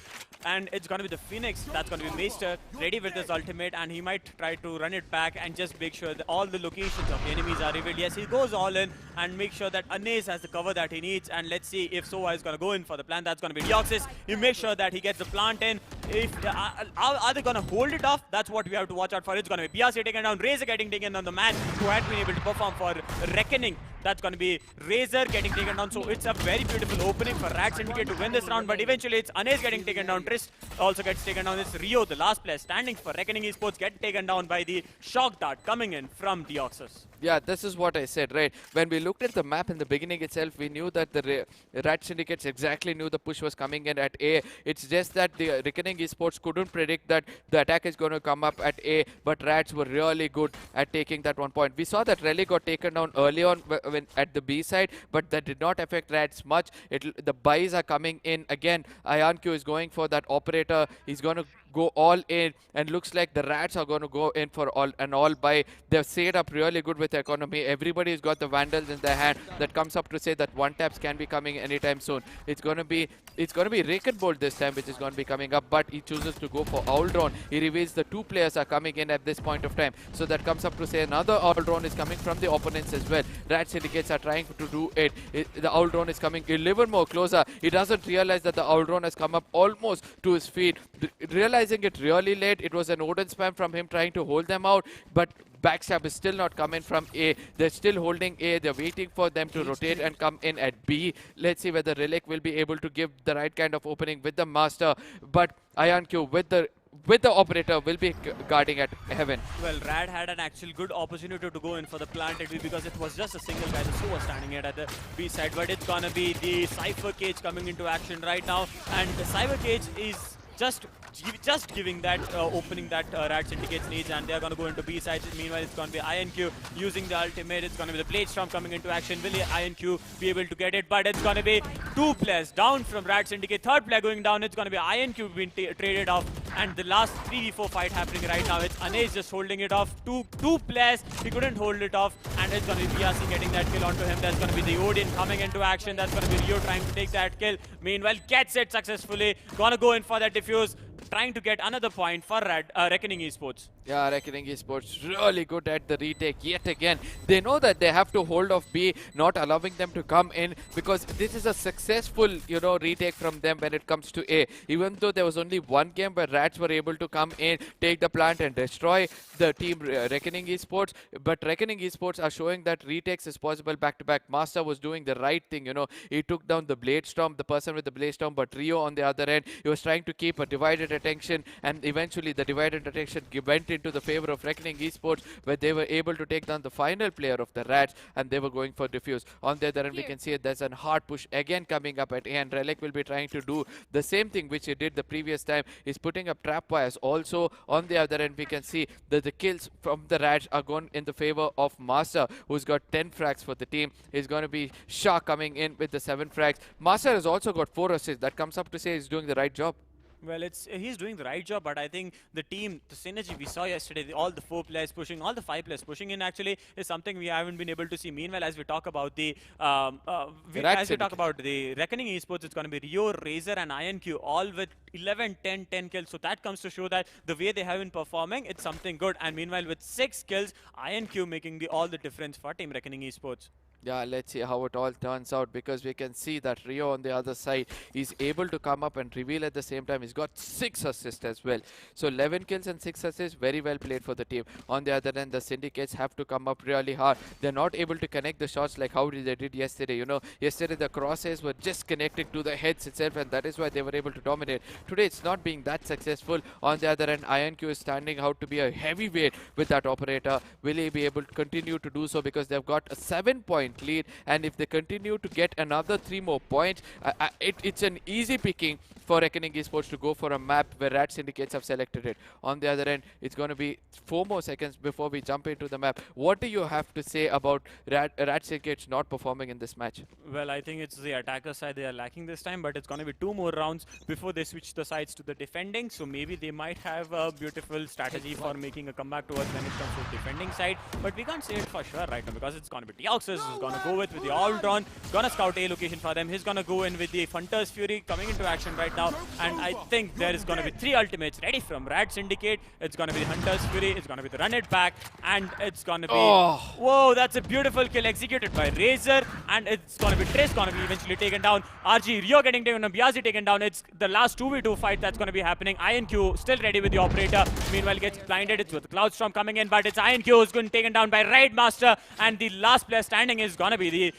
and it's going to be the Phoenix that's going to be Maester ready with his ultimate, and he might try to run it back and just make sure that all the locations of the enemies are revealed. Yes, he goes all in and make sure that Anez has the cover that he needs, and let's see if Sova is going to go in for the plant. That's going to be Deoxys. He makes sure that he gets the plant in. If are they going to hold it off? That's what we have to watch out for. It's going to be BRC taken down, Razor getting taken down, the man who had been able to perform for Reckoning. That's going to be Razor getting taken down. So it's a very beautiful opening for RAD Syndicate to win this round, but eventually it's Anez getting taken down. Trist also gets taken down. It's Rio, the last player standing for Reckoning Esports, get taken down by the shock dart coming in from Deoxys. Yeah, this is what I said, right? When we looked at the map in the beginning itself, we knew that the RAD Syndicates exactly knew the push was coming in at A. It's just that the Reckoning Esports couldn't predict that the attack is going to come up at A, but Rads were really good at taking that 1 point. We saw that Relic got taken down early on when at the B side, but that did not affect Rads much. The buys are coming in again. IonQ is going for that operator. He's going to go all in, and looks like the Rats are going to go in for all buy. They've set up really good with the economy. Everybody's got the Vandals in their hand. That comes up to say that one taps can be coming anytime soon. It's going to be Rake and Bolt this time, which is going to be coming up, but he chooses to go for Owl Drone. He reveals the 2 players are coming in at this point of time. So that comes up to say another Owl Drone is coming from the opponents as well. Rat Syndicates are trying to do it. The Owl Drone is coming a little more closer. He doesn't realize that the Owl Drone has come up almost to his feet. Realizing it really late, it was an Odin spam from him trying to hold them out, but backstab is still not coming from A. They're still holding A. They're waiting for them to rotate and come in at B. Let's see whether Relic will be able to give the right kind of opening with the Master, but IonQ with the operator will be guarding at Heaven. Well, Rad had an actual good opportunity to go in for the planted because it was just a single guy. The Su was standing at the B side, but it's gonna be the Cypher Cage coming into action right now, and the Cypher Cage is just giving that opening that RAD Syndicates needs, and they're going to go into B sides. Meanwhile, it's going to be IonQ using the ultimate. It's going to be the Blade Storm coming into action. Will IonQ be able to get it? But it's going to be 2 players down from RAD Syndicate. Third player going down. It's going to be IonQ being traded off, and the last 3v4 fight happening right now. It's Anaze just holding it off. Two players. He couldn't hold it off, and it's going to be BRC getting that kill onto him. That's going to be the Odin coming into action. That's going to be Rio trying to take that kill. Meanwhile, gets it successfully. Gonna go in for that defuse, trying to get another point for Reckoning Esports. Yeah, Reckoning Esports really good at the retake yet again. They know that they have to hold off B, not allowing them to come in, because this is a successful, retake from them when it comes to A. Even though there was only one game where Rats were able to come in, take the plant and destroy the team Reckoning Esports, but Reckoning Esports are showing that retakes is possible back-to-back. Master was doing the right thing, he took down the Blade Storm, the person with the Blade Storm, but Rio on the other end, he was trying to keep a divided attention, and eventually the divided attention went into the favor of Reckoning Esports, where they were able to take down the final player of the Rats, and they were going for defuse. On the other end, we can see there's a hard push again coming up at A, and Relic will be trying to do the same thing which he did the previous time. He's putting up trap wires. Also, on the other end, we can see that the kills from the Rats are going in the favor of Master, who's got 10 frags for the team. He's going to be Shah coming in with the 7 frags. Master has also got 4 assists. That comes up to say he's doing the right job. Well, he's doing the right job, but I think the team, the synergy we saw yesterday, all the 4 players pushing, all the 5 players pushing in actually is something we haven't been able to see. Meanwhile, as we talk about the Reckoning Esports, it's going to be Rio, Razor, and IonQ, all with 11, 10, 10 kills. So that comes to show that the way they have been performing, it's something good. And meanwhile, with 6 kills, IonQ making all the difference for Team Reckoning Esports. Yeah, let's see how it all turns out, because we can see that Rio on the other side is able to come up and reveal at the same time. He's got 6 assists as well. So 11 kills and 6 assists, very well played for the team. On the other end, the Syndicates have to come up really hard. They're not able to connect the shots like how they did yesterday. Yesterday the crosshairs were just connecting to the heads itself, and that is why they were able to dominate. Today it's not being that successful. On the other end, IonQ is standing out to be a heavyweight with that operator. Will he be able to continue to do so, because they've got a 7-point lead, and if they continue to get another 3 more points, it's an easy picking for Reckoning Esports to go for a map where RAD Syndicates have selected it. On the other end, it's going to be 4 more seconds before we jump into the map. What do you have to say about RAD Syndicates not performing in this match? Well, I think it's the attacker side they are lacking this time, but it's going to be 2 more rounds before they switch the sides to the defending. So maybe they might have a beautiful strategy for making a comeback to us when it comes to defending side. But we can't say it for sure right now, because it's going to be Deoxys who's going to go with the All-Drawn. Gonna scout A location for them. He's gonna go in with the Hunter's Fury coming into action right now. And I think there is gonna be 3 ultimates ready from RAD Syndicate. It's gonna be the Hunter's Fury, it's gonna be the Run It Back, and it's gonna be... Whoa, that's a beautiful kill executed by Razor. And it's gonna be Trace gonna be eventually taken down. RG, Rio getting taken down, Biazi taken down. It's the last 2v2 fight that's gonna be happening. IonQ still ready with the operator. Meanwhile, gets blinded. It's with Cloudstorm coming in, but it's IonQ who's going taken down by Raid Master. And the last player standing is gonna be the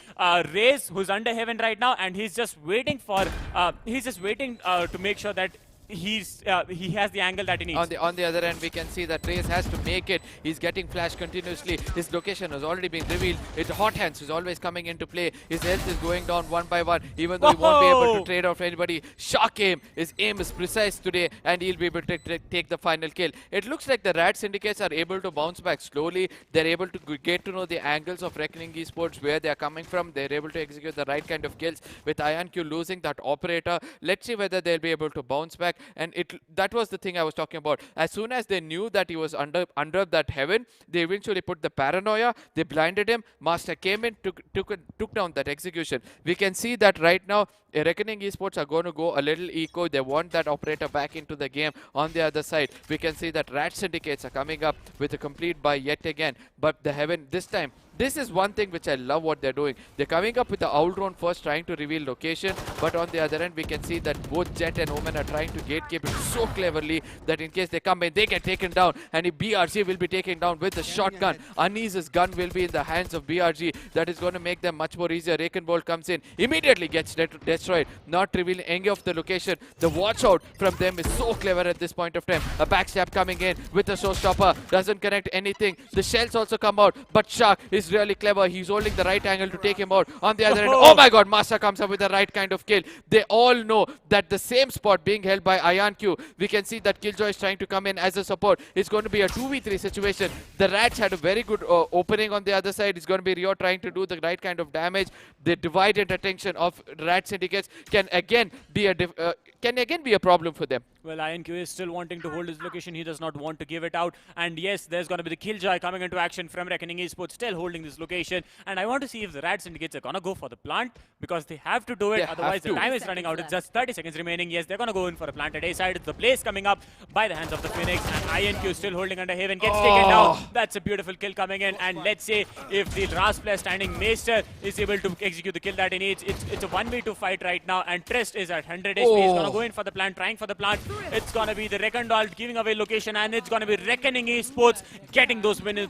Raze, who's under Heaven right now, and he's just waiting for to make sure that he has the angle that he needs. On the other end, we can see that Raze has to make it. He's getting flashed continuously. His location has already been revealed. It's Hot Hands who's always coming into play. His health is going down one by one, even though he won't be able to trade off anybody. Shark aim. His aim is precise today, and he'll be able to take the final kill. It looks like the RAD Syndicates are able to bounce back slowly. They're able to get to know the angles of Reckoning Esports, where they're coming from. They're able to execute the right kind of kills. With IonQ losing that operator, let's see whether they'll be able to bounce back. And that was the thing I was talking about. As soon as they knew that he was under that heaven, they eventually put the paranoia. They blinded him. Master came in, took down that execution. We can see that right now. Reckoning Esports are going to go a little eco. They want that operator back into the game. On the other side, we can see that RAD Syndicates are coming up with a complete buy yet again. But the heaven this time, this is one thing which I love what they're doing. They're coming up with the owl drone first, trying to reveal location. But on the other end, we can see that both Jet and Omen are trying to gatekeep it so cleverly that in case they come in, they get taken down. And if BRG will be taken down with the shotgun, Anis's gun will be in the hands of BRG. That is going to make them much more easier. Raken Bolt comes in, immediately gets destroyed, not revealing any of the location. The watch out from them is so clever at this point of time. A backstab coming in with a showstopper, doesn't connect anything. The shells also come out, but Shark is really clever. He's holding the right angle to take him out. On the other end, oh my god, Master comes up with the right kind of kill. They all know that the same spot being held by IonQ. We can see that Killjoy is trying to come in as a support. It's going to be a 2v3 situation. The Rats had a very good opening on the other side. It's going to be Rio trying to do the right kind of damage. The divided attention of RAD Syndicates can again be a problem for them. Well, IonQ is still wanting to hold his location. He does not want to give it out. And yes, there's going to be the Killjoy coming into action from Reckoning Esports, still holding this location. And I want to see if the RAD Syndicates are going to go for the plant, because they have to do it. Otherwise, the time is running out. It's just 30 seconds remaining. Yes, they're going to go in for a plant at A side. It's the Blaze coming up by the hands of the Phoenix. And IonQ is still holding under Haven. Gets taken down. That's a beautiful kill coming in. And let's say if the last player standing, Maester, is able to execute the kill that he needs. It's a 1v2 fight right now. And Trist is at 100 HP. He's going to go in for the plant, trying for the plant. It's going to be the Rekandalt giving away location, and it's going to be Reckoning Esports getting those wins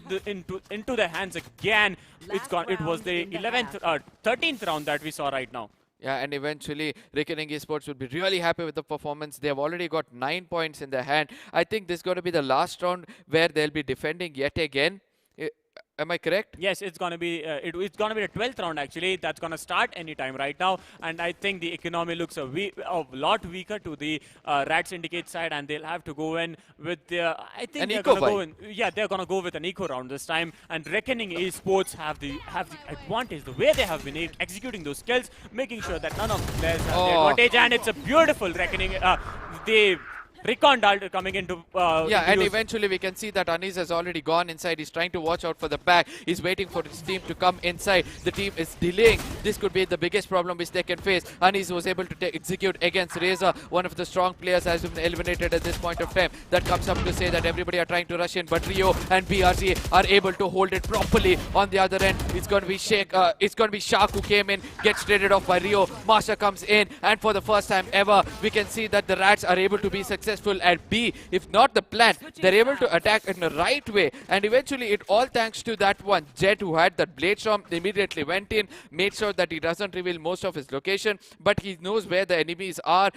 into their hands again. It was the 13th round that we saw right now. Yeah, and eventually Reckoning Esports will be really happy with the performance. They have already got 9 points in their hand. I think this is going to be the last round where they'll be defending yet again. Am I correct? Yes, it's going to be it's going to be the 12th round actually. That's going to start anytime right now, and I think the economy looks a lot weaker to the RAD Syndicate side, and they'll have to go in with the they're going to go in. Yeah, they're going to go with an eco round this time, and Reckoning Esports have the advantage, the way they have been executing those skills, making sure that none of the players have the advantage, and it's a beautiful Reckoning. They Recon Dalton coming into and eventually we can see that Anis has already gone inside. He's trying to watch out for the back. He's waiting for his team to come inside. The team is delaying. This could be the biggest problem which they can face. Anis was able to execute against Reza. One of the strong players has been eliminated at this point of time. That comes up to say that everybody are trying to rush in, but Rio and BRG are able to hold it properly. On the other end, it's going to be Shark who came in, gets traded off by Rio. Master comes in, and for the first time ever, we can see that the Rats are able to be successful at B. If not the plan, they're able to attack in the right way, and eventually it all thanks to that one Jet who had that blade storm, immediately went in, made sure that he doesn't reveal most of his location, but he knows where the enemies are,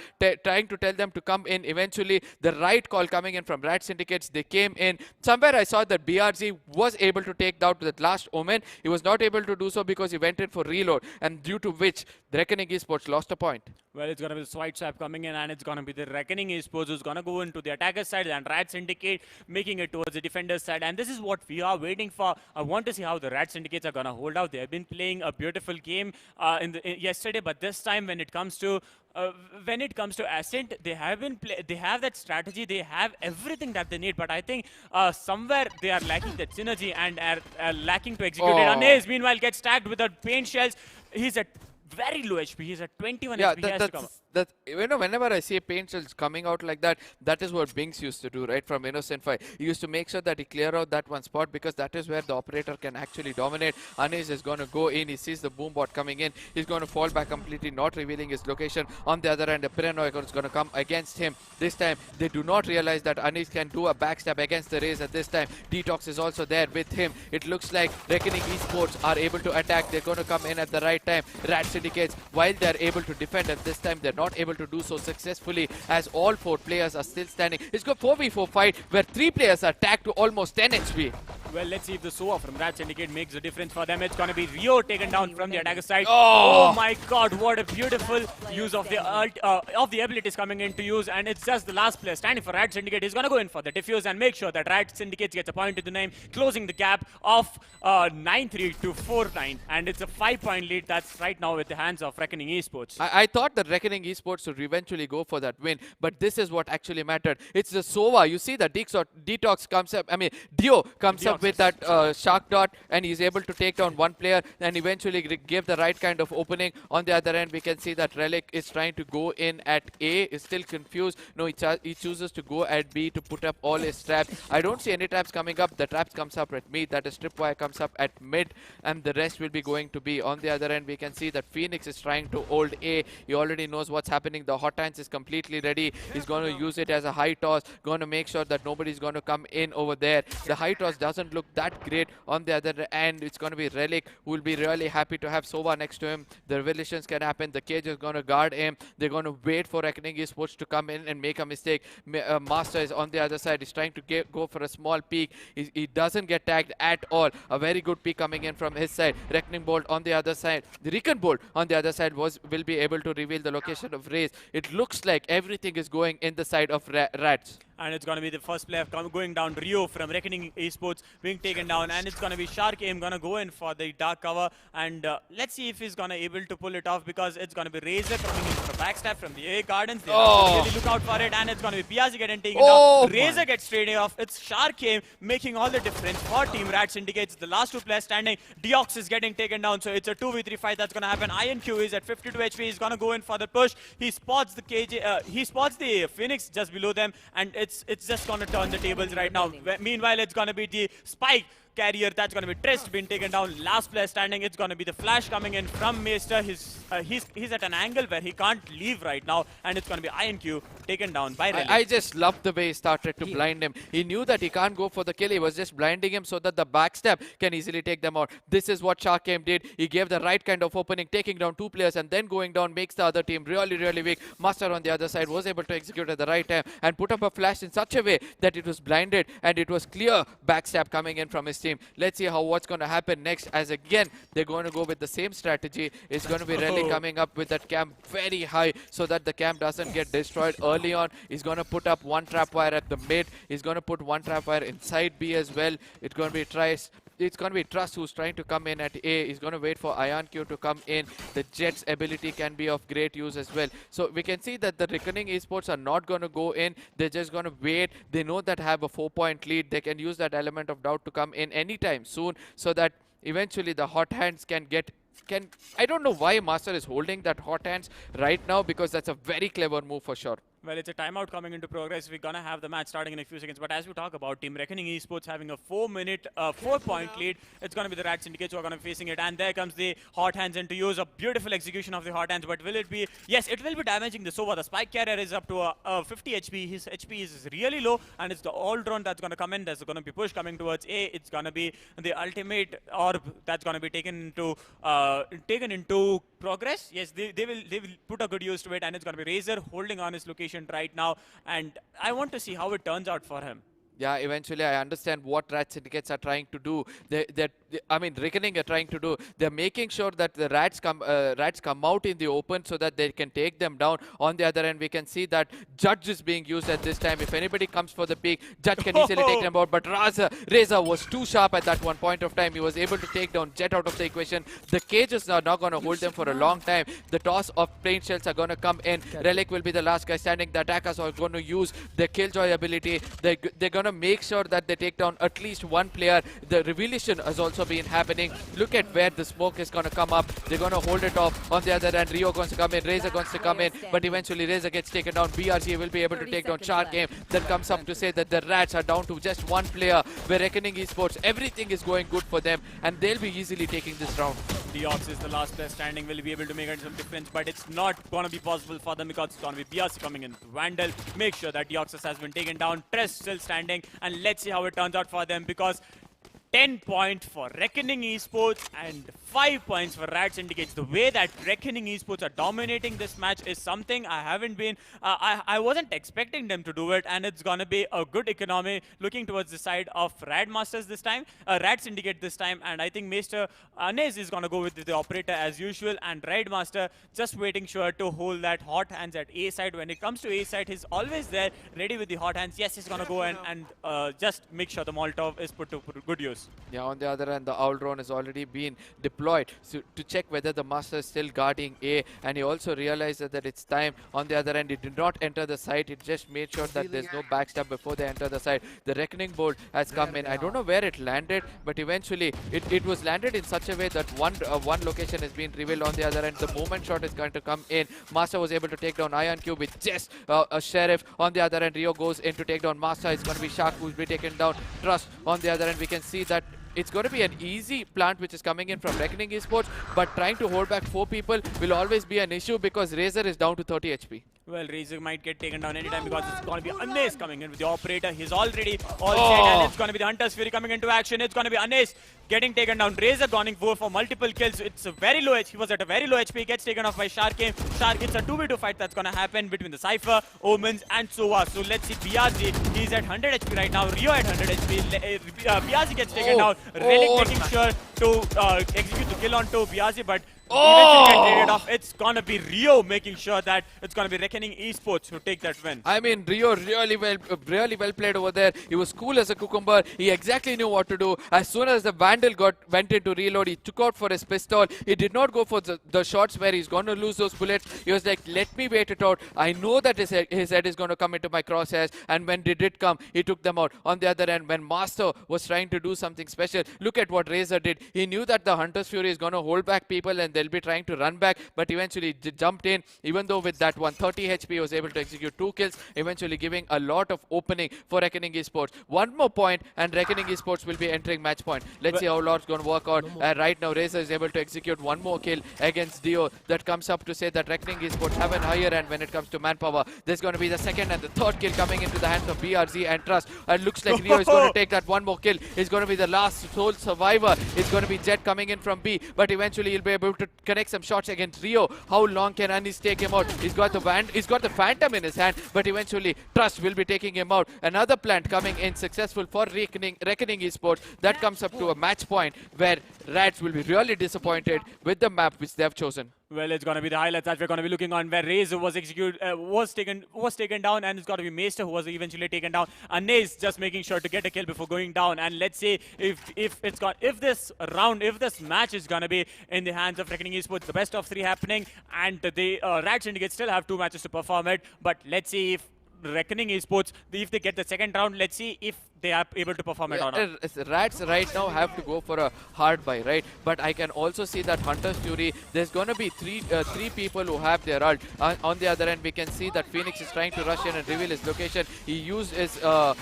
trying to tell them to come in. Eventually the right call coming in from RAD Syndicates, they came in. Somewhere I saw that BRG was able to take down that last Omen. He was not able to do so because he went in for reload, and due to which the Reckoning Esports lost a point. Well, it's going to be the Swipe Swap coming in, and it's going to be the Reckoning Esports who's going to go into the attacker side, and RAD Syndicate making it towards the defender side. And this is what we are waiting for. I want to see how the RAD Syndicates are going to hold out. They have been playing a beautiful game yesterday, but this time when it comes to Ascent, they have that strategy, they have everything that they need, but I think somewhere they are lacking that synergy and are lacking to execute it. Anes, meanwhile, gets tagged with the paint shells. He's at very low HP. He's at 21 HP. He has to come. Whenever I see paint shells coming out like that, that is what Binks used to do, right, from Innocent 5. He used to make sure that he clear out that one spot, because that is where the operator can actually dominate. Anis is going to go in. He sees the boom bot coming in. He's going to fall back completely, not revealing his location. On the other hand, the Paranoia is going to come against him. This time, they do not realize that Anis can do a backstab against the Raze at this time. Detox is also there with him. It looks like Reckoning Esports are able to attack. They're going to come in at the right time. RAD Syndicates while they're able to defend, and this time they're not able to do so successfully as all 4 players are still standing. It's got 4v4 fight where 3 players are tagged to almost 10 HP. Well, let's see if the SOA from RAD Syndicate makes a difference for them. It's going to be Rio taken down from the attacker side. Oh. Oh my god, what a beautiful use of the abilities coming into use. And it's just the last player standing for RAD Syndicate. He's going to go in for the defuse and make sure that RAD Syndicate gets a point to the name, closing the gap of 9-3 to 4-9. And it's a 5-point lead that's right now with the hands of Reckoning Esports. I thought that Reckoning Esports would eventually go for that win, but this is what actually mattered. It's the SOA. You see that Detox comes up, Dio comes up with that Shark Dot, and he's able to take down one player and eventually give the right kind of opening. On the other end, we can see that Relic is trying to go in at A, is still confused. No, he chooses to go at B to put up all his traps. I don't see any traps coming up. The traps comes up at me, that is Tripwire comes up at mid, and the rest will be going to be. On the other end, we can see that Phoenix is trying to hold A. He already knows what's happening. The Hot Hands is completely ready. He's going to use it as a high toss, going to make sure that nobody's going to come in over there. The high toss doesn't look that great. On the other end, it's going to be Relic, who will be really happy to have Sova next to him. The revelations can happen. The cage is going to guard him. They're going to wait for Reckoning Esports to come in and make a mistake. Master is on the other side. He's trying to go for a small peek. He doesn't get tagged at all. A very good peek coming in from his side. Reckoning Bolt on the other side. The Recon Bolt on the other side will be able to reveal the location of Raze. It looks like everything is going in the side of Rats. And it's going to be the first player going down, Rio from Reckoning Esports being taken down, and it's going to be Shark Aim going to go in for the dark cover, and let's see if he's going to able to pull it off, because it's going to be Razor coming in for a backstab from the A Gardens. They have to really look out for it, and it's going to be Piazzi getting taken down. Razor gets traded off. It's Shark Aim making all the difference for Team RAD Syndicates. The last 2 players standing. Deox is getting taken down, so it's a 2v3 fight that's going to happen. INQ is at 52 HP. He's going to go in for the push. He spots the KJ. He spots the Phoenix just below them, and it's just going to turn the tables right now. Meanwhile, it's going to be the Spike carrier that's going to be Trist being taken down. Last player standing, it's going to be the Flash coming in from Maester. He's at an angle where he can't leave right now, and it's going to be INQ taken down by Relic. I just love the way he started to blind him. He knew that he can't go for the kill. He was just blinding him so that the backstab can easily take them out. This is what Shark Game did. He gave the right kind of opening, taking down 2 players and then going down makes the other team really, really weak. Master on the other side was able to execute at the right time and put up a flash in such a way that it was blinded, and it was clear backstab coming in from his team. Let's see what's going to happen next, as again they're going to go with the same strategy. It's going to be Relic coming up with that camp very high so that the camp doesn't get destroyed early on. He's going to put up 1 trap wire at the mid. He's going to put 1 trap wire inside B as well. It's going to be Trust who's trying to come in at A. He's going to wait for IonQ to come in. The Jet's ability can be of great use as well. So we can see that the Reckoning Esports are not going to go in. They're just going to wait. They know that have a 4-point lead. They can use that element of doubt to come in anytime soon, so that eventually the Hot Hands I don't know why Master is holding that Hot Hands right now, because that's a very clever move for sure. Well, it's a timeout coming into progress. We're going to have the match starting in a few seconds. But as we talk about Team Reckoning Esports having a 4-point lead, it's going to be the RAD Syndicates who are going to be facing it. And there comes the Hot Hands into use. A beautiful execution of the Hot Hands. But will it be? Yes, it will be damaging the Sova. The Spike carrier is up to 50 HP. His HP is really low. And it's the all drone that's going to come in. There's going to be push coming towards A. It's going to be the ultimate orb that's going to be taken into progress. Yes, they will put a good use to it. And it's going to be Razor holding on his location right now, and I want to see how it turns out for him. Yeah, eventually I understand what RAD Syndicates are trying to do. Reckoning are trying to do. They're making sure that the Rats come out in the open so that they can take them down. On the other end, we can see that Judge is being used at this time. If anybody comes for the peak, Judge can easily take them out. But Razor was too sharp at that one point of time. He was able to take down Jet out of the equation. The cages are not going to hold them for a long time. The toss of plane shells are going to come in. Relic will be the last guy standing. The attackers are going to use their Killjoy ability. They're going to make sure that they take down at least 1 player. The revelation has also been happening. Look at where the smoke is going to come up. They're going to hold it off. On the other end, Rio going to come in, Razor going to come in, but eventually Razor gets taken down. BRG will be able to take down Shark Game. Then comes up to say that the Rats are down to just 1 player, where Reckoning Esports, everything is going good for them, and they'll be easily taking this round. Deox is the last player standing, will be able to make some difference, but it's not going to be possible for them because it's going to be BRC coming in. Vandal, make sure that Deoxys has been taken down. Tress still standing, and let's see how it turns out for them, because 10 point for Reckoning Esports and 5 points for RAD Syndicates. The way that Reckoning Esports are dominating this match is something I haven't been, I wasn't expecting them to do it, and it's gonna be a good economy looking towards the side of RAD Masters this time, RAD Syndicate this time, and I think Mr. Anes is gonna go with the operator as usual, and RAD Master just waiting sure to hold that hot hands at A side. When it comes to A side, he's always there, ready with the hot hands. Yes, he's gonna go and just make sure the Molotov is put to good use. Yeah, on the other hand, the owl drone has already been deployed to check whether the master is still guarding A, and he also realizes that it's time. On the other hand, he did not enter the site. He just made sure that there's no backstab before they enter the site. The Reckoning Bolt has come in. I don't know where it landed, but eventually it was landed in such a way that one location has been revealed. On the other hand, the movement shot is going to come in. Master was able to take down Ion Cube with just a Sheriff. On the other hand, Rio goes in to take down Master. It's going to be Shark who's been taken down. Trust. On the other hand, we can see that it's going to be an easy plant which is coming in from Reckoning Esports, but trying to hold back 4 people will always be an issue because Razor is down to 30 HP. Well, Razor might get taken down anytime because it's going to be Anes coming in with the operator. He's already all set, and it's going to be the Hunter's Fury coming into action. It's going to be Anes getting taken down. Razor going for multiple kills. It's a very low HP. He was at a very low HP. Gets taken off by Shark. Shark, it's a 2v2 fight that's going to happen between the Cypher, Omens, and Sova. So let's see Biazi. He's at 100 HP right now. Rio at 100 HP. Biazi gets taken down. Relic making sure to execute the kill onto Biazi, but eventually get traded off. It's gonna be Rio making sure that it's gonna be Reckoning Esports who take that win. I mean, Rio really well played over there. He was cool as a cucumber. He exactly knew what to do. As soon as the Vandal went into reload, he took out for his pistol. He did not go for the shots where he's going to lose those bullets. He was like, let me wait it out. I know that his head is going to come into my crosshairs. And when it did come, he took them out. On the other end, when Master was trying to do something special, look at what Razor did. He knew that the Hunter's Fury is going to hold back people and they'll be trying to run back, but eventually jumped in. Even though with that 130 HP, he was able to execute 2 kills, eventually giving a lot of opening for Reckoning Esports. One more point and Reckoning Esports will be entering match point. Let's see how Lord's going to work out. Right now, Razor is able to execute one more kill against Dio. That comes up to say that Reckoning Esports have an higher end when it comes to manpower. There's going to be the second and the third kill coming into the hands of BRZ and Trust. And looks like Rio is going to take that one more kill. It's going to be the last sole survivor. It's going to be Jet coming in from B, but eventually he'll be able to connect some shots against Rio. How long can Anis take him out? He's got the Phantom in his hand, but eventually Trust will be taking him out. Another plant coming in successful for Reckoning Esports. That comes up to a match point where Rats will be really disappointed with the map which they have chosen. Well, it's going to be the highlights that we're going to be looking on, where Razor was taken down, and it's got to be Maester who was eventually taken down. Anes just making sure to get a kill before going down. And let's say if this match is going to be in the hands of Reckoning Esports, the best of 3 happening, and the RAD Syndicate still have 2 matches to perform it. But let's see if Reckoning Esports, if they get the second round, let's see if they are able to perform it or not. Rats right now have to go for a hard buy, right? But I can also see that Hunter's Fury, there's going to be three people who have their ult. On the other end, we can see that Phoenix is trying to rush in and reveal his location. He used his Hunter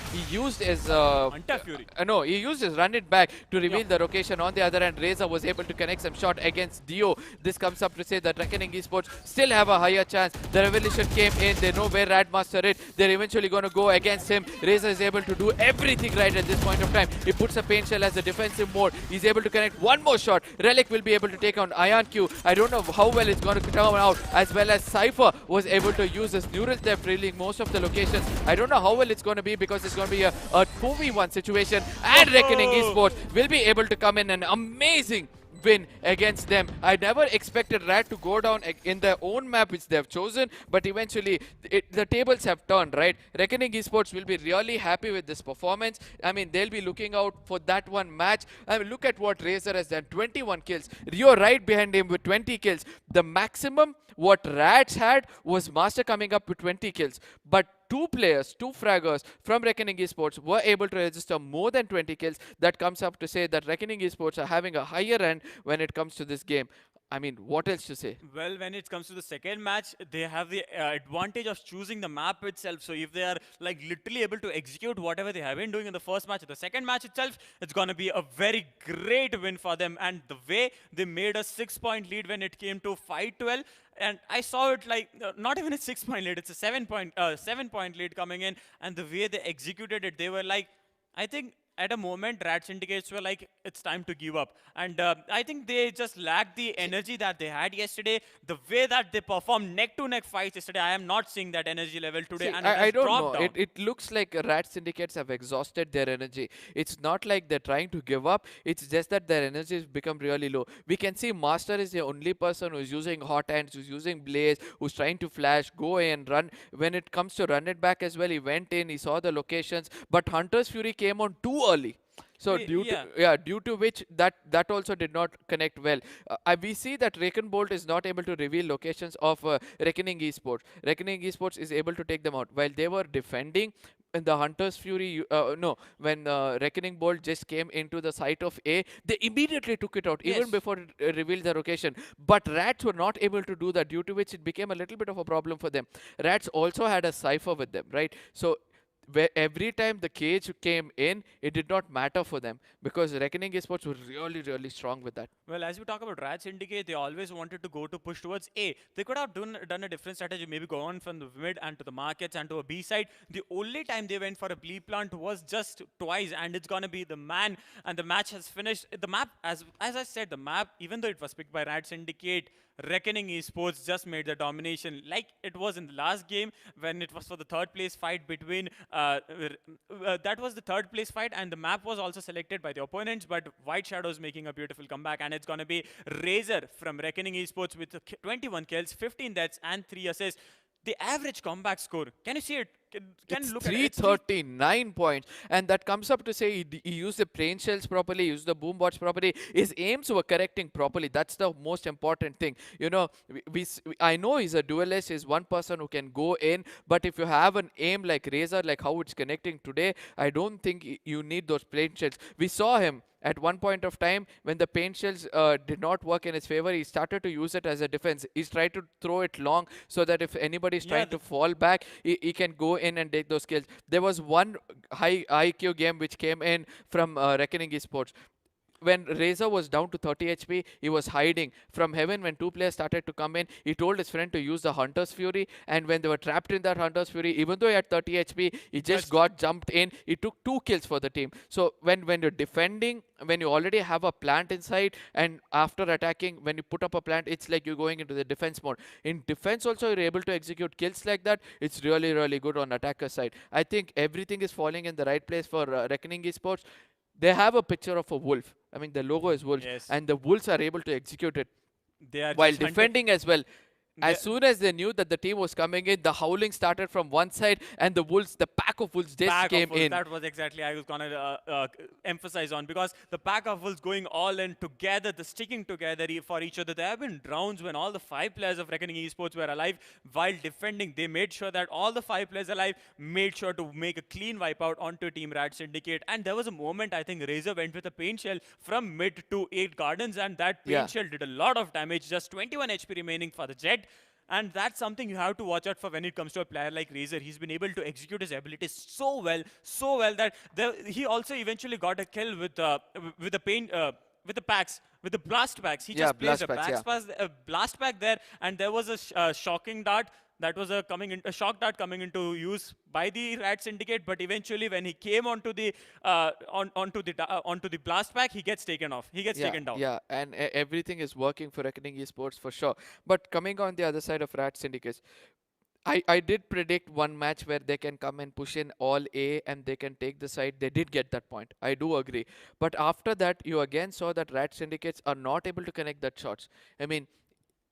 Fury. He used his run it back to reveal the location. On the other end, Razor was able to connect some shot against Dio. This comes up to say that Reckoning Esports still have a higher chance. The Revolution came in. They know where Radmaster is. They're eventually going to go against him. Razor is able to do everything right at this point of time. He puts a paint shell as a defensive mode. He's able to connect one more shot. Relic will be able to take on Ion Q. I don't know how well it's going to turn out, as well as Cypher was able to use his neural theft, revealing most of the locations. I don't know how well it's going to be because it's going to be a 2v1 situation, and Reckoning Esports will be able to come in an amazing win against them. I never expected RAD to go down in their own map which they have chosen, but eventually the tables have turned, right? Reckoning Esports will be really happy with this performance. I mean, they'll be looking out for that one match. I mean, look at what Razor has done. 21 kills. Rio right behind him with 20 kills. The maximum what Rats had was Master coming up with 20 kills. But 2 players, 2 fraggers from Reckoning Esports were able to register more than 20 kills. That comes up to say that Reckoning Esports are having a higher end when it comes to this game. I mean, what else to say? Well, when it comes to the second match, they have the advantage of choosing the map itself. So if they are like literally able to execute whatever they have been doing in the first match, the second match itself, it's going to be a very great win for them. And the way they made a 6-point lead when it came to 5-12, and I saw it like not even a 6-point lead, it's a 7-point lead coming in, and the way they executed it, they were like, I think at a moment, RAD syndicates were like, it's time to give up. And I think they just lacked the energy that they had yesterday. The way that they performed neck to neck fights yesterday, I am not seeing that energy level today, See, and it I has don't know. dropped down. It looks like rat syndicates have exhausted their energy. It's not like they're trying to give up. It's just that their energy has become really low. We can see Master is the only person who's using hot hands, who's using blaze, who's trying to flash, go in, run. When it comes to run it back as well, he went in, he saw the locations, but Hunter's Fury came on too early. So Yeah. due to which that also did not connect well. We see that Raken Bolt is not able to reveal locations of Reckoning Esports. Reckoning Esports is able to take them out while they were defending. In the Hunter's Fury, no, when Reckoning Bolt just came into the site of A, they immediately took it out even Yes. before it revealed the location. But Rats were not able to do that, due to which it became a little bit of a problem for them. Rats also had a cipher with them, right? So where every time the cage came in, it did not matter for them because Reckoning Esports were really, really strong with that. Well, as we talk about RAD Syndicate, they always wanted to go to push towards A. They could have done a different strategy, maybe go on from the mid and to the markets and to a B side. The only time they went for a B plant was just twice, and it's gonna be the man. And the match has finished. The map, as I said, the map, even though it was picked by RAD Syndicate, Reckoning Esports just made the domination, like it was in the last game when it was for the third place fight between. That was the third place fight, and the map was also selected by the opponents. But White Shadows making a beautiful comeback, and it's gonna be Razor from Reckoning Esports with 21 kills, 15 deaths, and 3 assists. The average comeback score. Can you see it? Can It's you look at it? It's three- 339 points, and that comes up to say he used the plane shells properly, used the boom bots properly. His aims were correcting properly. That's the most important thing. You know, I know he's a duelist. He's one person who can go in, but if you have an aim like Razor, like how it's connecting today, I don't think you need those plane shells. We saw him at one point of time when the paint shells did not work in his favor. He started to use it as a defense. He's tried to throw it long so that if anybody is Yeah, trying to fall back, he can go in and take those kills. There was one high IQ game which came in from Reckoning Esports. When Razor was down to 30 HP, he was hiding. From heaven, when two players started to come in, he told his friend to use the Hunter's Fury. And when they were trapped in that Hunter's Fury, even though he had 30 HP, he just got jumped in. He took 2 kills for the team. So when you're defending, when you already have a plant inside, and after attacking, when you put up a plant, it's like you're going into the defense mode. In defense also, you're able to execute kills like that. It's really, really good on attacker side. I think everything is falling in the right place for Reckoning Esports. They have a picture of a wolf. I mean, the logo is wolf, Yes. and the wolves are able to execute it They are while just hunting- defending as well. As They- soon as they knew that the team was coming in, the howling started from one side, and the pack of wolves just pack came of wolves, in. that was exactly I was gonna emphasize on, because the pack of wolves going all in together, the sticking together for each other. There have been rounds when all the 5 players of Reckoning Esports were alive while defending. They made sure that all the 5 players alive made sure to make a clean wipeout onto Team RAD Syndicate. And there was a moment, I think Razor went with a paint shell from mid to 8 gardens, and that paint Yeah. shell did a lot of damage. Just 21 HP remaining for the Jet. And that's something you have to watch out for when it comes to a player like Razor. He's been able to execute his abilities so well that he also eventually got a kill with the paint. With the packs, with the blast packs, he Yeah, just placed blast packs, a blast pack there, and there was a shocking dart. That was a shock dart coming into use by the RAD Syndicate, but eventually when he came onto the onto the blast pack, he gets taken off. He gets taken down. Yeah, and everything is working for Reckoning Esports for sure. But coming on the other side of Rat Syndicates, I did predict one match where they can come and push in all A and they can take the side. They did get that point. I do agree. But after that, you again saw that Rat Syndicates are not able to connect that shots. I mean,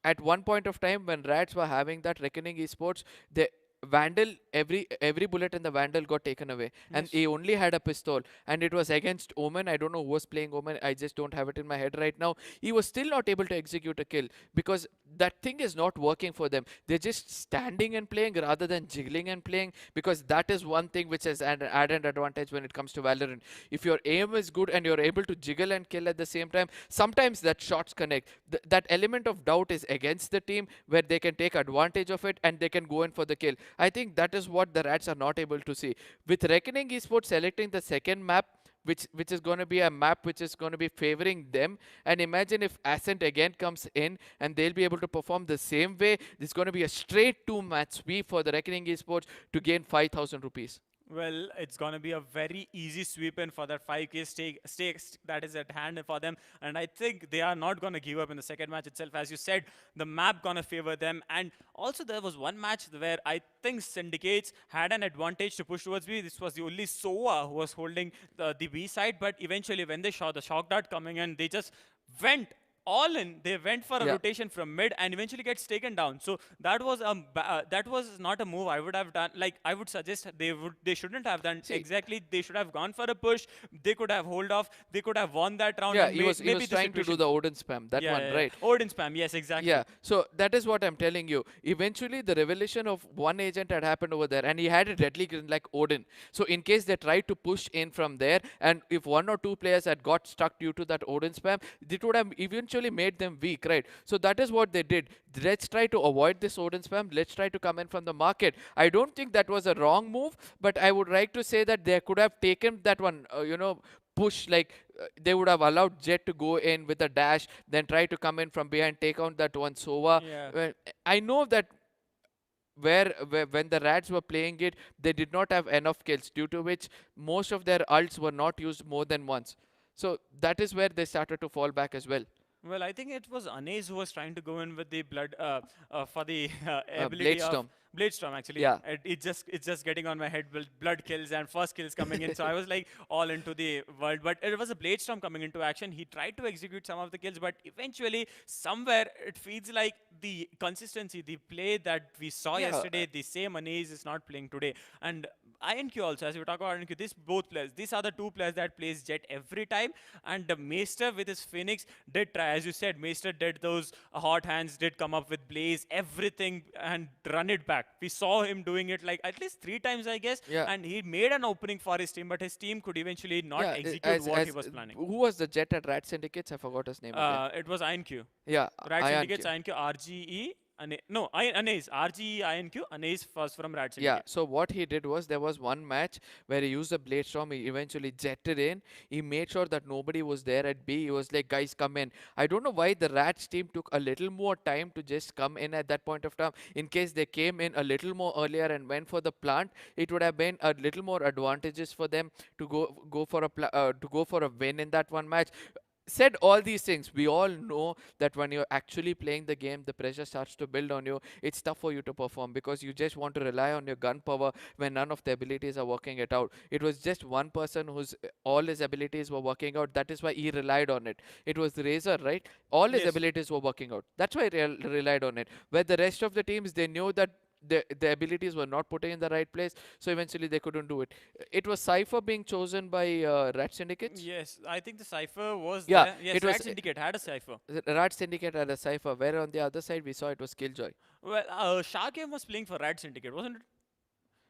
at one point of time when Rats were having that Reckoning Esports, the Vandal, every bullet in the Vandal got taken away, and he only had a pistol, and it was against Omen. I don't know who was playing Omen. I just don't have it in my head right now. He was still not able to execute a kill because that thing is not working for them. They're just standing and playing rather than jiggling and playing, because that is one thing which is an added advantage when it comes to Valorant. If your aim is good and you're able to jiggle and kill at the same time, sometimes that shots connect. That element of doubt is against the team where they can take advantage of it and they can go in for the kill. I think that is what the Rats are not able to see. With Reckoning Esports selecting the second map, which is going to be a map which is going to be favoring them, and imagine if Ascent again comes in and they'll be able to perform the same way. This is going to be a straight 2-match sweep for the Reckoning Esports to gain 5,000 rupees. Well, it's gonna be a very easy sweep in for that 5K stakes that is at hand for them, and I think they are not gonna give up in the second match itself. As you said, the map gonna favor them, and also there was one match where I think Syndicates had an advantage to push towards B. This was the only Soa who was holding the B side, but eventually when they saw the shock dart coming in, they just went all in. They went for a Yeah. rotation from mid and eventually gets taken down. So that was that was not a move I would have done. Like I would suggest they shouldn't have done See, exactly. They should have gone for a push. They could have hold off. They could have won that round. Yeah, and he was maybe the trying to do situation. the Odin spam, that Yeah, one, yeah, right? yeah. Odin spam. Yes, exactly. Yeah, so that is what I'm telling you. Eventually, the revelation of one agent had happened over there, and he had a deadly grin like Odin. So, in case they tried to push in from there, and if one or two players had got stuck due to that Odin spam, it would have eventually made them weak, right? So, that is what they did. Let's try to avoid this Odin spam. Let's try to come in from the market. I don't think that was a wrong move, but I would like to say that they could have taken that one, push, like they would have allowed Jet to go in with a dash, then try to come in from behind, take out that one Sova. Yeah. I know that where when the Rads were playing it, they did not have enough kills, due to which most of their ults were not used more than once. So that is where they started to fall back as well. Well, I think it was Anez who was trying to go in with the blood for the Blade ability of Storm. Blade Storm. Actually, Yeah. it's just getting on my head. Blood kills and first kills coming in. So I was like all into the world, but it was a Blade Storm coming into action. He tried to execute some of the kills, but eventually somewhere it feels like the consistency, the play that we saw Yeah, yesterday, the same Anez is not playing today. And INQ also, as we talk about INQ, these are the two players that plays Jet every time. And the Maester with his Phoenix did try, as you said, Maester did those hot hands, did come up with Blaze, everything, and run it back. We saw him doing it like at least 3 times, I guess. Yeah. And he made an opening for his team, but his team could eventually not Yeah, execute what he was planning. who was the Jet at Rat Syndicates? I forgot his name again. It was INQ. Yeah, Rad Ion Syndicates, Q. INQ, RGE. No, Anez, RGE, INQ, Anez first from Rad Yeah, Syndicate. so what he did was, there was one match where he used a Blade Storm, he eventually jetted in, he made sure that nobody was there at B, he was like, guys, come in. I don't know why the Rats team took a little more time to just come in at that point of time. In case they came in a little more earlier and went for the plant, it would have been a little more advantageous for them to go for a win in that one match. Said all these things, we all know that when you're actually playing the game, the pressure starts to build on you. It's tough for you to perform because you just want to rely on your gun power when none of the abilities are working it out. It was just one person whose all his abilities were working out. That is why he relied on it. It was Razor, right? All his Yes. abilities were working out. That's why he relied on it. Where the rest of the teams, they knew that the abilities were not put in the right place, so eventually they couldn't do it. It was Cypher being chosen by Rat Syndicates. Yes, I think the Cypher was Yeah, there. Yes, it was- Rad Syndicate had a Cypher. Rat Syndicate had a Cypher, where on the other side we saw it was Killjoy. Well, Sharkame was playing for Rad Syndicate, wasn't it?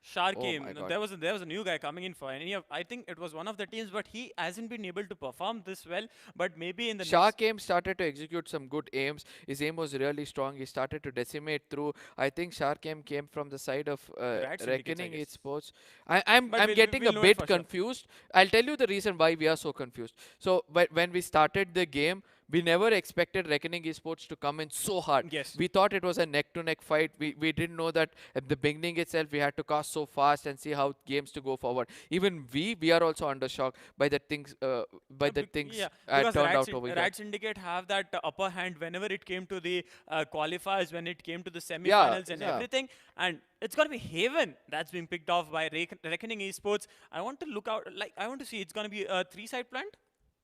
Sharkame. my God. There was a new guy coming in for any of. I think it was one of the teams, but he hasn't been able to perform this well. But maybe in the Shark Aim started to execute some good aims. His aim was really strong. He started to decimate through. I think Shark Aim came from the side of Syndicate, I Reckoning guess. Esports. I'm But getting we'll a know it bit for sure. confused. I'll tell you the reason why we are so confused. So when we started the game, we never expected Reckoning Esports to come in so hard. Yes. We thought it was a neck-to-neck fight. We didn't know that at the beginning itself we had to cast so fast and see how games to go forward. Even we are also under shock by the things Yeah, turned because out over here. Rad Syndicate have that upper hand whenever it came to the qualifiers, when it came to the semi-finals and yeah. everything. And it's gonna be Haven that's being picked off by Reckoning Esports. I want to look out. Like I want to see. It's gonna be a 3-side plant.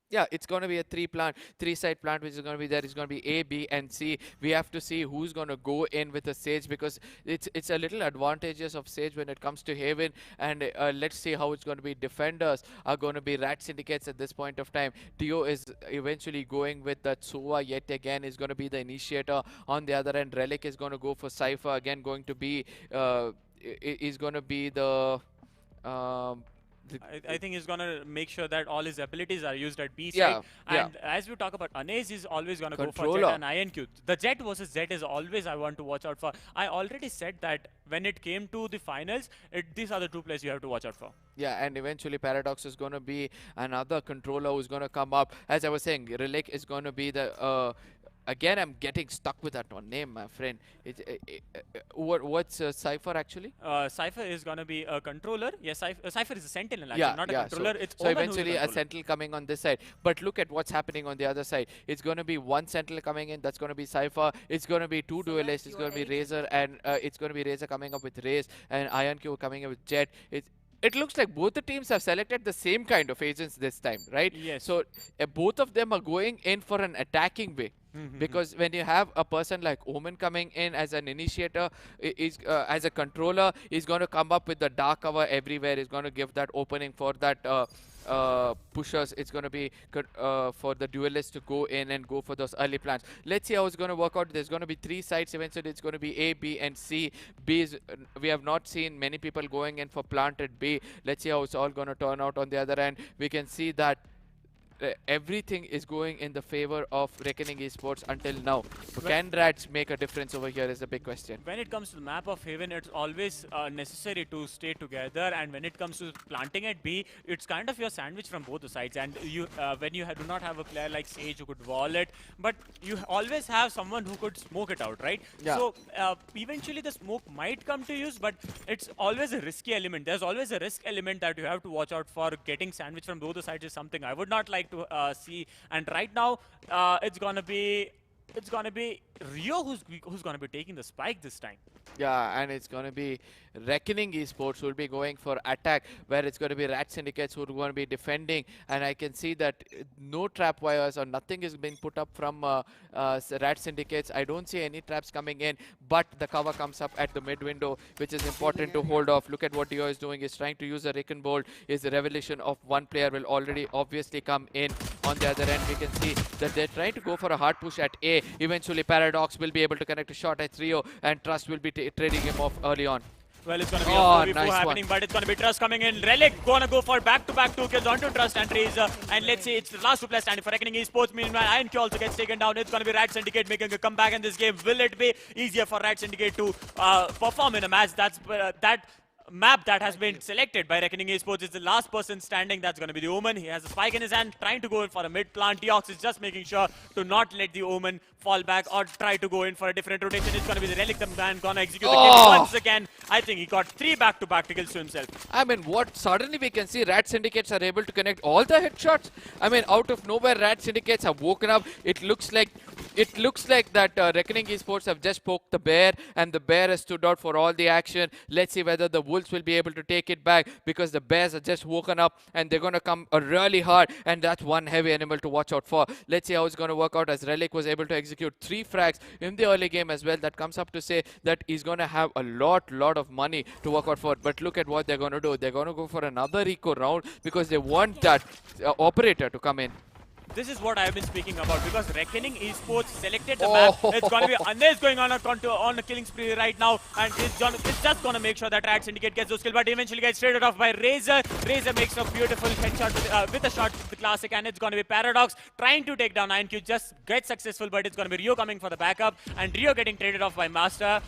Yeah, it's going to be a three-side plant, which is going to be there. It's going to be A, B, and C. We have to see who's going to go in with a Sage, because it's a little advantageous of Sage when it comes to Haven. And let's see how it's going to be. Defenders are going to be Rat Syndicates at this point of time. Dio is eventually going with that Suva yet again. Is going to be the initiator. On the other end, Relic is going to go for Cypher again. Going to be is going to be the. I think he's gonna make sure that all his abilities are used at B Yeah, side. yeah. And as we talk about Anez, is always gonna go for Controller. Jet and INQ. The Jet versus Jet is always I want to watch out for. I already said that when it came to the finals, these are the two players you have to watch out for. Yeah, and eventually Paradox is going to be another controller who's going to come up. As I was saying, Relic is going to be the again, I'm getting stuck with that one name, my friend. What's Cypher actually? Cypher is gonna be a controller. Yes, Cypher is a sentinel actually, Yeah, not a yeah. controller. It's So Omen who's eventually a controller. sentinel coming on this side. But look at what's happening on the other side. It's going to be one sentinel coming in. That's going to be Cypher. It's going to be two duelists. It's going to be Razor and it's going to be Razor coming up with Raze and IronQ coming up with Jet. It looks like both the teams have selected the same kind of agents this time, right? Yes. So both of them are going in for an attacking way. Because when you have a person like Omen coming in as an initiator, as a controller, he's going to come up with the dark cover everywhere. He's going to give that opening for that pushers. It's going to be for the duelists to go in and go for those early plants. Let's see how it's going to work out. There's going to be 3 sides eventually. It's going to be A, B, and C. B is we have not seen many people going in for planted B. Let's see how it's all going to turn out on the other end. We can see that everything is going in the favor of Reckoning Esports until now. Can Rats make a difference over here is the big question. When it comes to the map of Haven, it's always necessary to stay together, and when it comes to planting at B, it's kind of your sandwich from both the sides. And you, when you do not have a player like Sage who could wall it, but you always have someone who could smoke it out, right? Yeah. So eventually the smoke might come to use, but it's always a risky element. There's always a risk element that you have to watch out for. Getting sandwich from both the sides is something I would not like to see. And right now, it's gonna be Rio who's gonna be taking the spike this time. Yeah, and it's going to be Reckoning Esports who will be going for attack, where it's going to be RAD Syndicates who are going to be defending. And I can see that no trap wires or nothing is being put up from RAD Syndicates. I don't see any traps coming in, but the cover comes up at the mid window, which is important to hold off. Look at what Dio is doing. He's trying to use a Rick and Bolt. Is the revelation of one player will already obviously come in. On the other end, we can see that they're trying to go for a hard push at A. Eventually, Paradox will be able to connect a shot at Rio, and Trust will be trading him off early on. Well, it's going to be Oh, a 4v4 nice happening, one. but it's going to be Trust coming in. Relic going to go for back-to-back 2 kills onto Trust and Razor. And let's see, it's the last 2 players standing for Reckoning Esports. Meanwhile, IronQ also gets taken down. It's going to be RAD Syndicate making a comeback in this game. Will it be easier for RAD Syndicate to perform in a match that map that has been selected by Reckoning Esports is the last person standing? That's going to be the Omen. He has a spike in his hand, trying to go in for a mid plant. Deox is just making sure to not let the Omen fall back or try to go in for a different rotation. It's going to be the Relic, the man, going to execute the kill once again. I think he got 3 back-to-back kills to himself. I mean, what suddenly we can see RAD Syndicates are able to connect all the headshots. I mean, out of nowhere, RAD Syndicates have woken up. It looks like that Reckoning Esports have just poked the bear, and the bear has stood out for all the action. Let's see whether the Wolves will be able to take it back, because the bears are just woken up and they're going to come really hard, and that's one heavy animal to watch out for. Let's see how it's going to work out, as Relic was able to execute 3 frags in the early game as well. That comes up to say that he's going to have a lot of money to work out for. But look at what they're going to do. They're going to go for another eco round because they want that operator to come in. This is what I have been speaking about, because Reckoning Esports selected the map. It's going to be Anez going on a killing spree right now, and it's just going to make sure that RAD Syndicate gets those kills, but eventually gets traded off by Razor. Razor makes a beautiful headshot with a shot with the classic, and it's going to be Paradox trying to take down IronQ. Just gets successful, but it's going to be Rio coming for the backup, and Rio getting traded off by Master.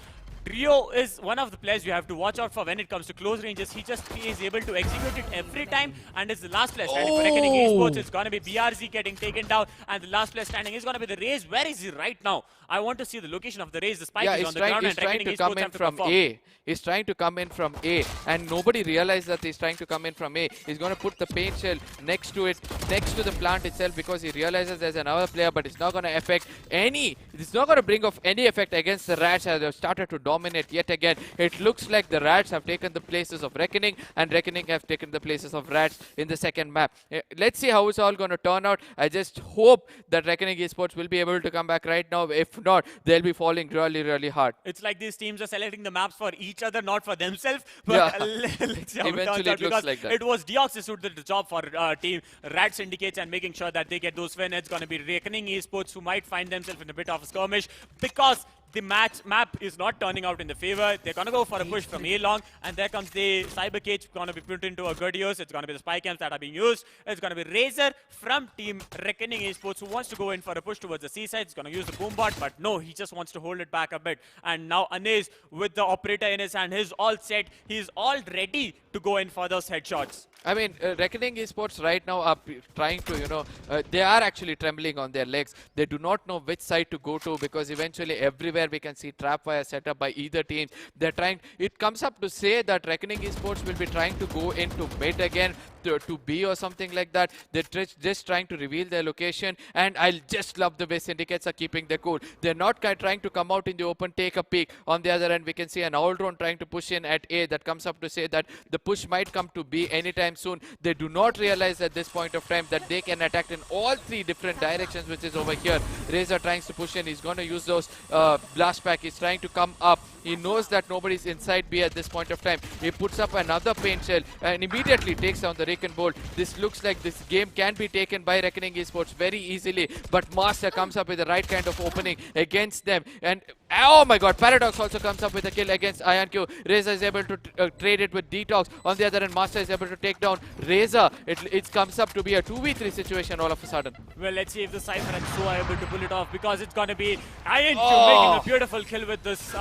Rio is one of the players you have to watch out for when it comes to close ranges. He is able to execute it every time, and is the last player standing for Reckoning Esports. It's going to be BRZ getting taken down, and the last player standing is going to be the Raze. Where is he right now? I want to see the location of the Raze. The spike is on the ground, and Reckoning Esports have to perform. He's trying to come in from A, and nobody realized that he's trying to come in from A. He's going to put the paint shell next to the plant itself, because he realizes there's another player, but it's not going to affect it's not going to bring off any effect against the Rats, as they've started to dominate yet again. It looks like the Rats have taken the places of Reckoning, and Reckoning have taken the places of Rats in the second map. Let's see how it's all going to turn out. I just hope that Reckoning Esports will be able to come back right now. If not, they'll be falling really hard. It's like these teams are selecting the maps for each other, not for themselves. But let's see how it turns out, because like that. it was Deox who did the job for team RAD Syndicates and making sure that they get those wins. It's going to be Reckoning Esports who might find themselves in a bit of a skirmish, because the map is not turning out in the favor. They're going to go for a push from A-long, and there comes the Cyber Cage going to be put into a good use. It's going to be the spy camps that are being used. It's going to be Razor from team Reckoning Esports who wants to go in for a push towards the seaside. It's going to use the boom bot, but no, he just wants to hold it back a bit. And now Anez with the operator in his hand, he's all set. He's all ready to go in for those headshots. I mean, Reckoning Esports right now are trying to, they are actually trembling on their legs. They do not know which side to go to because eventually everywhere we can see trap wire set up by either team. They're trying, it comes up to say that Reckoning Esports will be trying to go into mid again to B or something like that. They're just trying to reveal their location, and I just love the way Syndicates are keeping their cool. They're not trying to come out in the open, take a peek. On the other end, we can see an Aldron trying to push in at A. That comes up to say that the push might come to B anytime soon. They do not realize at this point of time that they can attack in all three different directions, which is over here. Razor tries to push in. He's going to use those blast pack. He's trying to come up. He knows that nobody's inside B at this point of time. He puts up another paint shell and immediately takes down the Wrecking Bolt. This looks like this game can be taken by Reckoning Esports very easily, but Master comes up with the right kind of opening against them. And oh my god, Paradox also comes up with a kill against IonQ. Razor is able to trade it with Detox. On the other end, Master is able to take down Razor. It comes up to be a 2v3 situation all of a sudden. Well, let's see if the Cypher and So are able to pull it off, because it's going to be IonQ making a beautiful kill with this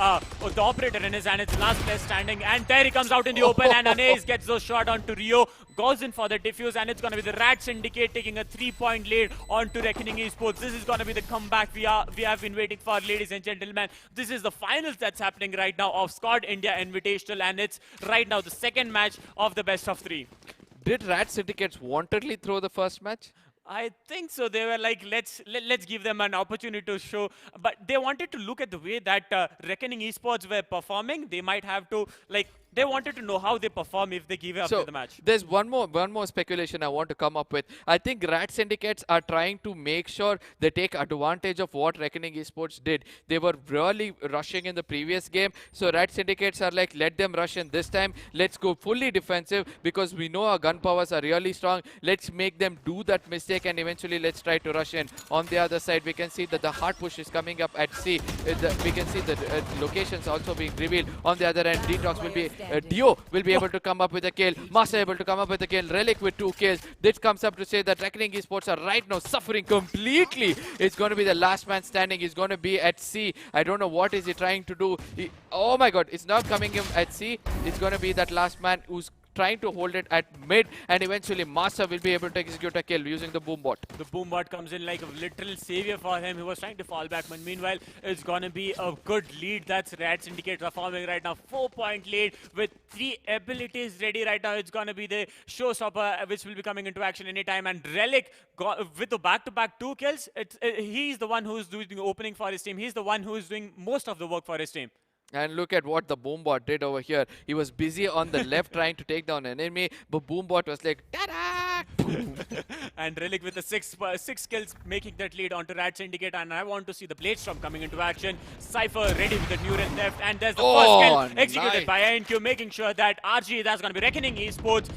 the operator in his hand. It's the last player standing, and there he comes out in the open, and Anaze gets those shot onto Rio, goes in for the defuse, and it's going to be the RAD Syndicate taking a 3-point lead onto Reckoning Esports. This is going to be the comeback we have been waiting for, ladies and gentlemen. This is the finals that's happening right now of SKWAD India Invitational, and it's right now the second match of the best of 3. Did RAD Syndicates wantedly throw the first match? I think so. They were like, let's give them an opportunity to show. But they wanted to look at the way that Reckoning Esports were performing. They might have to, like, they wanted to know how they perform if they give up to the match. There's one more speculation I want to come up with. I think RAD Syndicates are trying to make sure they take advantage of what Reckoning Esports did. They were really rushing in the previous game, so RAD Syndicates are like, let them rush in this time. Let's go fully defensive because we know our gun powers are really strong. Let's make them do that mistake, and eventually let's try to rush in. On the other side, we can see that the hard push is coming up at C. We can see the locations also being revealed. On the other end, Detox will be Dio will be able to come up with a kill. Master able to come up with a kill. Relic with 2 kills. This comes up to say that Reckoning Esports are right now suffering completely. It's going to be the last man standing. He's going to be at C. I don't know what is he trying to do. Oh my god, it's not coming him at C. It's going to be that last man who's trying to hold it at mid, and eventually Master will be able to execute a kill using the boom bot. The boom bot comes in like a literal savior for him. He was trying to fall back, but meanwhile, it's going to be a good lead. That's RAD Syndicate performing right now. 4-point lead with 3 abilities ready right now. It's going to be the showstopper, which will be coming into action anytime. And Relic, with the back-to-back 2 kills, he's the one who's doing the opening for his team. He's the one who is doing most of the work for his team. And look at what the Boombot did over here. He was busy on the left trying to take down an enemy, but Boombot was like, ta-da! And Relic with the 6 kills, making that lead onto RAD Syndicate. And I want to see the Blade Storm coming into action. Cypher ready with the Neural Theft. And there's the first kill executed by IonQ, making sure that RG, that's going to be Reckoning Esports,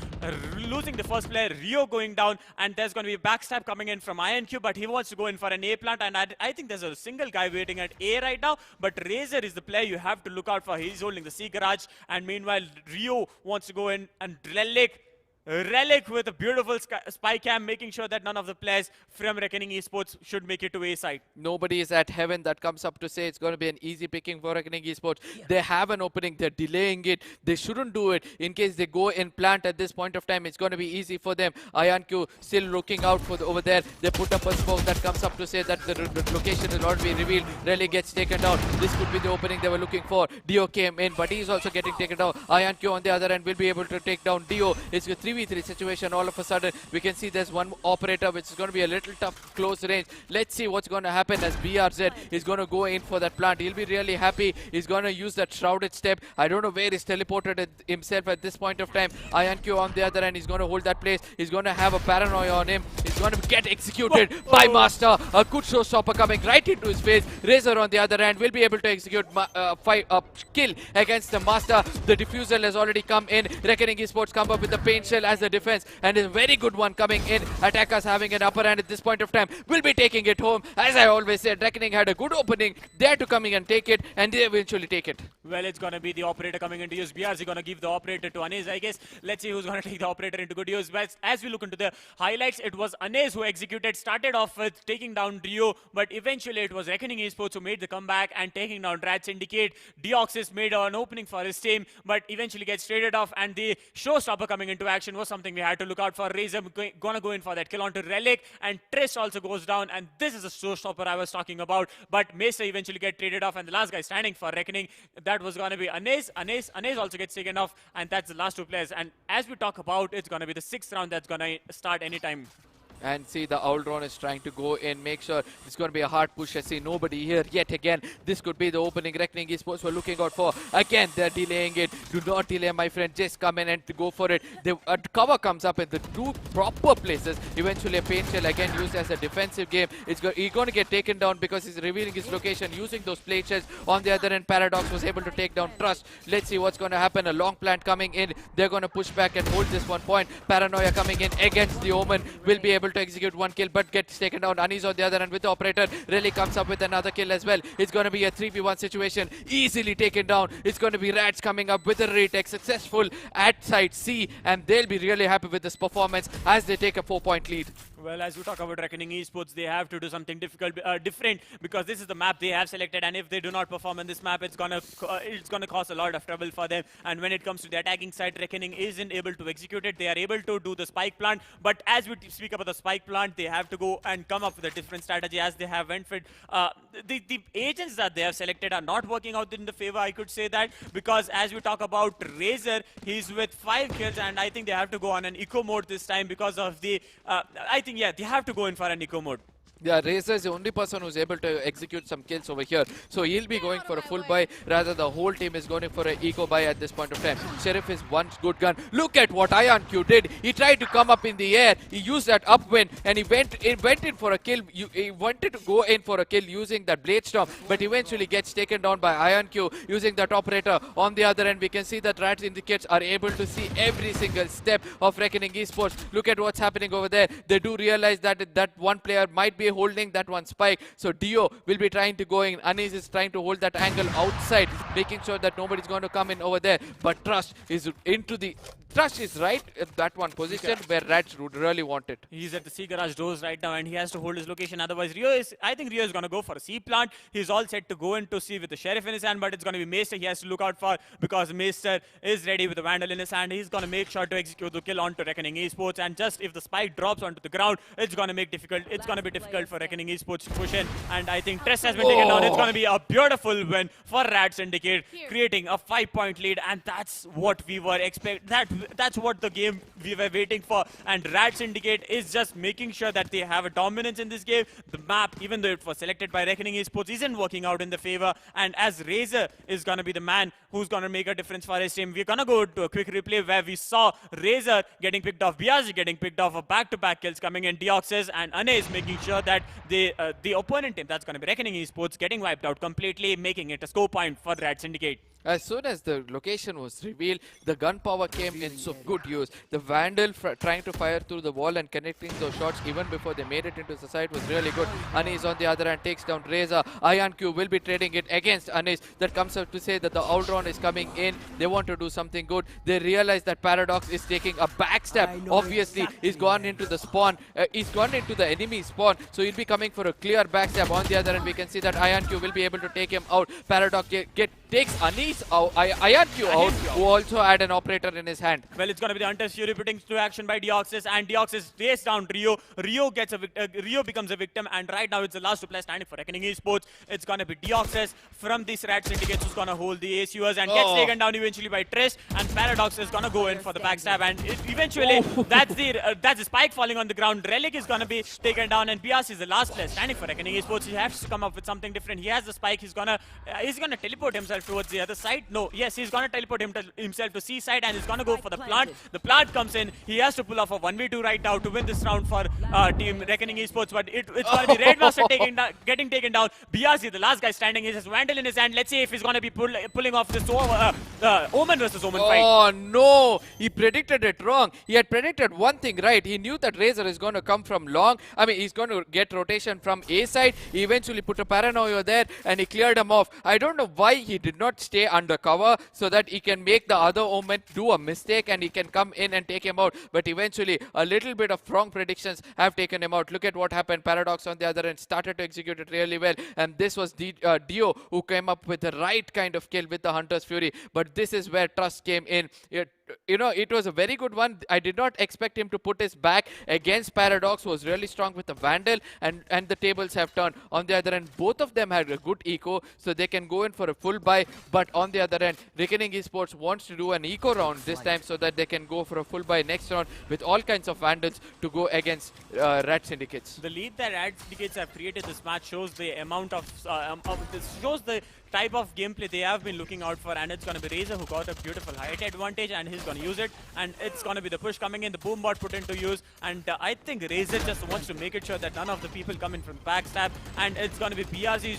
losing the first player, Rio going down. And there's going to be a backstab coming in from IonQ, but he wants to go in for an A plant. And I think there's a single guy waiting at A right now. But Razor is the player you have to look out for. He's holding the C garage, and meanwhile Rio wants to go in, and Relic with a beautiful spy cam, making sure that none of the players from Reckoning Esports should make it to A side. Nobody is at heaven. That comes up to say it's going to be an easy picking for Reckoning Esports. Yeah. They have an opening. They're delaying it. They shouldn't do it. In case they go in plant at this point of time, it's going to be easy for them. IonQ still looking out for over there. They put up a smoke that comes up to say that the location will not be revealed. Relic gets taken down. This could be the opening they were looking for. Dio came in, but he's also getting taken down. IonQ on the other end will be able to take down Dio. It's a 3v3 situation. All of a sudden, we can see there's one operator, which is going to be a little tough close range. Let's see what's going to happen as BRZ is going to go in for that plant. He'll be really happy. He's going to use that shrouded step. I don't know where he's teleported himself at this point of time. IonQ on the other end, he's going to hold that place. He's going to have a paranoia on him. He's going to get executed by Master. A good showstopper coming right into his face. Razor on the other end will be able to execute kill against the Master. The defusal has already come in. Reckoning Esports come up with the paint shell as the defense, and a very good one coming in. Attackers having an upper hand at this point of time will be taking it home. As I always said, Reckoning had a good opening there to come in and take it, and they eventually take it. Well, it's going to be the operator coming into use. BRZ going to give the operator to Anaze, I guess. Let's see who's going to take the operator into good use. But as we look into the highlights, it was Anaze who executed, started off with taking down Rio, but eventually it was Reckoning Esports who made the comeback and taking down RAD Syndicate. Deoxys made an opening for his team, but eventually gets traded off, and the showstopper coming into action rotation was something we had to look out for. Razor gonna go in for that kill onto Relic, and Triss also goes down, and this is a showstopper I was talking about. But Mesa eventually get traded off, and the last guy standing for Reckoning, that was gonna be Anez. Anez also gets taken off, and that's the last two players. And as we talk about, it's gonna be the 6th round that's gonna start anytime. And see, the Owl Drone is trying to go in, make sure it's going to be a hard push. I see nobody here yet again. This could be the opening Reckoning Esports we're looking out for. Again, they're delaying it. Do not delay, my friend. Just come in and go for it. The cover comes up in the two proper places. Eventually, a paint shell again used as a defensive game. He's going to get taken down because he's revealing his location using those plate shells. On the other end, Paradox was able to take down Trust. Let's see what's going to happen. A long plant coming in. They're going to push back and hold this 1 point. Paranoia coming in against the Omen. Will be able to execute 1 kill, but gets taken down. Anis on the other end with the operator. Really comes up with another kill as well. It's going to be a 3v1 situation. Easily taken down. It's going to be Rats coming up with a retake. Successful at side C, and they'll be really happy with this performance as they take a 4-point lead. Well, as we talk about Reckoning Esports, they have to do something different, because this is the map they have selected, and if they do not perform in this map, it's gonna cause a lot of trouble for them. And when it comes to the attacking side, Reckoning isn't able to execute it. They are able to do the spike plant, but as we speak about the spike plant, they have to go and come up with a different strategy, as they have went for it. The agents that they have selected are not working out in the favor, I could say that, because as we talk about Razor, he's with 5 kills, and I think they have to go on an eco mode this time because of the yeah, they have to go in for an eco mode. Yeah, Razor is the only person who's able to execute some kills over here. So he'll be going for a full buy. Rather, the whole team is going for an eco buy at this point of time. Sheriff is one good gun. Look at what IonQ did. He tried to come up in the air. He used that upwind and he went in for a kill. He wanted to go in for a kill using that Blade Storm, but eventually gets taken down by IonQ using that operator. On the other end, we can see that RAD Syndicates are able to see every single step of Reckoning Esports. Look at what's happening over there. They do realize that that one player might be holding that one spike. So Dio will be trying to go in. Anis is trying to hold that angle outside, making sure that nobody's going to come in over there. But Trust is right at that one position where Rats would really want it. He's at the C garage doors right now, and he has to hold his location. Otherwise, I think Rio is going to go for a C plant. He's all set to go into C with the Sheriff in his hand, but it's going to be Maester he has to look out for, because Maester is ready with the Vandal in his hand. He's going to make sure to execute the kill onto Reckoning Esports, and just if the spike drops onto the ground, it's going to be difficult for Reckoning Esports to push in. And I think Tress has been taken down. It's going to be a beautiful win for RAD Syndicate, creating a 5-point lead, and that's what we were that's what the game we were waiting for. And RAD Syndicate is just making sure that they have a dominance in this game. The map, even though it was selected by Reckoning Esports, isn't working out in the favor. And as Razor is going to be the man who's going to make a difference for his team, we're going to go to a quick replay where we saw Razor getting picked off, Biazi getting picked off, a back-to-back kills coming in, Deoxys and Ane making sure that the opponent team, that's going to be Reckoning Esports, getting wiped out completely, making it a score point for RAD Syndicate. As soon as the location was revealed, the gunpowder came in so good use. The Vandal trying to fire through the wall and connecting those shots even before they made it into the site was really good. Anis on the other hand takes down Reza. IonQ will be trading it against Anis. That comes up to say that the Outrun is coming in. They want to do something good. They realize that Paradox is taking a backstab. Obviously, he's gone into the spawn. He's gone into the enemy spawn. So he'll be coming for a clear backstab. On the other hand, we can see that IonQ will be able to take him out. Paradox takes Anis out, IonQ out, who also had an operator in his hand. Well, it's going to be the Hunter's Fury putting to action by Deoxys, and Deoxys takes down Rio. Rio becomes a victim, and right now it's the last two players standing for Reckoning Esports. It's going to be Deoxys from this RAD Syndicate who's going to hold the ACUs and gets taken down eventually by Triss, and Paradox is going to go in for the backstab, and eventually that's the spike falling on the ground. Relic is going to be taken down, and Bias is the last player standing for Reckoning Esports. He has to come up with something different. He has the spike. He's gonna teleport himself towards the other side. No, yes, he's gonna teleport himself to C side, and he's gonna go for the plant. The plant comes in. He has to pull off a 1v2 right now to win this round for team Reckoning Esports, but it's gonna be Red Master getting taken down. Biazi, the last guy standing, he has Vandal in his hand. Let's see if he's gonna be pulling off this Omen versus Omen fight. Oh no, he predicted it wrong. He had predicted one thing right. He knew that Razor is going to come from long. I mean, he's going to get rotation from A side. He eventually put a paranoia there and he cleared him off. I don't know why he did did not stay under cover so that he can make the other Omen do a mistake and he can come in and take him out. But eventually, a little bit of wrong predictions have taken him out. Look at what happened. Paradox on the other end started to execute it really well. And this was Dio who came up with the right kind of kill with the Hunter's Fury. But this is where Trust came in. It was a very good one. I did not expect him to put his back against Paradox, who was really strong with the Vandal, and the tables have turned. On the other end, both of them had a good eco, so they can go in for a full buy. But on the other end, Reckoning Esports wants to do an eco round this time so that they can go for a full buy next round with all kinds of Vandals to go against RAD Syndicates. The lead that RAD Syndicates have created this match shows the amount of this shows the type of gameplay they have been looking out for, and it's going to be Razor who got a beautiful height advantage, and he's going to use it, and it's going to be the push coming in, the boom bot put into use, and I think Razor just wants to make it sure that none of the people come in from backstab, and it's going to be BRZ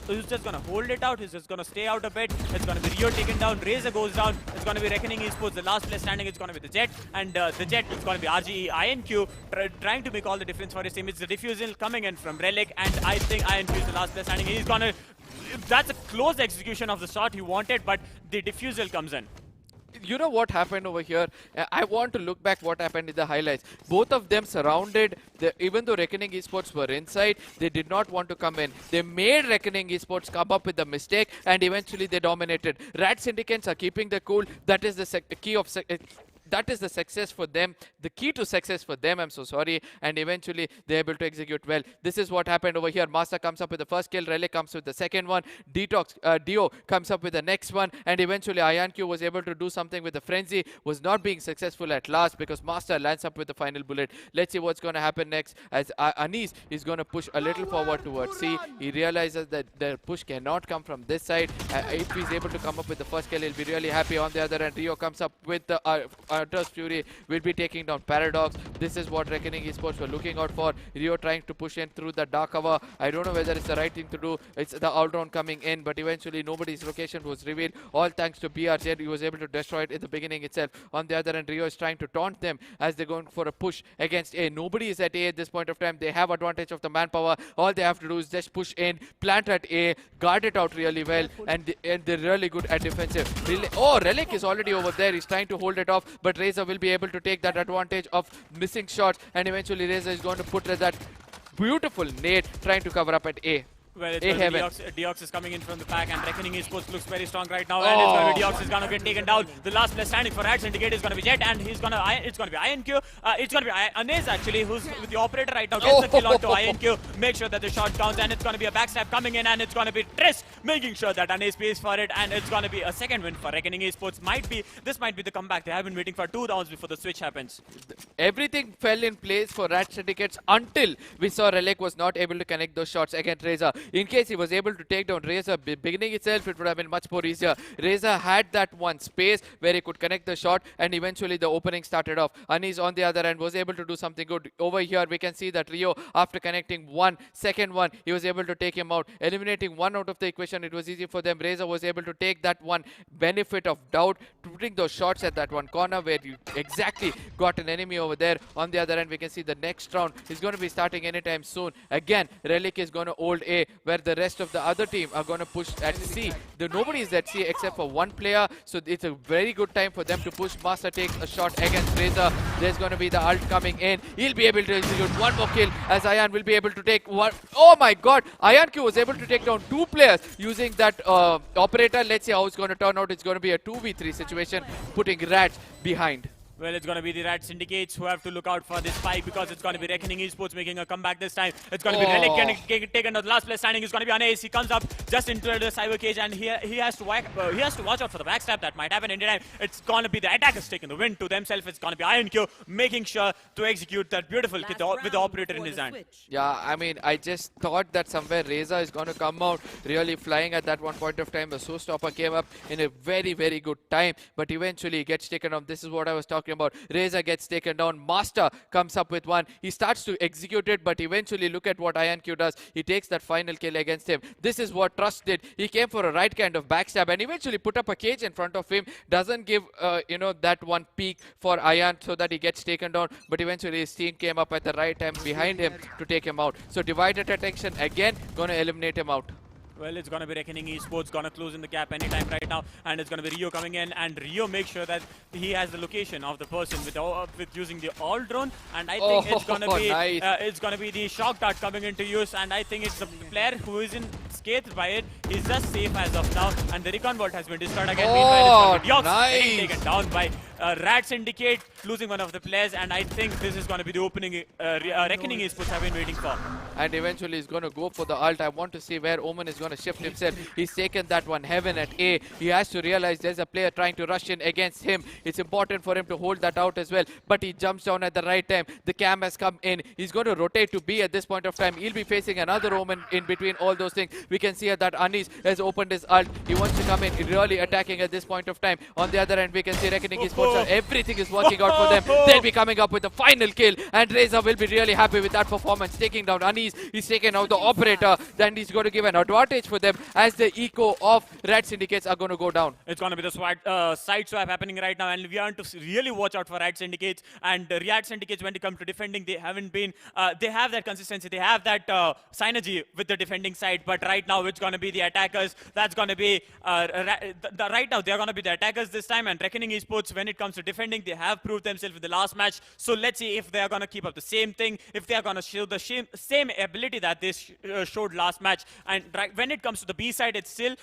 who's just going to hold it out, he's just going to stay out a bit, it's going to be Rio taken down, Razor goes down, it's going to be Reckoning Esports, the last place standing, it's going to be the Jet, and the Jet is going to be RGE INQ trying to make all the difference for his team. It's the Diffusal coming in from Relic, and I think INQ is the last place standing. He's going to... That's a close execution of the shot he wanted, but the Diffusal comes in. You know what happened over here? I want to look back what happened in the highlights. Both of them surrounded, even though Reckoning Esports were inside, they did not want to come in. They made Reckoning Esports come up with a mistake, and eventually they dominated. RAD Syndicates are keeping the cool. That is the key of... That is the success for them, the key to success for them, I'm so sorry, and eventually they're able to execute well. This is what happened over here. Master comes up with the first kill, Relic comes with the second one, Dio comes up with the next one, and eventually IonQ was able to do something with the Frenzy, was not being successful at last because Master lands up with the final bullet. Let's see what's going to happen next as Anis is going to push a little forward towards C. He realizes that the push cannot come from this side. If he's able to come up with the first kill, he'll be really happy. On the other end, Rio comes up with the Hunter's Fury, will be taking down Paradox. This is what Reckoning Esports were looking out for. Rio trying to push in through the dark cover. I don't know whether it's the right thing to do. It's the all-round coming in, but eventually nobody's location was revealed. All thanks to BRJ. He was able to destroy it in the beginning itself. On the other end, Rio is trying to taunt them as they're going for a push against A. Nobody is at A at this point of time. They have advantage of the manpower. All they have to do is just push in, plant at A, guard it out really well, and they're really good at defensive. Relic is already over there. He's trying to hold it off, but Razor will be able to take that advantage of missing shots, and eventually Razor is going to put that beautiful nade trying to cover up at A. Well, it's Deox is coming in from the pack, and Reckoning Esports looks very strong right now, and it's going to be Deox is going to get taken down. The last place standing for RAD Syndicate is going to be Jet, and it's going to be INQ. It's going to be Anez actually, who's with the operator right now, gets the kill onto INQ, make sure that the shot counts, and it's going to be a backstab coming in, and it's going to be Triss making sure that Anez pays for it, and it's going to be a second win for Reckoning Esports. This might be the comeback. They have been waiting for 2 rounds before the switch happens. Everything fell in place for RAD Syndicates until we saw Relic was not able to connect those shots against Razor. In case he was able to take down Razor, beginning itself, it would have been much more easier. Razor had that one space where he could connect the shot, and eventually the opening started off. Anis on the other end was able to do something good. Over here, we can see that Rio, after connecting second one, he was able to take him out. Eliminating one out of the equation, it was easy for them. Razor was able to take that one benefit of doubt, putting those shots at that one corner where you exactly got an enemy over there. On the other end, we can see the next round is going to be starting anytime soon. Again, Relic is going to hold A, where the rest of the other team are going to push at C. Nobody is at C except for one player, so it's a very good time for them to push. Master takes a shot against Razor. There's going to be the ult coming in. He'll be able to execute one more kill as Ion will be able to take one. Oh my god! IonQ was able to take down 2 players using that operator. Let's see how it's going to turn out. It's going to be a 2v3 situation, putting Rats behind. Well, it's going to be the RAD Syndicates who have to look out for this fight, because it's going to be Reckoning Esports making a comeback this time. It's going to be Relic getting taken to the last place standing. It's going to be Anais. He comes up just into the cyber cage, and he has to watch out for the backstab that might happen anytime. It's going to be the attackers taking the win to themselves. It's going to be IonQ making sure to execute that beautiful kit with the operator in his hand. Yeah, I mean, I just thought that somewhere Razor is going to come out really flying at that one point of time. The showstopper came up in a very, very good time, but eventually he gets taken off. This is what I was talking about. Razor gets taken down. Master comes up with one. He starts to execute it, but eventually look at what IonQ does. He takes that final kill against him. This is what Trust did. He came for a right kind of backstab and eventually put up a cage in front of him. Doesn't give, that one peek for Ion so that he gets taken down, but eventually his team came up at the right time behind him to take him out. So divided attention again, going to eliminate him out. Well, it's gonna be Reckoning Esports, gonna close in the gap anytime right now, and it's gonna be Rio coming in, and Rio makes sure that he has the location of the person with using the all drone, and I think it's gonna be the shock dart coming into use, and I think it's the player who isn't scathed by it. He's just safe as of now, and the recon vault has been destroyed again. Meanwhile, it's gonna be Diox getting taken down by RAD Syndicate, losing one of the players, and I think this is gonna be the opening Reckoning Esports have been waiting for. And eventually he's going to go for the ult. I want to see where Omen is going to shift himself. He's taken that one, Heaven at A. He has to realize there's a player trying to rush in against him. It's important for him to hold that out as well. But he jumps down at the right time. The cam has come in. He's going to rotate to B at this point of time. He'll be facing another Omen in between all those things. We can see that Anis has opened his ult. He wants to come in, really attacking at this point of time. On the other end, we can see Reckoning Esports. Everything is working out for them. They'll be coming up with the final kill. And Reza will be really happy with that performance. Taking down Anis. He's taken out the operator. Then he's going to give an advantage for them as the eco of RAD Syndicates are going to go down. It's going to be the side swap happening right now, and we want to really watch out for RAD Syndicates. And RAD Syndicates, when it comes to defending, they haven't been, they have that consistency, they have that synergy with the defending side. But right now, it's going to be the attackers. That's going to be, right now, they're going to be the attackers this time. And Reckoning Esports, when it comes to defending, they have proved themselves in the last match. So let's see if they are going to keep up the same thing, if they are going to show the same ability that they showed last match. And when it comes to the B side, it's still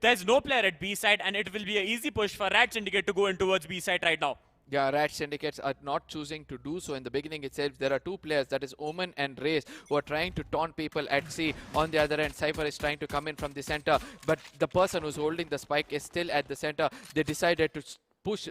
there's no player at B side, and it will be an easy push for RAD Syndicate to go in towards B side right now. Yeah, RAD Syndicates are not choosing to do so in the beginning itself. There are two players, that is Omen and Raze, who are trying to taunt people at C. On the other end, Cypher is trying to come in from the center, but the person who's holding the spike is still at the center. They decided to push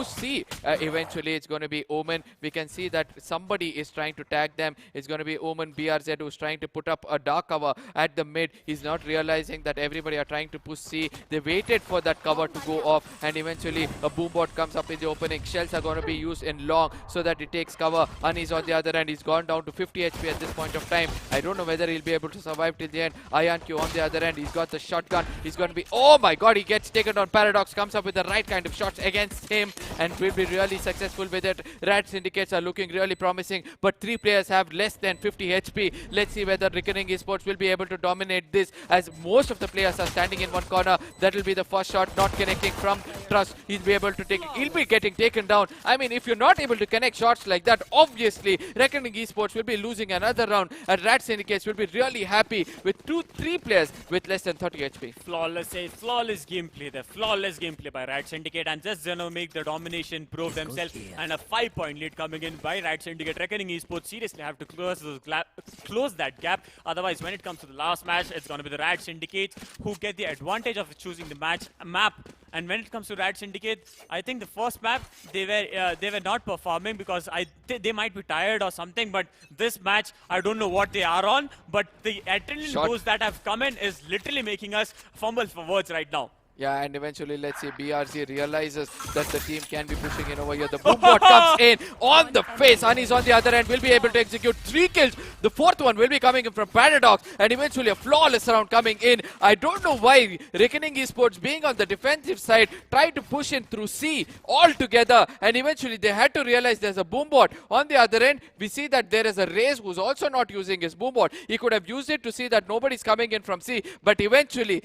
C. Eventually, it's going to be Omen. We can see that somebody is trying to tag them. It's going to be Omen BRZ who's trying to put up a dark cover at the mid. He's not realizing that everybody are trying to push C. They waited for that cover to go off, and eventually a boom bot comes up in the opening. Shells are going to be used in long so that it takes cover. Anis on the other end. He's gone down to 50 HP at this point of time. I don't know whether he'll be able to survive till the end. IonQ on the other end. He's got the shotgun. He's going to be... Oh my god, he gets taken on. Paradox comes up with the right kind of shots against him and will be really successful with it. RAD Syndicates are looking really promising, but three players have less than 50 HP. Let's see whether Reckoning Esports will be able to dominate this, as most of the players are standing in one corner. That will be the first shot, not connecting from Trust. He'll be able to take, he'll be getting taken down. I mean, if you're not able to connect shots like that, obviously Reckoning Esports will be losing another round, and RAD Syndicates will be really happy with 2-3 players with less than 30 HP. Flawless gameplay, the flawless gameplay by RAD Syndicate, and just gonna make the domination prove themselves, and a 5-point lead coming in by RAD Syndicate. Reckoning Esports seriously have to close that gap. Otherwise, when it comes to the last match, it's gonna be the RAD Syndicate who get the advantage of choosing the map. And when it comes to RAD Syndicate, I think the first map they were not performing because they might be tired or something. But this match, I don't know what they are on, but the adrenaline boost that have come in is literally making us fumble for words right now. Yeah, and eventually, let's see, BRZ realizes that the team can be pushing in over here. The boom bot comes in on the face. Anis on the other end will be able to execute 3 kills. The fourth one will be coming in from Paradox, and eventually a flawless round coming in. I don't know why Reckoning Esports, being on the defensive side, tried to push in through C all together, and eventually they had to realize there's a boom bot. On the other end, we see that there is a Raze who's also not using his boom bot. He could have used it to see that nobody's coming in from C, but eventually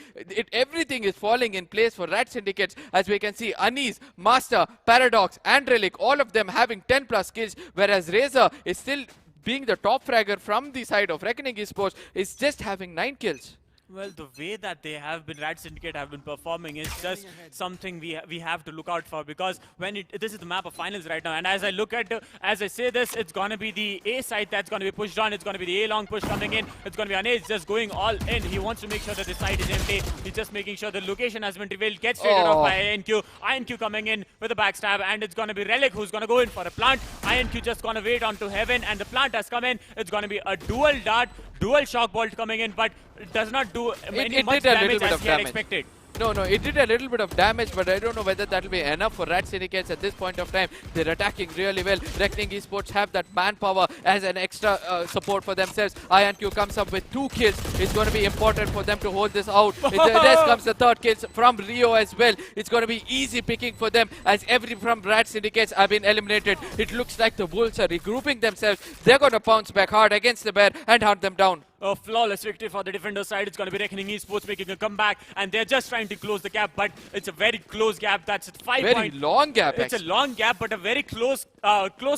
everything is falling in place for RAD Syndicates, as we can see Anis, Master, Paradox and Relic, all of them having 10+ kills, whereas Razor is still being the top fragger from the side of Reckoning Esports, is just having 9 kills. Well, the way that they have been, RAD Syndicate have been performing is just something we have to look out for, because when this is the map of finals right now, and as I look at, as I say this, it's going to be the A side that's going to be pushed on. It's going to be the A long push coming in. It's going to be Anis just going all in. He wants to make sure that the side is empty. He's just making sure the location has been revealed. Gets traded off by IonQ. IonQ coming in with a backstab, and it's going to be Relic who's going to go in for a plant. IonQ just going to wait on to Heaven, and the plant has come in. It's going to be a dual dart, dual shock bolt coming in, but it does not do much damage as he had expected. No, it did a little bit of damage, but I don't know whether that will be enough for RAD Syndicates at this point of time. They're attacking really well. Reckoning Esports have that manpower as an extra support for themselves. IonQ comes up with 2 kills. It's going to be important for them to hold this out. There comes the 3rd kill from Rio as well. It's going to be easy picking for them, as every from RAD Syndicates have been eliminated. It looks like the Wolves are regrouping themselves. They're going to pounce back hard against the Bear and hunt them down. A flawless victory for the defender side. It's going to be Reckoning Esports making a comeback, and they're just trying to close the gap, but it's a very close gap. That's 5 Very point. long gap, It's a actually. long gap, but a very close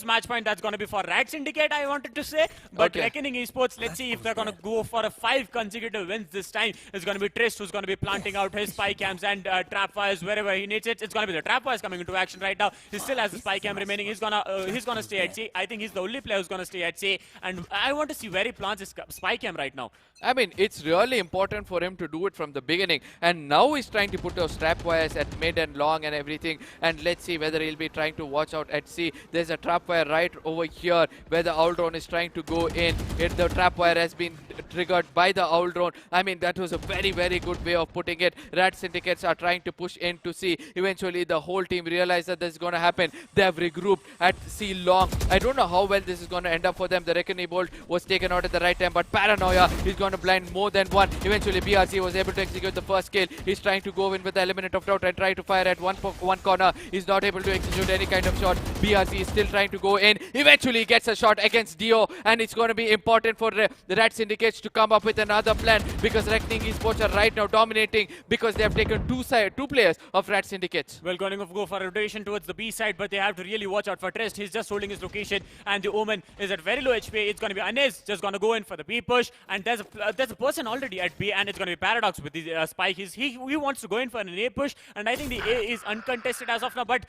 match point. That's going to be for RAD Syndicate, I wanted to say. But Okay. Reckoning Esports, let's see if they're going to go for a 5 consecutive wins this time. It's going to be Trist who's going to be planting out his spy cams and trap fires wherever he needs it. It's going to be the trap fires coming into action right now. He still has the spy cam remaining. He's gonna stay at C. I think he's the only player who's going to stay at C. And I want to see where he plants his spy cam right now. I mean, it's really important for him to do it from the beginning. And now he's trying to put those trap wires at mid and long and everything. And let's see whether he'll be trying to watch out at C. There's a trap wire right over here where the owl drone is trying to go in. The trap wire has been triggered by the owl drone. I mean, that was a very, very good way of putting it. RAD Syndicates are trying to push in to C. Eventually, the whole team realized that this is going to happen. They have regrouped at C long. I don't know how well this is going to end up for them. The Reckoning Bolt was taken out at the right time, but Paranoia is going to blind more than one. Eventually, BRC was able to execute the first kill. He's trying to go in with the element of doubt and try to fire at one corner. He's not able to execute any kind of shot. BRC is still trying to go in. Eventually, he gets a shot against Dio, and it's going to be important for the RAD Syndicates to come up with another plan, because Reckoning Esports are right now dominating because they have taken two players of RAD Syndicates. Well, going to go for a rotation towards the B side, but they have to really watch out for Trist. He's just holding his location, and the Omen is at very low HP. It's going to be Anez just going to go in for the B push, and there's a person already at B, and it's going to be Paradox with the spike. He wants to go in for an A push, and I think the A is uncontested as of now, but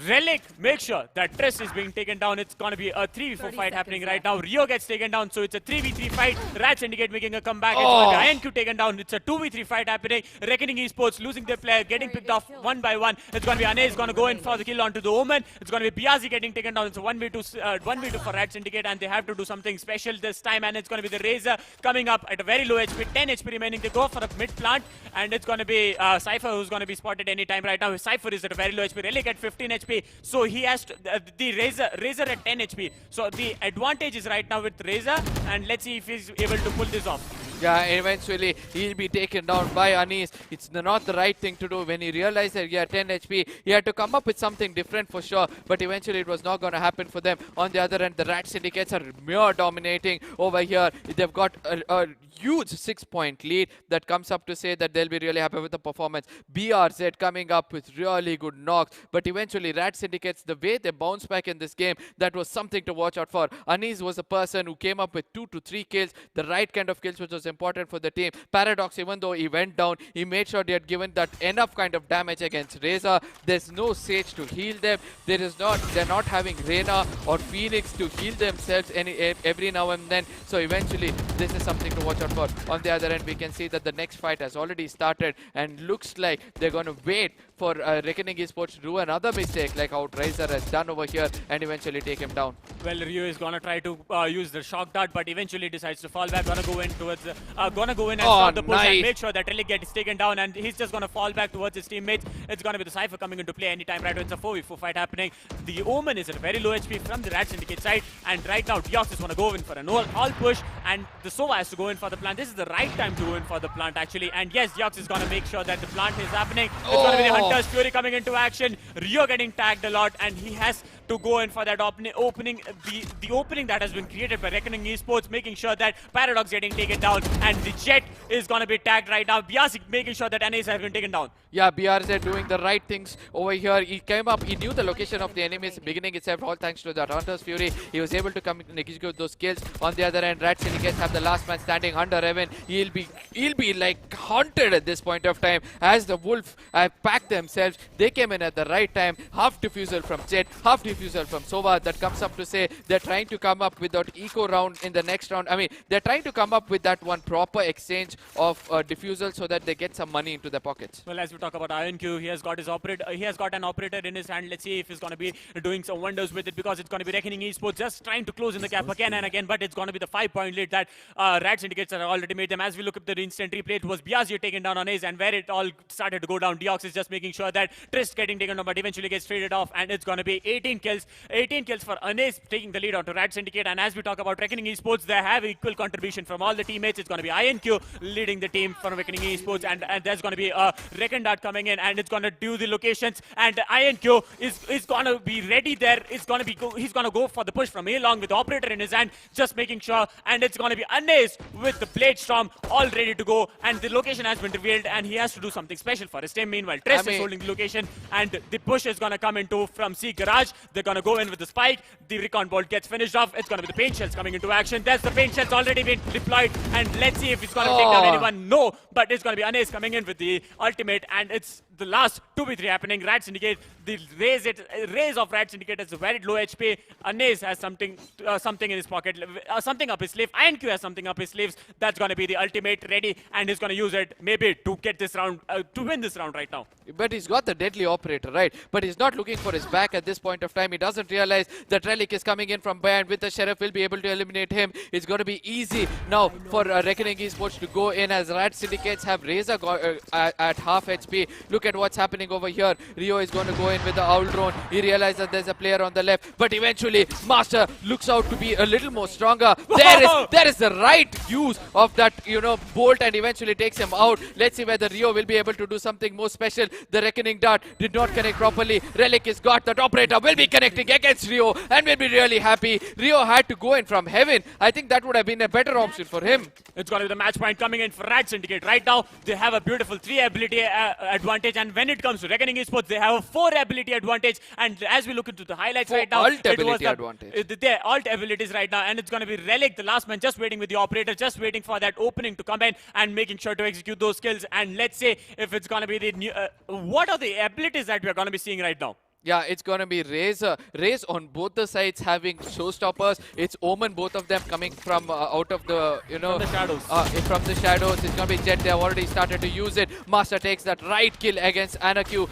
Relic, make sure that Trist is being taken down. It's going to be a 3v4 fight happening right now. Rio gets taken down, so it's a 3v3 fight. RAD Syndicate making a comeback. It's going to be INQ taken down. It's a 2v3 fight happening. Reckoning Esports losing their player, getting picked off one by one. It's going to be Anez going to go in for the kill onto the Omen. It's going to be Biazi getting taken down. It's a 1v2 for RAD Syndicate, and they have to do something special this time, and it's going to be the Razor coming up at a very low HP, 10 HP remaining. They go for a mid plant, and it's going to be Cypher who's going to be spotted anytime right now. Cypher is at a very low HP. Relic at 15 HP, so he has to, the Razor at 10 HP. So the advantage is right now with Razor, and let's see if he's able to pull this off. Yeah, eventually he'll be taken down by Anis. It's not the right thing to do. When he realized that he had 10 HP, he had to come up with something different for sure, but eventually it was not going to happen for them. On the other end, the RAD Syndicates are mere dominating over here. They've got a huge 6-point lead that comes up to say that they'll be really happy with the performance. BRZ coming up with really good knocks, but eventually RAD Syndicates, the way they bounce back in this game, that was something to watch out for. Anis was a person who came up with 2 to 3 kills, the right kind of kills, which was important for the team. Paradox, even though he went down, he made sure they had given that enough kind of damage against Razor. There's no Sage to heal them. They're not having Reyna or Phoenix to heal themselves every now and then. So eventually, this is something to watch out for. On the other end, we can see that the next fight has already started, and looks like they're going to wait for Reckoning Esports to do another mistake like how Razor has done over here and eventually take him down. Well, Rio is gonna try to use the shock dart, but eventually decides to fall back. Gonna go in and stop the push and make sure that Relic gets taken down, and he's just gonna fall back towards his teammates. It's gonna be the Cypher coming into play anytime right now. It's a 4v4 fight happening. The Omen is at a very low HP from the RAD Syndicate side, and right now Diox is gonna go in for an all push, and the Sova has to go in for the plant. This is the right time to go in for the plant actually, and yes, Diox is gonna make sure that the plant is happening. It's gonna be the Hunter's Fury coming into action. Rio getting tagged a lot, and he has to go in for that opening, the opening that has been created by Reckoning Esports, making sure that Paradox getting taken down, and the Jet is gonna be tagged right now. Biasi making sure that Anis has been taken down. Yeah, BRZ doing the right things over here. He came up, he knew the location of the enemies beginning itself, all thanks to that Hunter's Fury. He was able to come and execute those kills. On the other end, RAD Syndicates have the last man standing under Evan. He'll be like haunted at this point of time as the Wolf packed themselves. They came in at the right time. Half defusal from Jet, half defusal from Sova. That comes up to say they're trying to come up with that eco round in the next round. I mean, they're trying to come up with that one proper exchange of defusal so that they get some money into their pockets. Well, as we talk about INQ, he has got his operator. He has got an operator in his hand. Let's see if he's going to be doing some wonders with it, because it's going to be Reckoning Esports just trying to close in the gap again and again. But it's going to be the 5-point lead that RAD Syndicates have already made them. As we look at the instant replay, it was Biazio taken down on Ace, and where it all started to go down, Diox is just making sure that Trist getting taken down, but eventually gets traded off, and it's going to be 18-12 kills. 18 kills for Anes, taking the lead onto RAD Syndicate. And as we talk about Reckoning Esports, they have equal contribution from all the teammates. It's going to be INQ leading the team from Reckoning Esports, and there's going to be a Reckon Dart coming in, and it's going to do the locations. And INQ is going to be ready there. He's going to go for the push from A long with the operator in his hand, just making sure. And it's going to be Anes with the Blade Storm all ready to go. And the location has been revealed, and he has to do something special for his team. Meanwhile, Tress is holding the location, and the push is going to come into from C Garage. They're going to go in with the spike. The recon bolt gets finished off. It's going to be the paint shells coming into action. There's the paint shells already been deployed, and let's see if it's going to take down anyone. No, but it's going to be Anes coming in with the ultimate, and it's the last 2v3 happening. RAD Syndicate, the raise of RAD Syndicate is very low HP. Anes has something in his pocket, something up his sleeve. INQ has something up his sleeves. That's going to be the ultimate ready, and he's going to use it maybe to get this round, to win this round right now. But he's got the deadly operator, right? But he's not looking for his back at this point of time. He doesn't realize that Relic is coming in from behind with the Sheriff. Will be able to eliminate him. It's going to be easy now for Reckoning Esports to go in, as RAD Syndicates have Razor at half HP. Look at what's happening over here. Rio is going to go in with the Owl Drone. He realizes that there's a player on the left, but eventually Master looks out to be a little more stronger. There is the right use of that, bolt, and eventually takes him out. Let's see whether Rio will be able to do something more special. The Reckoning Dart did not connect properly. Relic has got that operator, will be connecting against Rio, and will be really happy. Rio had to go in from heaven. I think that would have been a better option for him. It's going to be the match point coming in for RAD Syndicate. Right now, they have a beautiful 3 ability advantage, and when it comes to Reckoning Esports, they have a 4 ability advantage. And as we look into the highlights right now, alt ability advantage. Their alt abilities right now, and it's going to be Relic, the last man, just waiting with the operator, just waiting for that opening to come in and making sure to execute those skills. And let's say if it's going to be the new, what are the abilities that we are going to be seeing right now? Yeah, it's going to be Raze on both the sides having showstoppers. It's Omen, both of them coming from out of the, from the shadows. From the shadows. It's going to be Jet. They have already started to use it. Master takes that right kill against Anakin.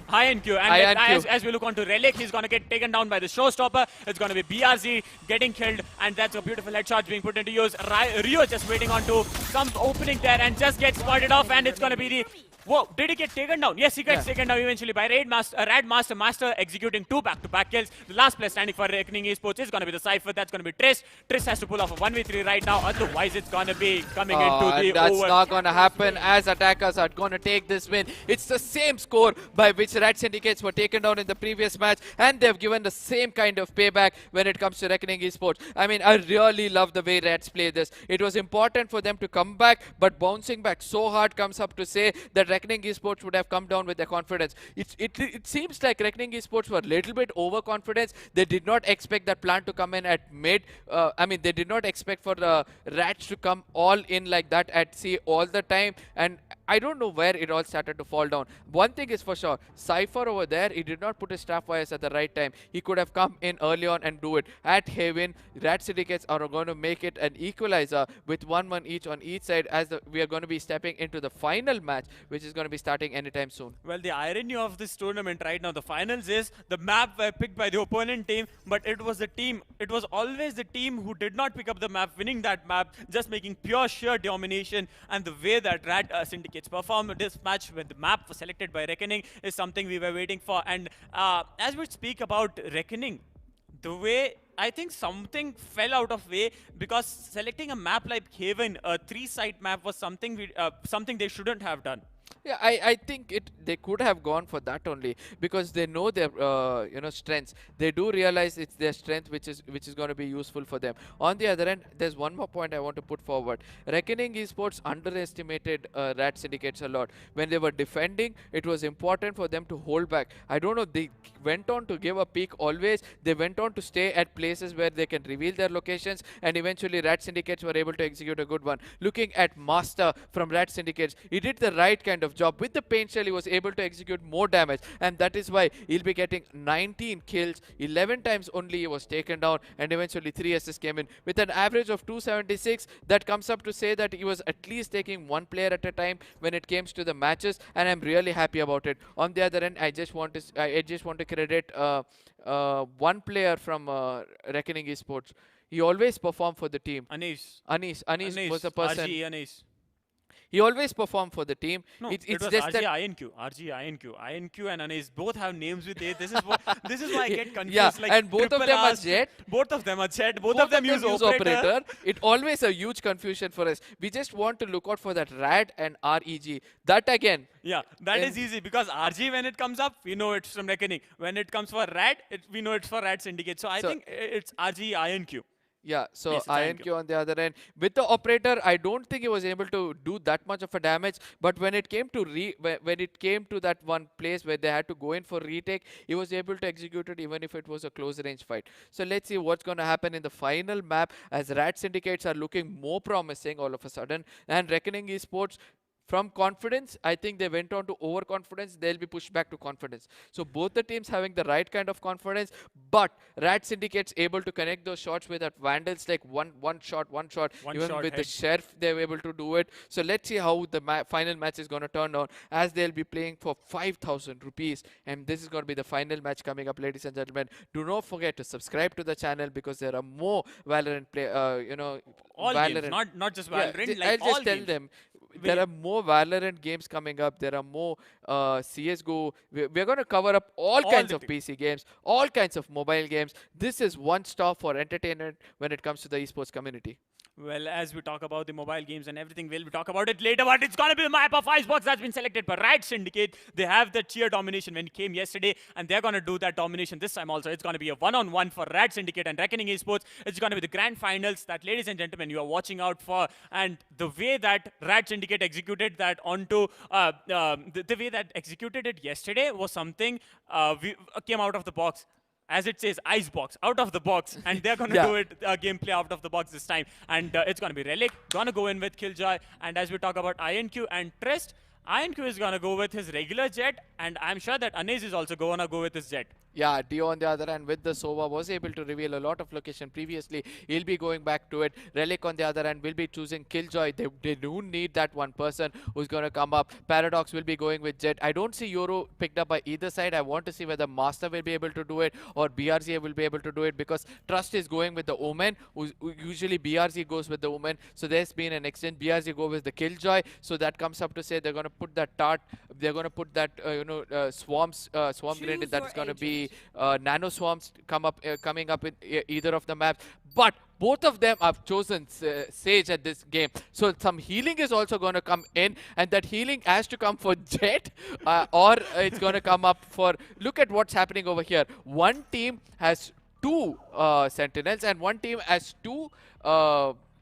INQ. And as we look onto Relic, he's going to get taken down by the showstopper. It's going to be BRZ getting killed, and that's a beautiful headshot being put into use. Rio just waiting onto some opening there and just gets spotted off, and it's going to be the... Whoa, did he get taken down? Yes, he gets taken down eventually by RAD Master executing 2 back-to-back kills. The last player standing for Reckoning Esports is going to be the Cypher. That's going to be Triss. Triss has to pull off a 1v3 right now. Otherwise, it's going to be coming into the that's over. Not going to happen, as attackers are going to take this win. It's the same score by which RAD Syndicates were taken down in the previous match, and they've given the same kind of payback when it comes to Reckoning Esports. I mean, I really love the way Rats play this. It was important for them to come back, but bouncing back so hard comes up to say that Reckoning Esports would have come down with their confidence. It seems like Reckoning Esports were a little bit overconfident. They did not expect that plan to come in at mid. They did not expect for the Rats to come all in like that at C all the time, and I don't know where it all started to fall down. One thing is for sure, Cypher over there, he did not put his trap wires at the right time. He could have come in early on and do it. At Haven, RAD Syndicates are going to make it an equalizer with 1-1 each on each side, as we are going to be stepping into the final match, which is going to be starting anytime soon. Well, the irony of this tournament right now, the finals, is the map were picked by the opponent team, but it was always the team who did not pick up the map, winning that map, just making pure sheer domination. And the way that RAD Syndicates performed this match when the map was selected by Reckoning is something we were waiting for. And as we speak about Reckoning, the way I think something fell out of way, because selecting a map like Haven, a 3-site map, was something they shouldn't have done. Yeah, I think they could have gone for that only, because they know their strengths. They do realize it's their strength which is going to be useful for them. On the other end, there's one more point I want to put forward. Reckoning Esports underestimated RAD Syndicates a lot. When they were defending, it was important for them to hold back. I don't know, they went on to give a peek always. They went on to stay at places where they can reveal their locations, and eventually RAD Syndicates were able to execute a good one. Looking at Master from RAD Syndicates, he did the right kind of job. With the paint shell, he was able to execute more damage, and that is why he'll be getting 19 kills. 11 times only he was taken down, and eventually 3 assists came in. With an average of 276, that comes up to say that he was at least taking 1 player at a time when it came to the matches, and I'm really happy about it. On the other end, I just want to credit one player from Reckoning Esports. He always performed for the team. Anis Anis was the person. Anis. He always performed for the team. No, It's it it's was just RG that INQ, RG INQ, INQ and Anis both have names with A. This is why I get yeah, confused. Like and both of triple them are R, Jet. both of them are Jet, both of them use operator. It always a huge confusion for us. We just want to look out for that RAD and REG. That again. Yeah, that is And- easy because RG when it comes up, we know it's from Reckoning. When it comes for RAD, we know it's for RAD Syndicate. So I So- think it's RG INQ. Yeah, so Yes, it's INQ. INQ on the other end. With the operator, I don't think he was able to do that much of a damage. But when it came to when it came to that one place where they had to go in for retake, he was able to execute it even if it was a close range fight. So let's see what's going to happen in the final map as RAD Syndicates are looking more promising all of a sudden. And Reckoning Esports, from confidence, I think they went on to overconfidence. They'll be pushed back to confidence. So both the teams having the right kind of confidence, but RAD Syndicate's able to connect those shots with that Vandals, like one shot. One Even shot with the head. Sheriff, they were able to do it. So let's see how the final match is going to turn out, as they'll be playing for 5,000 rupees. And this is going to be the final match coming up, ladies and gentlemen. Do not forget to subscribe to the channel because there are more Valorant play. All Valorant. games, not just Yeah, Valorant. I'll Like just all tell games. them We- there are more Valorant games coming up. There are more CSGO. We're going to cover up all kinds the of PC games, all kinds of mobile games. This is one stop for entertainment when it comes to the esports community. Well, as we talk about the mobile games and everything, we'll talk about it later, but it's going to be the map of Icebox that's been selected by RAD Syndicate. They have the tier domination when it came yesterday, and they're going to do that domination this time also. It's going to be a one-on-one for RAD Syndicate and Reckoning Esports. It's going to be the grand finals that, ladies and gentlemen, you are watching out for. And the way that RAD Syndicate executed that onto, the way that executed it yesterday was something came out of the box. As it says, Icebox, out of the box. And they're going to Yeah. do it, gameplay out of the box this time. And it's going to be Relic, going to go in with Killjoy. And as we talk about INQ and Trist, INQ is going to go with his regular Jet. And I'm sure that Anes is also going to go with his Jet. Yeah, Dio on the other hand with the Sova was able to reveal a lot of location previously. He'll be going back to it. Relic on the other hand will be choosing Killjoy. They do need that one person who's going to come up. Paradox will be going with Jet. I don't see Euro picked up by either side. I want to see whether Master will be able to do it or BRZ will be able to do it, because Trust is going with the Omen. Usually BRZ goes with the Omen. So there's been an exchange. BRZ go with the Killjoy. So that comes up to say they're going to put that Tart. They're going to put that swarm grenade that is going to be nano swarms coming up in either of the maps. But both of them have chosen Sage at this game. So some healing is also going to come in, and that healing has to come for Jet, or it's going to come up for... Look at what's happening over here. One team has two Sentinels, and one team has two...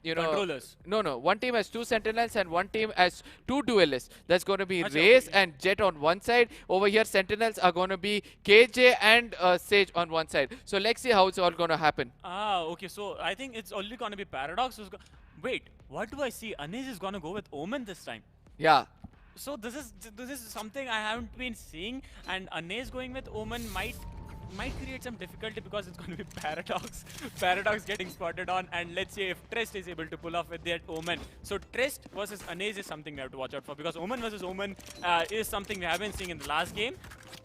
Controllers. No. One team has two Sentinels and one team has two Duelists. That's going to be Achha, Raze okay. and Jet on one side. Over here, Sentinels are going to be KJ and Sage on one side. So let's see how it's all going to happen. Okay. So I think it's only going to be Paradox. Wait, what do I see? Anes is going to go with Omen this time. Yeah. So this is something I haven't been seeing, and Anes going with Omen might create some difficulty because it's going to be Paradox. Paradox getting spotted on, and let's see if Trist is able to pull off with that Omen. So Trist versus Anes is something we have to watch out for, because Omen versus Omen is something we haven't seen in the last game.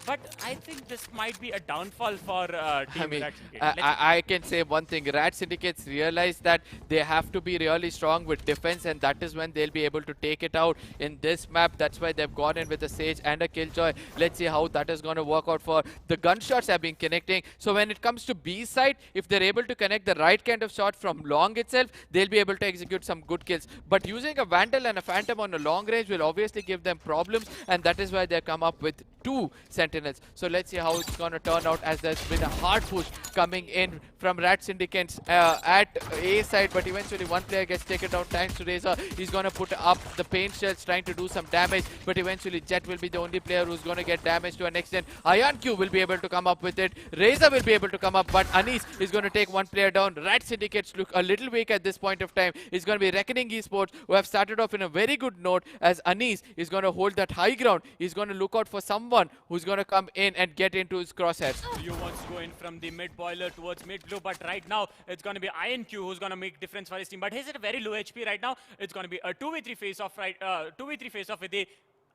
But I think this might be a downfall for Team I mean, RAD Syndicate. I can say one thing. RAD Syndicates realize that they have to be really strong with defense, and that is when they'll be able to take it out in this map. That's why they've gone in with a Sage and a Killjoy. Let's see how that is going to work out for. The gunshots have been connecting. So when it comes to B side, if they're able to connect the right kind of shot from long itself, they'll be able to execute some good kills. But using a Vandal and a Phantom on a long range will obviously give them problems, and that is why they come up with two Sentinels. So let's see how it's going to turn out, as there's been a hard push coming in from RAD Syndicates at A side, but eventually one player gets taken down thanks to Razor. He's going to put up the paint shells trying to do some damage, but eventually Jet will be the only player who's going to get damage to an extent. IonQ will be able to come up with it. Razor will be able to come up, but Anis is going to take one player down. RAD Syndicates look a little weak at this point of time. It's going to be Reckoning Esports, who have started off in a very good note, as Anis is going to hold that high ground. He's going to look out for someone who's going to come in and get into his crosshairs. You wants to go in from the mid boiler towards mid blue, but right now it's going to be INQ who's going to make difference for his team. But he's at a very low HP right now. It's going to be a 2v3 face off, right? 2v3 face off with the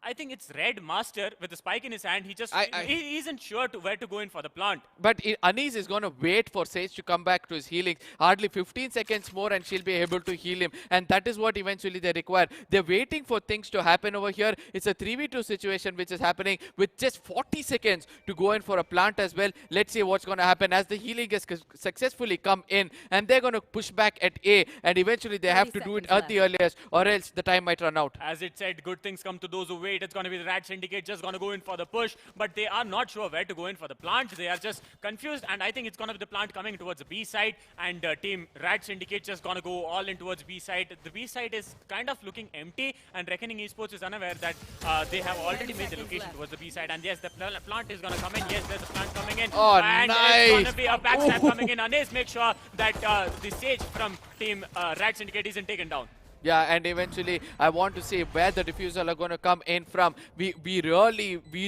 I think it's Red Master with the spike in his hand. He isn't sure where to go in for the plant. But Anis is going to wait for Sage to come back to his healing. Hardly 15 seconds more and she'll be able to heal him. And that is what eventually they require. They're waiting for things to happen over here. It's a 3v2 situation which is happening with just 40 seconds to go in for a plant as well. Let's see what's going to happen as the healing has successfully come in. And they're going to push back at A. And eventually they have to do it at the earliest or else the time might run out. As it said, good things come to those who wait. It's going to be the RAD Syndicate just going to go in for the push. But they are not sure where to go in for the plant. They are just confused. And I think it's going to be the plant coming towards the B side. And team RAD Syndicate just going to go all in towards B side. The B side is kind of looking empty. And Reckoning Esports is unaware that they have already made the location towards the B side. And yes, the plant is going to come in. Yes, there's a plant coming in. Oh, and nice. it's going to be a backstab coming in. Anis, make sure that the Sage from team RAD Syndicate isn't taken down. Yeah, and eventually I want to see where the diffusal are going to come in from. We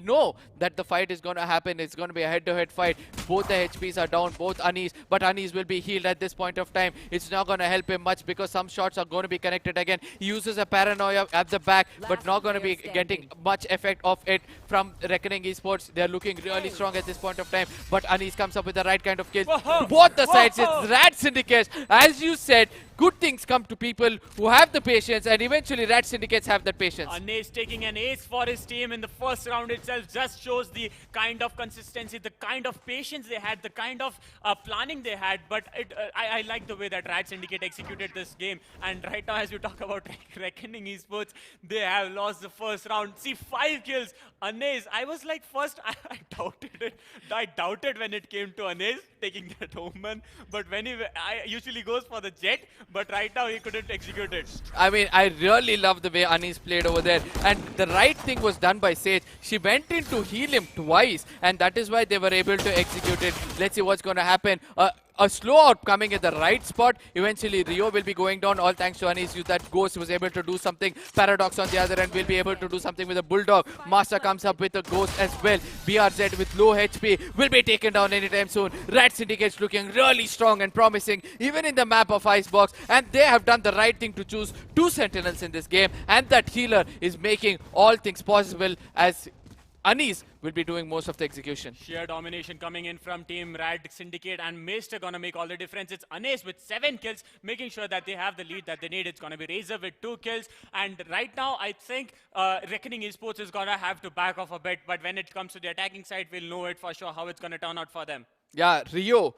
know that the fight is going to happen. It's going to be a head-to-head fight. Both the HPs are down, both Anis, but Anis will be healed at this point of time. It's not going to help him much because some shots are going to be connected again. He uses a paranoia at the back, but not going to be getting much effect of it from Reckoning Esports. They're looking really strong at this point of time, but Anis comes up with the right kind of kill. Both the sides, it's RAD Syndicate. As you said, good things come to people who have the patience, and eventually RAD Syndicates have that patience. Anis taking an ace for his team in the first round itself just shows the kind of consistency, the kind of patience they had, the kind of planning they had. But I like the way that RAD Syndicate executed this game. And right now, as you talk about Reckoning Esports, they have lost the first round. See, 5 kills. Anis, I was like, first, I doubted it. I doubted when it came to Anis taking that Omen. But when I usually goes for the Jet, but right now he couldn't execute it. I mean, I really love the way Anis played over there. And the right thing was done by Sage. She went in to heal him twice, and that is why they were able to execute it. Let's see what's going to happen. A slow out coming at the right spot. Eventually, Rio will be going down, all thanks to Anis. That Ghost was able to do something. Paradox on the other end will be able to do something with a Bulldog. Master comes up with a Ghost as well. BRZ with low HP will be taken down anytime soon. RAD Syndicate's looking really strong and promising, even in the map of Icebox. And they have done the right thing to choose 2 Sentinels in this game. And that healer is making all things possible as Anis will be doing most of the execution. Sheer domination coming in from team RAD Syndicate, and Mist are going to make all the difference. It's Anis with 7 kills, making sure that they have the lead that they need. It's going to be Razor with 2 kills. And right now, I think Reckoning Esports is going to have to back off a bit. But when it comes to the attacking side, we'll know it for sure how it's going to turn out for them. Yeah, Rio,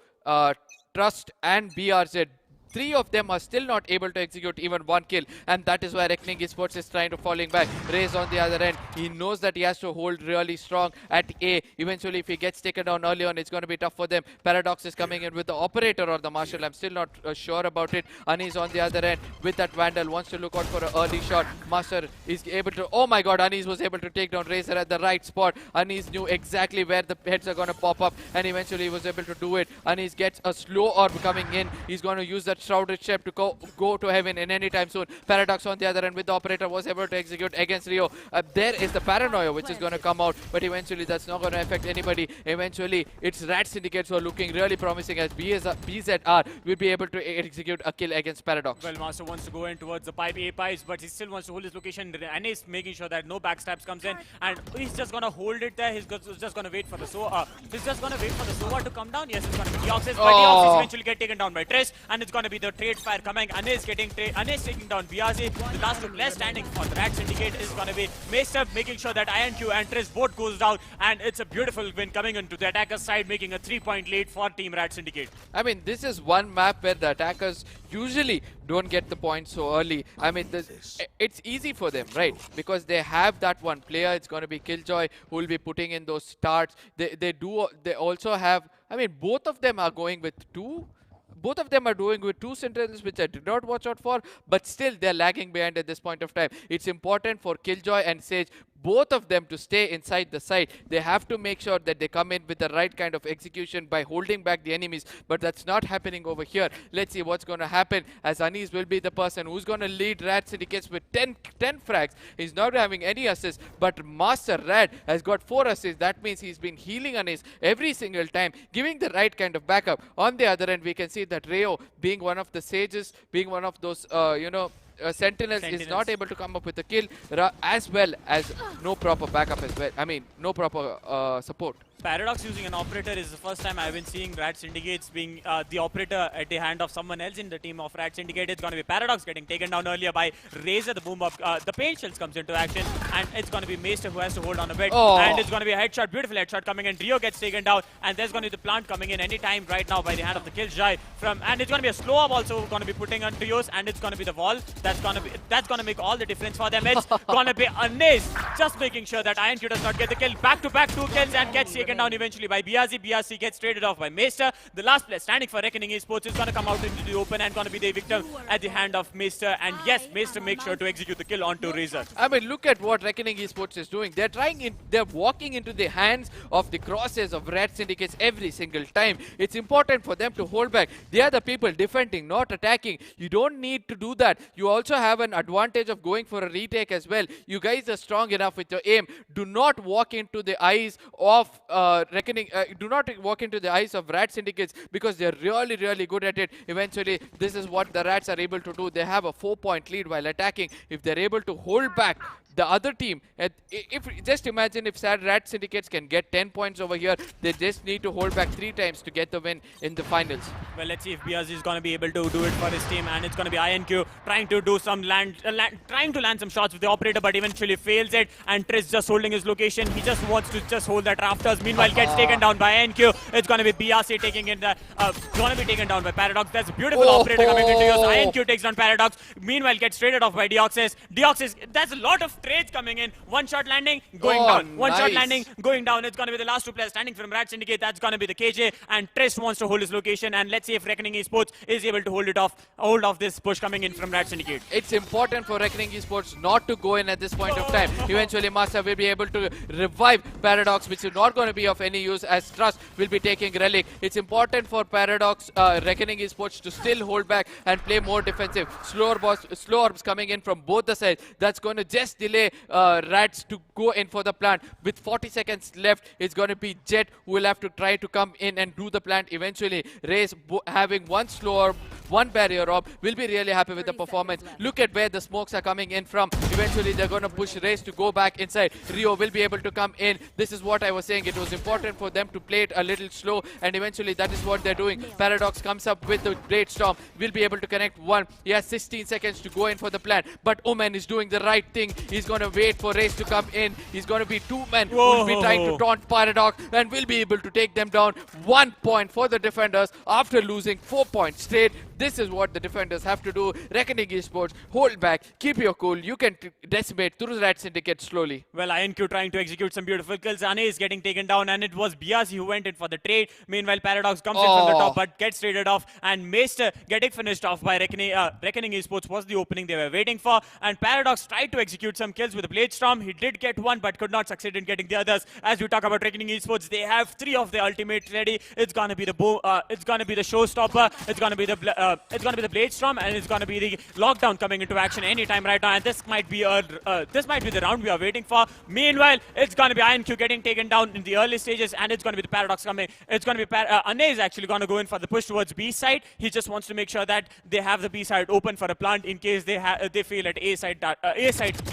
Trust and BRZ. 3 of them are still not able to execute even 1 kill, and that is why Reckoning Esports is trying to falling back. Raze on the other end, he knows that he has to hold really strong at A. Eventually, if he gets taken down early on, it's going to be tough for them. Paradox is coming in with the Operator or the Marshal. I'm still not sure about it. Anis on the other end with that Vandal, wants to look out for an early shot. Master is able to, oh my god, Anis was able to take down Razor at the right spot. Anis knew exactly where the heads are going to pop up, and eventually he was able to do it. Anis gets a slow orb coming in. He's going to use that Shrouded Ship to go to heaven in any time soon. Paradox on the other end with the Operator was able to execute against Rio. There is the Paranoia which is going to come out, but eventually that's not going to affect anybody. Eventually it's RAD Syndicates who are looking really promising, as BZR will be able to execute a kill against Paradox. Well, Master wants to go in towards the pipe, A pipes, but he still wants to hold his location, and he's making sure that no backstabs comes in, and he's just going to hold it there. He's just going to wait for the Sova. He's just going to wait for the Sova to come down. Yes, it's going to be Deoxys, but Deoxys eventually get taken down by Trish, and it's going to be the trade fire coming. Anis taking down Viazi. The last two players standing for the RAD Syndicate is going to be Maester, making sure that INQ and Trish both goes down, and it's a beautiful win coming into the attacker's side, making a 3-point lead for Team RAD Syndicate. I mean, this is one map where the attackers usually don't get the points so early. I mean, it's easy for them, right? Because they have that one player. It's going to be Killjoy who will be putting in those starts. They also have, I mean, both of them are going with both of them are doing with 2 Sentinels, which I did not watch out for, but still they're lagging behind at this point of time. It's important for Killjoy and Sage, both of them, to stay inside the site. They have to make sure that they come in with the right kind of execution by holding back the enemies, but that's not happening over here. Let's see what's going to happen, as Anis will be the person who's going to lead RAD Syndicates with 10 frags. He's not having any assists, but Master RAD has got 4 assists. That means he's been healing Anis every single time, giving the right kind of backup. On the other end, we can see that Rayo, being one of the sages, being one of those, Sentinels is not able to come up with a kill, as well as no proper backup as well. I mean, no proper support. Paradox using an operator is the first time I've been seeing RAD Syndicates being the operator at the hand of someone else in the team of RAD Syndicate. It's going to be Paradox getting taken down earlier by Razor. The boom up, the paint shells comes into action, and it's going to be Maester who has to hold on a bit. And it's going to be a headshot, beautiful headshot coming in. Rio gets taken down, and there's going to be the plant coming in anytime right now by the hand of the Killjoy. And it's going to be a slow up also going to be putting on Trios, and it's going to be the wall. That's going to make all the difference for them. It's going to be Anis just making sure that IronQ does not get the kill. Back-to-back 2 kills and gets taken down eventually by Biazi. Biazi gets traded off by Maester. The last player standing for Reckoning Esports is going to come out into the open and going to be the victim at the hand of Maester. And yes, Maester makes sure to execute the kill onto Razor. I mean, look at what Reckoning Esports is doing. They're walking into the hands of the crosses of RAD Syndicates every single time. It's important for them to hold back. They are the people defending, not attacking. You don't need to do that. You also have an advantage of going for a retake as well. You guys are strong enough with your aim. Do not walk into the eyes of Reckoning. Do not walk into the eyes of RAD Syndicates, because they're really, really good at it. Eventually, this is what the Rats are able to do. They have a 4-point lead while attacking. If they're able to hold back the other team, just imagine if RAD Syndicates can get 10 points over here, they just need to hold back 3 times to get the win in the finals. Well, let's see if Biazi is going to be able to do it for his team, and it's going to be INQ trying to do some trying to land some shots with the operator, but eventually fails it. And Triss just holding his location. He just wants to just hold that rafters. Meanwhile, gets taken down by INQ. It's going to be Biazi taking in the going to be taken down by Paradox. That's a beautiful operator coming into use. INQ takes down Paradox. Meanwhile, gets traded off by Deoxys. Deoxys, that's a lot of trades coming in. One shot landing, going down. One shot landing, going down. It's going to be the last 2 players standing from RAD Syndicate. That's going to be the KJ, and Triss wants to hold his location. And let's see if Reckoning Esports is able to hold off this push coming in from RAD Syndicate. It's important for Reckoning Esports not to go in at this point of time. Eventually, Master will be able to revive Paradox, which is not going to be of any use, as Trust will be taking Relic. It's important for Paradox, Reckoning Esports to still hold back and play more defensive. Slow orbs coming in from both the sides. That's going to just delay Rats to go in for the plant. With 40 seconds left, it's going to be Jet who will have to try to come in and do the plant eventually. Raze having one slow orb, one barrier orb, will be really happy with the performance. Look at where the smokes are coming in from. Eventually, they're going to push Raze to go back inside. Rio will be able to come in. This is what I was saying. It was important for them to play it a little slow, and eventually that is what they're doing. Paradox comes up with the Blade Storm. Will be able to connect one. He has 16 seconds to go in for the plan, but Omen is doing the right thing. He's going to wait for Raze to come in. He's going to be 2 men who will be trying to taunt Paradox, and will be able to take them down. 1 point for the defenders after losing 4 points straight. This is what the defenders have to do. Reckoning Esports, hold back, keep your cool. You can decimate through RAD Syndicate slowly. Well, INQ trying to execute some beautiful kills. Ane is getting taken down, and it was Biazi who went in for the trade. Meanwhile, Paradox comes in from the top, but gets traded off. And Maester getting finished off by Reckoning Esports was the opening they were waiting for. And Paradox tried to execute some kills with the Blade Storm. He did get one, but could not succeed in getting the others. As we talk about Reckoning Esports, they have 3 of their ultimates ready. It's gonna be the it's gonna be the showstopper. It's gonna be the Blade Storm, and it's gonna be the lockdown coming into action anytime right now. And this might be the round we are waiting for. Meanwhile, it's gonna be INQ getting taken down in the early stages, and it's gonna be the Paradox coming. It's gonna be Ane is actually gonna go in for the push towards B side. He just wants to make sure that they have the B side open for a plant in case they fail at A side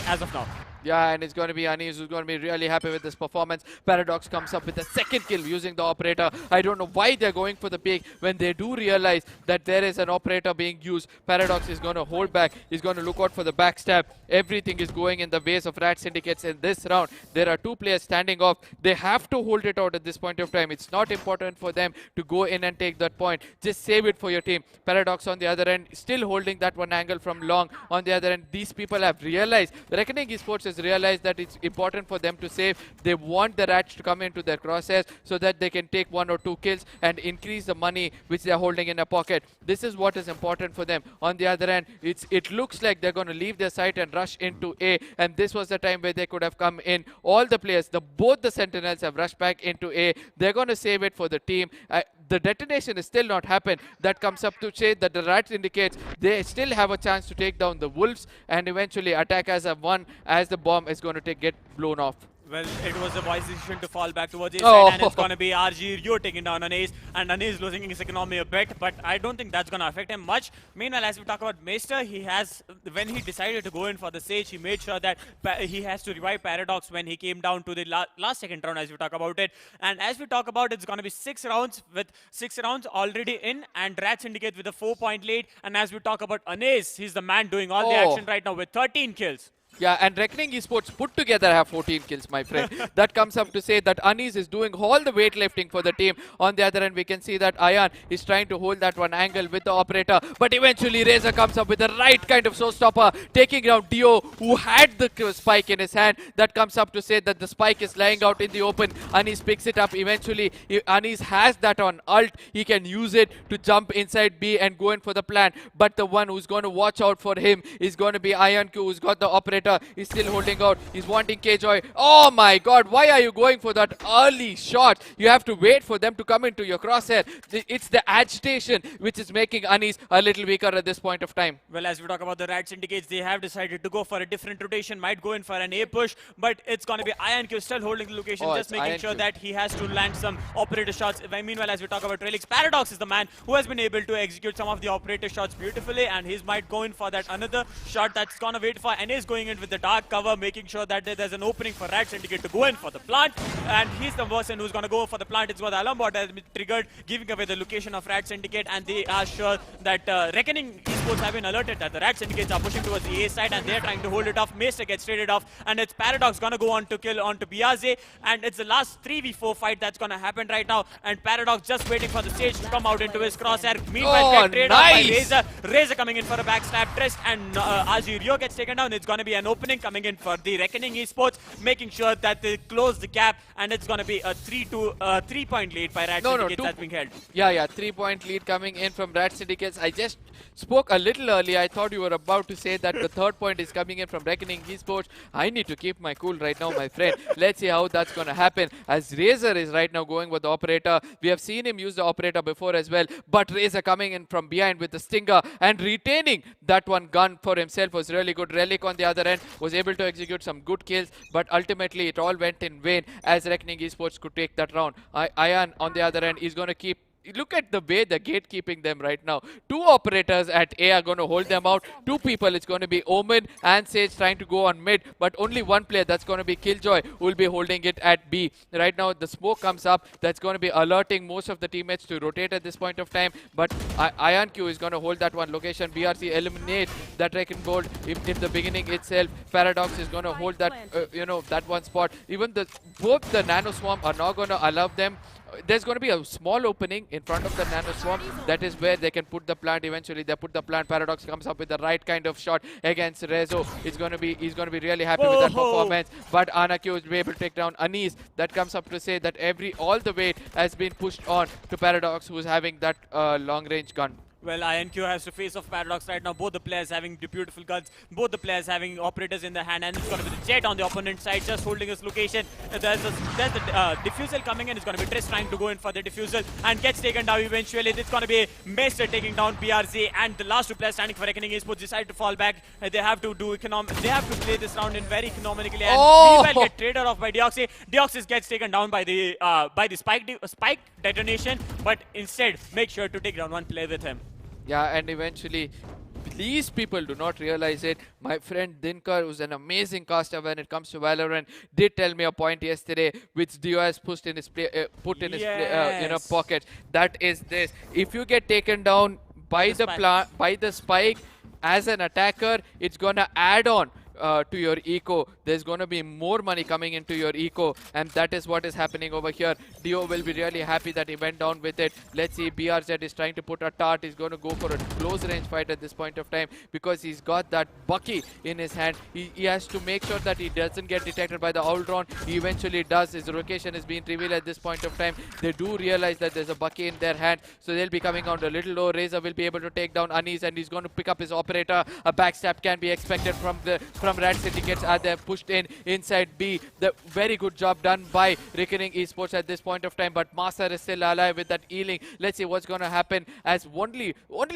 as of now. Yeah, and it's going to be Anis who's going to be really happy with this performance. Paradox comes up with a second kill using the operator. I don't know why they're going for the peak when they do realize that there is an operator being used. Paradox is going to hold back. He's going to look out for the backstab. Everything is going in the ways of RAD Syndicates in this round. There are 2 players standing off. They have to hold it out at this point of time. It's not important for them to go in and take that point. Just save it for your team. Paradox on the other end, still holding that one angle from long. On the other end, these people have realized, Reckoning Esports is realize that it's important for them to save. They want the Rats to come into their crosshairs so that they can take 1 or 2 kills and increase the money which they're holding in a pocket. This is what is important for them. On the other hand, it looks like they're going to leave their site and rush into A, and this was the time where they could have come in. All the players, both the Sentinels have rushed back into A. They're going to save it for the team. The detonation is still not happened. That comes up to say that the RAD indicates they still have a chance to take down the Wolves, and eventually attack as a one as the bomb is going to get blown off. Well, it was a wise decision to fall back towards his Oh. side, and it's going to be RG Rio taking down Anis, and Anis losing his economy a bit, but I don't think that's going to affect him much. Meanwhile, as we talk about Meister, when he decided to go in for the Sage, he made sure that he has to revive Paradox when he came down to the last second round, as we talk about it. And as we talk about, it's going to be 6 rounds with 6 rounds already in, and RAD Syndicate with a 4-point lead. And as we talk about Anis, he's the man doing all the action right now with 13 kills. Yeah, and Reckoning Esports put together have 14 kills, my friend. That comes up to say that Anis is doing all the weightlifting for the team. On the other end, we can see that Ayan is trying to hold that one angle with the operator. But eventually, Razor comes up with the right kind of showstopper, taking down Dio, who had the spike in his hand. That comes up to say that the spike is lying out in the open. Anis picks it up. Eventually, Anis has that on ult. He can use it to jump inside B and go in for the plan. But the one who's going to watch out for him is going to be Ayan Q, who's got the operator. He's still holding out. He's wanting Kjoy. Oh my god, why are you going for that early shot? You have to wait for them to come into your crosshair. It's the agitation which is making Anis a little weaker at this point of time. Well, as we talk about the RAD Syndicates, they have decided to go for a different rotation, might go in for an A push, but it's going to be INQ still holding the location, just making sure that he has to land some operator shots. Meanwhile, as we talk about Relics, Paradox is the man who has been able to execute some of the operator shots beautifully, and he might go in for that another shot that's going to wait for, and is going in with the dark cover, making sure that there's an opening for RAD Syndicate to go in for the plant, and he's the person who's going to go for the plant. It's got the alarm bot has been triggered, giving away the location of RAD Syndicate, and they are sure that Reckoning Esports have been alerted that the RAD Syndicates are pushing towards the A side, and they're trying to hold it off. Meister gets traded off, and it's Paradox going to go on to kill onto Biaze, and it's the last 3v4 fight that's going to happen right now, and Paradox just waiting for the stage to come out into his crosshair. Meanwhile, get traded off by Razor. Razor coming in for a backstab Trist, and RG Rio gets taken down. It's going to be an opening coming in for the Reckoning Esports, making sure that they close the gap, and it's going to be a 3-point lead by RAD Syndicates that's being held. Yeah, 3-point lead coming in from RAD Syndicates. I just spoke a little earlier. I thought you were about to say that the 3rd point is coming in from Reckoning Esports. I need to keep my cool right now, my friend. Let's see how that's going to happen, as Razor is right now going with the operator. We have seen him use the operator before as well, but Razor coming in from behind with the stinger and retaining that one gun for himself was really good. Relic on the other end was able to execute some good kills, but ultimately it all went in vain as Reckoning Esports could take that round. Ayan on the other end is going to keep. Look at the way they're gatekeeping them right now. 2 operators at A are going to hold them out. 2 people, it's going to be Omen and Sage trying to go on mid, but only 1 player, that's going to be Killjoy, who will be holding it at B. Right now, the smoke comes up. That's going to be alerting most of the teammates to rotate at this point of time, but IonQ is going to hold that one location. BRC eliminate that Wrecking Bolt in the beginning itself. Paradox is going to hold that, that one spot. Even both the Nano Swarm are not going to allow them. There's going to be a small opening in front of the Nano Swarm. That is where they can put the plant. Eventually, they put the plant. Paradox comes up with the right kind of shot against Rezo. He's going to be really happy with that performance. But Anakyo is able to take down Anis. That comes up to say that all the weight has been pushed on to Paradox, who's having that long range gun. Well, INQ has to face off Paradox right now. Both the players having the beautiful guns. Both the players having operators in their hand. And it's going to be the Jet on the opponent side, just holding his location. There's the defusal coming in. It's going to be Triss trying to go in for the defusal and gets taken down eventually. It's going to be Meister taking down BRZ. And the last 2 players standing for Reckoning Esports decide to fall back. They have to play this round in very economically. And meanwhile get traded off by Deoxys. Deoxys gets taken down by the spike detonation. But instead, make sure to take down 1 player with him. Yeah, and eventually, these people do not realize it. My friend Dinkar, who's an amazing caster when it comes to Valorant, did tell me a point yesterday, which Dio has put in his pocket. That is this: if you get taken down by the spike as an attacker, it's gonna add on to your eco. There's going to be more money coming into your eco, and that is what is happening over here. Dio will be really happy that he went down with it. Let's see, BRZ is trying to put a tart. He's going to go for a close range fight at this point of time because he's got that Bucky in his hand. He has to make sure that he doesn't get detected by the owl drone. He eventually does. His location is being revealed at this point of time. They do realize that there's a Bucky in their hand, so they'll be coming on a little low. Razor will be able to take down Anis, and he's going to pick up his operator. A backstab can be expected from RAD Syndicates as they're pushed inside B. The very good job done by Reckoning Esports at this point of time, but Master is still alive with that healing. Let's see what's going to happen, as only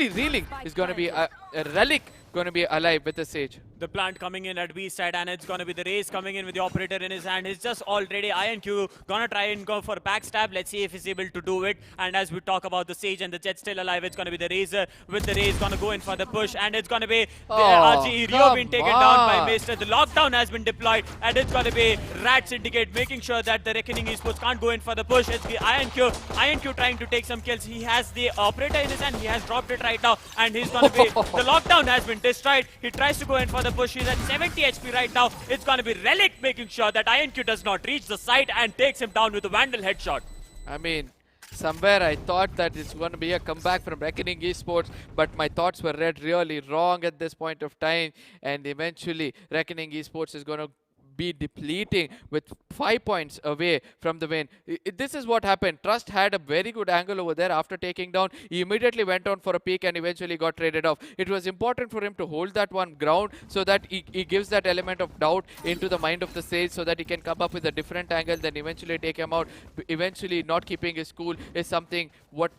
reeling is going to be a Relic going to be alive with the Sage. The plant coming in at B side, and it's gonna be the Raze coming in with the operator in his hand. He's just already INQ gonna try and go for backstab. Let's see if he's able to do it. And as we talk about the Sage and the Jet still alive, it's gonna be the Razor with the Raze gonna go in for the push, and it's gonna be the RGE Rio being taken down by Mr. The lockdown has been deployed, and it's gonna be RAD Syndicate making sure that the Reckoning Esports can't go in for the push. It's the INQ. INQ trying to take some kills. He has the operator in his hand. He has dropped it right now, and he's gonna be the lockdown has been destroyed. He tries to go in for the push. He's at 70 HP right now. It's gonna be Relic making sure that INQ does not reach the site and takes him down with a Vandal headshot. I mean, somewhere I thought that it's going to be a comeback from Reckoning Esports, but my thoughts were read really wrong at this point of time, and eventually Reckoning Esports is going to be depleting with 5 points away from the win. This is what happened. Trust had a very good angle over there after taking down. He immediately went on for a peek and eventually got traded off. It was important for him to hold that one ground so that he gives that element of doubt into the mind of the Sage so that he can come up with a different angle, then eventually take him out. Eventually not keeping his cool is something what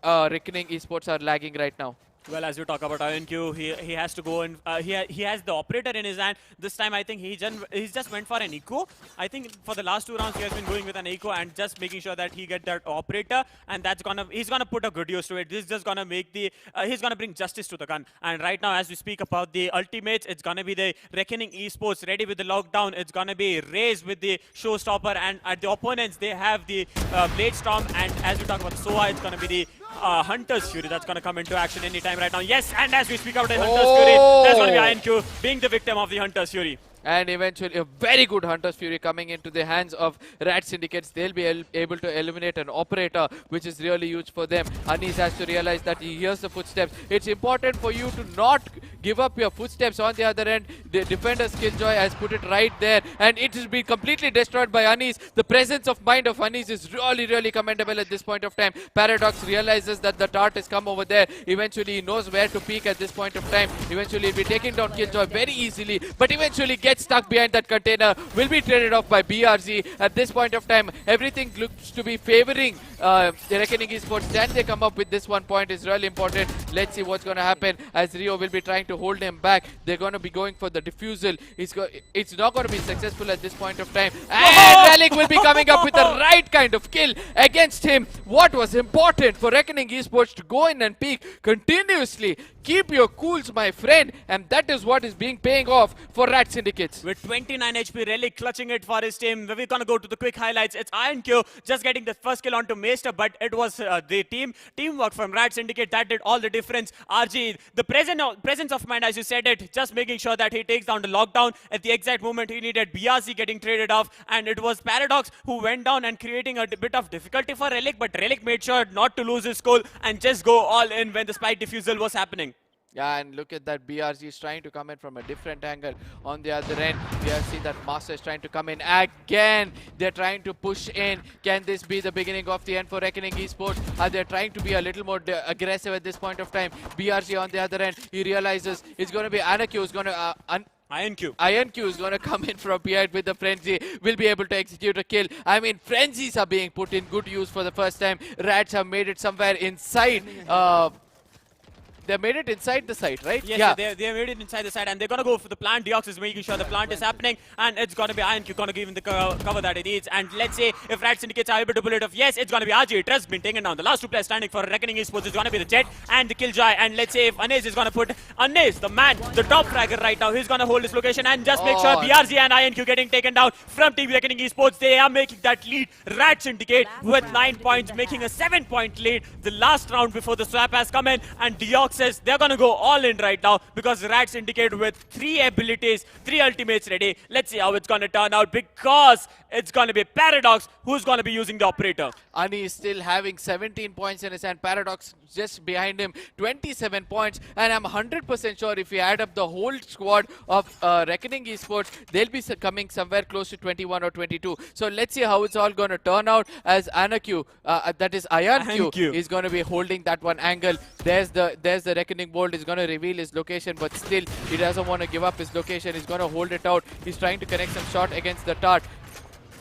Reckoning Esports are lagging right now. Well, as you talk about INQ, he has to go and he has the operator in his hand. This time, I think he's just went for an eco. I think for the last 2 rounds, he has been going with an eco and just making sure that he get that operator, and he's gonna put a good use to it. This is just gonna make he's gonna bring justice to the gun. And right now, as we speak about the ultimates, it's gonna be the Reckoning Esports ready with the lockdown. It's gonna be Raze with the showstopper, and at the opponents they have the Blade Storm. And as we talk about SOA, it's gonna be the Hunter's Fury that's going to come into action anytime right now. Yes, and as we speak about the Hunter's Fury, that's going to be INQ being the victim of the Hunter's Fury. And eventually a very good Hunter's Fury coming into the hands of RAD Syndicates. They'll be able to eliminate an operator, which is really huge for them. Anis has to realize that he hears the footsteps. It's important for you to not give up your footsteps. On the other end, the defender's Killjoy has put it right there, and it has been completely destroyed by Anis. The presence of mind of Anis is really, really commendable at this point of time. Paradox realizes that the Tart has come over there. Eventually, he knows where to peek at this point of time. Eventually, he'll be taking down Killjoy very easily, but eventually gets stuck behind that container, will be traded off by BRZ. At this point of time, everything looks to be favoring the Reckoning Esports. Can they come up with this 1 point is really important. Let's see what's going to happen as Rio will be trying to hold him back. They're going to be going for the defusal. It's not going to be successful at this point of time. And Relic will be coming up with the right kind of kill against him. What was important for Reckoning Esports to go in and peek continuously. Keep your cools, my friend, and that is what is being paying off for RAD Syndicates. With 29 HP, Relic clutching it for his team. We're gonna go to the quick highlights. It's INQ just getting the first kill onto Maester, but it was the teamwork from RAD Syndicate that did all the difference. RG, the presence of mind, as you said it, just making sure that he takes down the lockdown at the exact moment he needed. BRZ getting traded off, and it was Paradox who went down and creating a bit of difficulty for Relic, but Relic made sure not to lose his cool and just go all in when the spike defusal was happening. Yeah, and look at that. BRZ is trying to come in from a different angle. On the other end, we have seen that Master is trying to come in again. They're trying to push in. Can this be the beginning of the end for Reckoning Esports? Are they trying to be a little more aggressive at this point of time? BRZ on the other end, he realizes it's going to be Anaku who's going to... INQ is going to come in from behind with the Frenzy. Will be able to execute a kill. I mean, Frenzies are being put in good use for the first time. Rads have made it somewhere inside... They made it inside the site, right? Yes, yeah. They made it inside the site, and they're going to go for the plant. Deox is making sure the plant is happening, and it's going to be INQ going to give him the cover that it needs. And let's say if RAD Syndicates are able to pull it off, yes, it's going to be RG. Trust been taken down. The last 2 players standing for Reckoning Esports is going to be the Jet and the Killjoy. And let's say if Anes is going to put Anes, the man, the top fragger right now, he's going to hold his location and just make sure BRZ and INQ getting taken down from Team Reckoning Esports. They are making that lead. RAD Syndicate with 9 points, making a 7-point lead. The last round before the swap has come in, and Deox says they're going to go all in right now because RAD Syndicate with 3 abilities, 3 ultimates ready. Let's see how it's going to turn out, because it's going to be Paradox who's going to be using the operator. Ani is still having 17 points in his hand. Paradox just behind him, 27 points. And I'm 100% sure if we add up the whole squad of Reckoning Esports, they'll be coming somewhere close to 21 or 22. So let's see how it's all going to turn out as Anaku, that is INQ, is going to be holding that one angle. There's the Reckoning Bolt. Is going to reveal his location, but still he doesn't want to give up his location. He's going to hold it out. He's trying to connect some shot against the Tart.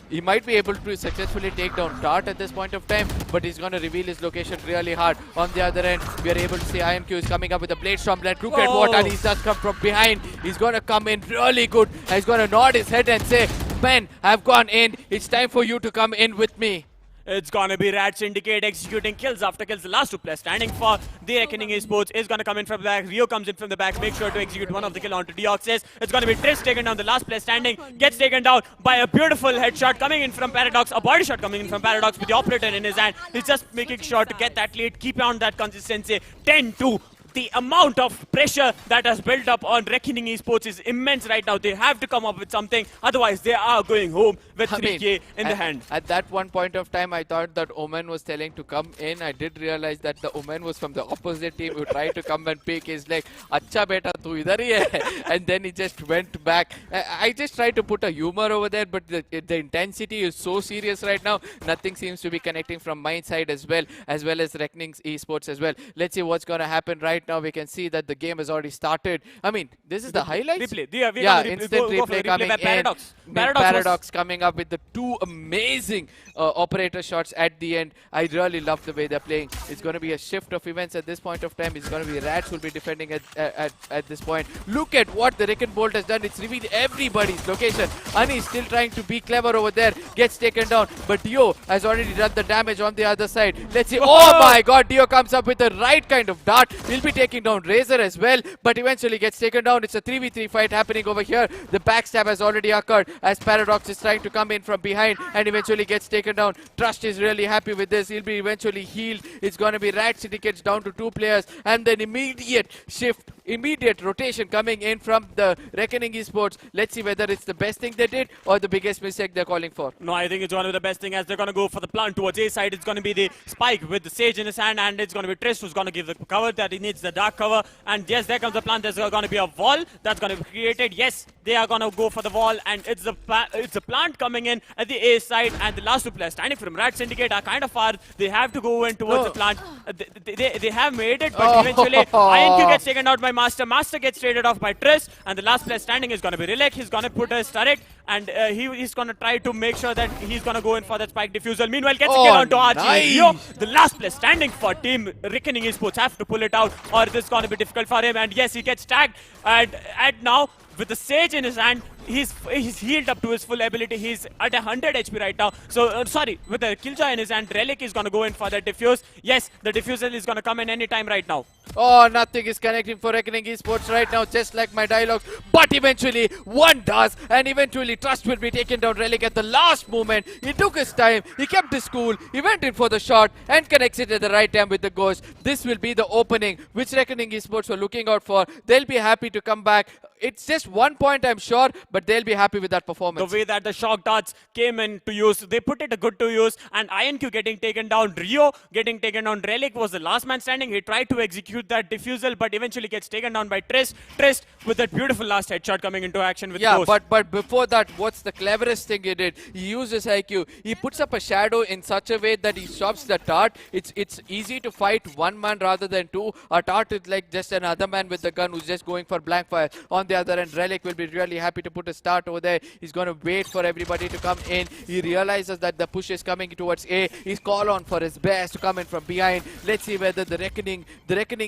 He might be able to successfully take down Tart at this point of time, but he's going to reveal his location really hard. On the other end, we are able to see INQ is coming up with a Blade Storm. Look at what Anis does come from behind. He's going to come in really good. He's going to nod his head and say, "Men, I've gone in. It's time for you to come in with me." It's gonna be RAD Syndicate executing kills after kills. The last 2 players standing for the Reckoning Esports is gonna come in from the back. Rio comes in from the back, make sure to execute one of the kill onto Deoxys. It's gonna be Triss taken down. The last player standing gets taken down by a beautiful headshot coming in from Paradox. A body shot coming in from Paradox with the operator in his hand. He's just making sure to get that lead, keep on that consistency. 10-2. The amount of pressure that has built up on Reckoning Esports is immense right now. They have to come up with something, otherwise they are going home with 3K in the hand. At that one point of time, I thought that Omen was telling to come in. I did realize that the Omen was from the opposite team who tried to come and pick. He's like, "Acha beta, tu idhar hi hai." And then he just went back. I just tried to put a humor over there, but the intensity is so serious right now. Nothing seems to be connecting from my side as well as Reckoning's Esports as well. Let's see what's going to happen right now. We can see that the game has already started. I mean, this is the highlights? Replay. Instant replay coming in. Paradox coming up with the 2 amazing operator shots at the end. I really love the way they're playing. It's going to be a shift of events at this point of time. It's going to be Rats who will be defending at this point. Look at what the Wrecking Bolt has done. It's revealed everybody's location. Ani is still trying to be clever over there. Gets taken down. But Dio has already done the damage on the other side. Let's see. Oh my god, Dio comes up with the right kind of dart. He'll be taking down Razor as well, but eventually gets taken down. It's a 3v3 fight happening over here. The backstab has already occurred as Paradox is trying to come in from behind and eventually gets taken down. Trust is really happy with this. He'll be eventually healed. It's going to be RAD Syndicates down to 2 players and then immediate shift, immediate rotation coming in from the Reckoning Esports. Let's see whether it's the best thing they did or the biggest mistake they're calling for. No, I think it's one of the best thing as they're going to go for the plant towards A side. It's going to be the Spike with the Sage in his hand, and it's going to be Triss who's going to give the cover that he needs, the dark cover. And yes, there comes the plant. There's going to be a wall that's going to be created. Yes, they are going to go for the wall, and it's the plant coming in at the A side, and the last 2 players standing from RAD Syndicate are kind of far. They have to go in towards the plant. They have made it, but eventually INQ gets taken out by Master. Master gets traded off by Triss, and the last player standing is going to be Relic. He's going to put his turret, and he's going to try to make sure that he's going to go in for that spike defusal. Meanwhile, gets a kill onto Archie. Nice. The last player standing for Team Reckoning Esports have to pull it out, or this is going to be difficult for him. And yes, he gets tagged, and now with the Sage in his hand, he's healed up to his full ability. He's at 100 HP right now. So, sorry, with the Killjoy in his hand, Relic is going to go in for the diffuse. Yes, the diffusal is going to come in any time right now. Oh, nothing is connecting for Reckoning Esports right now, just like my dialogue. But eventually, one does, and eventually Trust will be taken down Relic at the last moment. He took his time, he kept his cool, he went in for the shot, and connects it at the right time with the Ghost. This will be the opening, which Reckoning Esports were looking out for. They'll be happy to come back. It's just 1 point, I'm sure, but they'll be happy with that performance. The way that the shock darts came in to use, they put it good to use, and INQ getting taken down, Rio getting taken down. Relic was the last man standing. He tried to execute that diffusal, but eventually gets taken down by Triss. Triss with that beautiful last headshot coming into action with Ghost. but before that, what's the cleverest thing he did? He used his IQ. He puts up a shadow in such a way that he stops the Tart. It's easy to fight 1 man rather than 2. A Tart is like just another man with the gun who's just going for blank fire. On the other end, Relic will be really happy to put a start over there. He's going to wait for everybody to come in. He realizes that the push is coming towards A. He's called on for his best to come in from behind. Let's see whether the Reckoning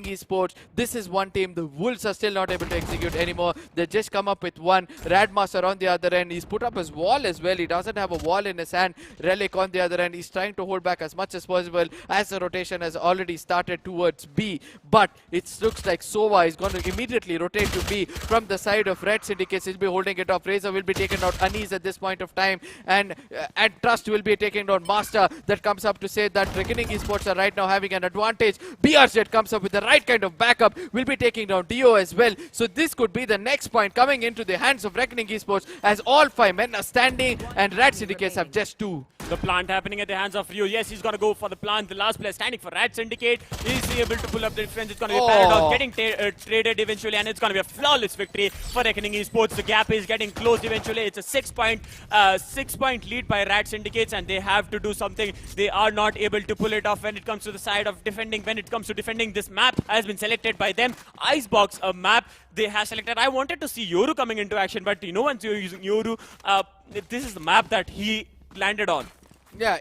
Esports, this is one team. The Wolves are still not able to execute anymore. They just come up with one. Radmaster on the other end. He's put up his wall as well. He doesn't have a wall in his hand. Relic on the other end. He's trying to hold back as much as possible as the rotation has already started towards B. But it looks like Sova is going to immediately rotate to B from the side of RAD Syndicates. He'll be holding it off. Razor will be taking out Anis at this point of time. And Trust will be taking down Master. That comes up to say that Reckoning Esports are right now having an advantage. BRZ comes up with the right kind of backup. Will be taking down Dio as well. So this could be the next point coming into the hands of Reckoning Esports as all 5 men are standing and RAD Syndicates have just 2. The plant happening at the hands of Rio. Yes, he's going to go for the plant. The last player standing for RAD Syndicate. Is able to pull up the defense. It's going to be Paradox getting traded eventually, and it's going to be a flawless victory for Reckoning Esports. The gap is getting closed eventually. It's a 6-point lead by RAD Syndicates, and they have to do something. They are not able to pull it off when it comes to the side of defending. When it comes to defending, this map has been selected by them. Icebox, a map they have selected. I wanted to see Yoru coming into action, but no one's using Yoru. This is the map that he landed on. Yeah,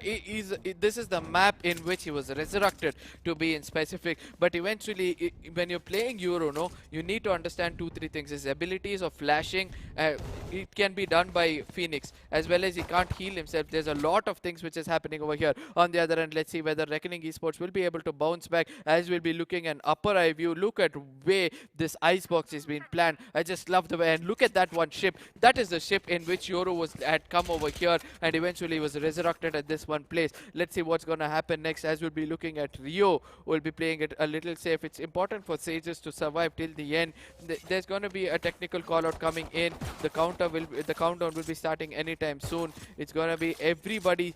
this is the map in which he was resurrected, to be in specific. But eventually, when you're playing Euro, no, you need to understand 2-3 things. His abilities of flashing, it can be done by Phoenix, as well as he can't heal himself. There's a lot of things which is happening over here. On the other end, let's see whether Reckoning Esports will be able to bounce back, as we'll be looking an upper eye view. Look at way this icebox is being planned. I just love the way, and look at that one ship. That is the ship in which Euro had come over here, and eventually was resurrected at this one place. Let's see what's going to happen next, as we'll be looking at Rio. We'll be playing it a little safe. It's important for Sages to survive till the end. There's going to be a technical call out coming in. The countdown will be starting anytime soon. It's going to be everybody.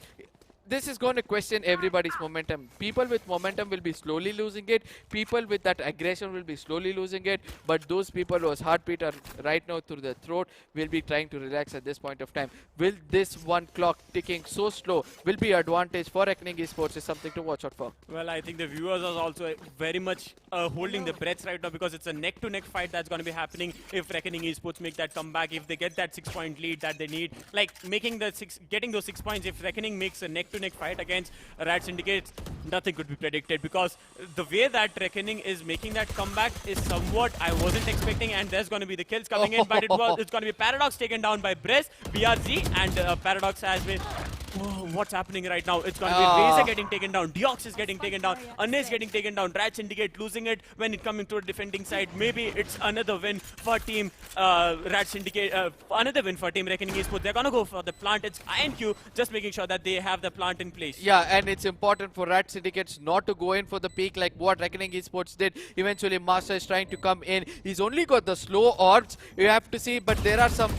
This is going to question everybody's momentum. People with momentum will be slowly losing it. People with that aggression will be slowly losing it. But those people whose heartbeat are right now through the throat will be trying to relax at this point of time. Will this one clock ticking so slow will be advantage for Reckoning Esports is something to watch out for. Well, I think the viewers are also very much holding their breaths right now, because it's a neck-to-neck fight that's going to be happening if Reckoning Esports make that comeback. If they get that 6-point lead that they need, like getting those 6 points. If Reckoning makes a neck-to-neck fight against RAD Syndicate, nothing could be predicted, because the way that Reckoning is making that comeback is somewhat I wasn't expecting, and there's going to be the kills coming in, but it's going to be Paradox taken down by Brez, BRZ, and Paradox has been... Oh, what's happening right now? It's going to be Razor getting taken down, Deox is getting taken down, Anes getting taken down, RAD Syndicate losing it when it coming to a defending side. Maybe it's another win for team RAD Syndicate, another win for team Reckoning Esports. They're going to go for the plant. It's INQ just making sure that they have the plant in place. Yeah, and it's important for RAD Syndicates not to go in for the peak like what Reckoning Esports did. Eventually, Master is trying to come in. He's only got the slow orbs. You have to see, but there are some,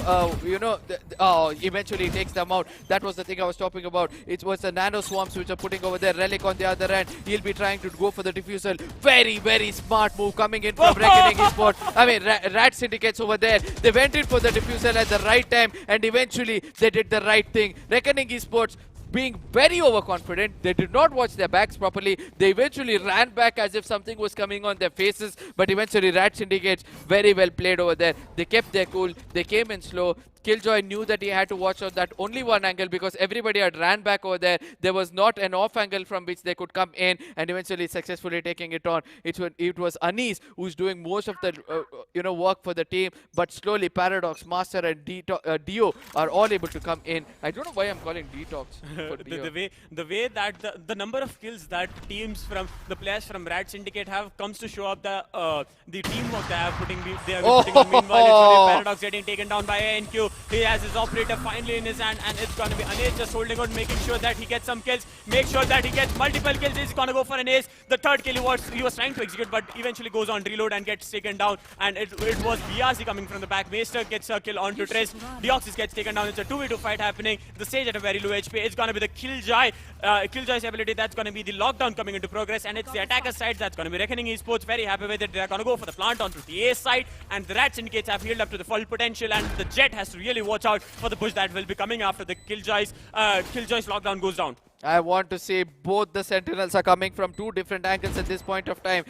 eventually he takes them out. That was the thing I was talking about. It was the nano swarms which are putting over there. Relic on the other end. He'll be trying to go for the diffusal. Very, very smart move coming in from Reckoning Esports. I mean, RAD Syndicates over there. They went in for the diffusal at the right time, and eventually they did the right thing. Reckoning Esports being very overconfident. They did not watch their backs properly. They eventually ran back as if something was coming on their faces, but eventually RAD Syndicates very well played over there. They kept their cool. They came in slow. Killjoy knew that he had to watch out that only one angle, because everybody had ran back over there. There was not an off angle from which they could come in, and eventually successfully taking it on. It was Anis who's doing most of the work for the team, but slowly Paradox, Master, and Dio are all able to come in. I don't know why I'm calling Detox for Dio. the way that the number of kills that the players from RAD Syndicate have comes to show up the teamwork they are putting on. Meanwhile, it's Paradox getting taken down by ANQ. He has his operator finally in his hand, and it's going to be Ace just holding on, making sure that he gets some kills, make sure that he gets multiple kills. He's going to go for an ace. The third kill he was trying to execute, but eventually goes on reload and gets taken down. And it was BRC coming from the back. Maester gets a kill onto Tres. Deoxys gets taken down. It's a 2v2 fight happening. The Sage at a very low HP. It's going to be the Killjoy's ability. That's going to be the lockdown coming into progress, and it's the attacker side that's going to be Reckoning Esports. Very happy with it. They're going to go for the plant onto the ace side, and the RAD Syndicates have healed up to the full potential, and the Jet has to really watch out for the push that will be coming after the Killjoy's lockdown goes down. I want to say both the Sentinels are coming from two different angles at this point of time.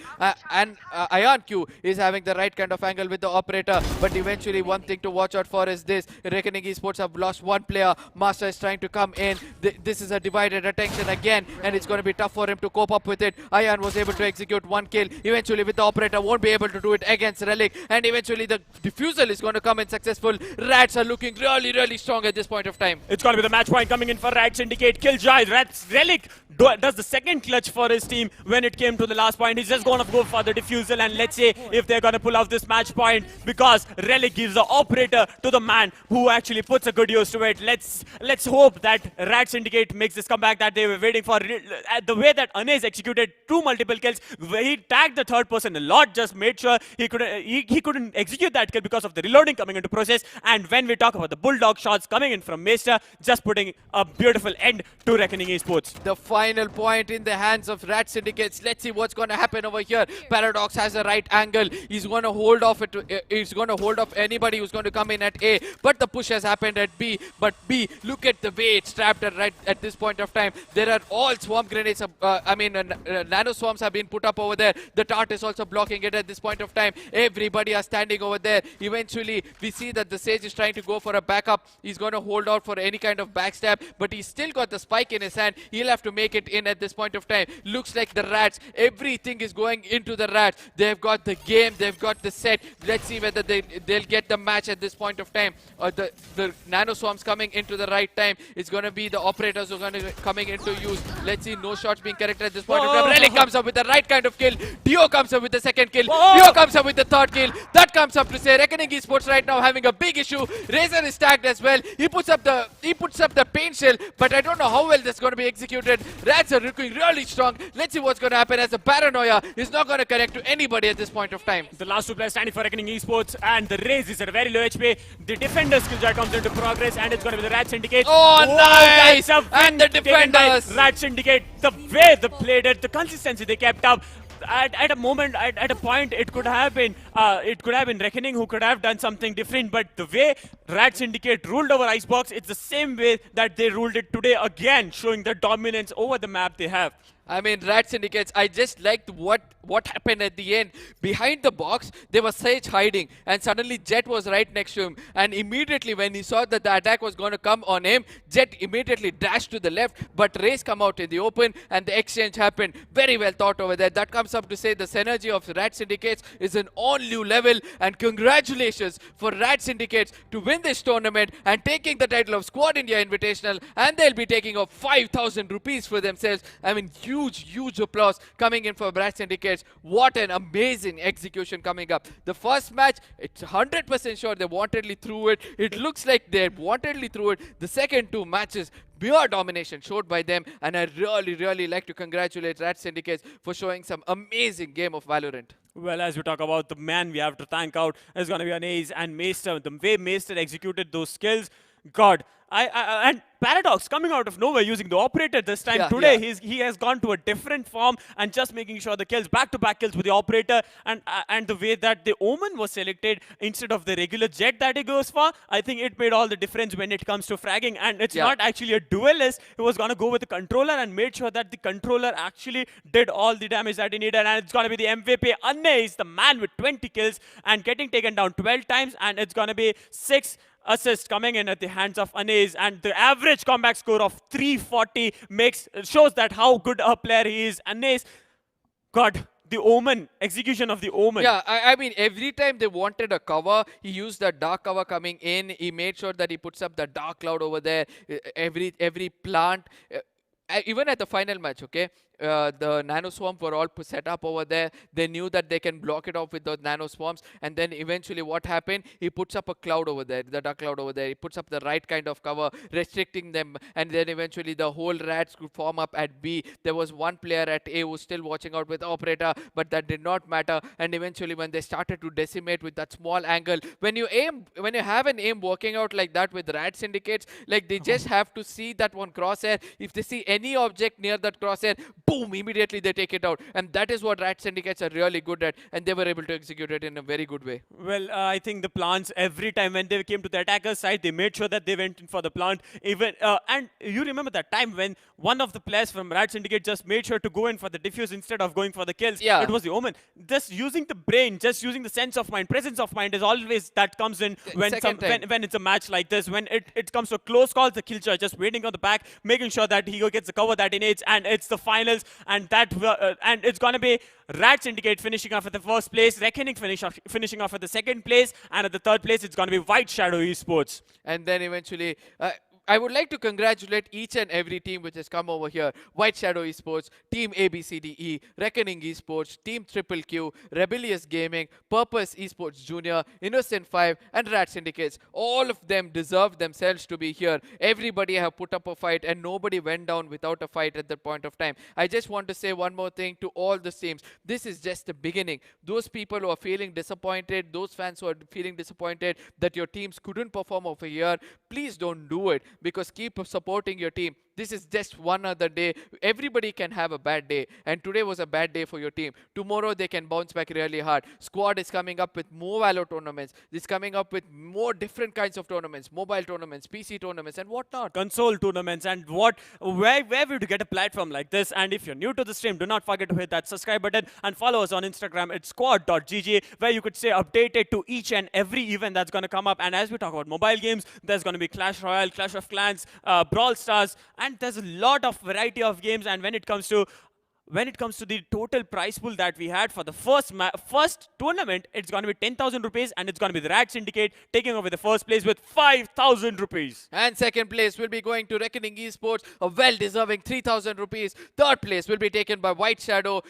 And IonQ is having the right kind of angle with the operator. But eventually one thing to watch out for is this. Reckoning Esports have lost one player. Master is trying to come in. This is a divided attention again. And it's going to be tough for him to cope up with it. Ion was able to execute one kill. Eventually with the operator won't be able to do it against Relic. And eventually the diffusal is going to come in successful. Rats are looking really, really strong at this point of time. It's going to be the match point coming in for RAD Syndicate. Killjoy. Relic does the second clutch for his team when it came to the last point. He's just going to go for the diffusal, and let's see if they're going to pull off this match point, because Relic gives the operator to the man who actually puts a good use to it. Let's hope that RAD Syndicate makes this comeback that they were waiting for. The way that Anes executed two multiple kills, he tagged the third person a lot, just made sure he couldn't execute that kill because of the reloading coming into process. And when we talk about the bulldog shots coming in from Maester, just putting a beautiful end to Reckoning Esports. The final point in the hands of RAD Syndicates. Let's see what's going to happen over here. Paradox has a right angle. He's going to hold off he's going to hold off anybody who's going to come in at A. But the push has happened at B. But B, look at the way it's trapped right at this point of time. There are all swarm grenades. Nano swarms have been put up over there. The Tart is also blocking it at this point of time. Everybody are standing over there. Eventually, we see that the Sage is trying to go for a backup. He's going to hold out for any kind of backstab, but he's still got the spike in his hand. He'll have to make it in at this point of time. Looks like the Rats, everything is going into the Rats. They've got the game, they've got the set. Let's see whether they'll get the match at this point of time. The Nano Swarms coming into the right time. It's going to be the operators who are going to coming into use. Let's see, no shots being corrected at this point of time. Relic comes up with the right kind of kill. Dio comes up with the second kill. Dio comes up with the third kill. That comes up to say Reckoning Esports right now having a big issue. Razor is tagged as well. He puts up the paint shell, but I don't know how well that's going to be executed. Rats are looking really strong. Let's see what's going to happen as the Paranoia is not going to connect to anybody at this point of time. The last two players standing for Reckoning Esports, and the Raze is at a very low HP. The defender skill jar comes into progress, and it's going to be the RAD Syndicate. Oh, nice! That's a And the win taken by defenders. RAD Syndicate, the way they played it, the consistency they kept up. At a point, it could have been Reckoning who could have done something different, but the way RAD Syndicate ruled over Icebox, it's the same way that they ruled it today again, showing the dominance over the map they have. I mean, RAD Syndicates, I just liked what happened at the end. Behind the box, there was Sage hiding, and suddenly Jet was right next to him. And immediately when he saw that the attack was going to come on him, Jet immediately dashed to the left, but Raze come out in the open, and the exchange happened. Very well thought over there. That comes up to say the synergy of RAD Syndicates is an all-new level, and congratulations for RAD Syndicates to win this tournament and taking the title of SKWAD India Invitational, and they'll be taking off 5,000 rupees for themselves. I mean, huge applause coming in for RAD Syndicates. What an amazing execution coming up. The first match, it's 100% sure they wantedly threw it. It looks like they wantedly threw it. The second two matches, pure domination showed by them, and I really like to congratulate RAD Syndicates for showing some amazing game of Valorant. Well, as we talk about the man we have to thank out is going to be an Ace and Maester. The way Maester executed those skills, God. And Paradox coming out of nowhere using the operator this time. Today he has gone to a different form and just making sure the kills, back-to-back kills with the operator, and the way that the Omen was selected instead of the regular Jet that he goes for, I think it made all the difference when it comes to fragging. And it's not actually a duelist who was going to go with the controller and made sure that the controller actually did all the damage that he needed. And it's going to be the MVP. Anne is the man with 20 kills and getting taken down 12 times, and it's going to be 6 assists coming in at the hands of Anez, and the average comeback score of 340 shows that how good a player he is. Anez, God, the Omen, execution of the Omen. Yeah, I mean, every time they wanted a cover, he used the dark cover coming in. He made sure that he puts up the dark cloud over there. Every plant, even at the final match, okay? The nano swarms were all set up over there. They knew that they can block it off with those nano swarms, and then eventually what happened, he puts up a cloud over there, the dark cloud over there. He puts up the right kind of cover, restricting them, and then eventually the whole rats could form up at B. There was one player at A who was still watching out with operator, but that did not matter. And eventually when they started to decimate with that small angle, when you have an aim working out like that with RAD Syndicates, like they just have to see that one crosshair. If they see any object near that crosshair, boom, immediately they take it out. And that is what RAD Syndicates are really good at, and they were able to execute it in a very good way. Well, I think the plants, every time when they came to the attacker's side, they made sure that they went in for the plant. And you remember that time when one of the players from RAD Syndicate just made sure to go in for the diffuse instead of going for the kills. Yeah. It was the Omen. Just using the brain, just using the sense of mind, presence of mind is always that comes in when it's a match like this. When it comes to close calls, the killjoy just waiting on the back, making sure that he gets the cover that he needs, and it's the finals. And it's going to be RAD Syndicate finishing off at the first place, Reckoning finishing off at the second place, and at the third place it's going to be White Shadow Esports. And then eventually, I would like to congratulate each and every team which has come over here. White Shadow Esports, Team ABCDE, Reckoning Esports, Team Triple Q, Rebellious Gaming, Purpose Esports Junior, Innocent 5, and RAD Syndicates. All of them deserve themselves to be here. Everybody have put up a fight, and nobody went down without a fight at that point of time. I just want to say one more thing to all the teams. This is just the beginning. Those people who are feeling disappointed, those fans who are feeling disappointed that your teams couldn't perform over here, please don't do it, because keep supporting your team. This is just one other day. Everybody can have a bad day, and today was a bad day for your team. Tomorrow they can bounce back really hard. Squad is coming up with more Valo tournaments. It's coming up with more different kinds of tournaments, mobile tournaments, PC tournaments, and whatnot. Console tournaments and where would you get a platform like this? And if you're new to the stream, do not forget to hit that subscribe button and follow us on Instagram at squad.gg, where you could stay updated to each and every event that's going to come up. And as we talk about mobile games, there's going to be Clash Royale, Clash of Clans, Brawl Stars, and there's a lot of variety of games. And when it comes to the total prize pool that we had for the first tournament, it's going to be 10,000 rupees, and it's going to be the RAD Syndicate taking over the first place with 5,000 rupees. And second place will be going to Reckoning Esports, a well-deserving 3,000 rupees. Third place will be taken by White Shadow,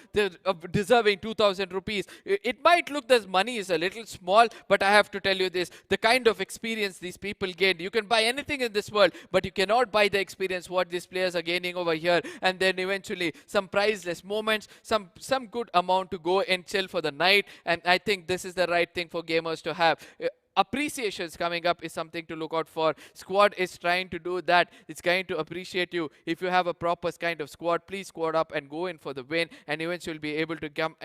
deserving 2,000 rupees. It might look that money is a little small, but I have to tell you this, the kind of experience these people gain. You can buy anything in this world, but you cannot buy the experience what these players are gaining over here. And then eventually some prizeless moments, some good amount to go and chill for the night. And I think this is the right thing for gamers to have. Appreciations coming up is something to look out for. Squad is trying to do that. It's going to appreciate you. If you have a proper kind of squad, please squad up and go in for the win, and eventually be able to come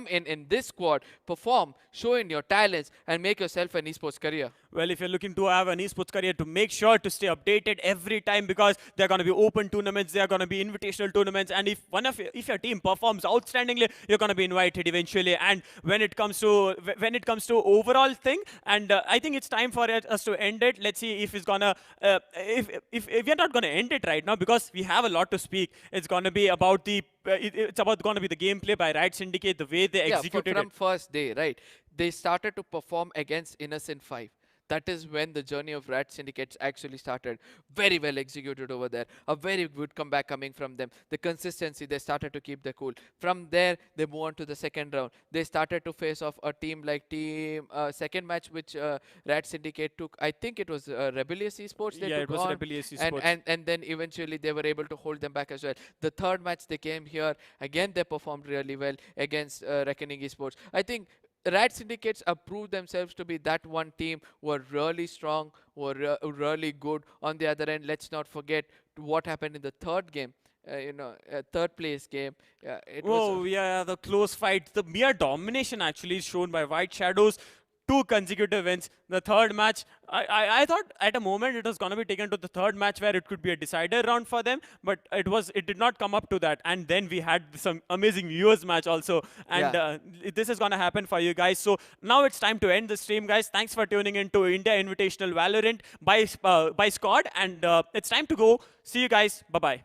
in this squad, perform, show in your talents, and make yourself an esports career. Well, if you're looking to have an esports career, to make sure to stay updated every time, because they're going to be open tournaments, they're going to be invitational tournaments, and if your team performs outstandingly, you're going to be invited eventually. And when it comes to overall thing, and I think it's time for us to end it. Let's see if it's gonna if we're not gonna end it right now, because we have a lot to speak. It's going to be about the going to be the gameplay by RAD Syndicate, the way they executed from it. first day, right? They started to perform against Innocent 5. That is when the journey of RAD Syndicates actually started. Very well executed over there. A very good comeback coming from them. The consistency, they started to keep their cool. From there, they move on to the second round. They started to face off a team like second match, which RAD Syndicate took. I think it was Rebellious Esports. They Yeah, took it was on, Rebellious Esports. and then eventually they were able to hold them back as well. The third match they came here. Again, they performed really well against Reckoning Esports. I think RAD Syndicates have proved themselves to be that one team who are really strong, who are really good. On the other end, let's not forget what happened in the third game. Third place game. The close fight. The mere domination actually is shown by White Shadows. 2 consecutive wins. The third match, I thought at a moment it was going to be taken to the third match where it could be a decider round for them, but it did not come up to that. And then we had some amazing viewers match also, and this is going to happen for you guys. So now it's time to end the stream, guys. Thanks for tuning in to India Invitational VALORANT by SKWAD, and it's time to go. See you guys. Bye bye.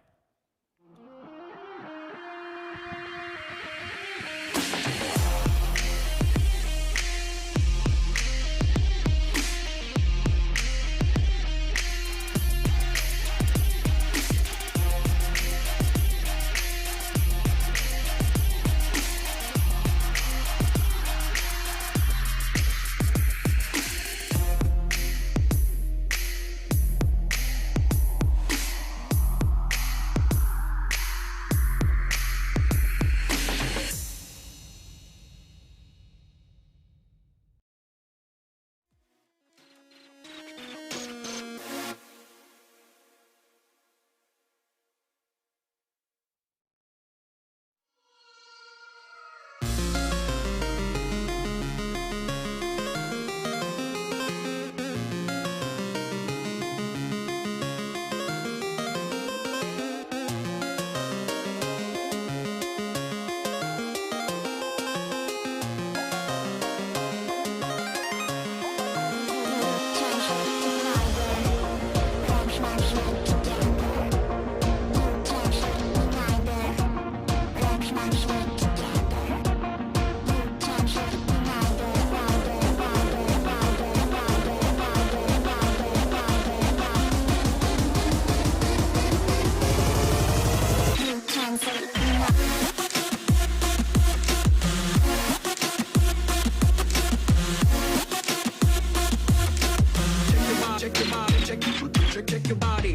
Check your body.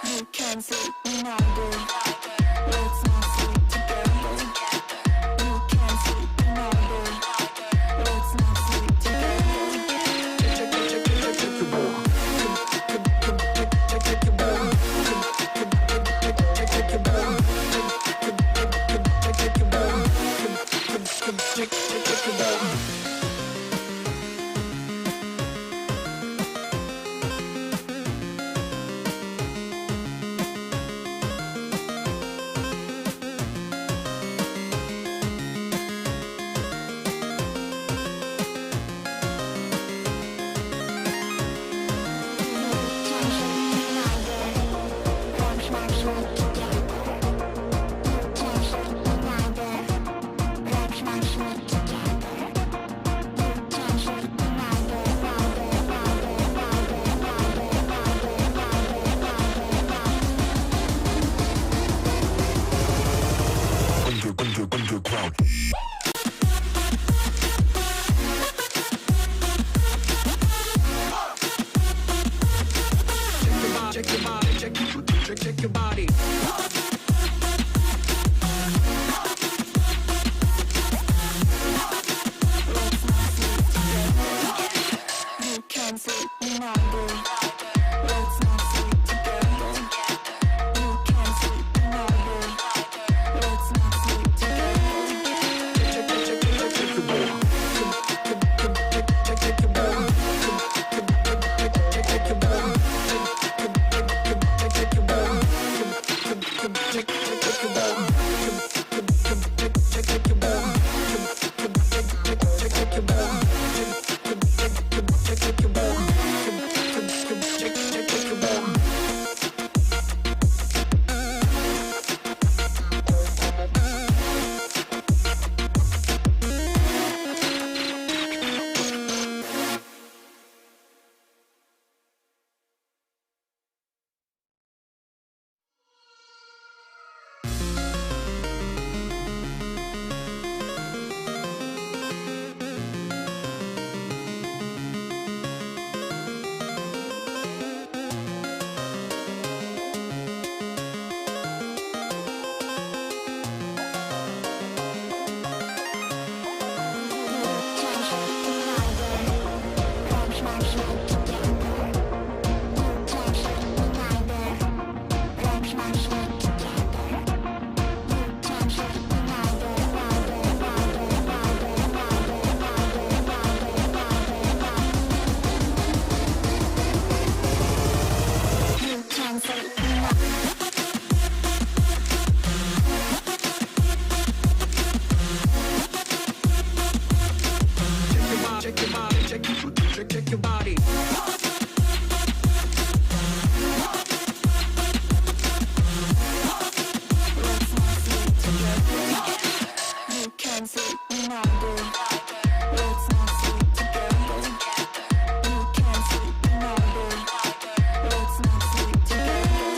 You can sleep in all day. Let's not sleep together. You can sleep in all day. check your body. Let's not sleep together. You can't sleep in all day. Let's not sleep together. You can't sleep in all day. Let's not sleep together. Check your body. Let's not sleep together. You can't sleep in all day. Let's not sleep together. You can't sleep in all day. Let's not sleep together.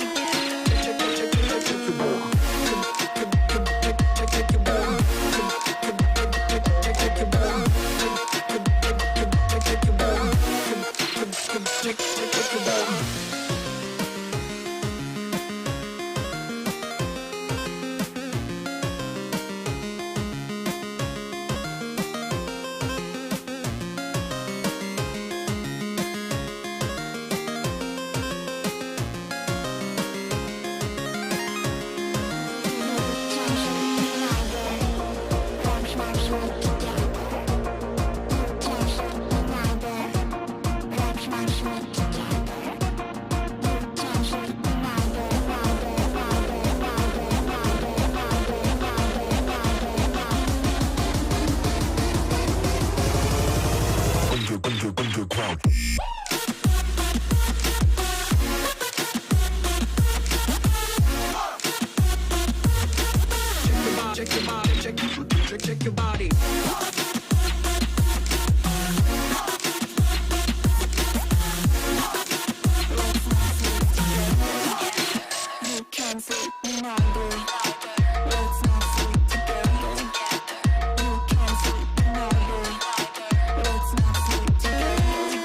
Check your body.